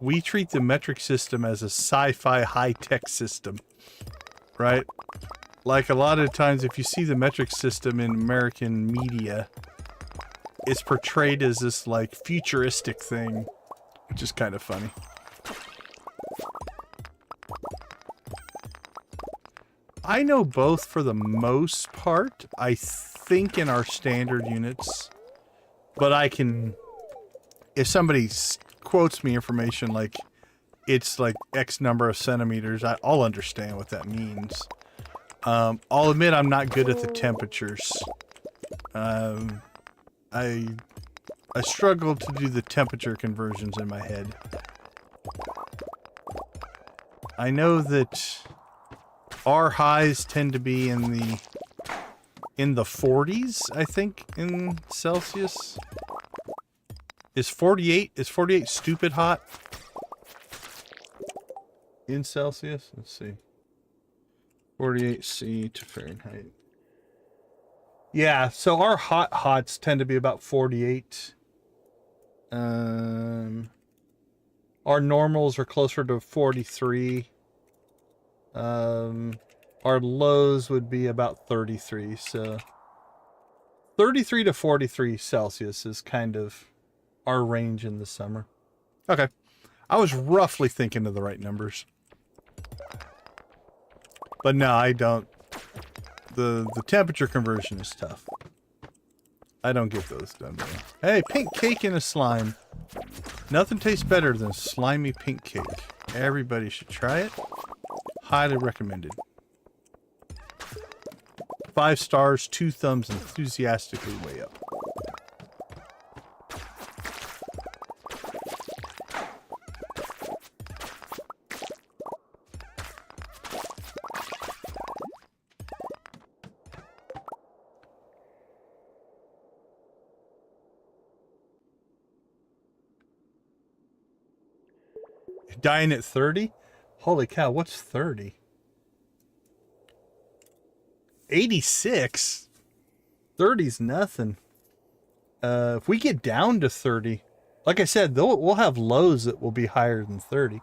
we treat the metric system as a sci-fi high-tech system, right? Like a lot of times if you see the metric system in American media, it's portrayed as this like futuristic thing, which is kind of funny. I know both for the most part, I think in our standard units, but I can, if somebody quotes me information like it's like X number of centimeters, I'll understand what that means. I'll admit I'm not good at the temperatures. I struggle to do the temperature conversions in my head. I know that our highs tend to be in the 40s, I think, in Celsius. Is 48 stupid hot in Celsius? Let's see. 48°C to Fahrenheit. Yeah, so our hots tend to be about 48. Our normals are closer to 43. Our lows would be about 33. So 33 to 43 Celsius is kind of our range in the summer. Okay. I was roughly thinking of the right numbers. But no, I don't. The temperature conversion is tough. I don't get those done well. Hey, pink cake in a slime. Nothing tastes better than slimy pink cake. Everybody should try it. Highly recommended. 5 stars, 2 thumbs, enthusiastically way up. Dying at 30? Holy cow, what's 30? 86? 30's nothing. If we get down to 30, like I said, we'll have lows that will be higher than 30.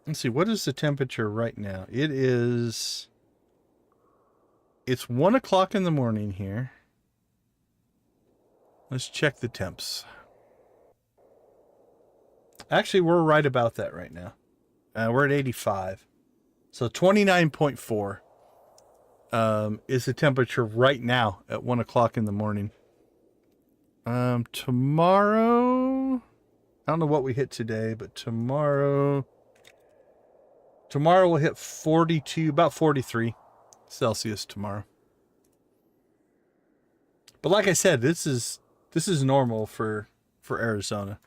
Let's see, what is the temperature right now? It's 1 o'clock in the morning here. Let's check the temps. Actually, we're right about that right now. We're at 85. So 29.4 is the temperature right now at 1 o'clock in the morning. Tomorrow, I don't know what we hit today, but tomorrow we'll hit 42, about 43 Celsius tomorrow. But like I said, this is normal for Arizona.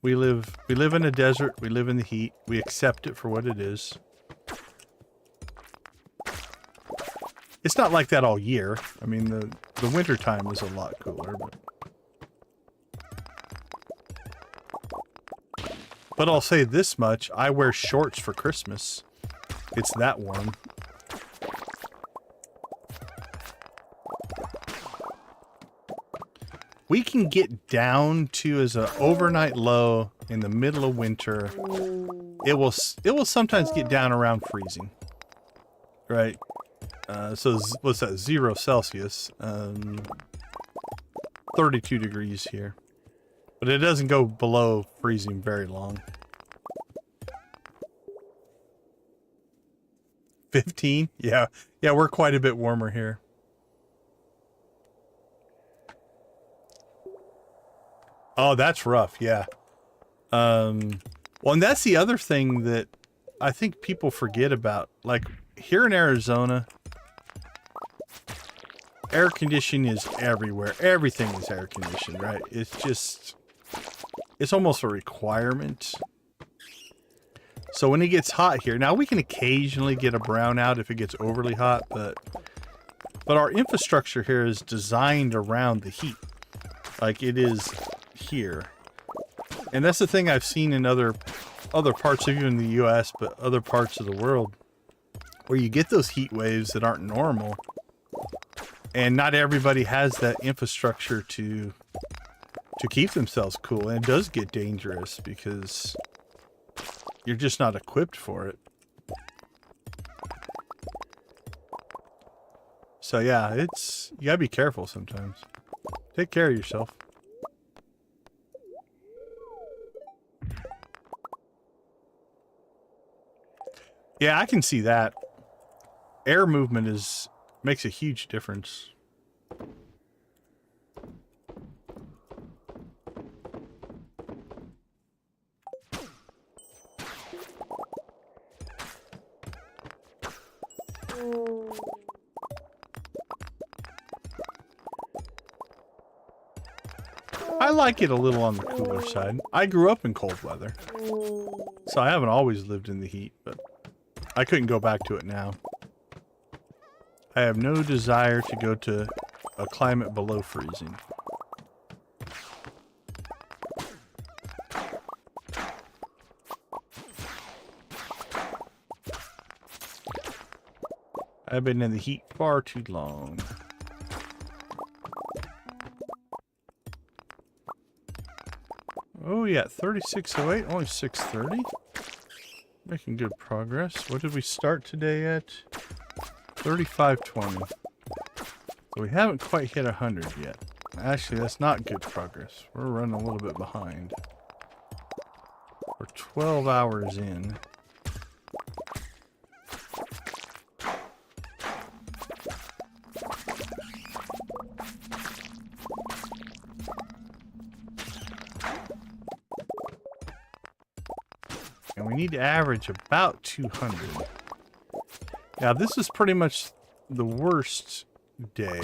We live in a desert. We live in the heat. We accept it for what it is. It's not like that all year. I mean, the winter time is a lot cooler, but I'll say this much: I wear shorts for Christmas. It's that warm. We can get down to as an overnight low in the middle of winter. It will sometimes get down around freezing, right? So what's that? 0 Celsius, 32 degrees here, but it doesn't go below freezing very long. 15? Yeah, we're quite a bit warmer here. Oh, that's rough, yeah. Well, and that's the other thing that I think people forget about. Like, here in Arizona, air conditioning is everywhere. Everything is air conditioned, right? It's almost a requirement. So when it gets hot here, now we can occasionally get a brownout if it gets overly hot, but our infrastructure here is designed around the heat. Like it is here. And that's the thing I've seen in other parts of even the US, but other parts of the world, where you get those heat waves that aren't normal. And not everybody has that infrastructure to keep themselves cool. And it does get dangerous because you're just not equipped for it. So yeah, you gotta be careful sometimes. Take care of yourself. Yeah, I can see that. Air movement makes a huge difference. I like it a little on the cooler side. I grew up in cold weather, so I haven't always lived in the heat, but I couldn't go back to it now. I have no desire to go to a climate below freezing. I've been in the heat far too long. Oh yeah, 3608, only 630. Making good progress. What did we start today at? 3520. So we haven't quite hit 100 yet. Actually, that's not good progress. We're running a little bit behind. We're 12 hours in. and we need to average about 200. Now, this is pretty much the worst day.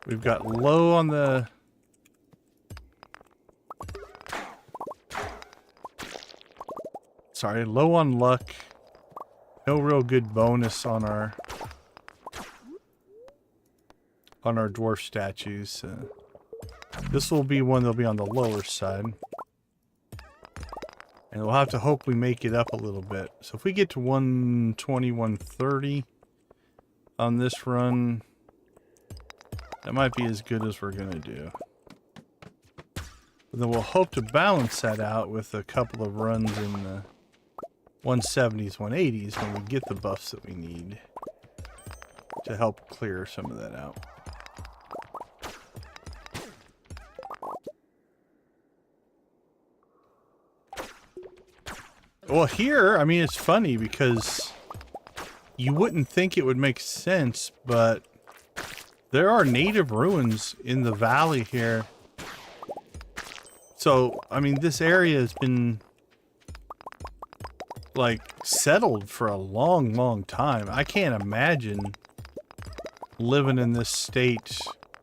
We've got low on the... Sorry, low on luck. No real good bonus on our dwarf statues. This will be one that'll be on the lower side. And we'll have to hope we make it up a little bit. So if we get to 120, 130 on this run, that might be as good as we're going to do. But then we'll hope to balance that out with a couple of runs in the 170s, 180s when we get the buffs that we need to help clear some of that out. Well, here, I mean, it's funny because you wouldn't think it would make sense, but there are native ruins in the valley here. So, I mean, this area has been, like, settled for a long, long time. I can't imagine living in this state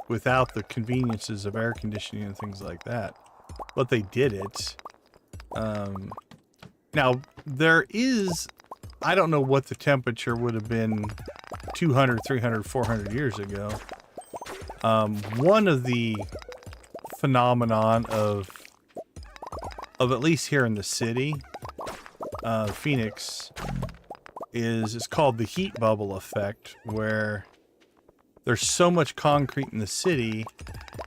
without the conveniences of air conditioning and things like that. But they did it. Now, there is, I don't know what the temperature would have been 200, 300, 400 years ago. One of the phenomenon of at least here in the city, Phoenix, is called the heat bubble effect, where there's so much concrete in the city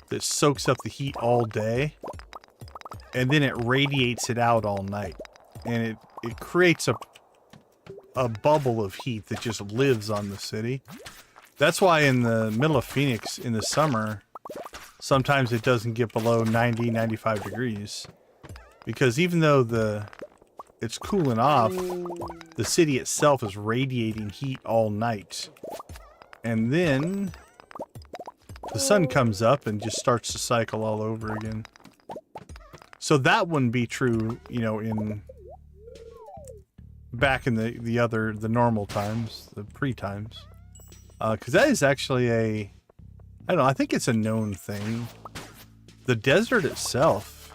that soaks up the heat all day, and then it radiates it out all night. And it creates a bubble of heat that just lives on the city. That's why in the middle of Phoenix in the summer, sometimes it doesn't get below 90, 95 degrees. Because even though it's cooling off, the city itself is radiating heat all night. And then the sun comes up and just starts to cycle all over again. So that wouldn't be true, you know, back in the normal times, the pre-times. Because that is actually I don't know, I think it's a known thing. The desert itself,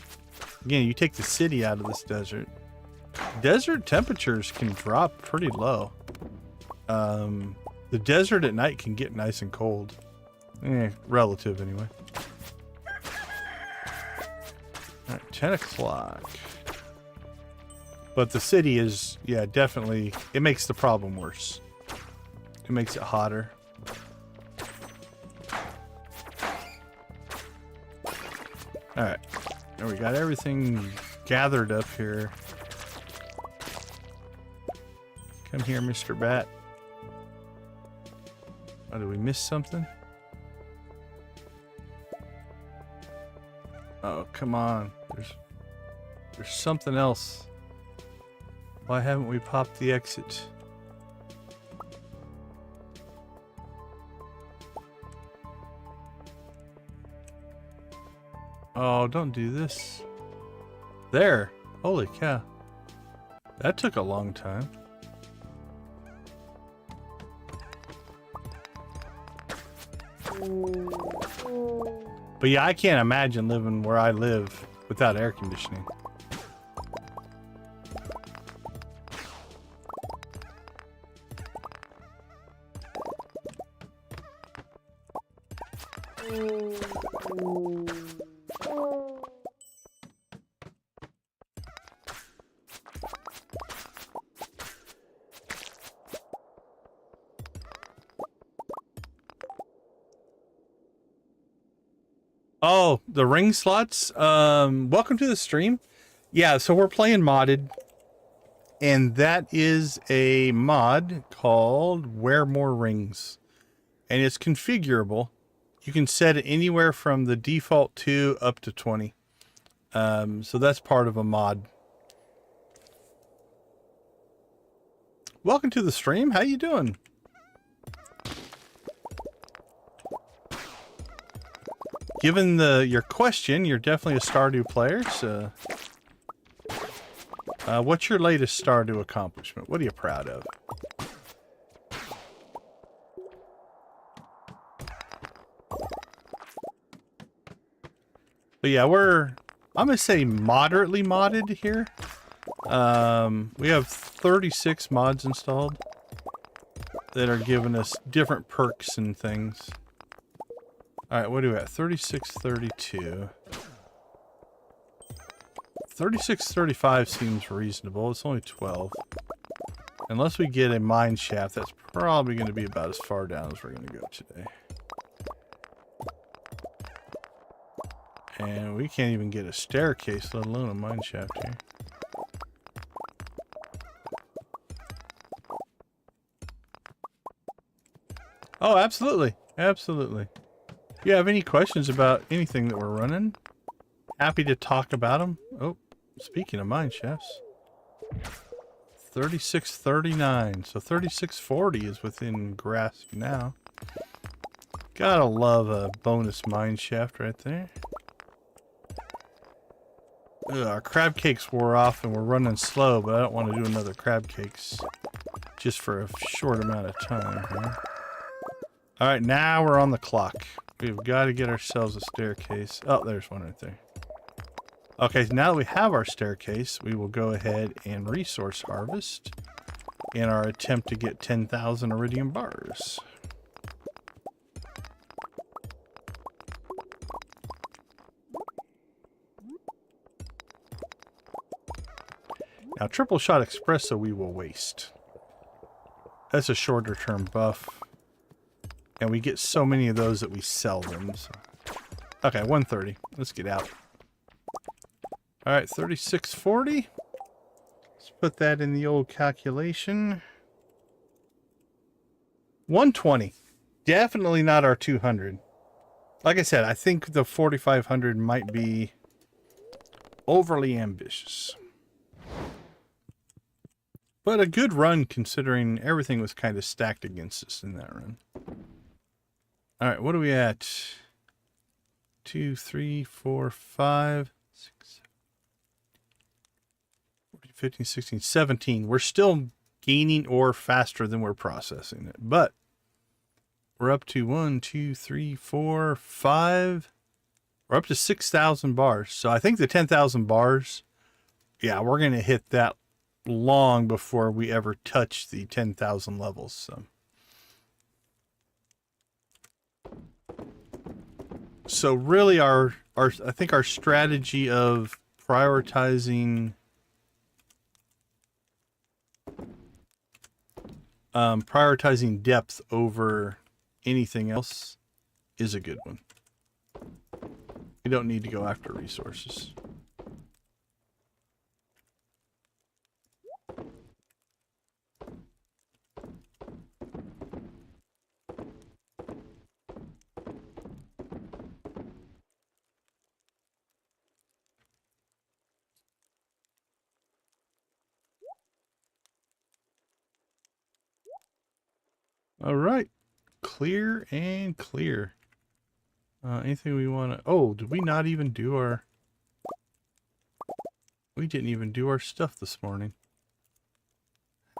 again, you take the city out of this desert, desert temperatures can drop pretty low. The desert at night can get nice and cold. Relative anyway. Alright, 10 o'clock. But the city is, yeah, definitely, it makes the problem worse. It makes it hotter. Alright. Now we got everything gathered up here. Come here, Mr. Bat. Oh, did we miss something? Oh, come on. There's something else. Why haven't we popped the exit? Oh, don't do this. There. Holy cow. That took a long time. But yeah, I can't imagine living where I live without air conditioning. Oh, the ring slots. Welcome to the stream. Yeah, so we're playing modded, and that is a mod called Wear More Rings, and it's configurable. You can set it anywhere from the default 2 up to 20. So that's part of a mod. Welcome to the stream. How you doing? Given your question, you're definitely a Stardew player, so What's your latest Stardew accomplishment? What are you proud of? But yeah, I'm gonna say moderately modded here. We have 36 mods installed that are giving us different perks and things. Alright, what do we have? 36, 32. 36, 35 seems reasonable. It's only 12. Unless we get a mine shaft, that's probably going to be about as far down as we're going to go today. And we can't even get a staircase, let alone a mine shaft here. Oh, absolutely. Absolutely. If you have any questions about anything that we're running, happy to talk about them. Oh, speaking of mine shafts. 3639. So 3640 is within grasp now. Gotta love a bonus mine shaft right there. Ugh, our crab cakes wore off and we're running slow, but I don't want to do another crab cakes just for a short amount of time here. Alright, now we're on the clock. We've got to get ourselves a staircase. Oh, there's one right there. Okay, now that we have our staircase, we will go ahead and resource harvest in our attempt to get 10,000 iridium bars. Now, triple shot espresso we will waste. That's a shorter term buff. And we get so many of those that we sell them. So. Okay, 130. Let's get out. Alright, 3640. Let's put that in the old calculation. 120. Definitely not our 200. Like I said, I think the 4500 might be overly ambitious. But a good run considering everything was kind of stacked against us in that run. Alright, what are we at? 2, 3, 4, 5, 6, 14, 15, 16, 17. We're still gaining ore faster than we're processing it. But we're up to 1, 2, 3, 4, 5. We're up to 6,000 bars. So I think the 10,000 bars, yeah, we're going to hit that long before we ever touch the 10,000 levels. So really I think our strategy of prioritizing depth over anything else is a good one. You don't need to go after resources. All right, clear and clear. Anything we want to... Oh, did we not even do our... We didn't even do our stuff this morning.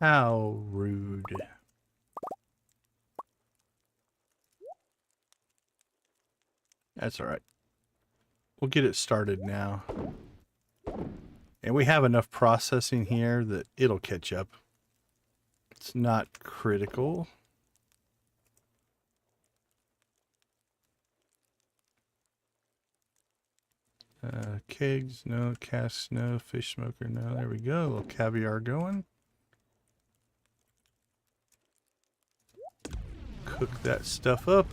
How rude. That's all right. We'll get it started now. And we have enough processing here that it'll catch up. It's not critical. Kegs, no. Casks, no. Fish smoker, no. There we go. A little caviar going. Cook that stuff up.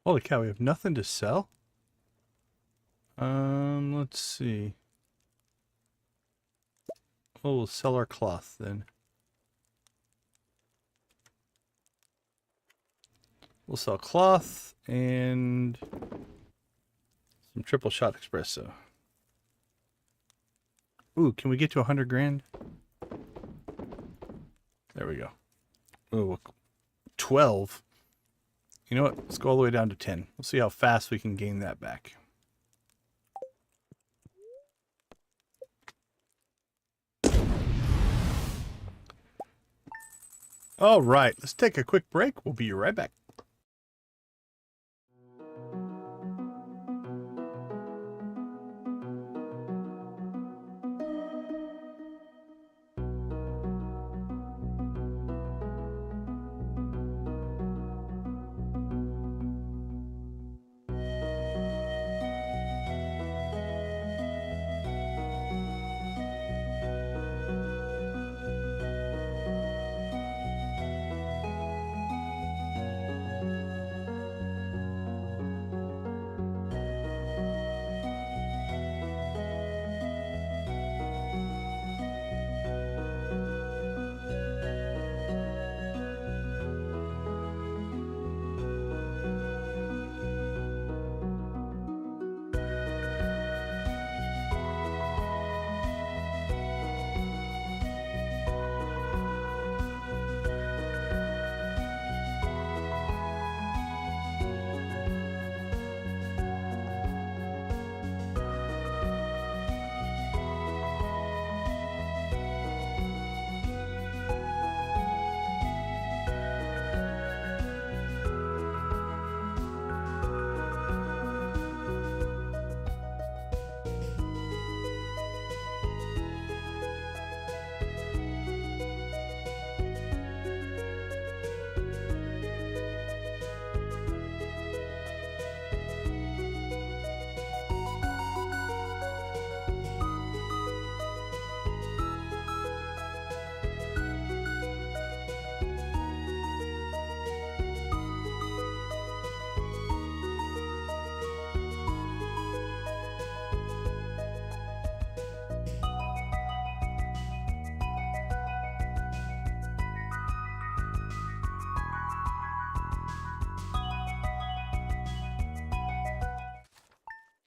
Holy cow, we have nothing to sell? Let's see. Oh, we'll sell our cloth then. We'll sell cloth and some triple shot espresso. Ooh, can we get to 100 grand? There we go. Oh, 12. You know what? Let's go all the way down to 10. We'll see how fast we can gain that back. All right, let's take a quick break. We'll be right back.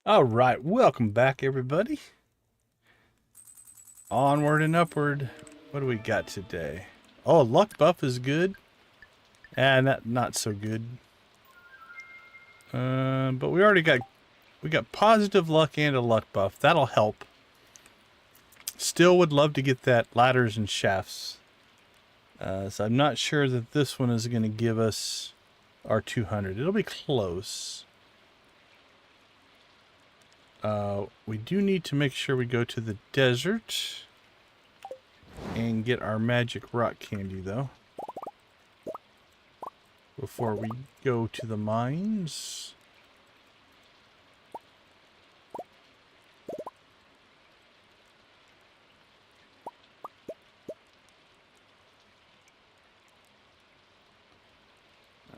All right, welcome back, everybody. Onward and upward. What do we got today? Oh, luck buff is good. And not so good. But we got positive luck and a luck buff. That'll help. Still would love to get that ladders and shafts. So I'm not sure that this one is going to give us our 200. It'll be close. We do need to make sure we go to the desert and get our magic rock candy, though, before we go to the mines.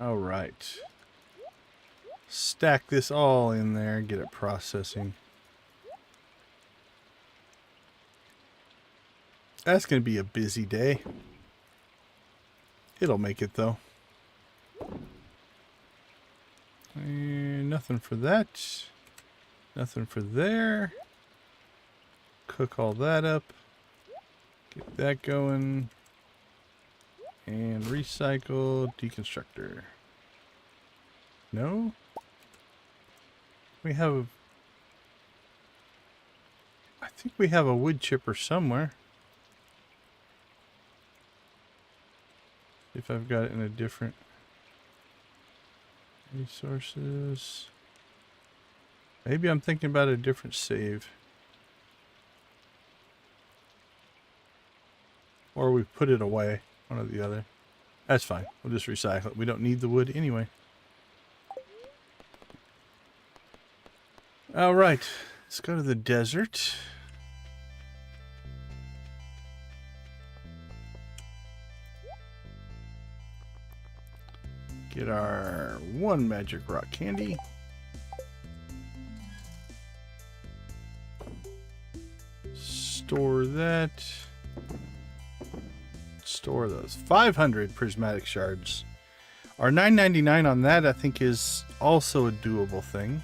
All right. Stack this all in there, get it processing. That's going to be a busy day. It'll make it, though. And nothing for that. Nothing for there. Cook all that up. Get that going. And recycle deconstructor. No? We have... I think we have a wood chipper somewhere. If I've got it in a different... resources... Maybe I'm thinking about a different save. Or we put it away. One or the other. That's fine. We'll just recycle it. We don't need the wood anyway. Alright. Let's go to the desert. Get our one magic rock candy. Store that. Store those 500 prismatic shards. Our $9.99 on that, I think, is also a doable thing.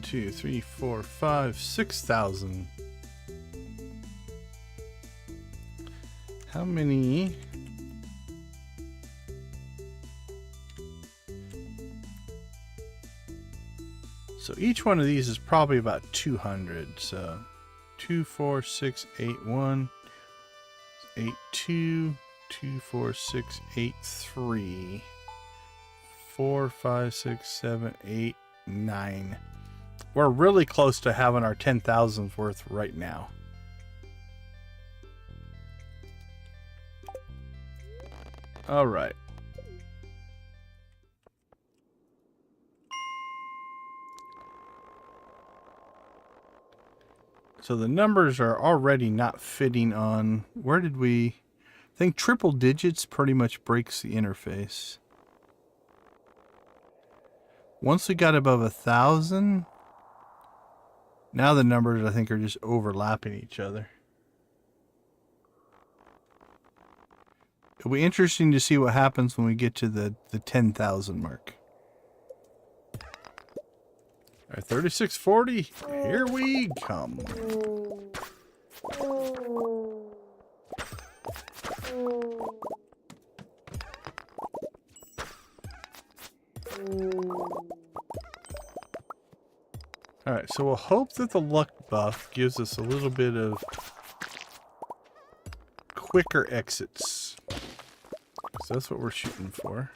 2, 3, 4, 5, 6,000. How many? So each one of these is probably about 200. So 2, 4, 6, 8, 1, 8, 2, 2, 4, 6, 8, 3, 4, 5, 6, 7, 8, 9. We're really close to having our 10,000 worth right now. All right. So the numbers are already not fitting on, where did we, I think triple digits pretty much breaks the interface. Once we got above 1,000, now the numbers I think are just overlapping each other. It'll be interesting to see what happens when we get to the 10,000 mark. All right, 3640, here we come. All right, so we'll hope that the luck buff gives us a little bit of quicker exits. So that's what we're shooting for.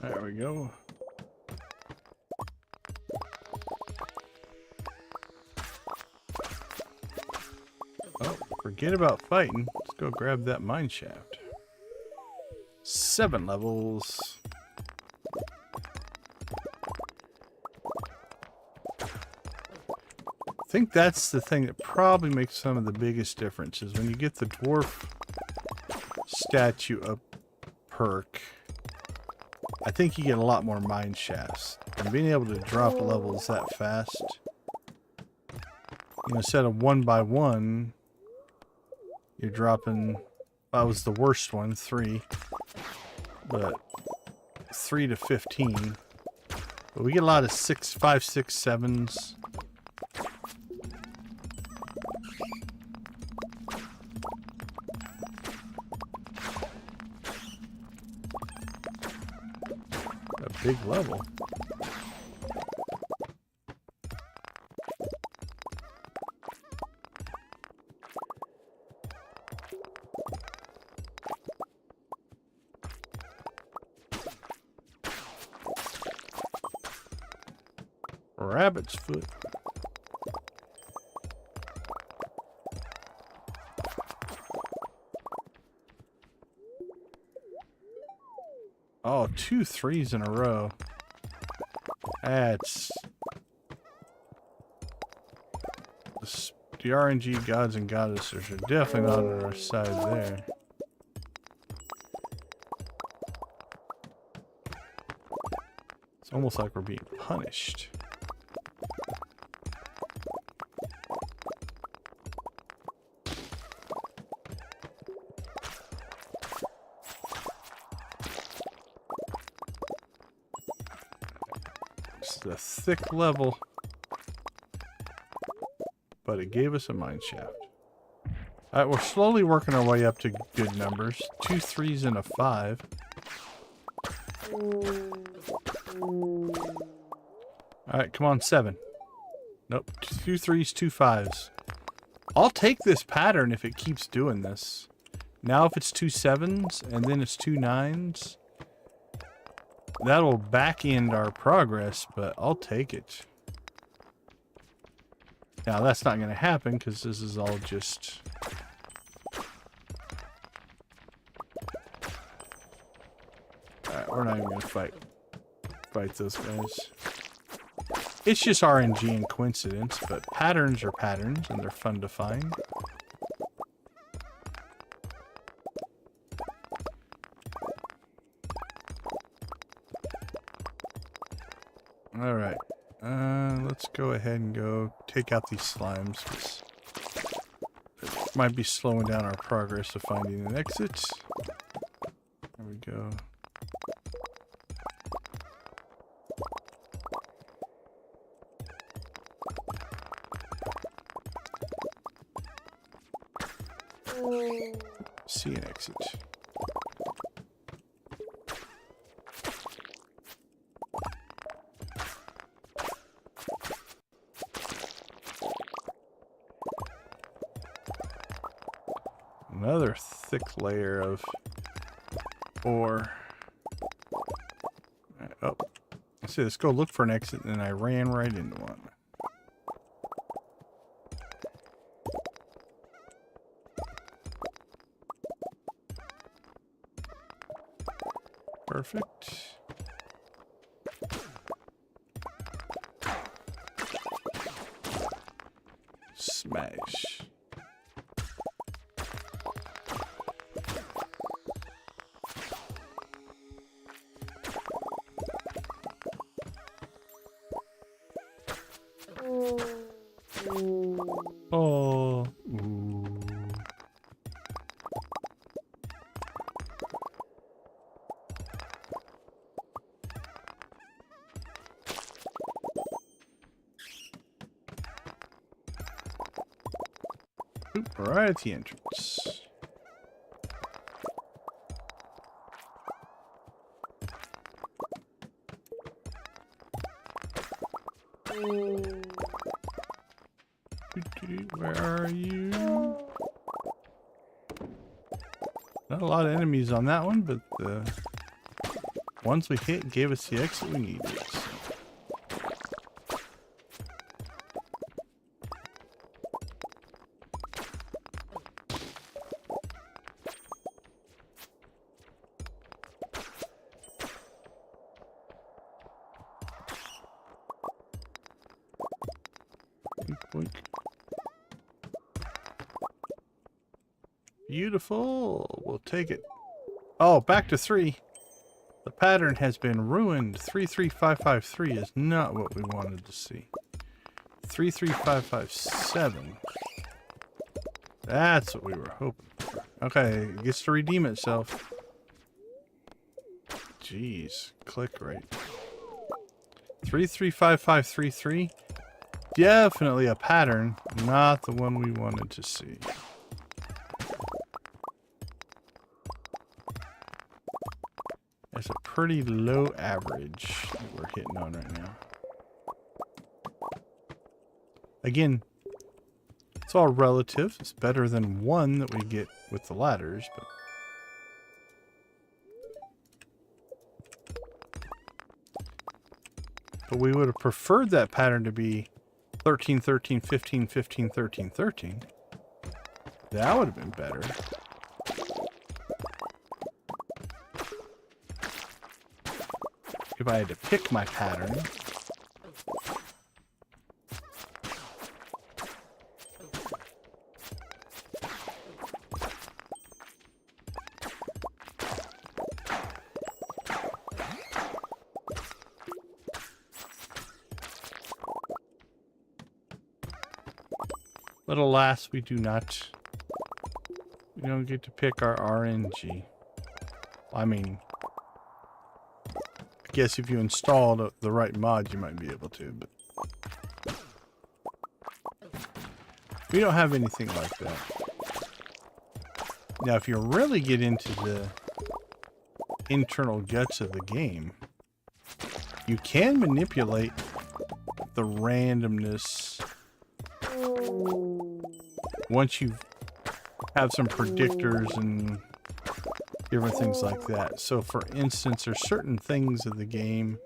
There we go. Oh, forget about fighting. Let's go grab that mine shaft. 7 levels. I think that's the thing that probably makes some of the biggest differences. When you get the dwarf statue up perk, I think you get a lot more mine shafts. And being able to drop levels that fast, you know, instead of 1 by 1, you're dropping, that was the worst one, 3. But 3 to 15. But we get a lot of 6, 5, 6, 7s. Big level. Rabbit's foot. Oh, 2 3s in a row. That's... The RNG gods and goddesses are definitely not on our side there. It's almost like we're being punished. A thick level, but it gave us a mine shaft. Alright, we're slowly working our way up to good numbers. 2 3s and a 5. Alright, come on, 7. Nope, 2 3s, 2 5s. I'll take this pattern if it keeps doing this. Now if it's 2 7s and then it's 2 9s, that'll back end our progress, but I'll take it. Now that's not going to happen because this is all just... Alright, we're not even going to fight those guys. It's just RNG and coincidence, but patterns are patterns and they're fun to find. Alright. Let's go ahead and go take out these slimes. 'Cause it might be slowing down our progress of finding an exit. There we go. See an exit. Another thick layer of ore. Oh, let's see. Let's go look for an exit, and I ran right into one. Perfect. Smash. Oh. Ooh. Oop, right at the entrance. Where are you? Not a lot of enemies on that one, but the ones we hit gave us the exit we needed. So. Boink. Beautiful. We'll take it. Oh, back to 3. The pattern has been ruined. 33553 is not what we wanted to see. 33557. That's what we were hoping for. Okay, it gets to redeem itself. Jeez, click rate. 335533. Definitely a pattern, not the one we wanted to see. That's a pretty low average that we're hitting on right now. Again, it's all relative. It's better than 1 that we get with the ladders, but we would have preferred that pattern to be 13, 13, 15, 15, 13, 13. That would have been better. If I had to pick my pattern. But alas, we don't get to pick our RNG. I mean, I guess if you installed the right mod, you might be able to, but we don't have anything like that. Now, if you really get into the internal guts of the game, you can manipulate the randomness once you have some predictors and different things like that. So for instance, there's certain things of the game.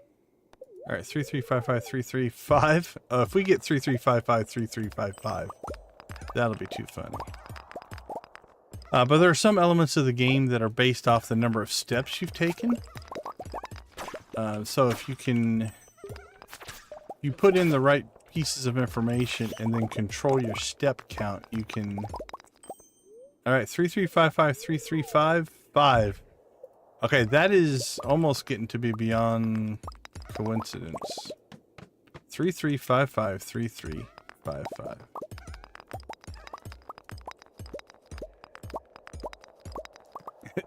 All right, 3355335. If we get 33553355, that'll be too funny. But there are some elements of the game that are based off the number of steps you've taken. So if you put in the right pieces of information and then control your step count, you can. All right, 3355335. Okay, that is almost getting to be beyond coincidence. 3355 3355.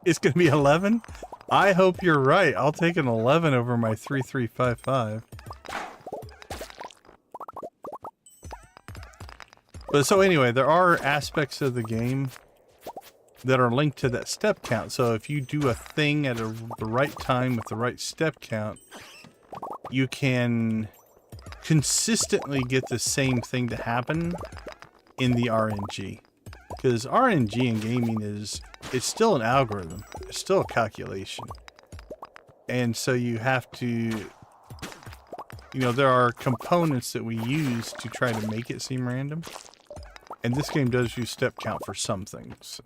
It's gonna be 11. I hope you're right. I'll take an 11 over my 3355. But so anyway, there are aspects of the game that are linked to that step count. So if you do a thing at the right time with the right step count, you can consistently get the same thing to happen in the RNG. Because RNG in gaming it's still an algorithm. It's still a calculation. And so you have to, you know, there are components that we use to try to make it seem random. And this game does use step count for some things.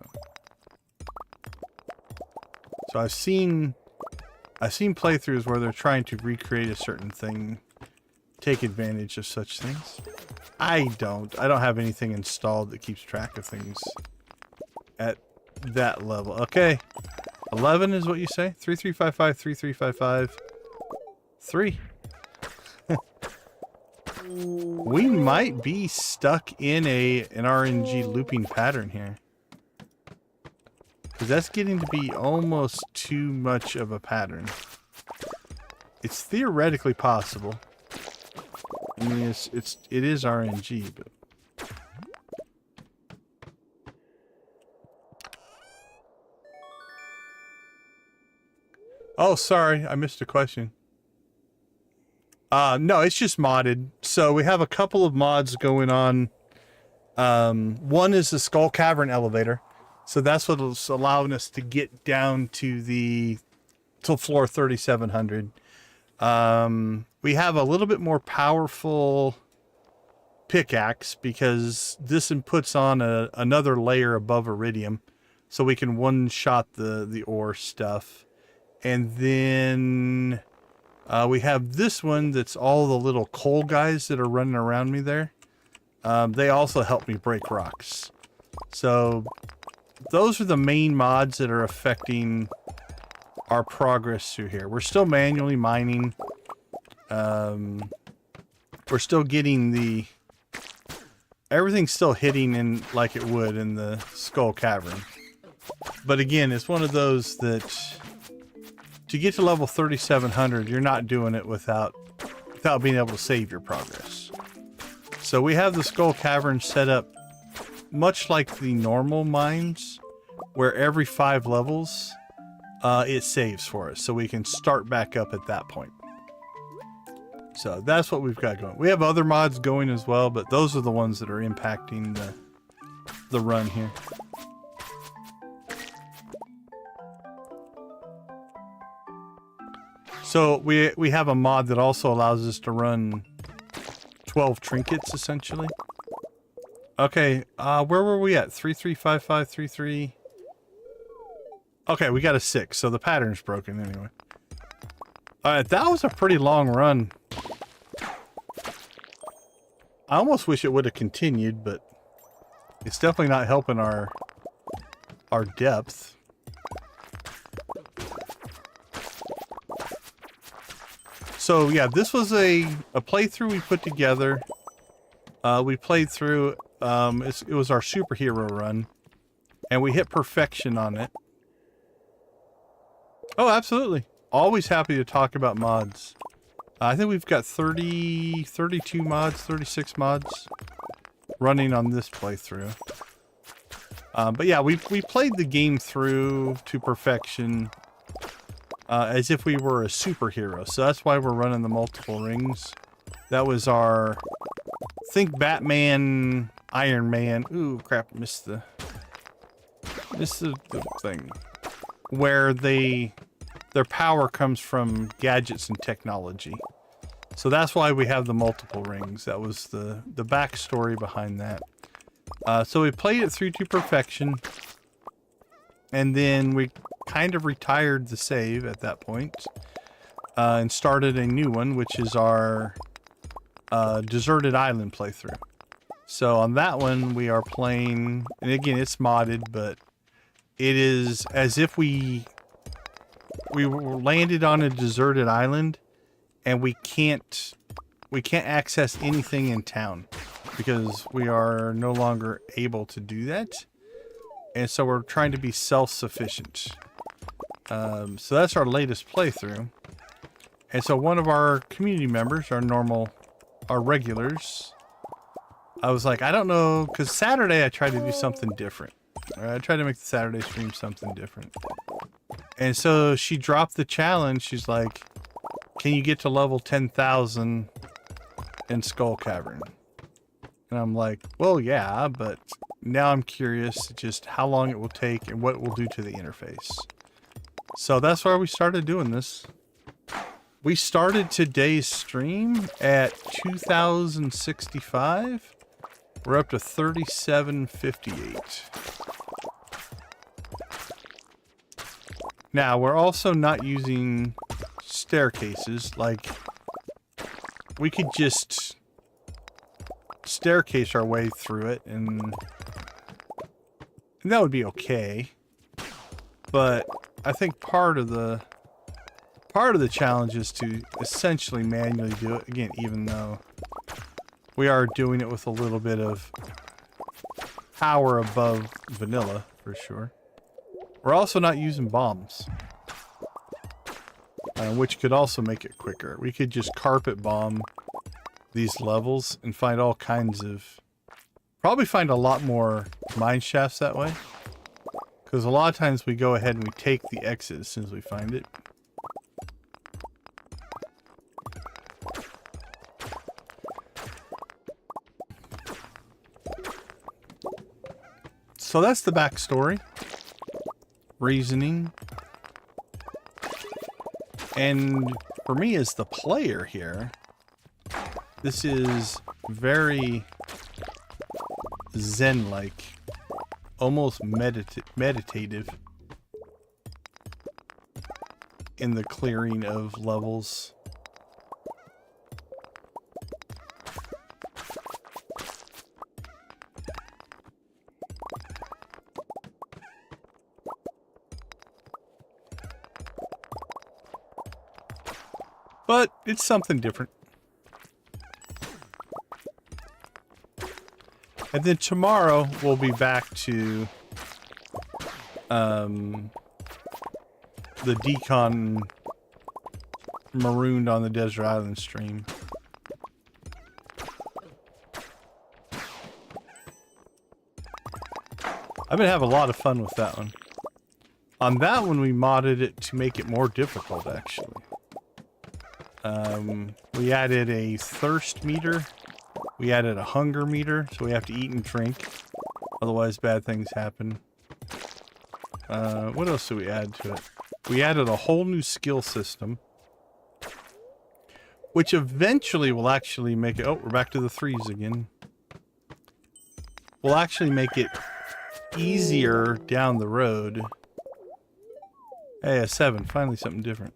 So I've seen playthroughs where they're trying to recreate a certain thing, take advantage of such things. I don't have anything installed that keeps track of things at that level. Okay. 11 is what you say? 3355, 3355, 3. We might be stuck in an RNG looping pattern here. Because that's getting to be almost too much of a pattern. It's theoretically possible. I mean, it is RNG, but... Oh, sorry, I missed a question. No, it's just modded. So we have a couple of mods going on. One is the Skull Cavern Elevator. So that's what's allowing us to get down to floor 3700. We have a little bit more powerful pickaxe because this puts on another layer above iridium. So we can one-shot the ore stuff. And then... we have this one that's all the little coal guys that are running around me there. They also help me break rocks. So those are the main mods that are affecting our progress through here. We're still manually mining. We're still getting everything's still hitting in like it would in the Skull Cavern. But again, it's one of those that... To get to level 3700, you're not doing it without being able to save your progress. So we have the Skull Cavern set up much like the normal mines, where every 5 levels, it saves for us. So we can start back up at that point. So that's what we've got going. We have other mods going as well, but those are the ones that are impacting the run here. So we have a mod that also allows us to run 12 trinkets, essentially. Okay, where were we at? 3355, 33... Okay, we got a 6, so the pattern's broken anyway. Alright, that was a pretty long run. I almost wish it would have continued, but it's definitely not helping our depth. So yeah, this was a playthrough we put together. We played through, it was our superhero run, and we hit perfection on it. Oh, absolutely. Always happy to talk about mods. I think we've got 32 mods, 36 mods running on this playthrough. But yeah, we played the game through to perfection. As if we were a superhero. So that's why we're running the multiple rings. That was our... Think Batman, Iron Man... Ooh, crap, missed the thing. Where their power comes from gadgets and technology. So that's why we have the multiple rings. That was the backstory behind that. So we played it through to perfection. And then we kind of retired the save at that point. And started a new one, which is our Deserted Island playthrough. So on that one, we are playing... And again, it's modded, but it is as if we landed on a deserted island, and we we can't access anything in town because we are no longer able to do that. And so we're trying to be self-sufficient. So that's our latest playthrough. And so one of our community members, our regulars, I was like, I don't know, because Saturday I tried to do something different. I tried to make the Saturday stream something different. And so she dropped the challenge. She's like, can you get to level 10,000 in Skull Cavern? And I'm like, well, yeah, but now I'm curious just how long it will take and what it will do to the interface. So that's why we started doing this. We started today's stream at 2,065. We're up to 3,758. Now, we're also not using staircases. Like, we could just staircase our way through it, and that would be okay. But I think part of the challenge is to essentially manually do it again, even though we are doing it with a little bit of power above vanilla for sure. We're also not using bombs, which could also make it quicker. We could just carpet bomb these levels and find all kinds of, probably find a lot more mine shafts that way. Because a lot of times we go ahead and we take the exit as soon as we find it. So that's the backstory. Reasoning. And for me as the player here, this is very zen-like. Almost meditative in the clearing of levels. But it's something different. And then tomorrow we'll be back to the decon marooned on the desert island stream. I've been having a lot of fun with that one. On that one we modded it to make it more difficult actually. We added a thirst meter. We added a hunger meter, so we have to eat and drink. Otherwise, bad things happen. What else did we add to it? We added a whole new skill system. Which eventually will actually make it... Oh, we're back to the 3s again. Will actually make it easier down the road. Hey, a 7. Finally something different.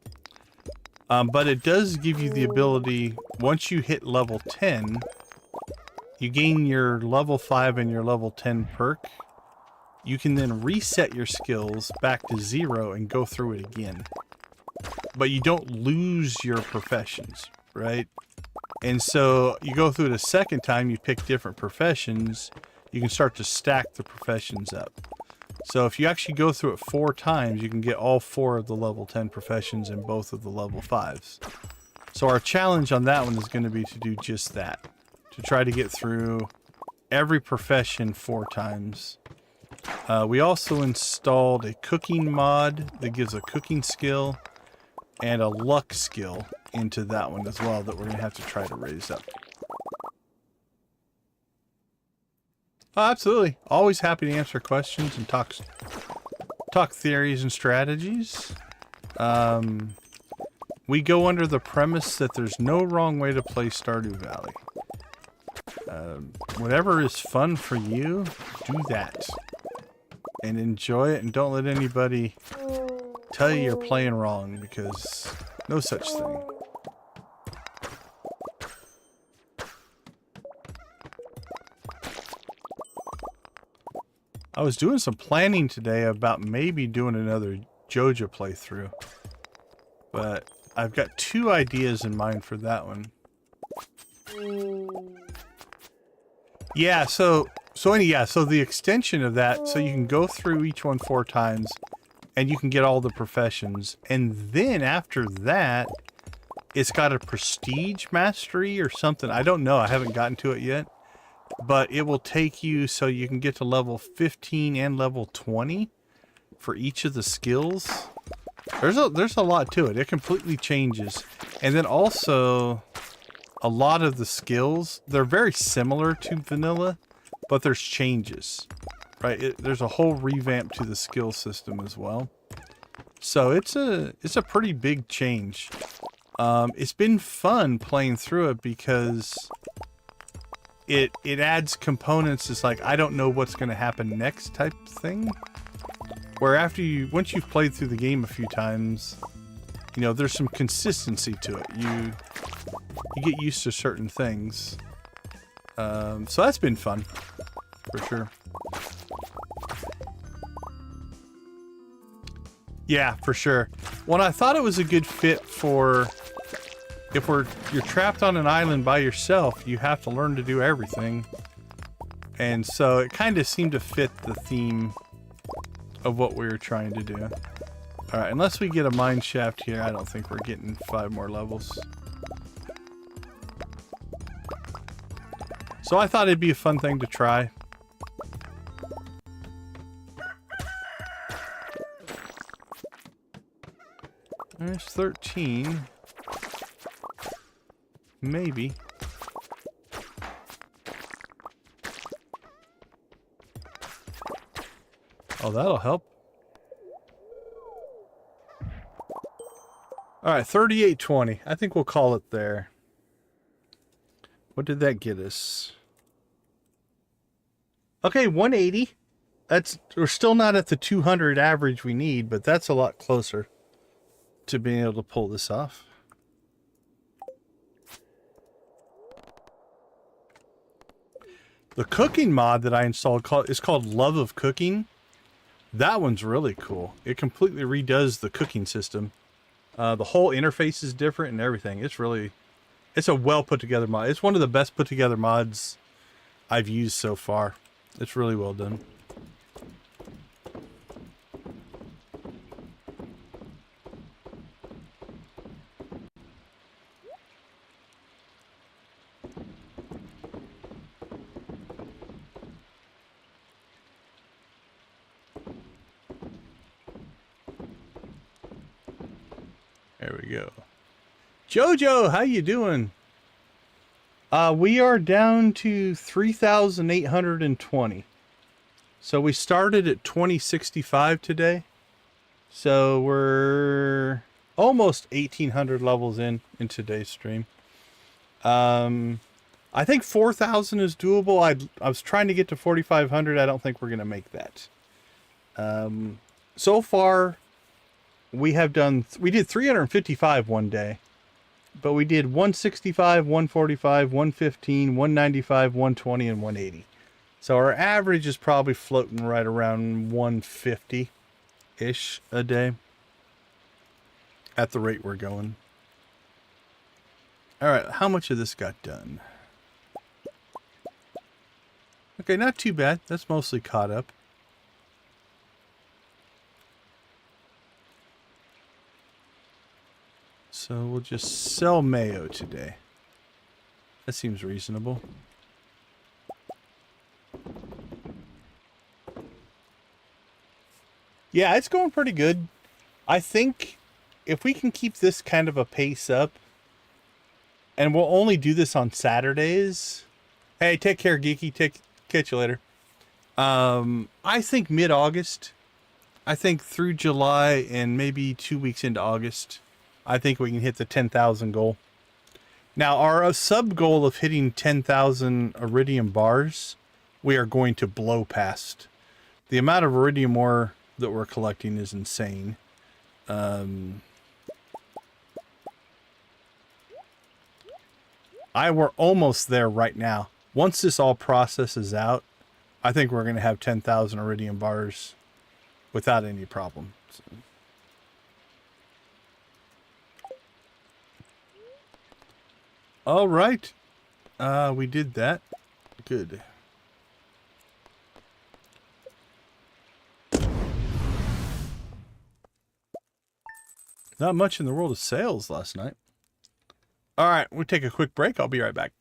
But it does give you the ability, once you hit level 10... You gain your level 5 and your level 10 perk. You can then reset your skills back to 0 and go through it again. But you don't lose your professions, right? And so you go through it a second time, you pick different professions, you can start to stack the professions up. So if you actually go through it 4 times, you can get all 4 of the level 10 professions and both of the level 5s. So our challenge on that one is going to be to do just that. To try to get through every profession 4 times. We also installed a cooking mod that gives a cooking skill and a luck skill into that one as well that we're going to have to try to raise up. Oh, absolutely. Always happy to answer questions and talk theories and strategies. We go under the premise that there's no wrong way to play Stardew Valley. Whatever is fun for you, do that. And enjoy it, and don't let anybody tell you you're playing wrong, because no such thing. I was doing some planning today about maybe doing another JoJo playthrough. But I've got 2 ideas in mind for that one. Yeah, so the extension of that, so you can go through each one 4 times, and you can get all the professions, and then after that, it's got a prestige mastery or something. I don't know. I haven't gotten to it yet, but it will take you so you can get to level 15 and level 20 for each of the skills. There's a lot to it. It completely changes, and then also a lot of the skills, they're very similar to vanilla, but there's changes, right? There's a whole revamp to the skill system as well. So it's a pretty big change. It's been fun playing through it because it adds components. It's like, I don't know what's going to happen next type thing. Where once you've played through the game a few times, you know, there's some consistency to it. You get used to certain things. So that's been fun, for sure. Yeah, for sure. Well, I thought it was a good fit for if you're trapped on an island by yourself, you have to learn to do everything. And so it kind of seemed to fit the theme of what we were trying to do. All right, unless we get a mine shaft here, I don't think we're getting 5 more levels. So I thought it'd be a fun thing to try. There's 13. Maybe. Oh, that'll help. Alright, 3820. I think we'll call it there. What did that get us? Okay, 180. We're still not at the 200 average we need, but that's a lot closer to being able to pull this off. The cooking mod that I installed is called Love of Cooking. That one's really cool. It completely redoes the cooking system. The whole interface is different and everything. It's a well put together mod. It's one of the best put together mods I've used so far. It's really well done. There we go. Jojo, how you doing? We are down to 3,820. So we started at 2065 today. So we're almost 1,800 levels in today's stream. I think 4,000 is doable. I was trying to get to 4,500. I don't think we're going to make that. So far, we did 355 one day. But we did 165, 145, 115, 195, 120, and 180. So our average is probably floating right around 150-ish a day at the rate we're going. All right, how much of this got done? Okay, not too bad. That's mostly caught up. So we'll just sell mayo today. That seems reasonable. Yeah, it's going pretty good. I think if we can keep this kind of a pace up, and we'll only do this on Saturdays. Hey, take care, Geeky. Catch you later. I think mid-August. I think through July and maybe 2 weeks into August, I think we can hit the 10,000 goal. Now, our sub goal of hitting 10,000 iridium bars, we are going to blow past. The amount of iridium ore that we're collecting is insane. We're almost there right now. Once this all processes out, I think we're going to have 10,000 iridium bars without any problem. So. All right. We did that. Good. Not much in the world of sales last night. All right, we'll take a quick break. I'll be right back.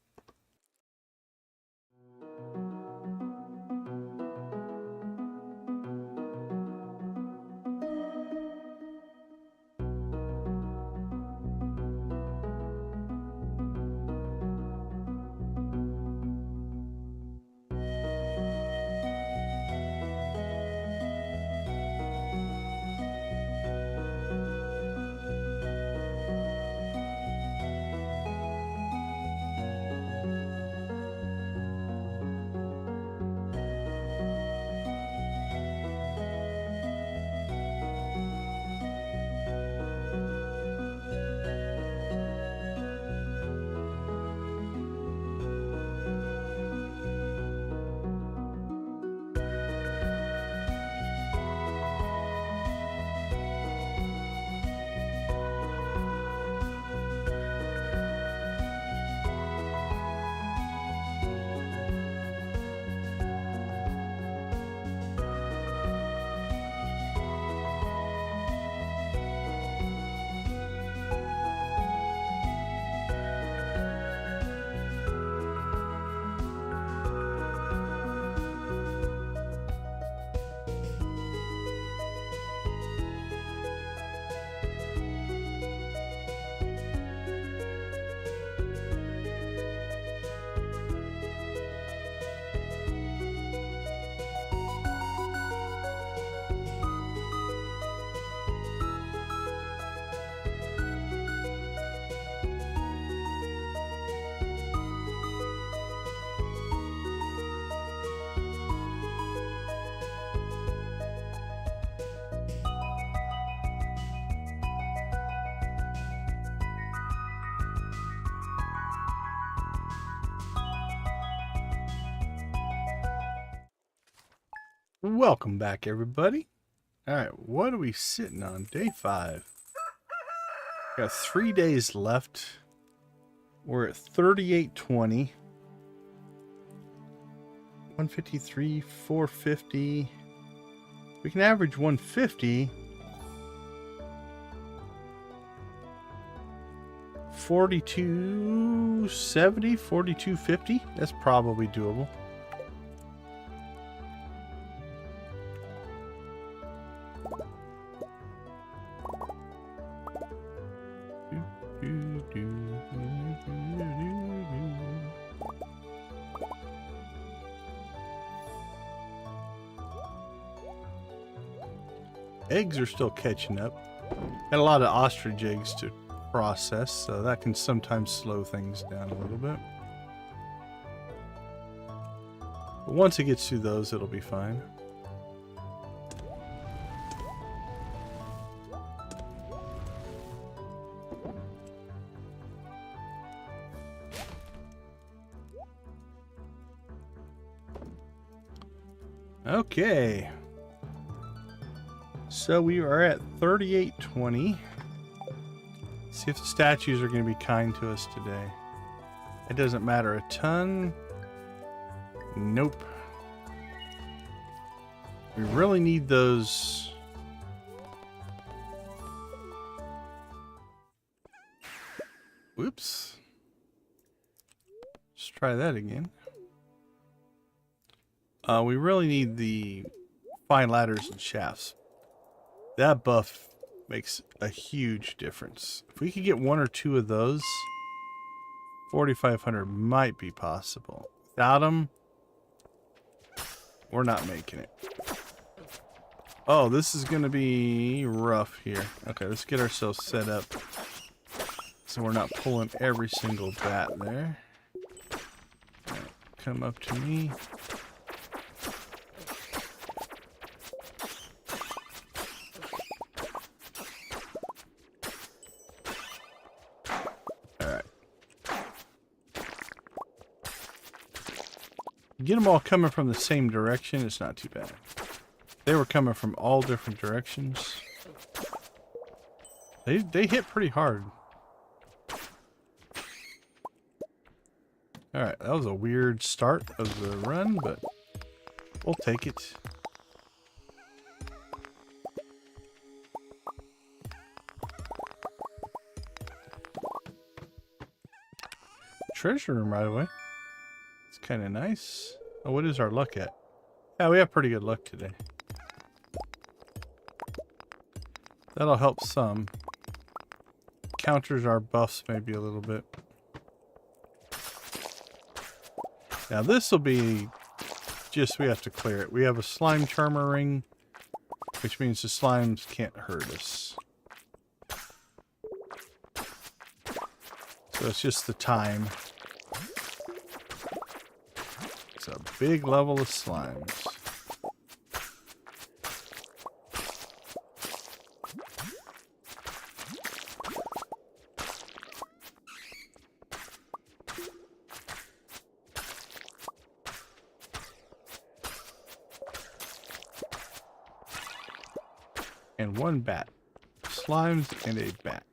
Welcome back, everybody. All right, what are we sitting on? Day 5. Got 3 days left. We're at 3820. 153, 450. We can average 150. 4270, 4250. That's probably doable. Eggs are still catching up. Got a lot of ostrich eggs to process, so that can sometimes slow things down a little bit. But once it gets through those, it'll be fine. Okay. So we are at 3820. See if the statues are going to be kind to us today. It doesn't matter a ton. Nope. We really need those. Whoops. Let's try that again. We really need the fine ladders and shafts. That buff makes a huge difference. If we could get 1 or 2 of those, 4,500 might be possible. Without them, we're not making it. Oh, this is going to be rough here. Okay, let's get ourselves set up so we're not pulling every single bat there. Right, come up to me. Get them all coming from the same direction, it's not too bad. They were coming from all different directions. They hit pretty hard. Alright, that was a weird start of the run, but we'll take it. Treasure room right away. It's kind of nice. Oh, what is our luck at? Yeah, we have pretty good luck today. That'll help some. Counters our buffs maybe a little bit. Now this will be just, we have to clear it. We have a slime charmer ring, which means the slimes can't hurt us. So it's just the time. It's a big level of slimes. And one bat. Slimes and a bat.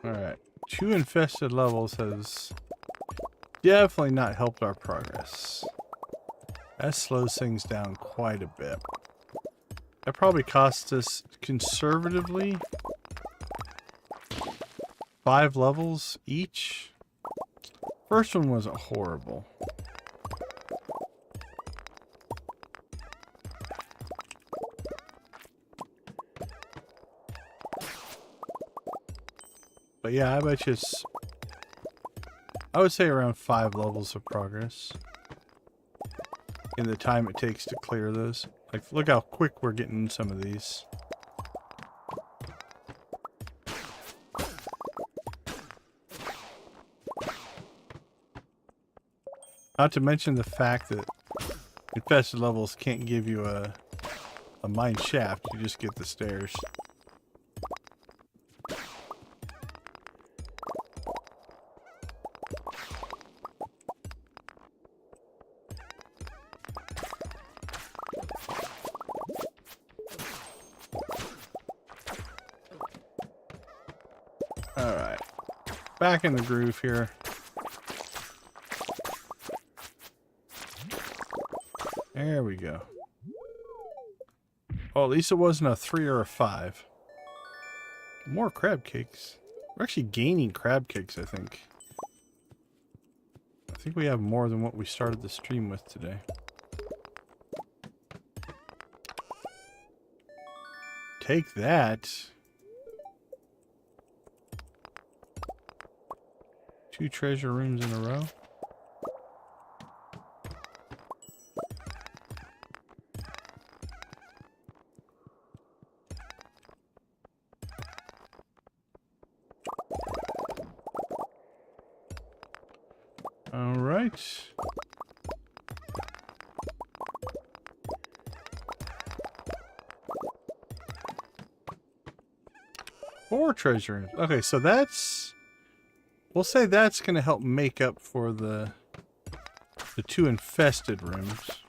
Alright. 2 infested levels has definitely not helped our progress. That slows things down quite a bit. That probably cost us conservatively 5 levels each. First one wasn't horrible. But yeah, I bet you it's, I would say around 5 levels of progress in the time it takes to clear those. Like, look how quick we're getting some of these. Not to mention the fact that infested levels can't give you a mine shaft, you just get the stairs. Alright, back in the groove here. There we go. Oh, at least it wasn't a 3 or a 5. More crab cakes. We're actually gaining crab cakes, I think. I think we have more than what we started the stream with today. Take that. 2 treasure rooms in a row. All right. Four treasure rooms. Okay, so that's, we'll say that's going to help make up for the 2 infested rooms.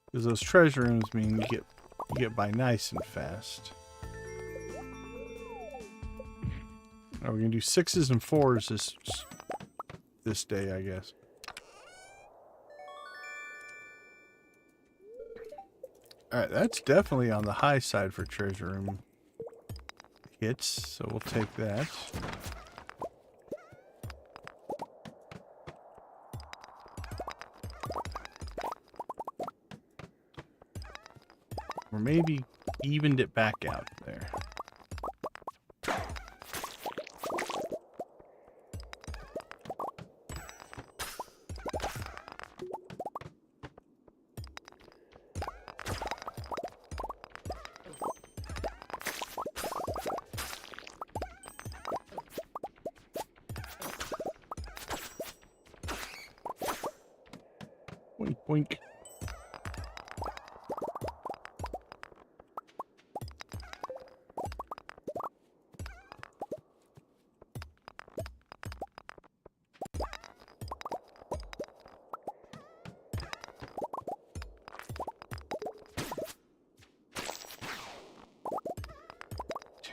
Because those treasure rooms mean you get by nice and fast. Are we going to do 6s and 4s this day, I guess. Alright, that's definitely on the high side for treasure room hits, so we'll take that. Or maybe evened it back out there. Boink, boink.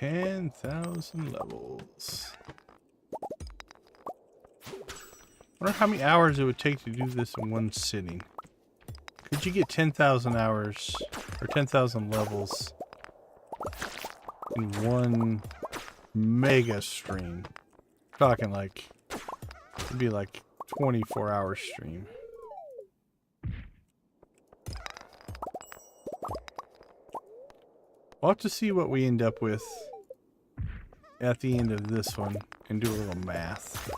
10,000 levels. I wonder how many hours it would take to do this in one sitting. Could you get 10,000 hours or 10,000 levels in one mega stream? Talking like, it'd be like 24-hour stream. We'll have to see what we end up with at the end of this one and do a little math.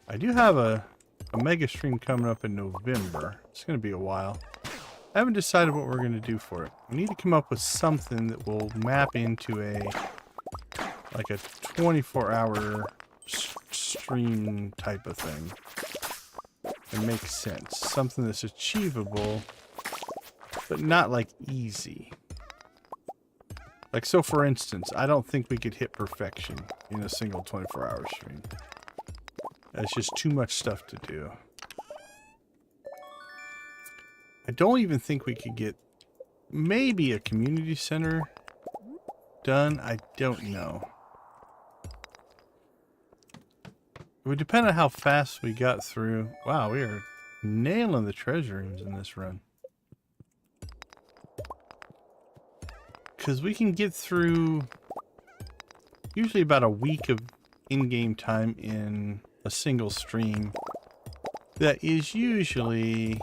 I do have a mega stream coming up in November. It's going to be a while. I haven't decided what we're going to do for it. We need to come up with something that will map into a 24-hour stream type of thing. It makes sense. Something that's achievable, but not like easy. Like, so for instance, I don't think we could hit perfection in a single 24-hour stream. That's just too much stuff to do. I don't even think we could get maybe a community center done. I don't know. It would depend on how fast we got through. Wow, we are nailing the treasure rooms in this run. Because we can get through usually about a week of in-game time in a single stream. That is usually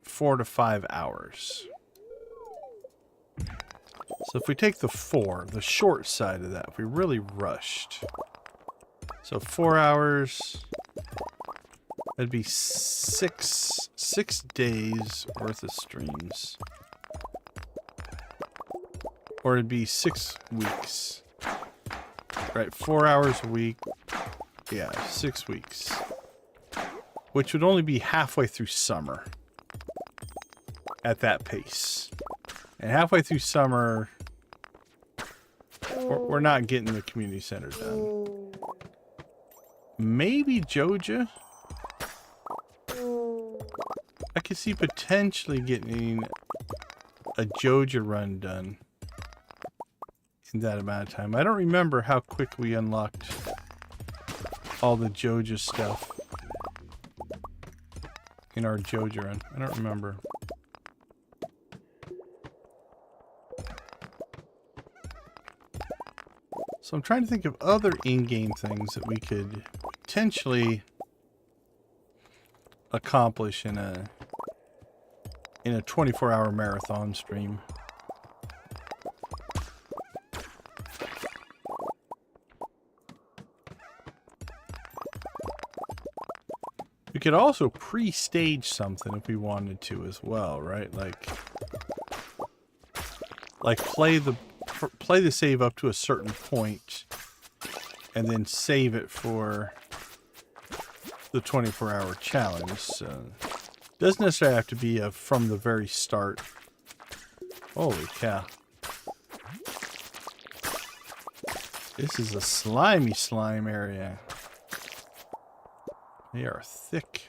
4 to 5 hours. So if we take the 4, the short side of that, if we really rushed. So 4 hours, that'd be six days worth of streams. Or it'd be 6 weeks. Right, 4 hours a week. Yeah, 6 weeks. Which would only be halfway through summer. At that pace. And halfway through summer, we're not getting the community center done. Maybe Joja? I could see potentially getting a Joja run done in that amount of time. I don't remember how quick we unlocked all the Joja stuff in our Joja run. I don't remember. So I'm trying to think of other in-game things that we could potentially accomplish in a 24-hour marathon stream. We could also pre-stage something if we wanted to as well, right? Like play the save up to a certain point and then save it for the 24-hour challenge. So doesn't necessarily have to be from the very start. Holy cow. This is a slimy slime area. They are thick.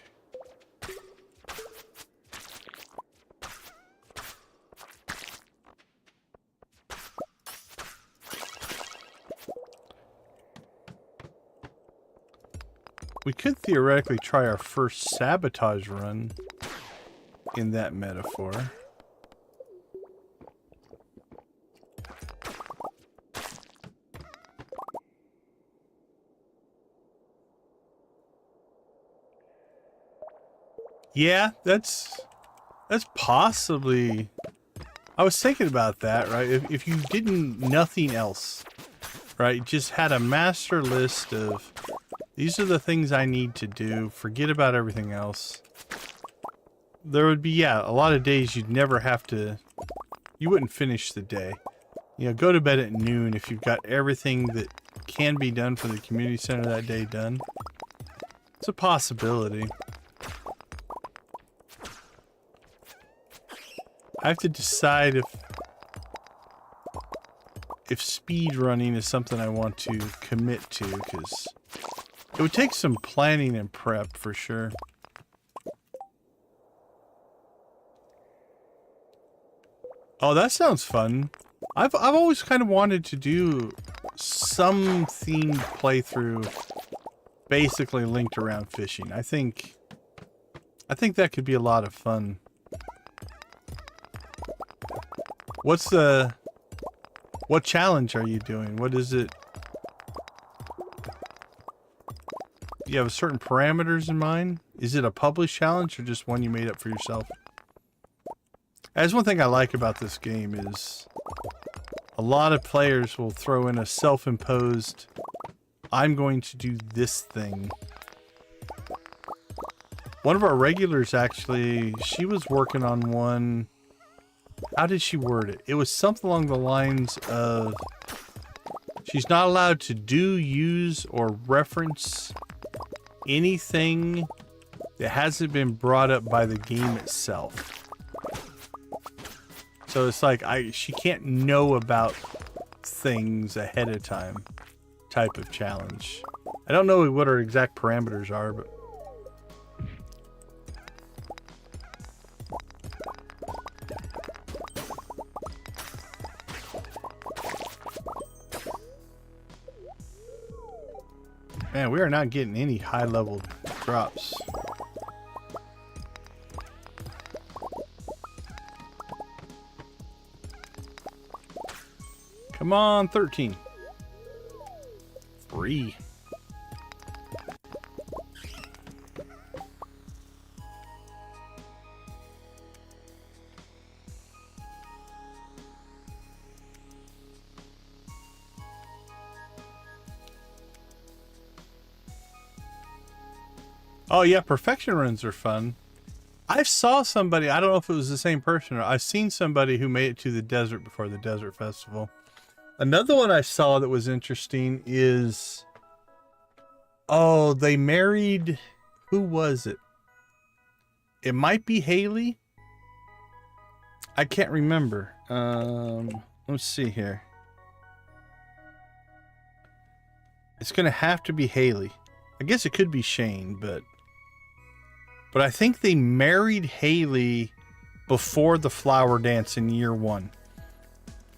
We could theoretically try our first sabotage run in that metaphor. Yeah, that's possibly... I was thinking about that, right? If you didn't nothing else, right? Just had a master list of these are the things I need to do. Forget about everything else. There would be, yeah, a lot of days you'd never have to... You wouldn't finish the day. You know, go to bed at noon if you've got everything that can be done for the community center that day done. It's a possibility. I have to decide if speed running is something I want to commit to, because It would take some planning and prep for sure. Oh, that sounds fun. I've always kind of wanted to do some themed playthrough basically linked around fishing. I think that could be a lot of fun. What challenge are you doing? What is it? You have certain parameters in mind? Is it a published challenge or just one you made up for yourself? That's one thing I like about this game is a lot of players will throw in a self-imposed, I'm going to do this thing. One of our regulars actually, she was working on one. How did she word it? It was something along the lines of she's not allowed to do, use, or reference anything that hasn't been brought up by the game itself. So it's like she can't know about things ahead of time type of challenge. I don't know what her exact parameters are, but man, we are not getting any high-level drops. Come on, 13. 3. Oh yeah, perfection runs are fun. I saw somebody, I don't know if it was the same person, or I've seen somebody who made it to the desert before the desert festival. Another one I saw that was interesting is, oh, they married, who was it? It might be Haley. I can't remember. Let's see here. It's gonna have to be Haley. I guess it could be Shane, but I think they married Haley before the flower dance in year 1.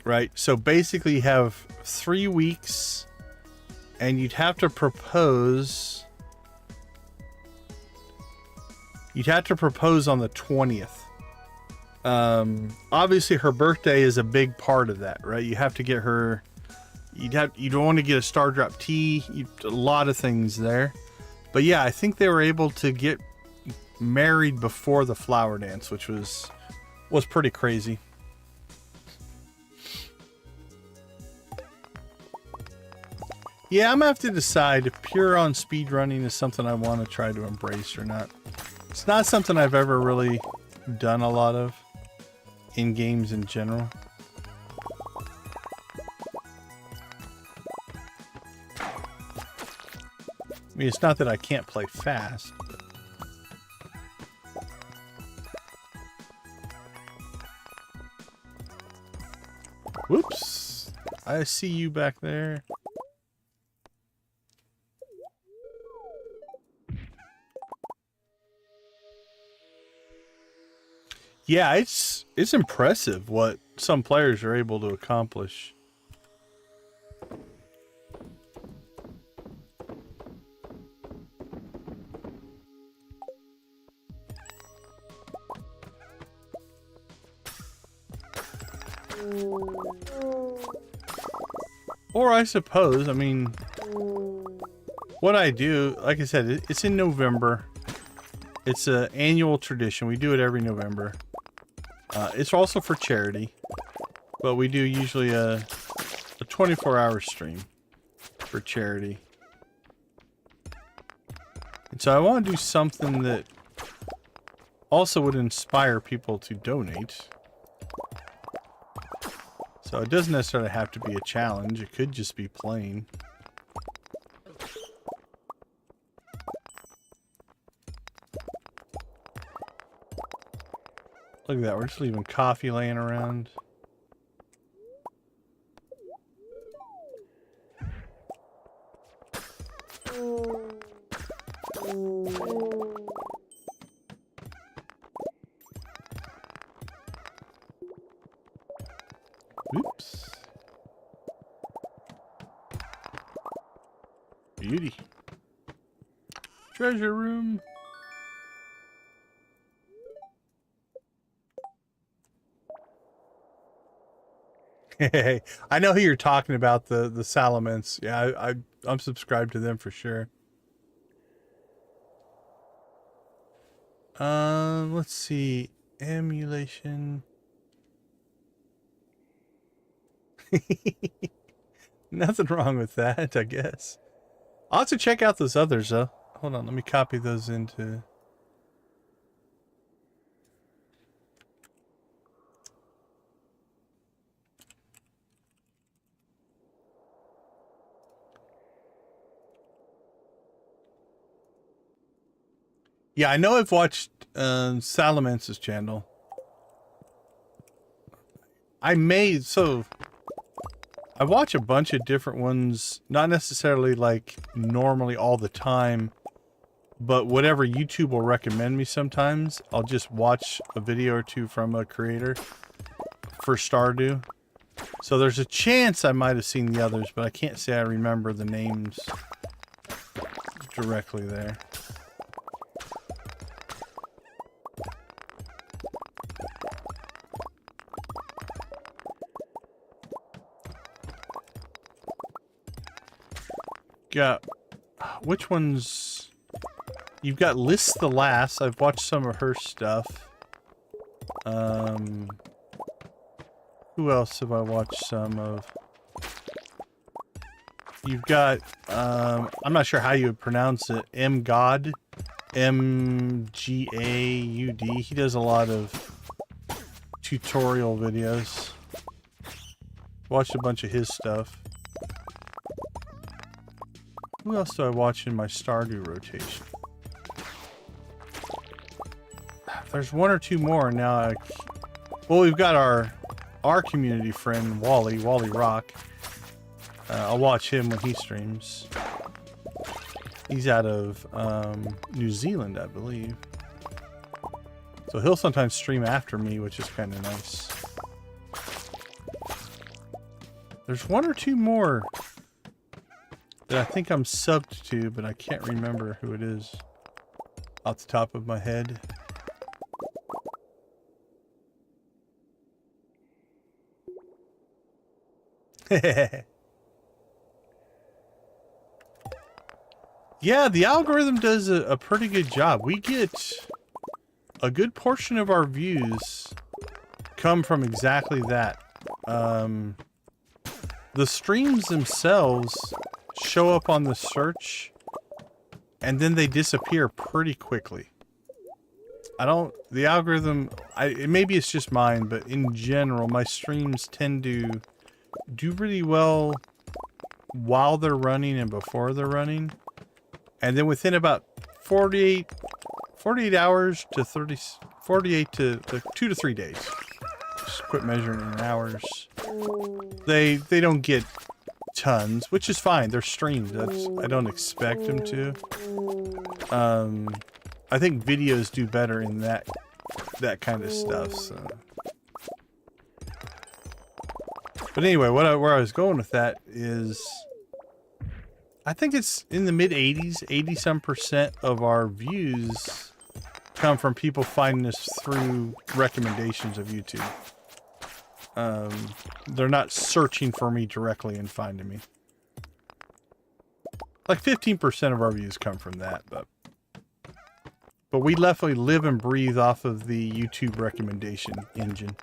Right? So basically you have 3 weeks and you'd have to propose. You'd have to propose on the 20th. Obviously her birthday is a big part of that, right? You have to get her, you don't want to get a star drop tea, a lot of things there. But yeah, I think they were able to get married before the flower dance, which was pretty crazy. Yeah, I'm gonna have to decide if pure on speedrunning is something I want to try to embrace or not. It's not something I've ever really done a lot of in games in general. I mean, it's not that I can't play fast. But... Whoops! I see you back there. Yeah, it's impressive what some players are able to accomplish. Or I suppose, I mean, what I do, like I said, it's in November. It's an annual tradition. We do it every November. It's also for charity, but we do usually a 24-hour stream for charity. And so I want to do something that also would inspire people to donate. So it doesn't necessarily have to be a challenge. It could just be plain. Look at that, we're just leaving coffee laying around. Oops. Beauty. Treasure room. Hey, I know who you're talking about, the Salamence. Yeah, I'm subscribed to them for sure. Let's see. Emulation. Nothing wrong with that, I guess. I'll have to check out those others, though. Hold on, let me copy those into... Yeah, I know I've watched Salamence's channel. I watch a bunch of different ones, not necessarily like normally all the time, but whatever YouTube will recommend me sometimes, I'll just watch a video or two from a creator for Stardew. So there's a chance I might have seen the others, but I can't say I remember the names directly there. Got which ones? You've got List the Last. I've watched some of her stuff. Who else have I watched some of? You've got I'm not sure how you would pronounce it. MGAUD, MGAUD. He does a lot of tutorial videos. Watched a bunch of his stuff. Who else do I watch in my Stardew rotation? There's one or two more now. Well, we've got our community friend Wally Rock. I'll watch him when he streams. He's out of New Zealand, I believe. So he'll sometimes stream after me, which is kind of nice. There's one or two more that I think I'm subbed to, but I can't remember who it is off the top of my head. Yeah, the algorithm does a pretty good job. We get a good portion of our views come from exactly that. The streams themselves show up on the search and then they disappear pretty quickly. The algorithm, maybe it's just mine, but in general, my streams tend to do really well while they're running and before they're running. And then within about 48 hours to 48 to 2 to 3 days. Just quit measuring in hours. They don't get tons, which is fine. They're streamed. I don't expect them to. I think videos do better in that kind of stuff. So. But anyway, where I was going with that is, I think it's in the mid 80s, 80-some% of our views come from people finding us through recommendations of YouTube. They're not searching for me directly and finding me. Like 15% of our views come from that, but we definitely live and breathe off of the YouTube recommendation engine.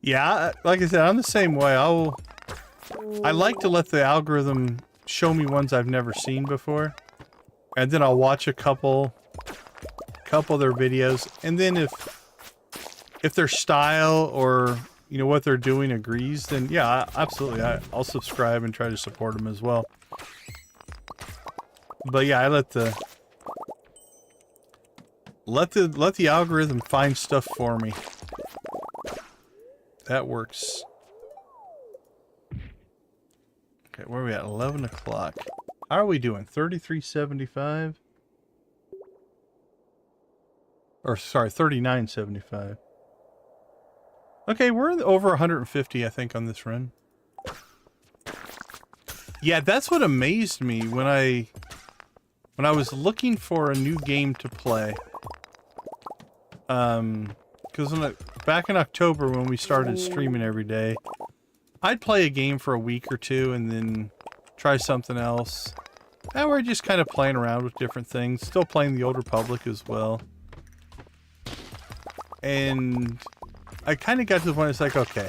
Yeah, like I said, I'm the same way. I like to let the algorithm show me ones I've never seen before, and then I'll watch a couple of their videos, and then if their style or what they're doing agrees, then yeah, absolutely, I'll subscribe and try to support them as well. But yeah, I let the algorithm find stuff for me. That works. Okay, where are we at? 11 o'clock. How are we doing? 33.75? Or, sorry, 39.75. Okay, we're over 150, I think, on this run. Yeah, that's what amazed me when I was looking for a new game to play. Because back in October when we started streaming every day, I'd play a game for a week or two and then try something else. And we're just kind of playing around with different things. Still playing the Old Republic as well. And I kind of got to the point, it's like, okay.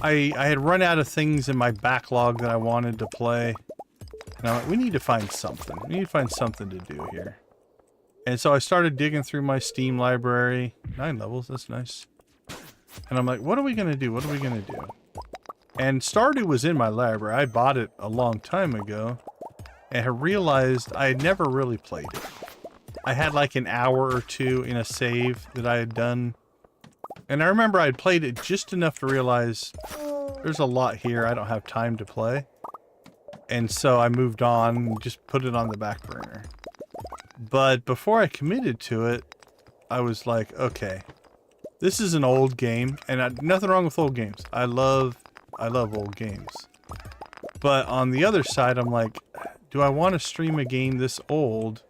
I had run out of things in my backlog that I wanted to play. And I'm like, we need to find something. We need to find something to do here. And so I started digging through my Steam library. 9 levels, that's nice. And I'm like, what are we going to do? What are we going to do? And Stardew was in my library. I bought it a long time ago. And I realized I had never really played it. I had like an hour or two in a save that I had done. And I remember I'd played it just enough to realize there's a lot here I don't have time to play. And so I moved on and just put it on the back burner. But before I committed to it, I was like, okay, this is an old game, and nothing wrong with old games. I love old games. But on the other side, I'm like, do I want to stream a game this old?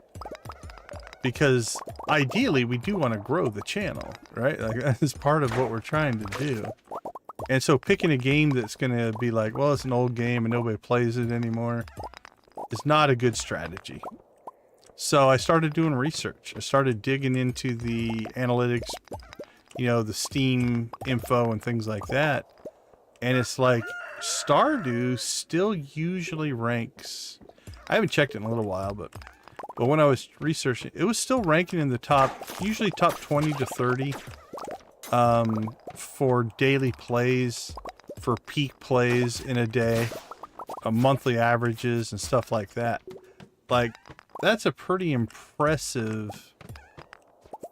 Because ideally, we do want to grow the channel, right? Like, that's part of what we're trying to do. And so picking a game that's going to be like, well, it's an old game and nobody plays it anymore, is not a good strategy. So I started doing research. I started digging into the analytics, you know, the Steam info and things like that. And it's like, Stardew still usually ranks. I haven't checked it in a little while, but when I was researching, it was still ranking in the top, usually top 20 to 30 for daily plays, for peak plays in a day, monthly averages and stuff like that. Like, that's a pretty impressive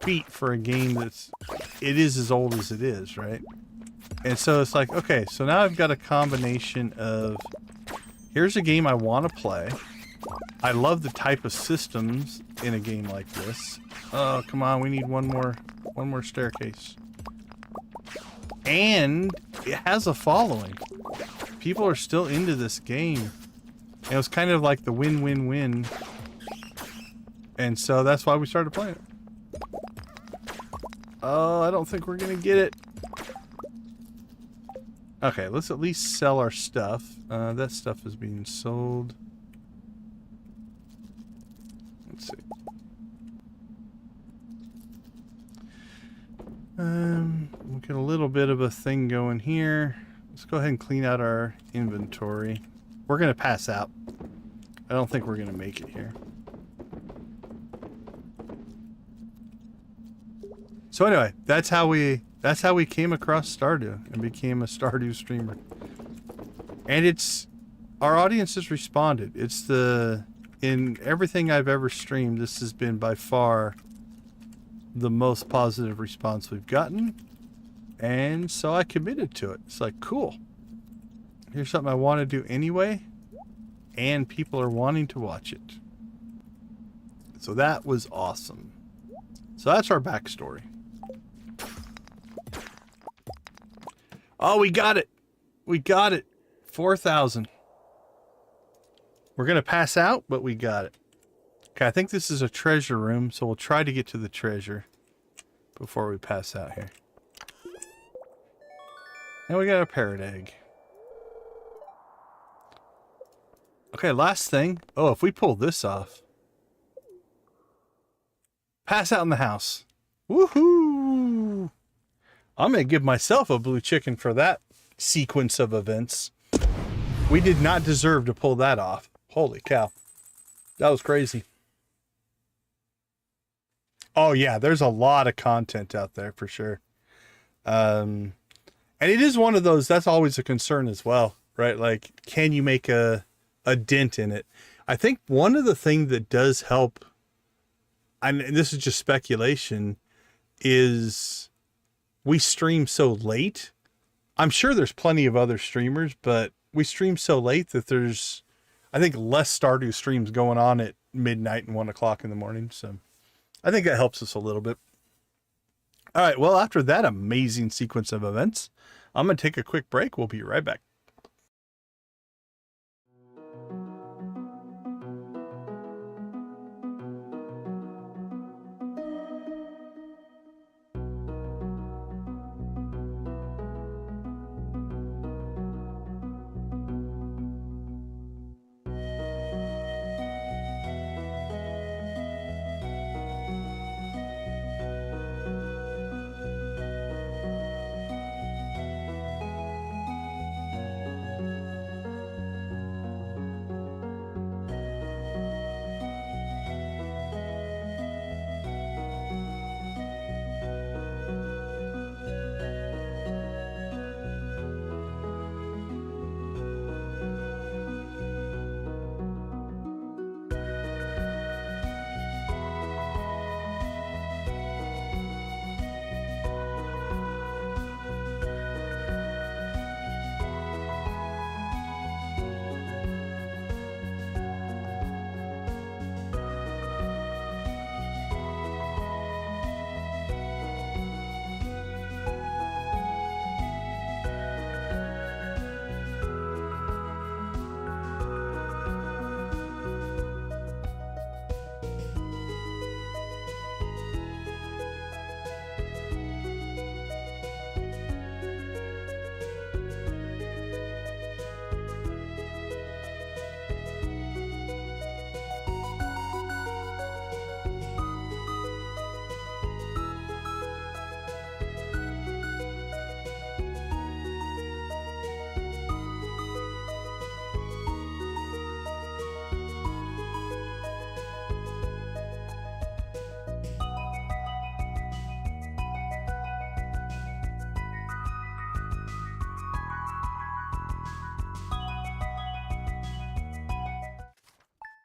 feat for a game it is as old as it is, right? And so it's like, okay, so now I've got a combination of, here's a game I want to play. I love the type of systems in a game like this. Oh, come on, we need one more staircase. And it has a following. People are still into this game. And it was kind of like the win-win-win. And so that's why we started playing it. Oh, I don't think we're gonna get it. Okay, let's at least sell our stuff. That stuff is being sold. Let's see. We'll get a little bit of a thing going here. Let's go ahead and clean out our inventory. We're gonna pass out. I don't think we're gonna make it here. So anyway, that's how we came across Stardew and became a Stardew streamer. And our audience has responded. In everything I've ever streamed, this has been by far the most positive response we've gotten. And so I committed to it. It's like, cool. Here's something I want to do anyway. And people are wanting to watch it. So that was awesome. So that's our backstory. Oh, we got it. We got it. 4,000. We're going to pass out, but we got it. Okay, I think this is a treasure room, so we'll try to get to the treasure before we pass out here. And we got a parrot egg. Okay, last thing. Oh, if we pull this off. Pass out in the house. Woohoo! I'm going to give myself a blue chicken for that sequence of events. We did not deserve to pull that off. Holy cow. That was crazy. Oh yeah, there's a lot of content out there for sure. And it is one of those, that's always a concern as well, right? Like, can you make a dent in it? I think one of the things that does help, and this is just speculation, is we stream so late. I'm sure there's plenty of other streamers, but we stream so late that there's, I think, less Stardew streams going on at midnight and 1 o'clock in the morning. So I think that helps us a little bit. All right, well, after that amazing sequence of events, I'm going to take a quick break. We'll be right back.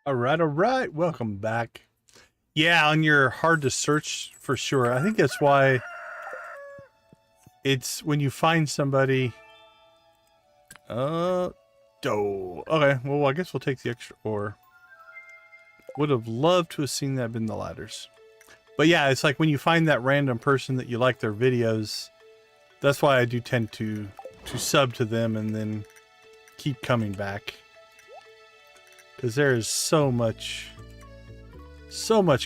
All right. Welcome back. Yeah, on your hard to search for sure. I think that's why it's when you find somebody. Okay, well, I guess we'll take the extra ore. Would have loved to have seen that in the ladders. But yeah, it's like when you find that random person that you like their videos, that's why I do tend to sub to them and then keep coming back. Because there is so much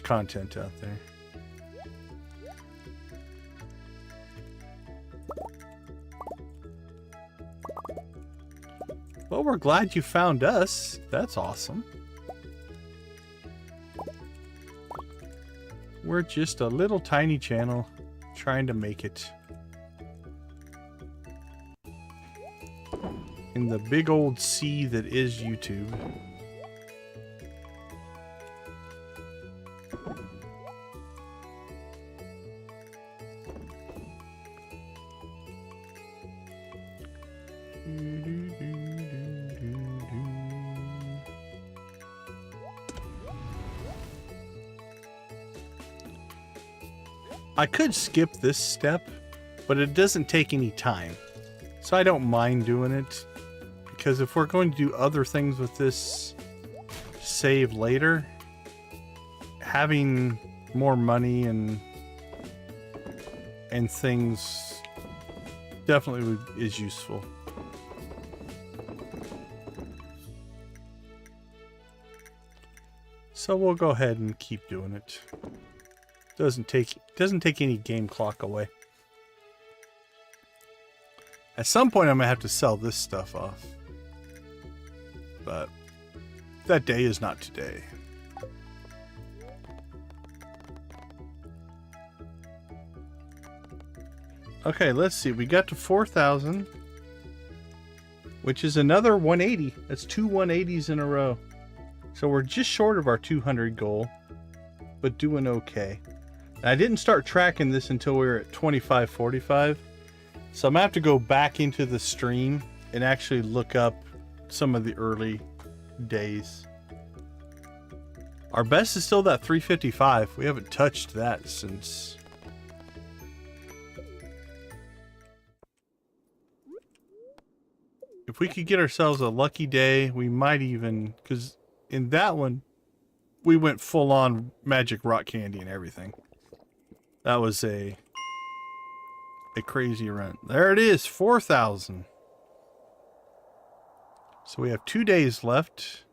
content out there. Well, we're glad you found us. That's awesome. We're just a little tiny channel trying to make it in the big old sea that is YouTube. I could skip this step, but it doesn't take any time. So I don't mind doing it. Because if we're going to do other things with this save later, having more money and things definitely is useful. So we'll go ahead and keep doing it. Doesn't take any game clock away. At some point I'm gonna have to sell this stuff off. But that day is not today. Okay, let's see. We got to 4,000, which is another 180. That's 2 180s in a row. So we're just short of our 200 goal, but doing okay. I didn't start tracking this until we were at 25:45. So I'm going to have to go back into the stream and actually look up some of the early days. Our best is still that 355. We haven't touched that since if we could get ourselves a lucky day, we might even, because in that one, we went full on magic rock candy and everything. That was a crazy run. There it is, 4,000. So we have 2 days left.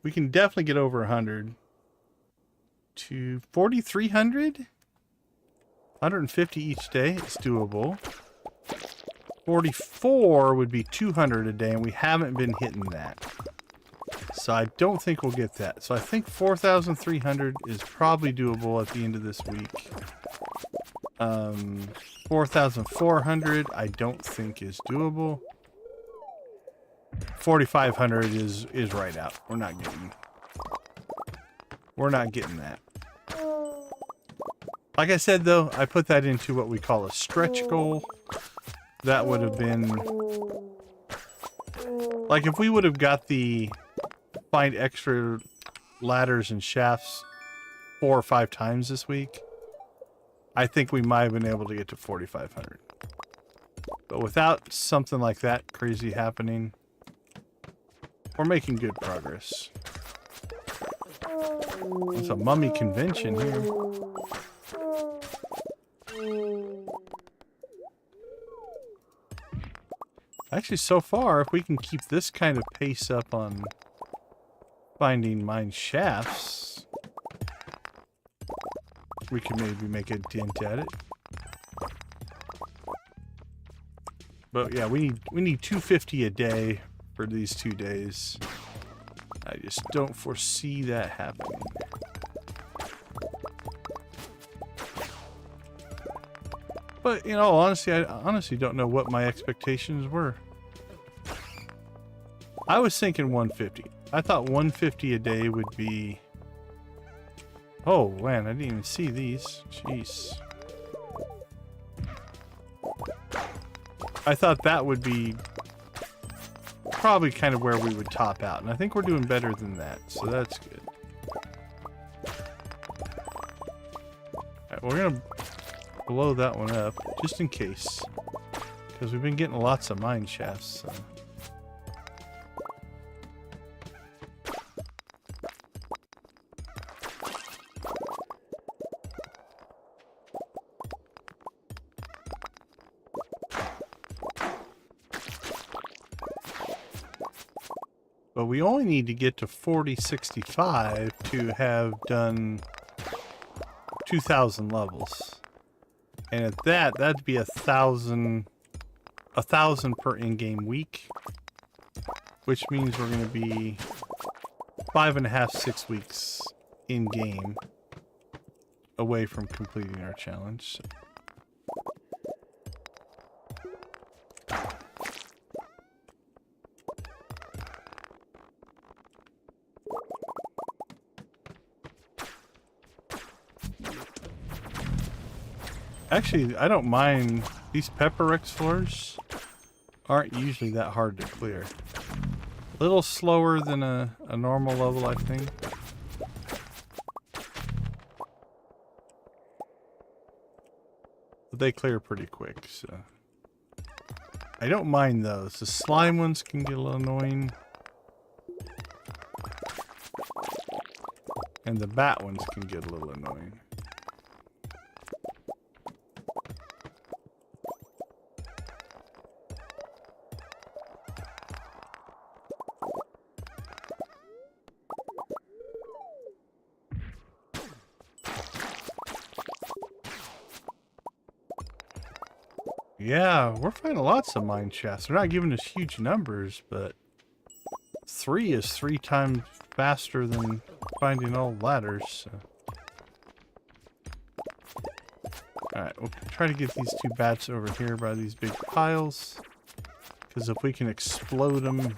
We can definitely get over 100 to 4,300. 150 each day. It's doable. 44 would be 200 a day, and we haven't been hitting that. So I don't think we'll get that. So I think 4,300 is probably doable at the end of this week. 4,400 I don't think is doable. 4,500 is right out. We're not getting that. Like I said though, I put that into what we call a stretch goal. That would have been like if we would have got the find extra ladders and shafts 4 or 5 times this week, I think we might have been able to get to 4,500. But without something like that crazy happening, we're making good progress. It's a mummy convention here. Actually, so far, if we can keep this kind of pace up on finding mine shafts, we can maybe make a dent at it. But yeah, we need 250 a day for these 2 days. I just don't foresee that happening. But in all honesty, I honestly don't know what my expectations were. I was thinking 150. I thought 150 a day would be... Oh man, I didn't even see these. Jeez. I thought that would be probably kind of where we would top out, and I think we're doing better than that, so that's good. Alright, we're gonna blow that one up just in case, because we've been getting lots of mine shafts. So. But we only need to get to 4065 to have done 2,000 levels. And at that, that'd be 1,000 per in-game week. Which means we're going to be 5.5, 6 weeks in-game away from completing our challenge. So. Actually, I don't mind. These pepper explorers aren't usually that hard to clear. A little slower than a normal level, I think. But they clear pretty quick, so... I don't mind those. The slime ones can get a little annoying. And the bat ones can get a little annoying. Yeah, we're finding lots of mine shafts. They're not giving us huge numbers, but 3 is 3 times faster than finding all ladders. So. Alright, we'll try to get these 2 bats over here by these big piles. Because if we can explode them...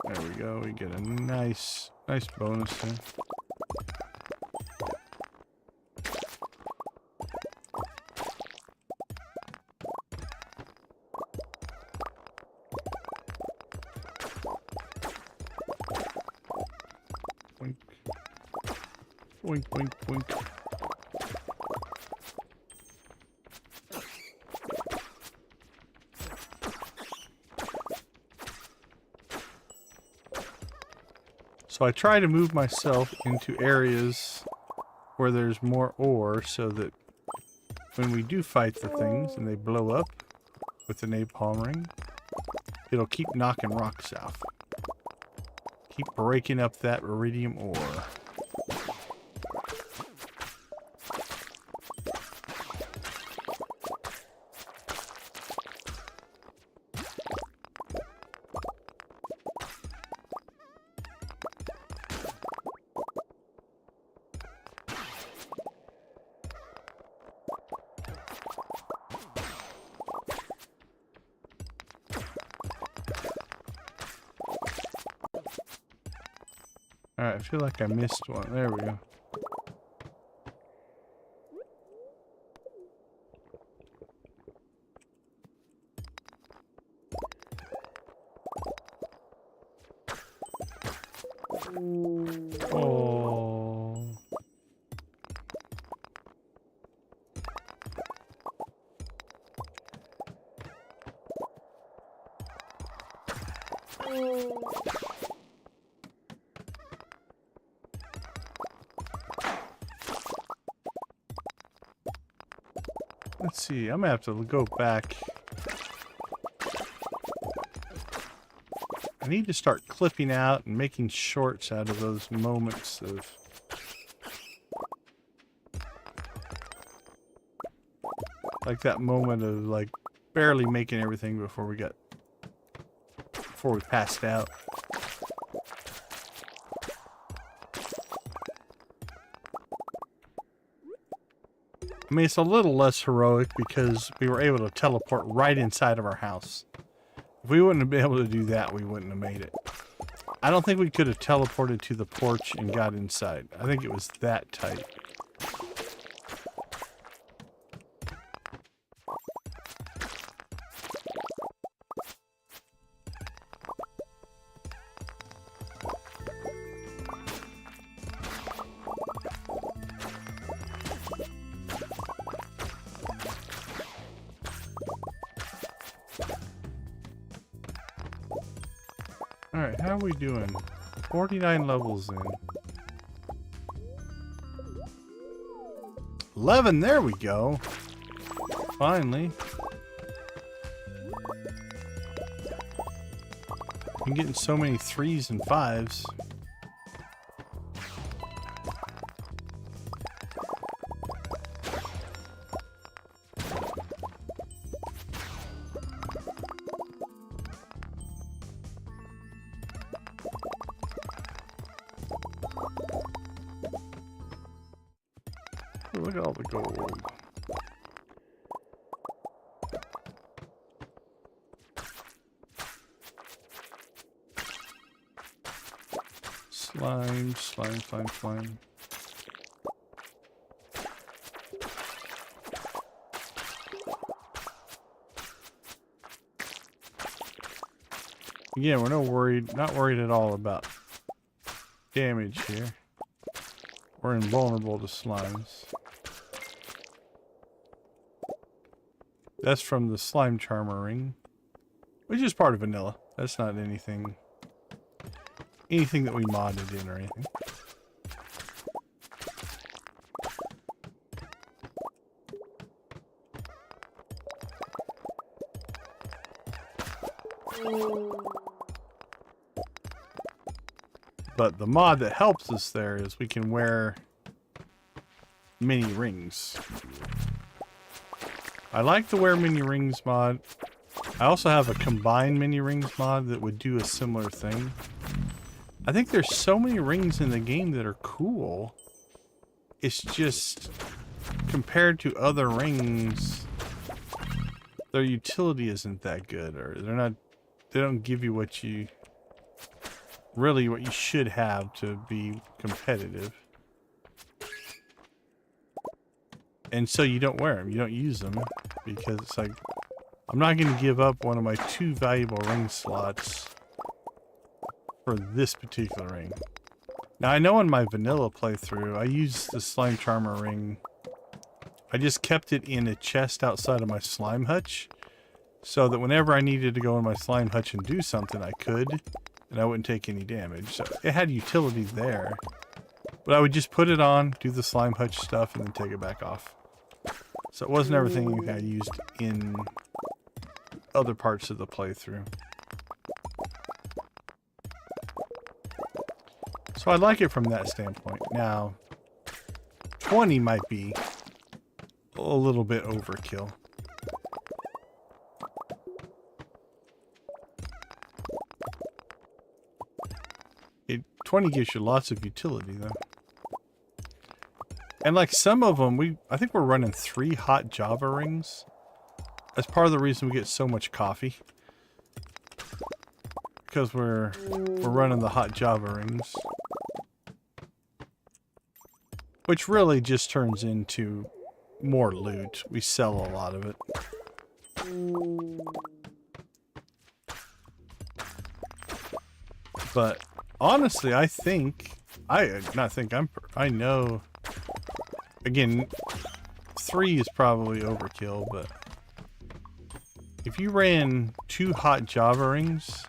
There we go, we get a nice bonus there. Boink, boink, boink. So I try to move myself into areas where there's more ore so that when we do fight the things and they blow up with the napalm ring, it'll keep knocking rocks off. Keep breaking up that iridium ore. Alright, I feel like I missed one. There we go. Oh. Let's see, I'm gonna have to go back. I need to start clipping out and making shorts out of those moments of like that moment of like barely making everything before we passed out. I mean, it's a little less heroic because we were able to teleport right inside of our house. If we wouldn't have been able to do that, we wouldn't have made it. I don't think we could have teleported to the porch and got inside. I think it was that tight. Alright, how are we doing? 49 levels in. 11, there we go. Finally. I'm getting so many 3s and 5s. Look at all the gold. Slime, slime, slime, slime. Again, we're not worried at all about damage here. We're invulnerable to slimes. That's from the slime charmer ring, which is part of vanilla. That's not anything that we modded in or anything. But the mod that helps us there is we can wear mini rings. I like the wear mini rings mod. I also have a combined mini rings mod that would do a similar thing. I think there's so many rings in the game that are cool. It's just compared to other rings, their utility isn't that good, or they don't give you what you should have to be competitive. And so you don't wear them, you don't use them, because it's like, I'm not going to give up one of my 2 valuable ring slots for this particular ring. Now I know in my vanilla playthrough, I used the slime charmer ring. I just kept it in a chest outside of my slime hutch, so that whenever I needed to go in my slime hutch and do something, I could. and I wouldn't take any damage. So it had utility there. But I would just put it on, do the slime hutch stuff, and then take it back off. So it wasn't everything I used in other parts of the playthrough. So I like it from that standpoint. Now, 20 might be a little bit overkill. 20 gives you lots of utility, though. And like some of them, I think we're running 3 hot Java rings. That's part of the reason we get so much coffee. Because we're running the hot Java rings. Which really just turns into more loot. We sell a lot of it. But honestly, I know, again, 3 is probably overkill, but if you ran 2 hot Java rings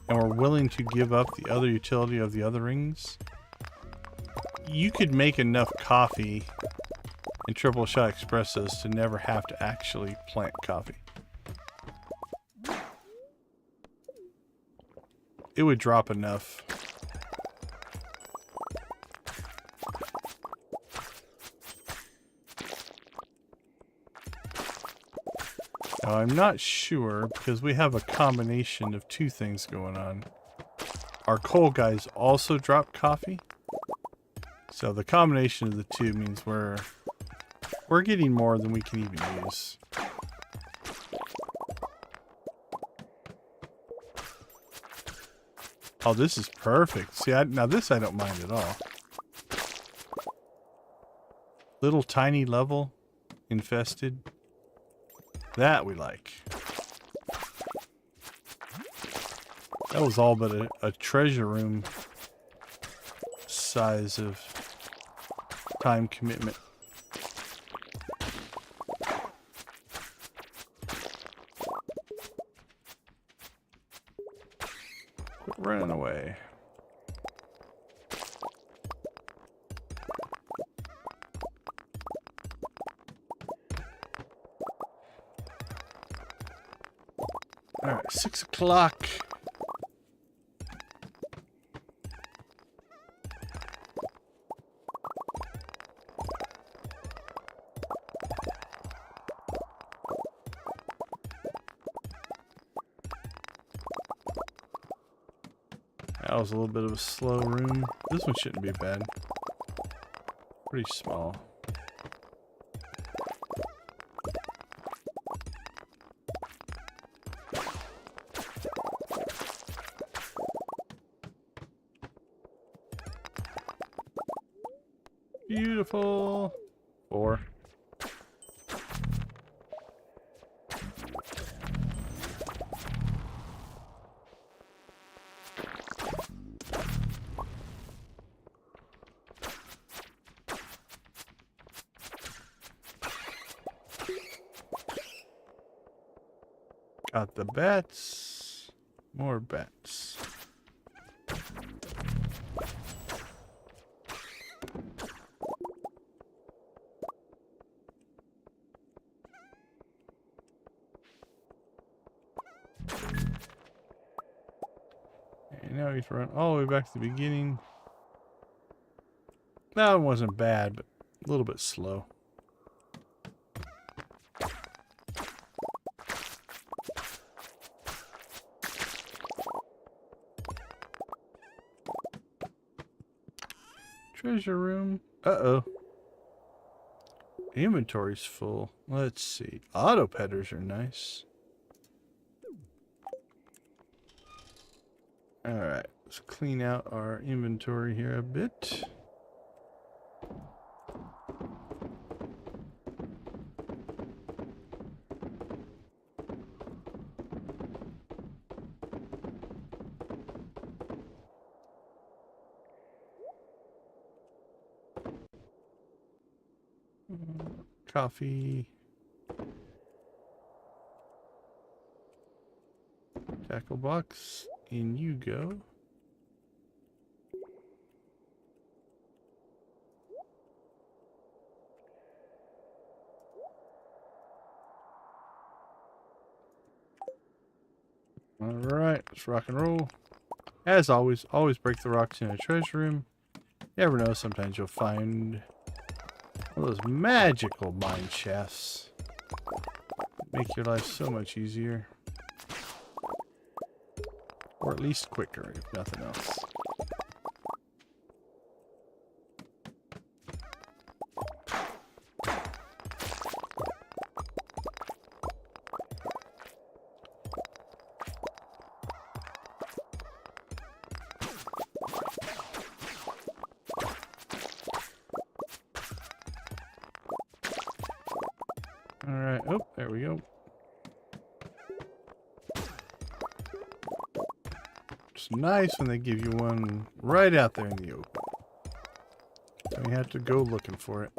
and were willing to give up the other utility of the other rings, you could make enough coffee and triple shot espressos to never have to actually plant coffee. It would drop enough. Now, I'm not sure because we have a combination of 2 things going on. Our coal guys also drop coffee. So the combination of the 2 means we're getting more than we can even use. Oh, this is perfect. See, now this I don't mind at all. Little tiny level, infested. That we like. That was all but a treasure room size of time commitment. Quit running away. All right, 6 o'clock. That was a little bit of a slow room. This one shouldn't be bad. Pretty small. Beautiful. 4. Got the bats. More bats. And now he's run all the way back to the beginning. That one wasn't bad, but a little bit slow. Treasure room. Uh-oh. Inventory's full. Let's see. Auto pedders are nice. Alright. Let's clean out our inventory here a bit. Coffee. Tackle box. In you go. Alright, let's rock and roll. As always, always break the rocks in a treasure room. You never know, sometimes you'll find one of those magical mine shafts. Make your life so much easier. Or at least quicker, if nothing else. Alright, oh, there we go. It's nice when they give you one right out there in the open. So you have to go looking for it.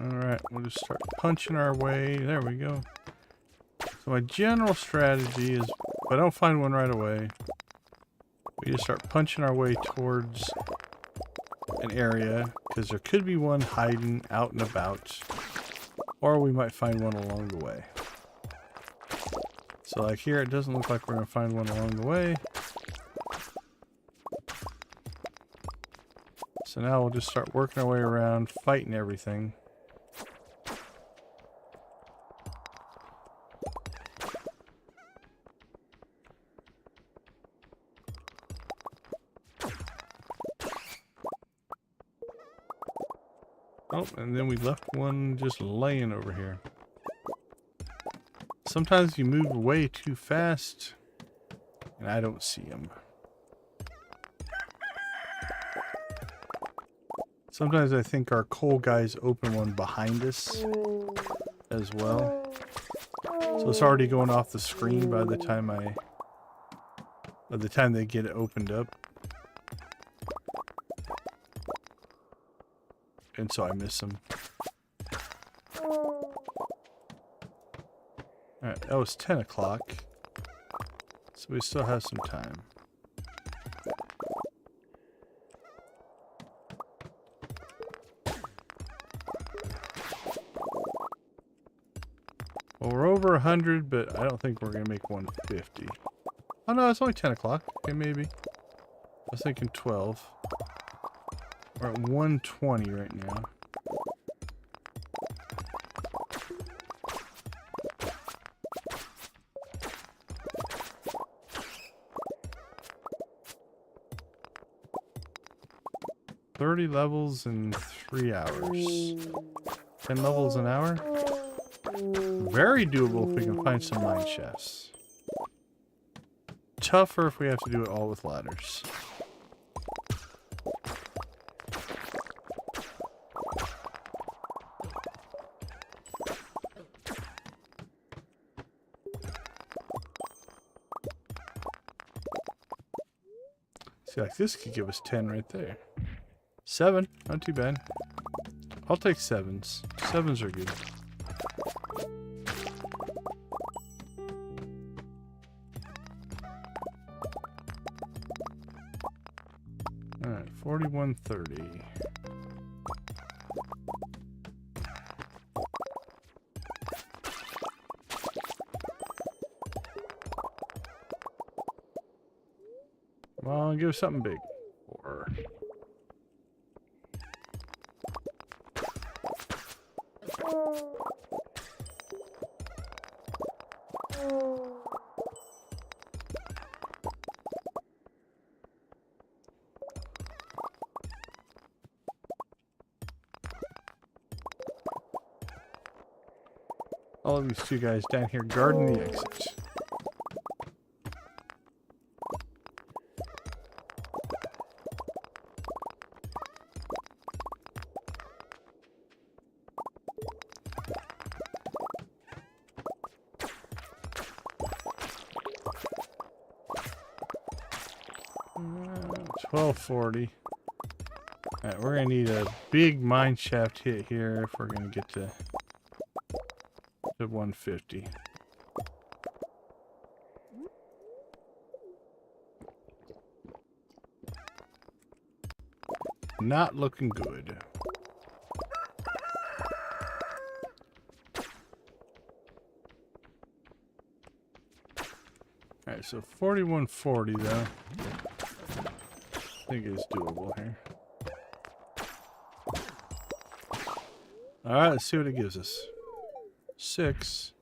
Alright, we'll just start punching our way. There we go. So my general strategy is, if I don't find one right away, we just start punching our way towards an area, because there could be one hiding out and about, or we might find one along the way. So like here, it doesn't look like we're going to find one along the way. So now we'll just start working our way around, fighting everything. Oh, and then we left one just laying over here. Sometimes you move away too fast, and I don't see them. Sometimes I think our coal guys open one behind us as well. So it's already going off the screen by the time they get it opened up. And so I miss them. Alright, that was 10 o'clock. So we still have some time. Well, we're over 100, but I don't think we're going to make 150. Oh no, it's only 10 o'clock. Okay, maybe. I was thinking 12. We're at 120 right now. $30 levels in 3 hours. 10 levels an hour? Very doable if we can find some mine shafts. Tougher if we have to do it all with ladders. See, like this could give us 10 right there. 7, not too bad. I'll take 7s. 7s are good. Alright, 4130. Come on, give us something big. Or all of these two guys down here guarding the exit. $12.40. Alright, we're gonna need a big mine shaft hit here if we're gonna get to 150. Not looking good. Alright, so 4140 though. I think it's doable here. Alright, let's see what it gives us. 6.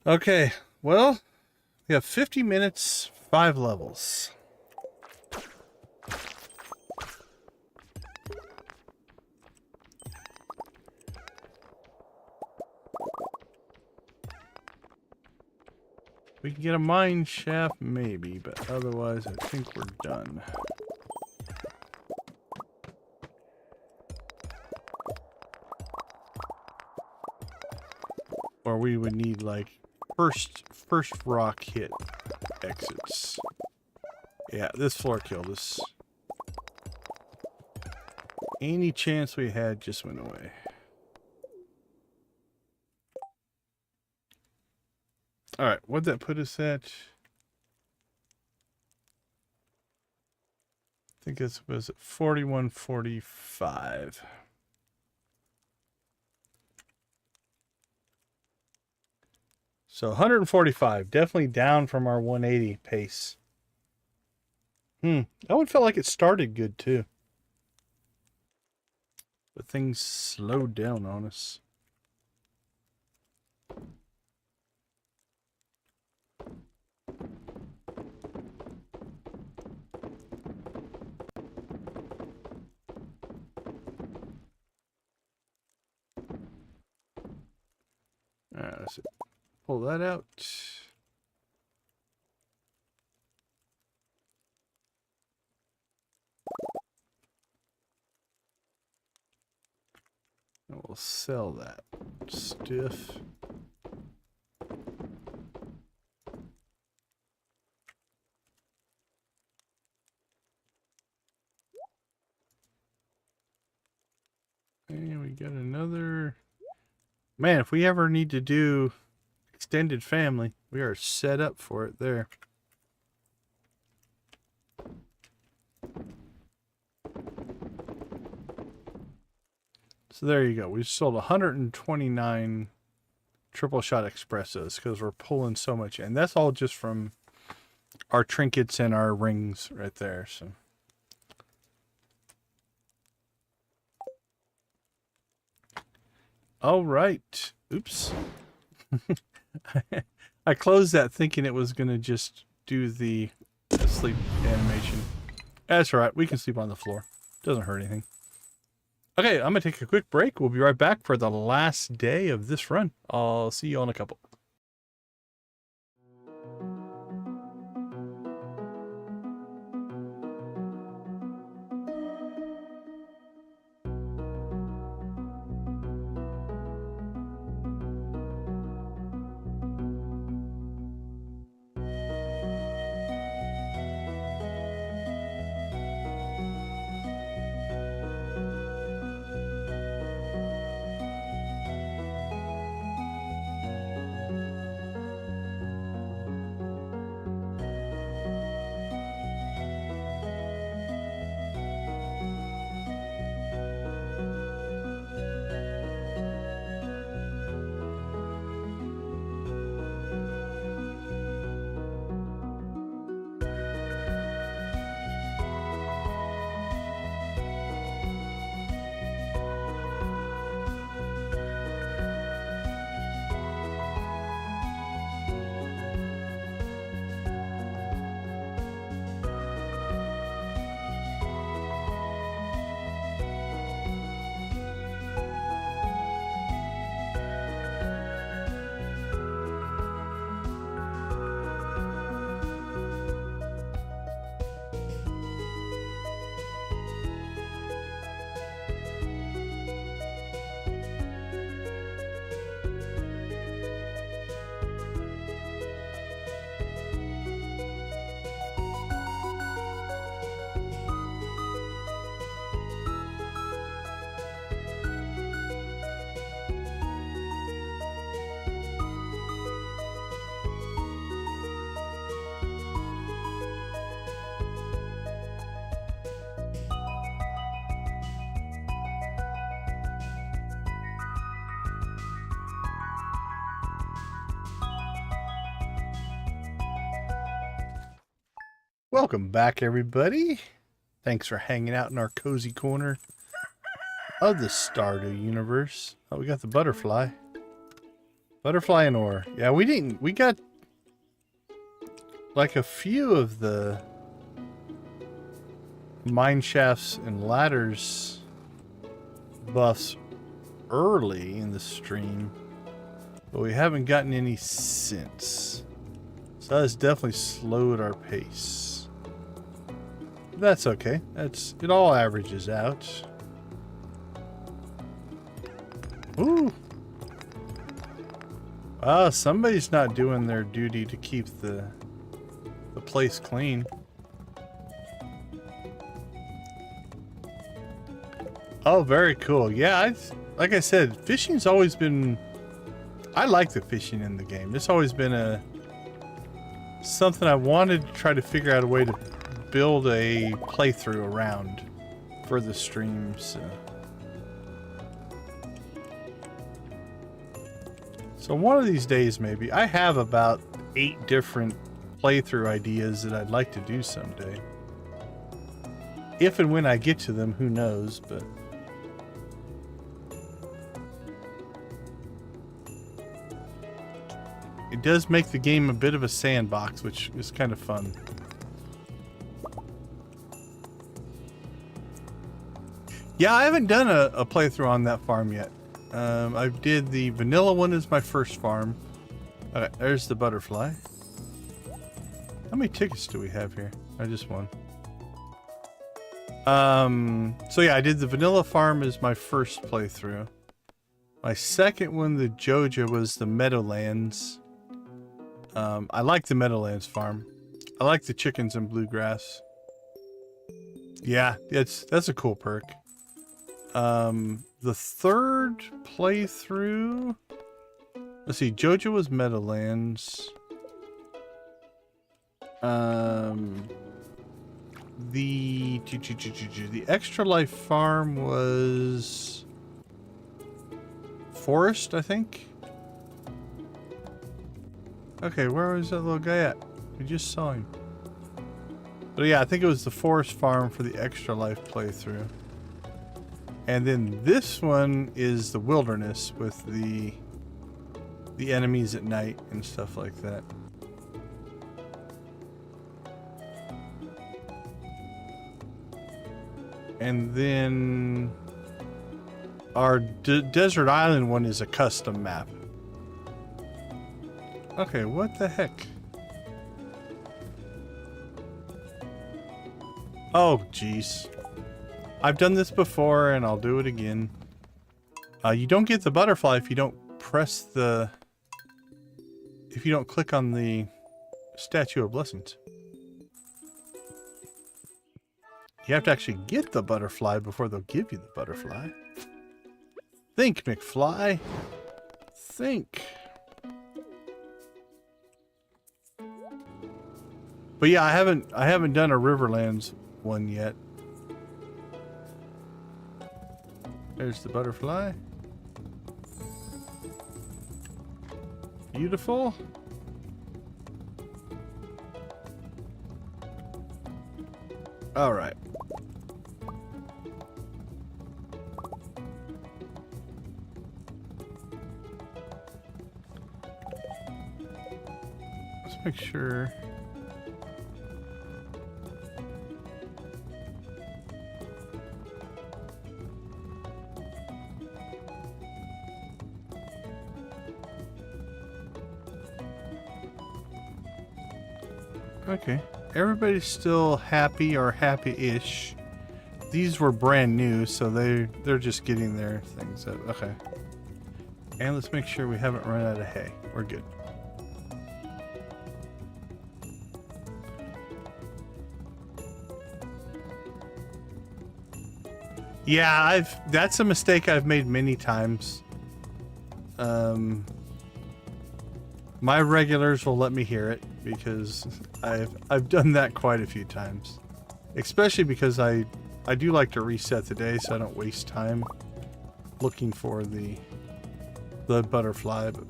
Okay, well, we have 50 minutes, 5 levels. We can get a mine shaft, maybe, but otherwise I think we're done. Or we would need like first rock hit exits. Yeah, this floor killed us. Any chance we had just went away. Alright, what'd that put us at? I think this was at 4145. So 145, definitely down from our 180 pace. That one felt like it started good too. But things slowed down on us. Alright, let's pull that out. And we'll sell that stiff. And we got another. Man, if we ever need to do extended family, we are set up for it there. So there you go. We sold 129 triple shot espressos because we're pulling so much in. That's all just from our trinkets and our rings right there. So. All right. Oops. I closed that thinking it was going to just do the sleep animation. That's all right. We can sleep on the floor. Doesn't hurt anything. Okay, I'm going to take a quick break. We'll be right back for the last day of this run. I'll see you all in a couple. Welcome back, everybody. Thanks for hanging out in our cozy corner of the Stardew universe. Oh, we got the butterfly. Butterfly and ore. Yeah, we got like a few of the mine shafts and ladders buffs early in the stream, but we haven't gotten any since. So that's definitely slowed our pace. That's okay. It all averages out. Ooh. Somebody's not doing their duty to keep the place clean. Oh, very cool. Yeah, like I said, fishing's always been... I like the fishing in the game. It's always been something I wanted to try to figure out a way to build a playthrough around for the streams. So one of these days, maybe. I have about 8 different playthrough ideas that I'd like to do someday. If and when I get to them, who knows, but... It does make the game a bit of a sandbox, which is kind of fun. Yeah, I haven't done a playthrough on that farm yet. I did the vanilla one as my first farm. Okay, there's the butterfly. How many tickets do we have here? I just won. So yeah, I did the vanilla farm as my first playthrough. My second one, the Joja, was the Meadowlands. I like the Meadowlands farm. I like the chickens and bluegrass. Yeah, that's a cool perk. The third playthrough, let's see, Joja was Meadowlands. The Extra Life farm was Forest, I think. Okay, where was that little guy at? We just saw him. But yeah, I think it was the Forest farm for the Extra Life playthrough. And then this one is the Wilderness with the enemies at night and stuff like that. And then our Desert Island one is a custom map. Okay, what the heck? Oh, jeez. I've done this before, and I'll do it again. You don't get the butterfly if you don't press the... If you don't click on the Statue of Blessings. You have to actually get the butterfly before they'll give you the butterfly. Think, McFly. Think. But yeah, I haven't done a Riverlands one yet. There's the butterfly. Beautiful. All right. Let's make sure. Okay, everybody's still happy or happy-ish. These were brand new, so they're just getting their things up. Okay. And let's make sure we haven't run out of hay. We're good. Yeah, that's a mistake I've made many times. My regulars will let me hear it because I've done that quite a few times. Especially because I do like to reset the day so I don't waste time looking for the butterfly. But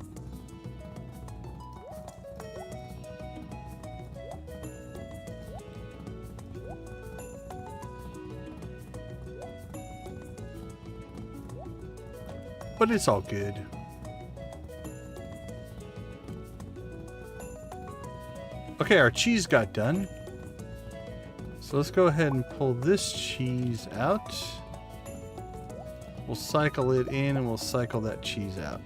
But it's all good. Okay, our cheese got done. So let's go ahead and pull this cheese out. We'll cycle it in and we'll cycle that cheese out.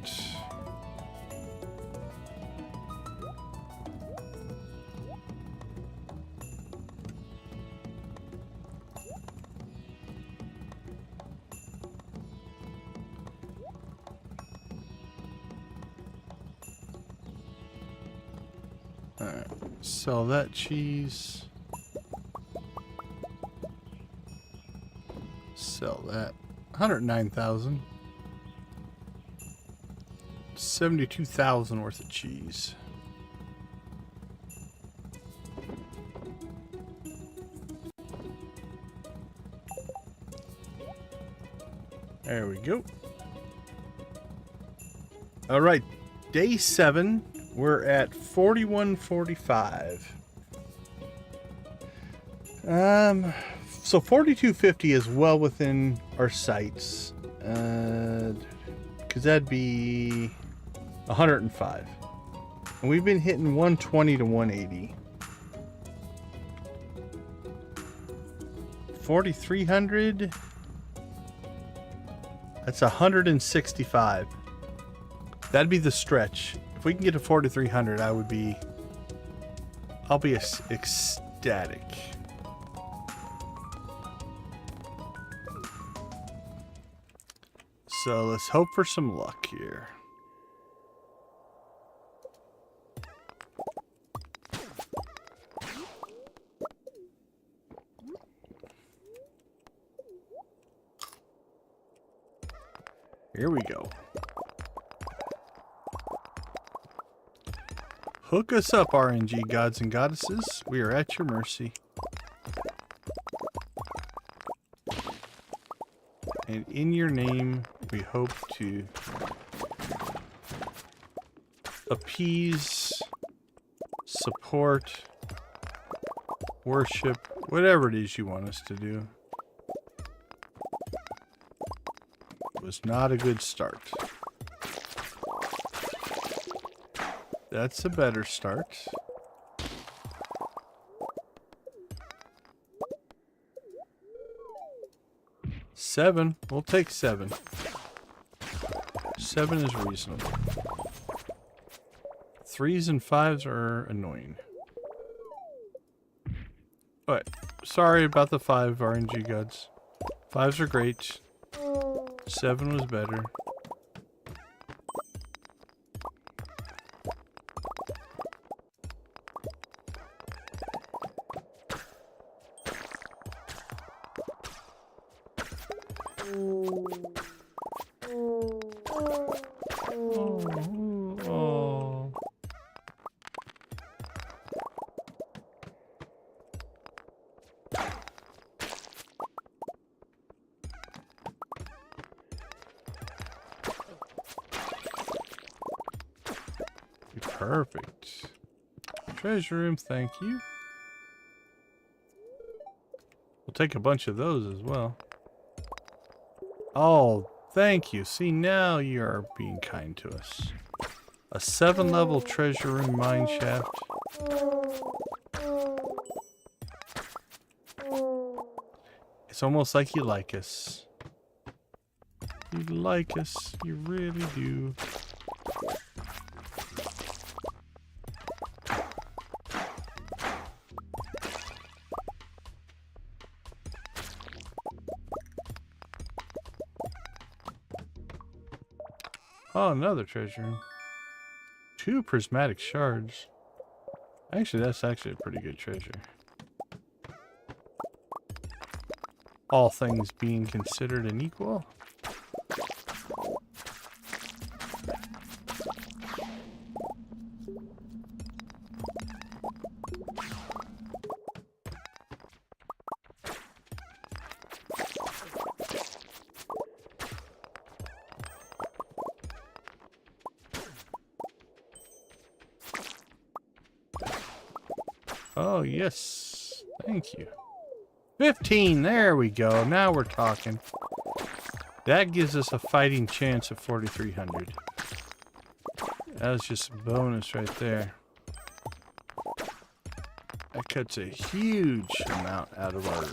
Alright, sell that cheese. Sell that. 109,000. 72,000 worth of cheese. There we go. All right, day 7. We're at 4145. So 4250 is well within our sights. Because that'd be 105. And we've been hitting 120 to 180. 4,300. That's 165. That'd be the stretch. If we can get to 4,300, I'll be ecstatic. So let's hope for some luck here. Here we go. Hook us up, RNG gods and goddesses. We are at your mercy. And in your name, we hope to appease, support, worship, whatever it is you want us to do. It was not a good start. That's a better start. Seven. We'll take 7. 7 is reasonable. 3s and 5s are annoying. But sorry about the 5 RNG gods. 5s are great. 7 was better. Perfect. Treasure room, thank you. We'll take a bunch of those as well. Oh, thank you. See, now you are being kind to us. A 7-level treasure room mine shaft. It's almost like you like us. You like us. You really do. Oh, another treasure room. 2 prismatic shards. Actually, that's actually a pretty good treasure. All things being considered and equal. Oh, yes. Thank you. 15. There we go. Now we're talking. That gives us a fighting chance of 4,300. That was just a bonus right there. That cuts a huge amount out of our...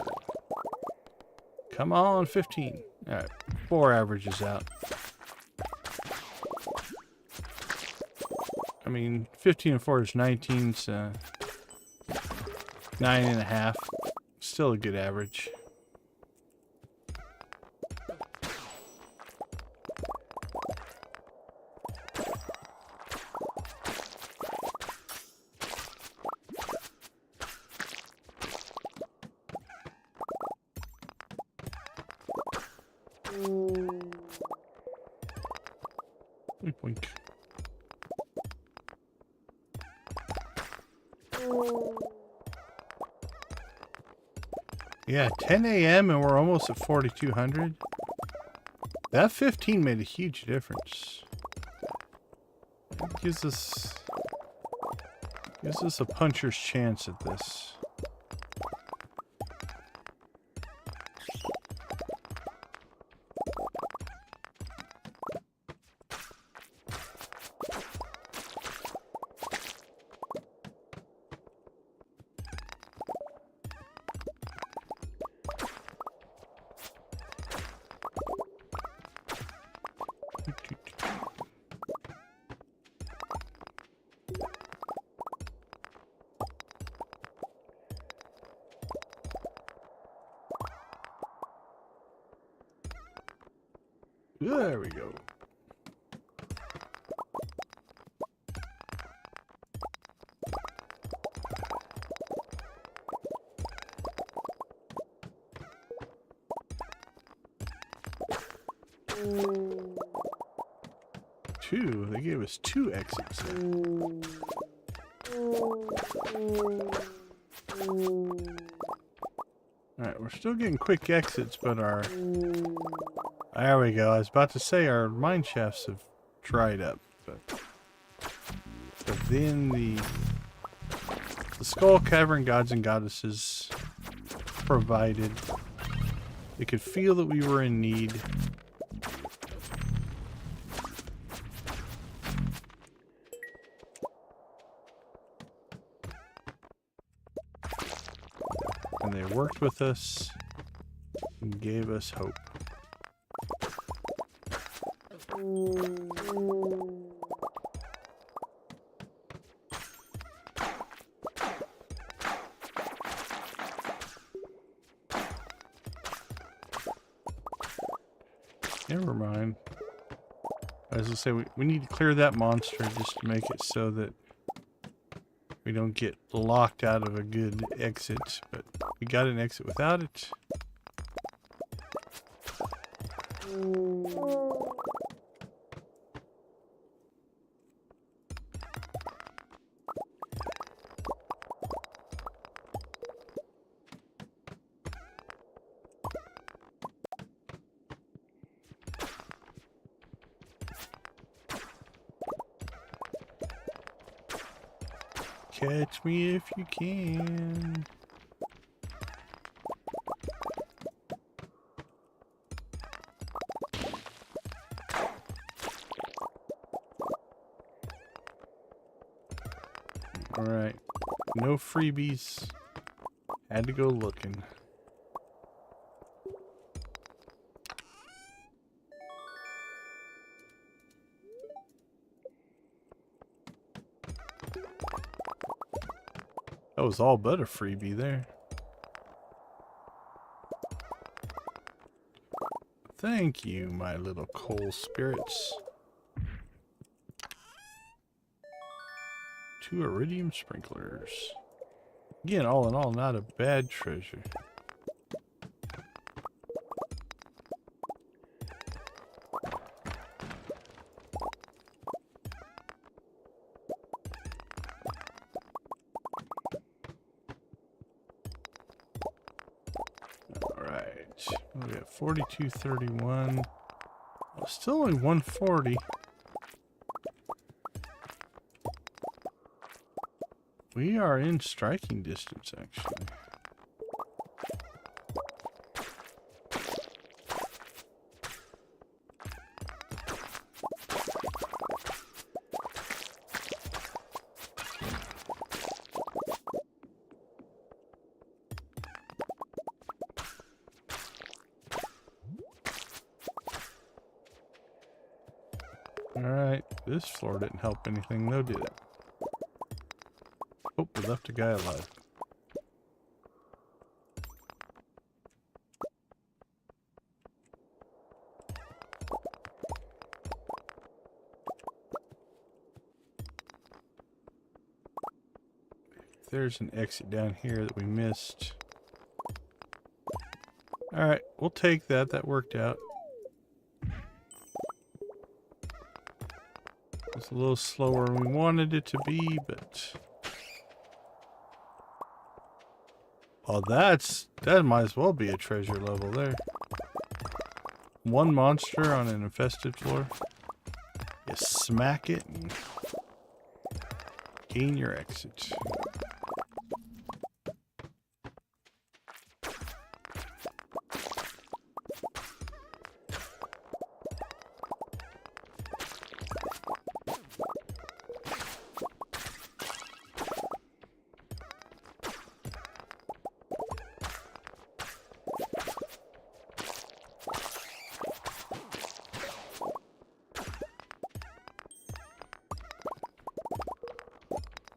Come on, 15. Alright, 4 averages out. I mean, 15 and 4 is 19, so 9.5. Still a good average. Wink, wink. Yeah, 10 a.m. and we're almost at 4,200. That 15 made a huge difference. It gives us a puncher's chance at this. There we go. Two. They gave us 2 exits there. Alright, we're still getting quick exits, but our... There we go. I was about to say our mine shafts have dried up, but then the Skull Cavern gods and goddesses provided. They could feel that we were in need. And they worked with us and gave us hope. Never mind. I was gonna say, we need to clear that monster just to make it so that we don't get locked out of a good exit, but we got an exit without it. Catch me if you can. All right, no freebies. Had to go looking. That was all but a freebie there. Thank you, my little coal spirits. 2 iridium sprinklers. Again, all in all, not a bad treasure. We got 4231. Well, still only 140. We are in striking distance, actually. Alright, this floor didn't help anything though, did it? Oh, we left a guy alive. There's an exit down here that we missed. Alright, we'll take that. That worked out. It's a little slower than we wanted it to be, but... Oh, that might as well be a treasure level there. One monster on an infested floor. You smack it and gain your exit.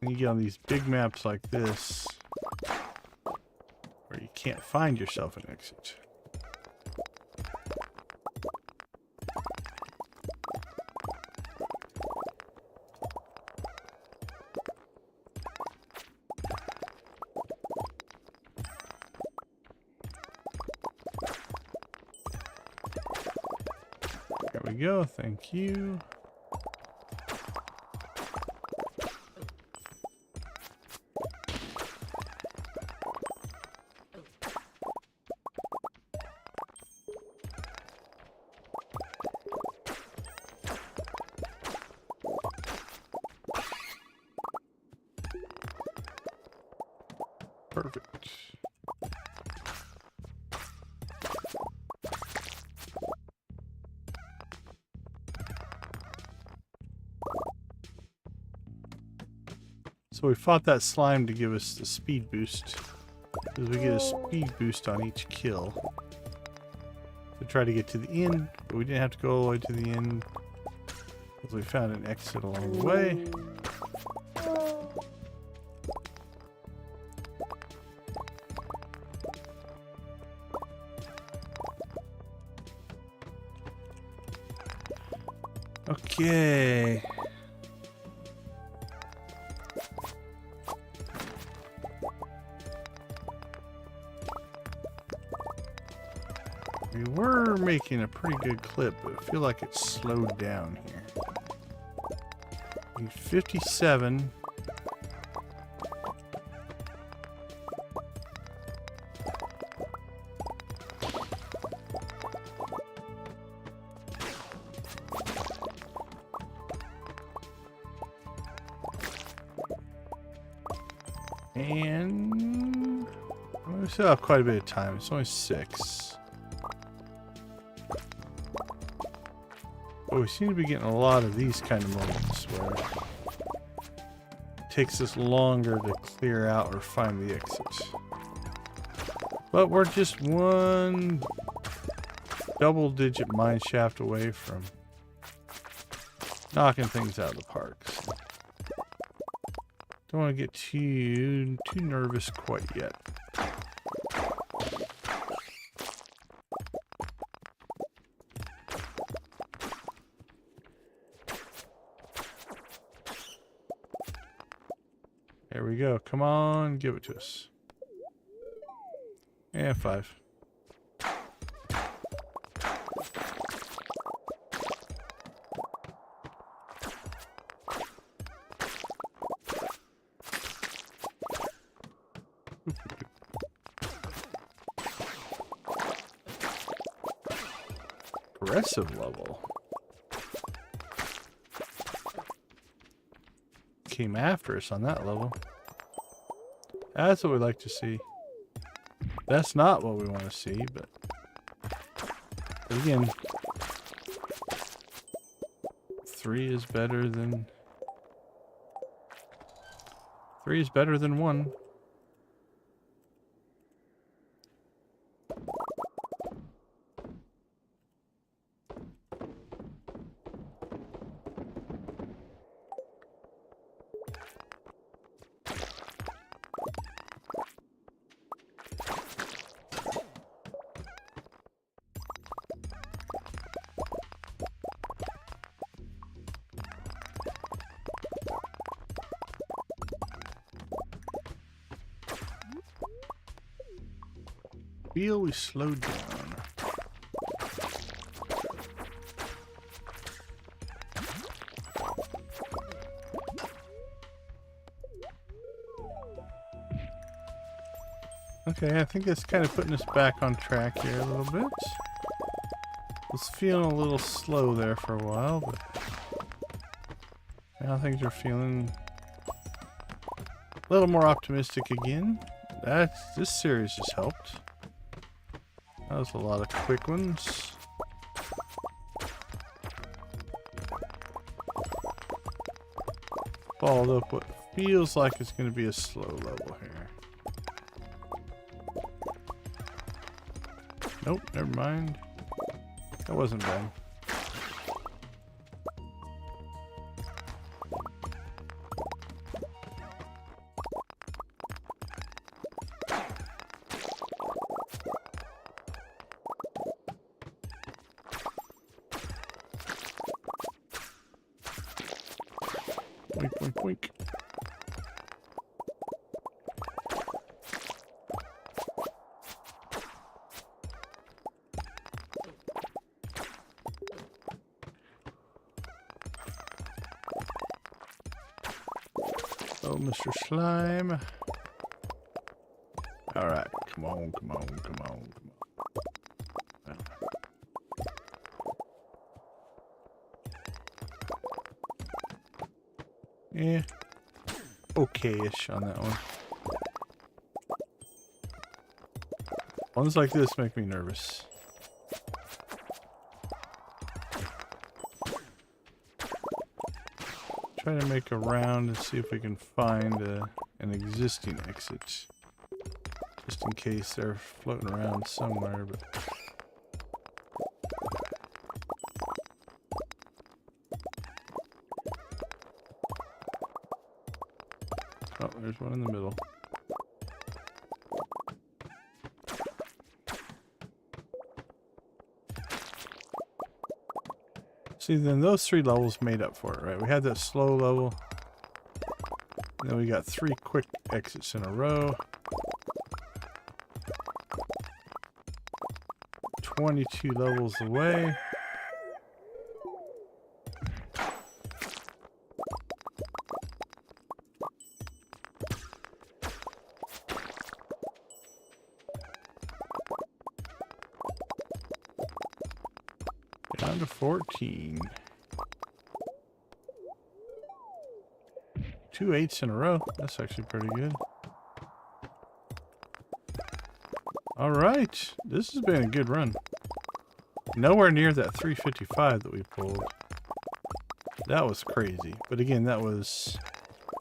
You get on these big maps like this, where you can't find yourself an exit. There we go, thank you. Perfect. So we fought that slime to give us the speed boost. Because we get a speed boost on each kill. To try to get to the end, but we didn't have to go all the way to the end. Because we found an exit along the way. Okay. We were making a pretty good clip, but I feel like it's slowed down here. 57. And we still have quite a bit of time. It's only 6. But we seem to be getting a lot of these kind of moments where it takes us longer to clear out or find the exit. But we're just one double-digit mineshaft away from knocking things out of the park. So don't want to get too nervous quite yet. There we go. Come on, give it to us. And 5. Aggressive level. Came after us on that level. That's what we like to see. That's not what we want to see, but again, 3 is better than 1. feel we slowed down. Okay, I think that's kind of putting us back on track here a little bit. Was feeling a little slow there for a while, but now things are feeling a little more optimistic again. This series has helped. That was a lot of quick ones. Followed up what feels like it's going to be a slow level here. Nope, never mind. That wasn't bad. Boink, boink, boink. Oh, Mr. Slime. Alright, come on, come on, come on, come on. Yeah. Okay-ish on that one. Ones like this make me nervous. Try to make a round and see if we can find an existing exit. Just in case they're floating around somewhere, but... Oh, there's one in the middle. See, then those 3 levels made up for it, right? We had that slow level. Then we got 3 quick exits in a row. 22 levels away. Down to 14. 2 8s in a row. That's actually pretty good. Alright. This has been a good run. Nowhere near that 355 that we pulled. That was crazy. But again, that was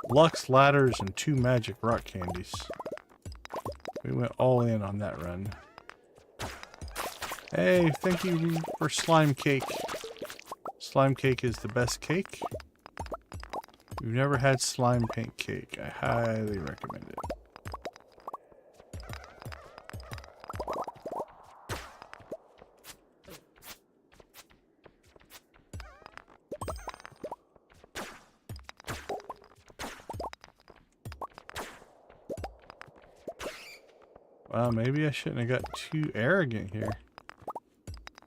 Lux ladders and 2 magic rock candies. We went all in on that run. Hey, thank you for slime cake. Slime cake is the best cake. If you've never had slime paint cake, I highly recommend it. Well, maybe I shouldn't have got too arrogant here.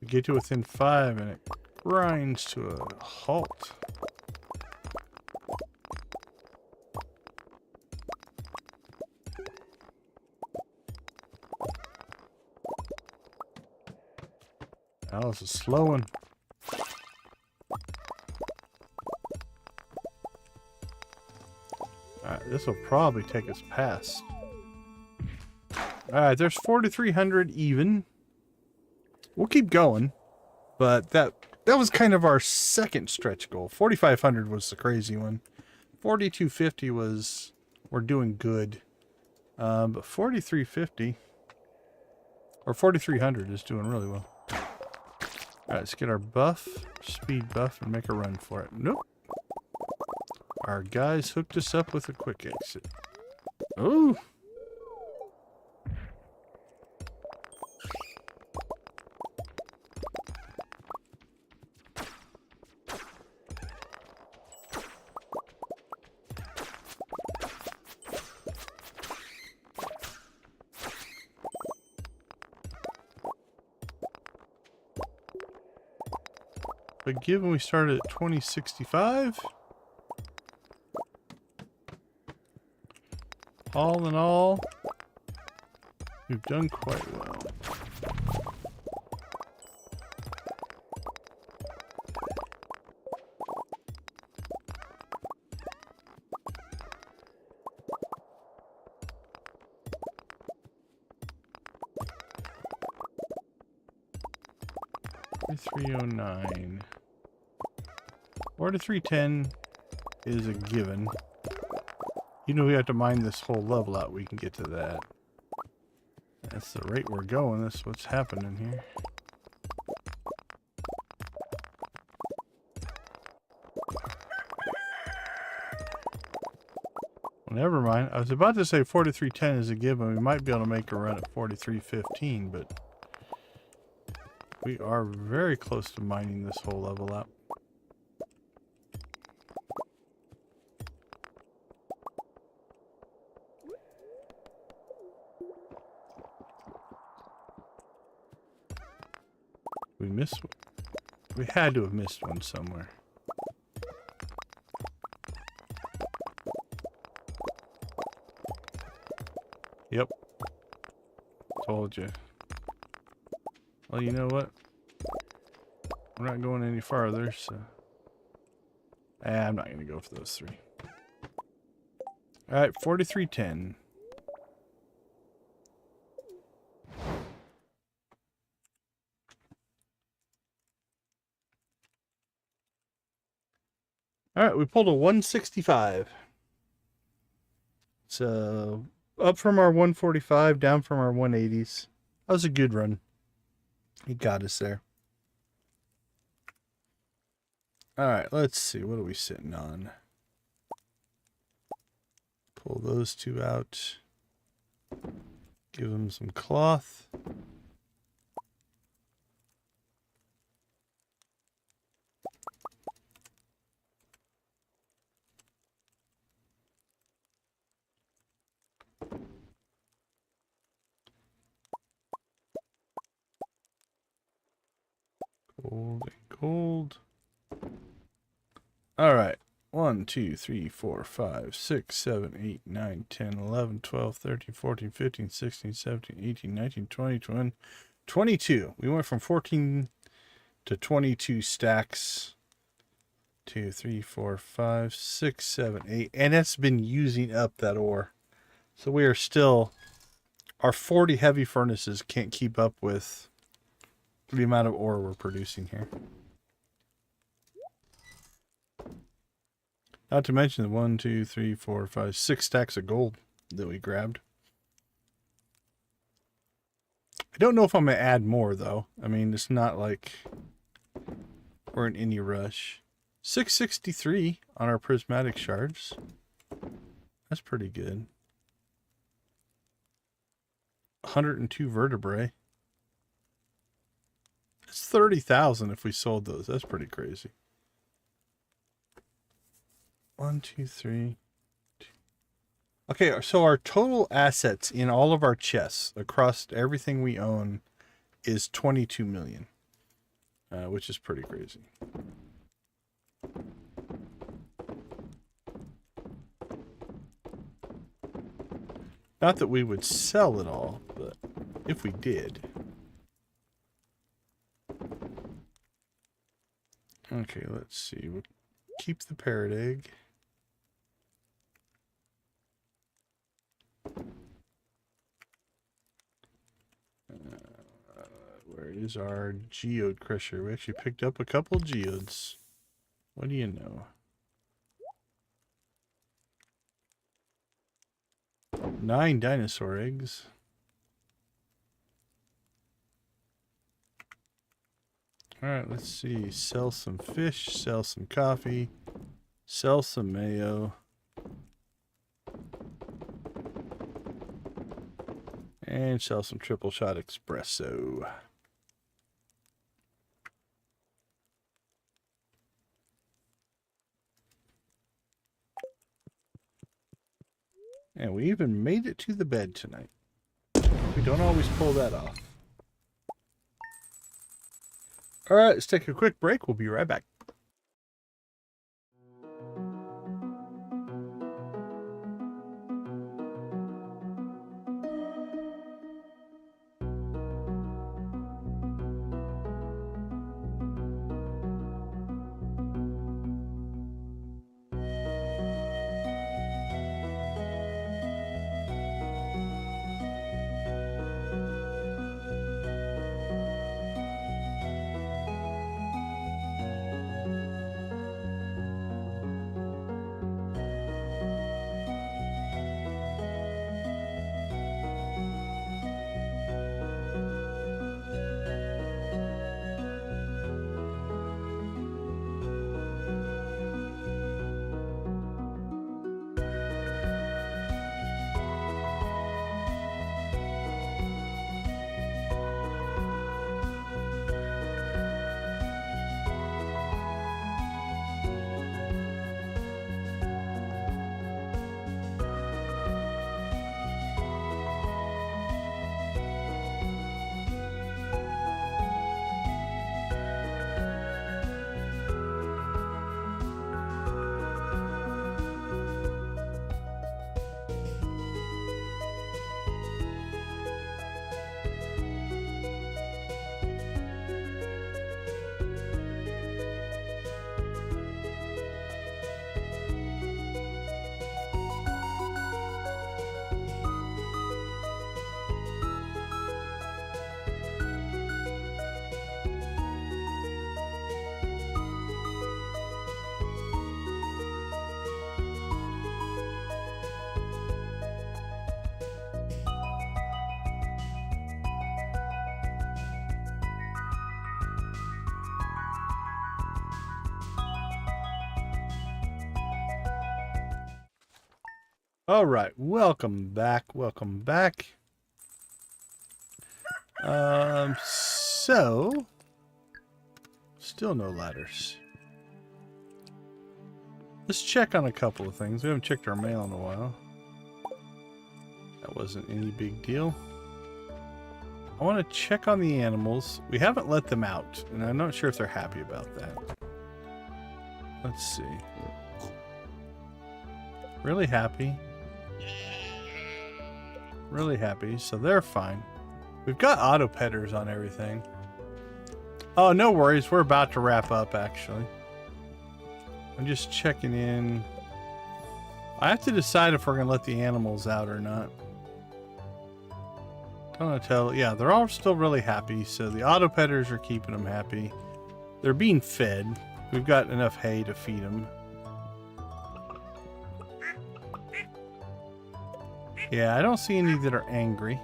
We get to within 5 and it grinds to a halt. That was a slow one. Alright, this will probably take us past. Alright, there's 4,300 even. We'll keep going, but that was kind of our second stretch goal. 4,500 was the crazy one. 4,250 was, we're doing good. But 4,350, or 4,300 is doing really well. Alright, let's get our buff, speed buff, and make a run for it. Nope. Our guys hooked us up with a quick exit. Ooh. But given we started at 2065, all in all, we've done quite well. $309. 4310 is a given. You know we have to mine this whole level out. We can get to that. That's the rate we're going. That's what's happening here. Well, never mind. I was about to say 4310 is a given. We might be able to make a run at 4315, but we are very close to mining this whole level out. We missed one. We had to have missed one somewhere. Yep. Told you. Well, you know what? We're not going any farther, so... I'm not going to go for those three. Alright, 4310. Alright, we pulled a 165. So, up from our 145, down from our 180s. That was a good run. He got us there. Alright, let's see. What are we sitting on? Pull those two out. Give them some cloth. Gold and gold. All right. 1, 2, 3, 4, 5, 6, 7, 8, 9, 10, 11, 12, 13, 14, 15, 16, 17, 18, 19, 20, 21, 22. We went from 14 to 22 stacks. 2, 3, 4, 5, 6, 7, 8. And it's been using up that ore. So we are still... Our 40 heavy furnaces can't keep up with the amount of ore we're producing here. Not to mention the 1, 2, 3, 4, 5, 6 stacks of gold that we grabbed. I don't know if I'm going to add more, though. I mean, it's not like we're in any rush. 663 on our prismatic shards. That's pretty good. 102 vertebrae. It's 30,000 if we sold those. That's pretty crazy. 1, 2, 3. Okay, so our total assets in all of our chests across everything we own is 22 million, which is pretty crazy. Not that we would sell it all, but if we did. Okay, let's see. We'll keep the parrot egg. Where is our geode crusher? We actually picked up a couple geodes. What do you know? 9 dinosaur eggs. Alright, let's see. Sell some fish, sell some coffee, sell some mayo. And sell some triple shot espresso. And we even made it to the bed tonight. We don't always pull that off. All right, let's take a quick break. We'll be right back. All right, welcome back. Welcome back. So still no ladders. Let's check on a couple of things. We haven't checked our mail in a while. That wasn't any big deal. I want to check on the animals. We haven't let them out, and I'm not sure if they're happy about that. Let's see. Really happy. Really happy, so they're fine. We've got auto petters on everything. Oh, no worries. We're about to wrap up, actually. I'm just checking in. I have to decide if we're going to let the animals out or not. Don't want to tell. Yeah, they're all still really happy, so the auto petters are keeping them happy. They're being fed. We've got enough hay to feed them. Yeah, I don't see any that are angry.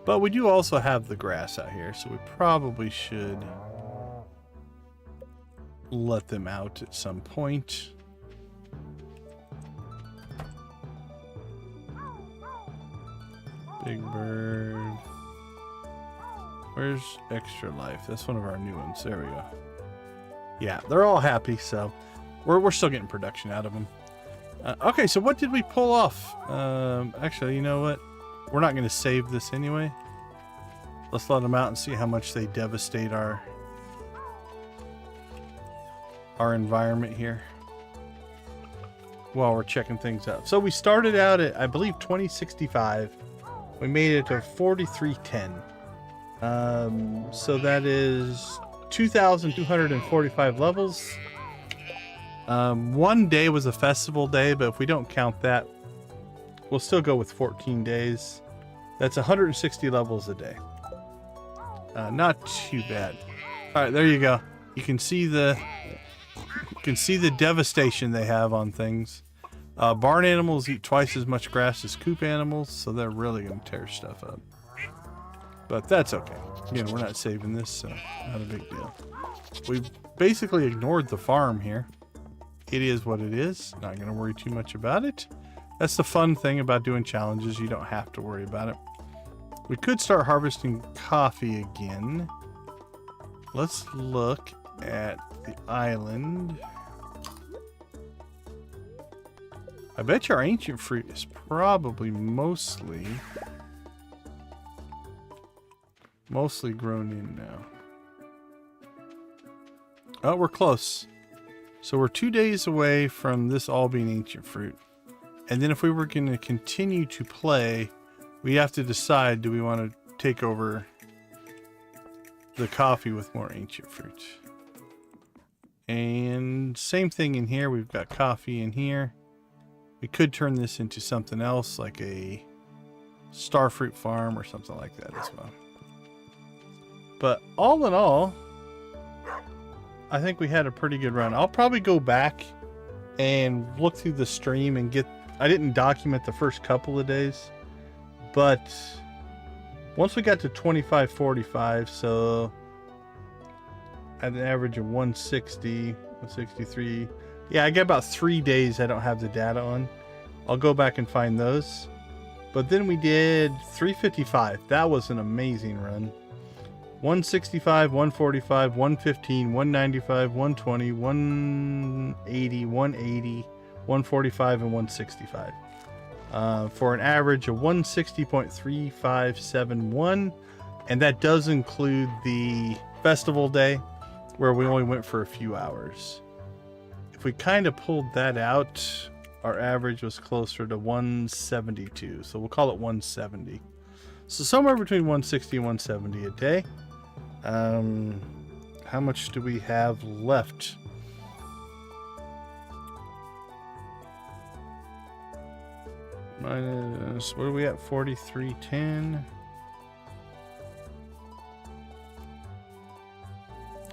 But we do also have the grass out here, so we probably should let them out at some point. Big bird. Where's Extra Life? That's one of our new ones. There we go. Yeah, they're all happy, so we're still getting production out of them. Okay, so what did we pull off? Actually, you know what? We're not going to save this anyway. Let's let them out and see how much they devastate our environment here while we're checking things out. So we started out at, I believe, 2065. We made it to 4310. So that is 2,245 levels. One day was a festival day, but if we don't count that, we'll still go with 14 days. That's 160 levels a day. Not too bad. All right, there you go. You can see the devastation they have on things. Barn animals eat twice as much grass as coop animals, so they're really going to tear stuff up. But that's okay. Again, we're not saving this, so not a big deal. We've basically ignored the farm here. It is what it is. Not going to worry too much about it. That's the fun thing about doing challenges. You don't have to worry about it. We could start harvesting coffee again. Let's look at the island. I bet you our ancient fruit is probably mostly Mostly grown in now. Oh, we're close. So we're 2 days away from this all being ancient fruit. And then if we were going to continue to play, we have to decide, do we want to take over the coffee with more ancient fruit? And same thing in here. We've got coffee in here. We could turn this into something else, like a starfruit farm or something like that as well. But all in all, I think we had a pretty good run. I'll probably go back and look through the stream and get... I didn't document the first couple of days, but once we got to 2545, so at an average of 160, 163. Yeah, I get about 3 days I don't have the data on. I'll go back and find those. But then we did 355. That was an amazing run. 165, 145, 115, 195, 120, 180, 180, 145, and 165. For an average of 160.3571. And that does include the festival day, where we only went for a few hours. If we kind of pulled that out, our average was closer to 172. So we'll call it 170. So somewhere between 160 and 170 a day. How much do we have left? Minus, what are we at? 4310.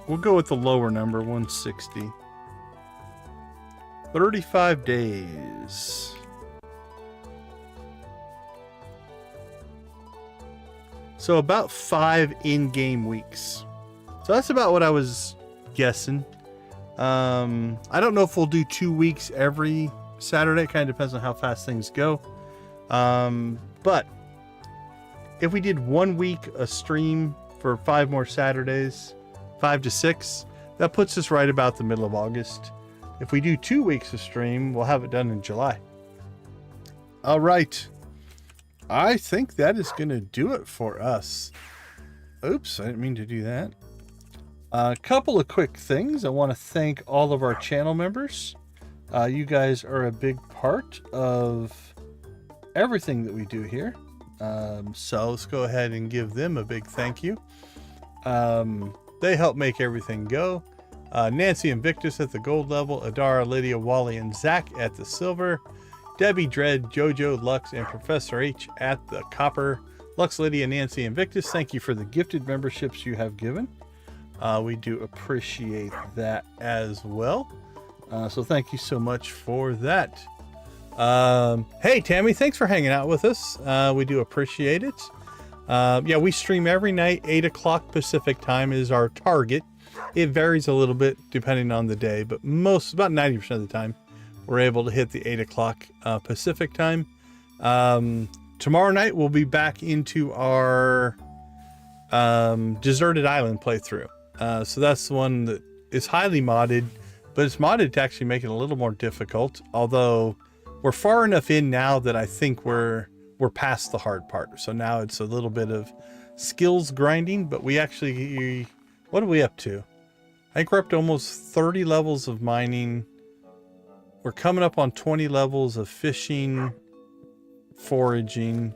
We'll go with the lower number, 160. 35 days. So about 5 in-game weeks. So that's about what I was guessing. I don't know if we'll do 2 weeks every Saturday. It kind of depends on how fast things go. But if we did 1 week a stream for 5 more Saturdays, 5 to 6, that puts us right about the middle of August. If we do 2 weeks of stream, we'll have it done in July. All right. I think that is going to do it for us. Oops, I didn't mean to do that. A couple of quick things. I want to thank all of our channel members. You guys are a big part of everything that we do here. So let's go ahead and give them a big thank you. They help make everything go. Nancy Invictus at the gold level, Adara, Lydia, Wally, and Zach at the silver, Debbie, Dread, Jojo, Lux, and Professor H at the copper. Lux, Lydia, Nancy, Invictus, thank you for the gifted memberships you have given. We do appreciate that as well. So thank you so much for that. Hey, Tammy, thanks for hanging out with us. We do appreciate it. Yeah, we stream every night. 8 o'clock Pacific time is our target. It varies a little bit depending on the day, but about 90% of the time, we're able to hit the 8 o'clock Pacific time. Tomorrow night, we'll be back into our Deserted Island playthrough. So that's the one that is highly modded, but it's modded to actually make it a little more difficult. Although we're far enough in now that I think we're past the hard part. So now it's a little bit of skills grinding, but we actually, what are we up to? I think we're up to almost 30 levels of mining. We're coming up on 20 levels of fishing, foraging.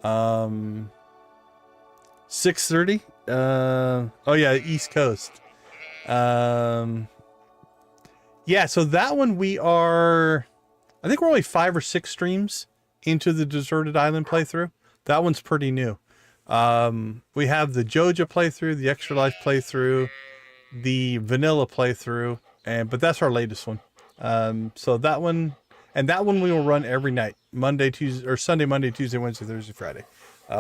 6:30. Oh yeah, East Coast. Yeah, so that one I think we're only 5 or 6 streams into the Deserted Island playthrough. That one's pretty new. We have the Joja playthrough, the Extra Life playthrough, the Vanilla playthrough, but that's our latest one. So that one we will run every night, Monday, Tuesday, or Sunday, Monday, Tuesday, Wednesday, Thursday, Friday.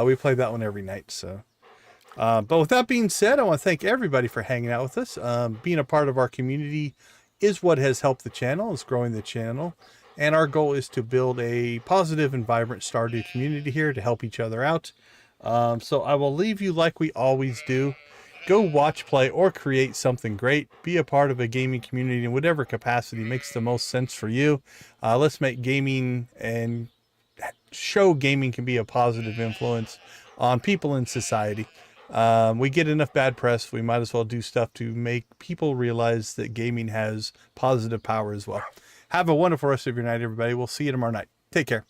We play that one every night. So, but with that being said, I want to thank everybody for hanging out with us. Being a part of our community is what has helped the channel, is growing the channel. And our goal is to build a positive and vibrant Stardew community here to help each other out. So I will leave you like we always do. Go watch, play, or create something great. Be a part of a gaming community in whatever capacity makes the most sense for you. Let's make gaming and show gaming can be a positive influence on people in society. We get enough bad press. We might as well do stuff to make people realize that gaming has positive power as well. Have a wonderful rest of your night, everybody. We'll see you tomorrow night. Take care.